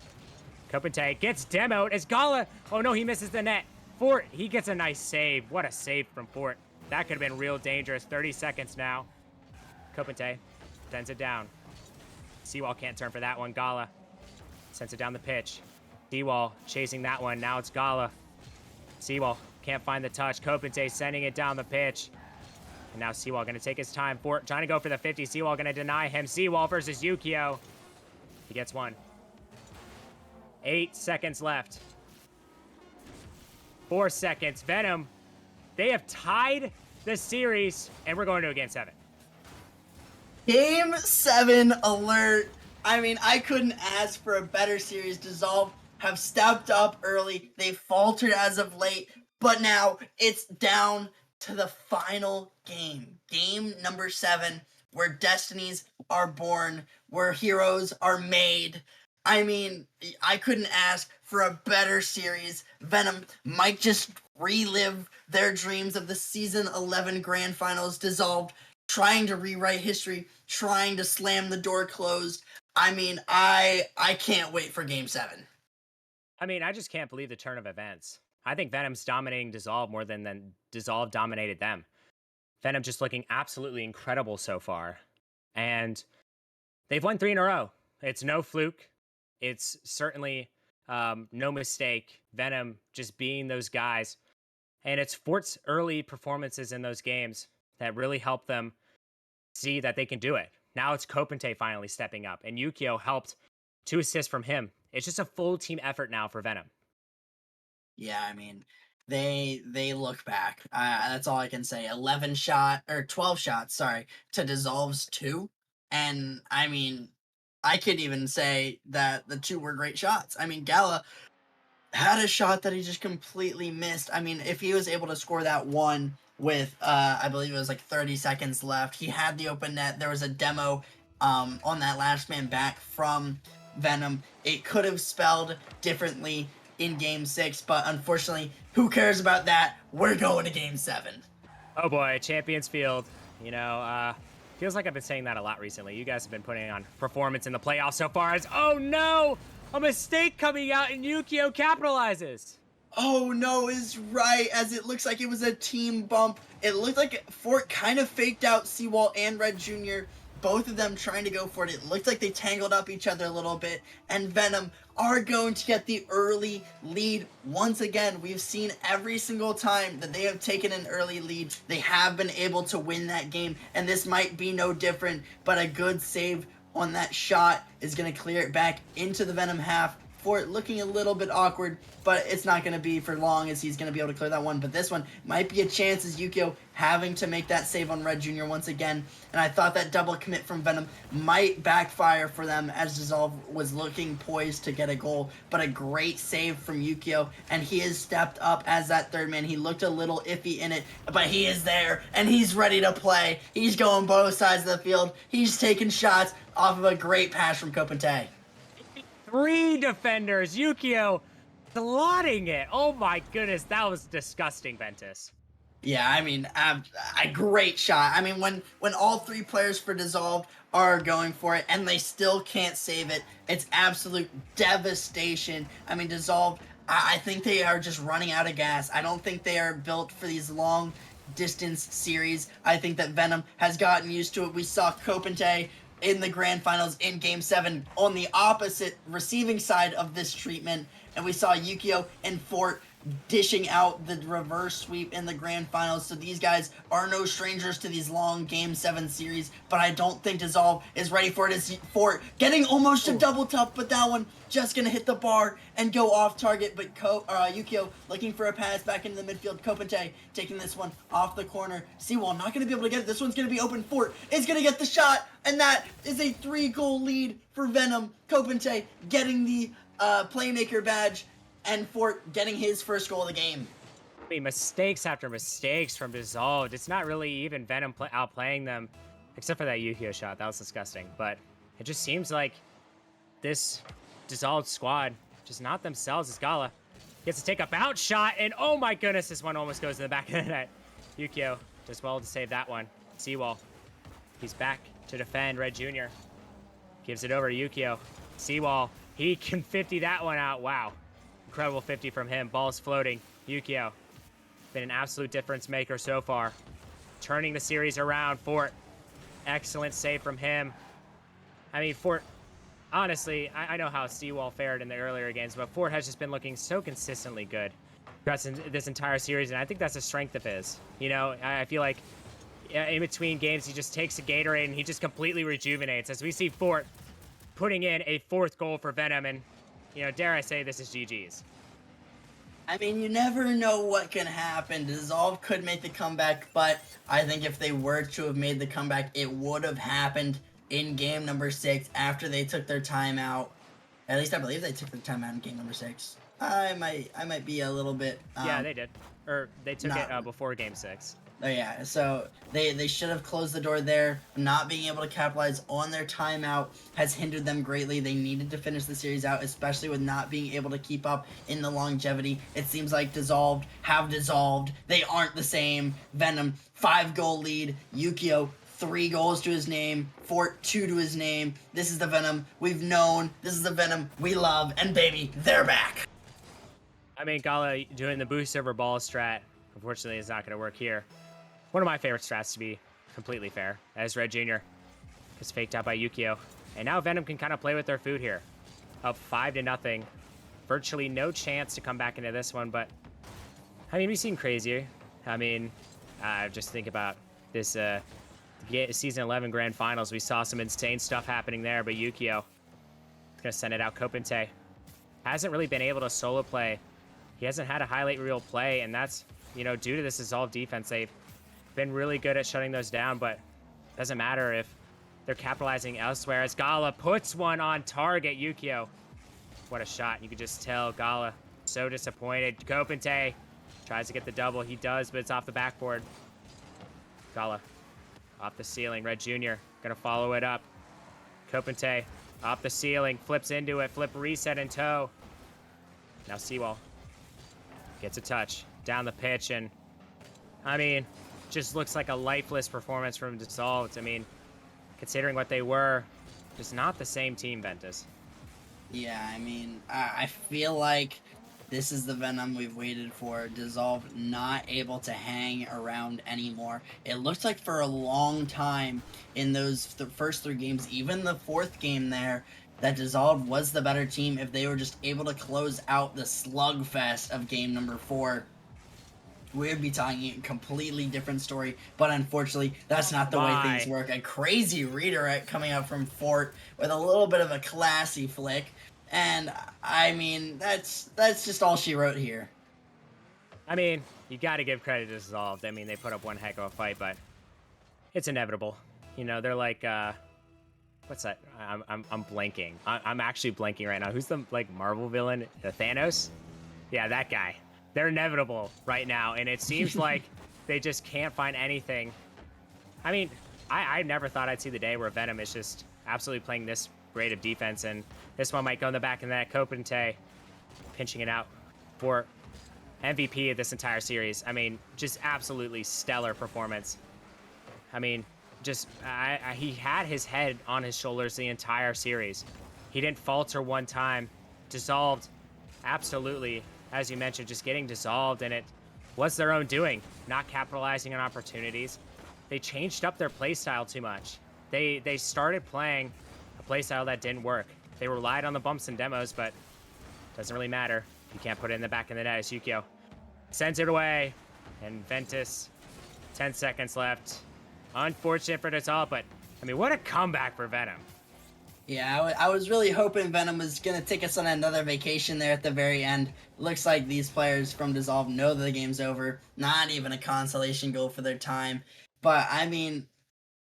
Kopente gets demoed as Gala. Oh no, he misses the net. Fort, he gets a nice save. What a save from Fort. That could have been real dangerous. 30 seconds now. Kopente sends it down. Seawall can't turn for that one. Gala sends it down the pitch. Seawall chasing that one. Now it's Gala. Seawall can't find the touch. Kopente sending it down the pitch. And now Seawall going to take his time. Fort trying to go for the 50. Seawall going to deny him. Seawall versus Yukio. He gets one. 8 seconds left. 4 seconds. Venom, they have tied the series, and we're going to a game 7. Game 7 alert. I mean, I couldn't ask for a better series. Dissolve have stepped up early. They faltered as of late, but now it's down to the final game. Game number 7, where destinies are born, where heroes are made. I mean, I couldn't ask for a better series. Venom might just relive their dreams of the Season 11 Grand Finals. Dissolved, trying to rewrite history, trying to slam the door closed. I mean, I can't wait for Game 7. I mean, I just can't believe the turn of events. I think Venom's dominating Dissolve more than Dissolve dominated them. Venom just looking absolutely incredible so far. And they've won 3 in a row. It's no fluke. It's certainly no mistake. Venom just being those guys. And it's Fort's early performances in those games that really helped them see that they can do it. Now it's Kopente finally stepping up. And Yukio helped 2 assists from him. It's just a full team effort now for Venom. Yeah, I mean, they look back. That's all I can say. 12 shots, sorry, to Dissolve's 2. And I mean, I could even say that the 2 were great shots. I mean, Gala had a shot that he just completely missed. I mean, if he was able to score that one with, I believe it was like 30 seconds left, he had the open net. There was a demo on that last man back from Venom. It could have spelled differently in Game 6, but unfortunately, who cares about that? We're going to Game 7. Oh boy, Champions Field. Feels like I've been saying that a lot recently. You guys have been putting on performance in the playoffs so far as, oh no, a mistake coming out and Yukio capitalizes. Oh no is right, as it looks like it was a team bump. It looked like Fort kind of faked out Seawall and Red Jr., both of them trying to go for it. It looked like they tangled up each other a little bit, and Venom are going to get the early lead. Once again, we've seen every single time that they have taken an early lead, they have been able to win that game, and this might be no different, but a good save on that shot is going to clear it back into the Venom half. Fort looking a little bit awkward, but it's not going to be for long as he's going to be able to clear that one. But this one might be a chance as Yukio having to make that save on Red Jr. once again. And I thought that double commit from Venom might backfire for them as Dissolve was looking poised to get a goal. But a great save from Yukio, and he has stepped up as that third man. He looked a little iffy in it, but he is there, and he's ready to play. He's going both sides of the field. He's taking shots off of a great pass from Kopente. 3 defenders. Yukio slotting it. Oh my goodness, that was disgusting, Ventus. Yeah, I mean, a great shot. I mean, when all 3 players for Dissolved are going for it and they still can't save it, it's absolute devastation. I mean, Dissolved, I think they are just running out of gas. I don't think they are built for these long distance series. I think that Venom has gotten used to it. We saw Kopente in the grand finals in Game 7 on the opposite receiving side of this treatment, and we saw Yukio and Fort dishing out the reverse sweep in the grand finals. So these guys are no strangers to these long Game 7 series, but I don't think Dissolve is ready for it. For getting almost a double top, but that one just gonna hit the bar and go off target. But Yukio looking for a pass back into the midfield. Kopente taking this one off the corner. Seawall not gonna be able to get it. This one's gonna be open. Fort is gonna get the shot, and that is a 3-goal lead for Venom. Kopente getting the playmaker badge, and Fort getting his first goal of the game. I mean, mistakes after mistakes from Dissolved. It's not really even Venom outplaying them, except for that Yukio shot. That was disgusting. But it just seems like this Dissolved squad just not themselves. As Gala gets to take a bounce shot, and oh my goodness, this one almost goes to the back of the net. Yukio does well to save that one. Seawall, he's back to defend. Red Jr. gives it over to Yukio. Seawall, he can 50 that one out. Wow. Incredible 50 from him. Ball's floating. Yukio, been an absolute difference maker so far. Turning the series around. Fort, excellent save from him. I mean, Fort, honestly, I know how Seawall fared in the earlier games, but Fort has just been looking so consistently good throughout this entire series, and I think that's a strength of his. You know, I feel like in between games, he just takes a Gatorade and he just completely rejuvenates. As we see Fort putting in a 4th goal for Venom, and you know, dare I say, this is GG's. I mean, you never know what can happen. Dissolve could make the comeback, but I think if they were to have made the comeback, it would have happened in game number 6 after they took their timeout. At least I believe they took their timeout in game number 6. I might be a little bit. Yeah, they did. Or they took it before game 6. Oh yeah, so they should have closed the door there. Not being able to capitalize on their timeout has hindered them greatly. They needed to finish the series out, especially with not being able to keep up in the longevity. It seems like Dissolved have dissolved. They aren't the same. Venom, 5-goal lead. Yukio, 3 goals to his name. Fort, 2 to his name. This is the Venom we've known. This is the Venom we love. And baby, they're back. I mean, Gala doing the boost over ball strat, unfortunately, is not going to work here. One of my favorite strats, to be completely fair, as Red Jr. is faked out by Yukio. And now Venom can kind of play with their food here. Up 5-0. Virtually no chance to come back into this one, but I mean, we've seen crazier. I mean, just think about this season 11 grand finals. We saw some insane stuff happening there, but Yukio is going to send it out. Kopente hasn't really been able to solo play. He hasn't had a highlight reel play, and that's, you know, due to this Dissolve defense. They've been really good at shutting those down, but it doesn't matter if they're capitalizing elsewhere. As Gala puts one on target. Yukio, what a shot. You could just tell Gala so disappointed. Kopente tries to get the double. He does, but it's off the backboard. Gala off the ceiling. Red Jr. gonna follow it up. Kopente off the ceiling, flips into it, flip reset in tow. Now Seawall gets a touch down the pitch, and I mean, just looks like a lifeless performance from Dissolved. I mean, considering what they were, just not the same team, Ventus. Yeah, I mean, I feel like this is the Venom we've waited for. Dissolve not able to hang around anymore. It looked like for a long time in the first 3 games, even the 4th game there, that Dissolve was the better team if they were just able to close out the slugfest of game number 4. We'd be talking a completely different story, but unfortunately, that's not the way things work. A crazy redirect coming out from Fort with a little bit of a classy flick, and I mean, that's just all she wrote here. I mean, you got to give credit to Dissolved. I mean, they put up one heck of a fight, but it's inevitable. You know, they're like, what's that? I'm blanking. I'm actually blanking right now. Who's the Marvel villain? Thanos? Yeah, that guy. They're inevitable right now, and it seems like they just can't find anything. I mean, I never thought I'd see the day where Venom is just absolutely playing this great of defense, and this one might go in the back of the net. Kopente pinching it out for MVP of this entire series. I mean, just absolutely stellar performance. I mean, just he had his head on his shoulders the entire series. He didn't falter one time. Dissolved, absolutely. As you mentioned, just getting dissolved, and it was their own doing, not capitalizing on opportunities. They changed up their playstyle too much. They started playing a playstyle that didn't work. They relied on the bumps and demos, but it doesn't really matter. You can't put it in the back of the net. As Yukio sends it away. And Ventus, 10 seconds left. Unfortunate for Natal, but I mean, what a comeback for Venom. Yeah, I was really hoping Venom was going to take us on another vacation there at the very end. Looks like these players from Dissolve know that the game's over. Not even a consolation goal for their time. But, I mean,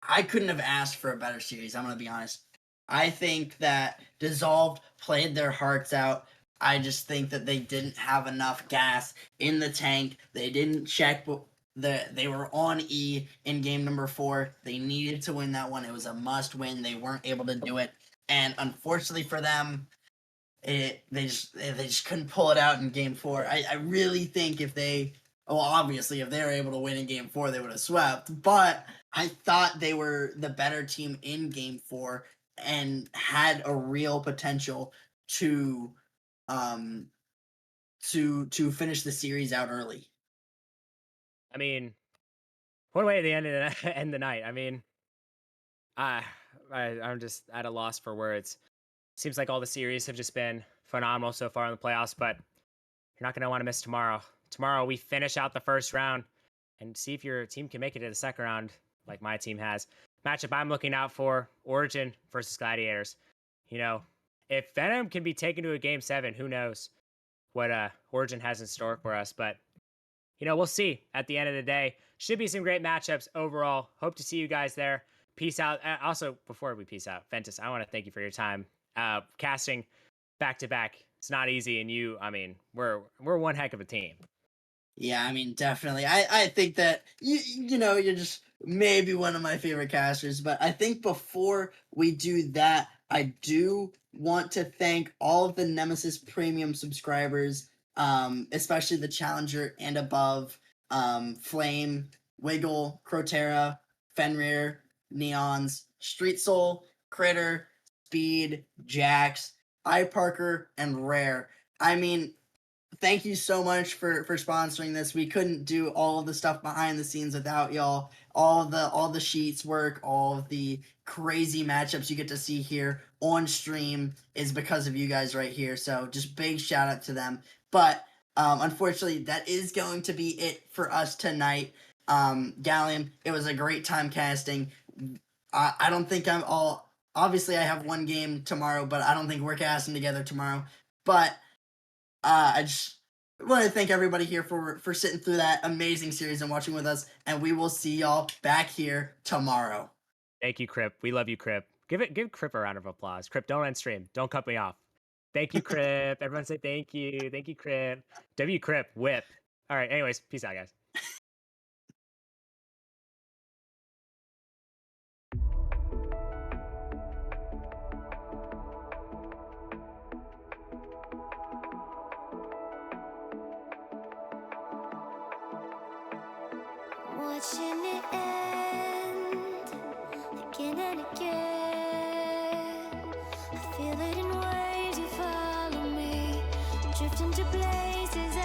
I couldn't have asked for a better series, I'm going to be honest. I think that Dissolved played their hearts out. I just think that they didn't have enough gas in the tank. They didn't check they were on E in game number 4. They needed to win that one. It was a must win. They weren't able to do it. And unfortunately for them, they just couldn't pull it out in game 4. I really think if they obviously if they were able to win in game 4, they would have swept. But I thought they were the better team in game 4 and had a real potential to to finish the series out early. I mean, one way at the end of the, end the night. I mean, I'm just at a loss for words. Seems like all the series have just been phenomenal so far in the playoffs, but you're not going to want to miss tomorrow. Tomorrow we finish out the first round and see if your team can make it to the second round, like my team has. Matchup I'm looking out for: Origin versus Gladiators. You know, if Venom can be taken to a game 7, who knows what Origin has in store for us? But you know, we'll see at the end of the day. Should be some great matchups overall. Hope to see you guys there. Peace out. Also, before we peace out, Ventus, I want to thank you for your time. Casting back to back, it's not easy, and I mean, we're one heck of a team. Yeah, I mean, definitely. I think that you know you're just maybe one of my favorite casters, but I think before we do that, I do want to thank all of the Nemesis Premium subscribers, especially the Challenger and above, Flame, Wiggle, Crotera, Fenrir, Neons, Street Soul, Critter, Speed, Jax, iParker, and Rare. I mean, thank you so much for sponsoring this. We couldn't do all of the stuff behind the scenes without y'all. All the sheets work, all of the crazy matchups you get to see here on stream is because of you guys right here. So just big shout out to them. But unfortunately, that is going to be it for us tonight. Gallium, it was a great time casting. I don't think I'm all. Obviously, I have one game tomorrow, but I don't think we're casting together tomorrow. But I just want to thank everybody here for sitting through that amazing series and watching with us, and we will see y'all back here tomorrow. Thank you, Crip. We love you, Crip. Give Crip a round of applause. Crip, don't end stream. Don't cut me off. Thank you, Crip. Everyone say thank you. Thank you, Crip. W Crip, whip. All right, anyways, peace out, guys. Watching it end again and again. I feel it in waves, you follow me, drift into places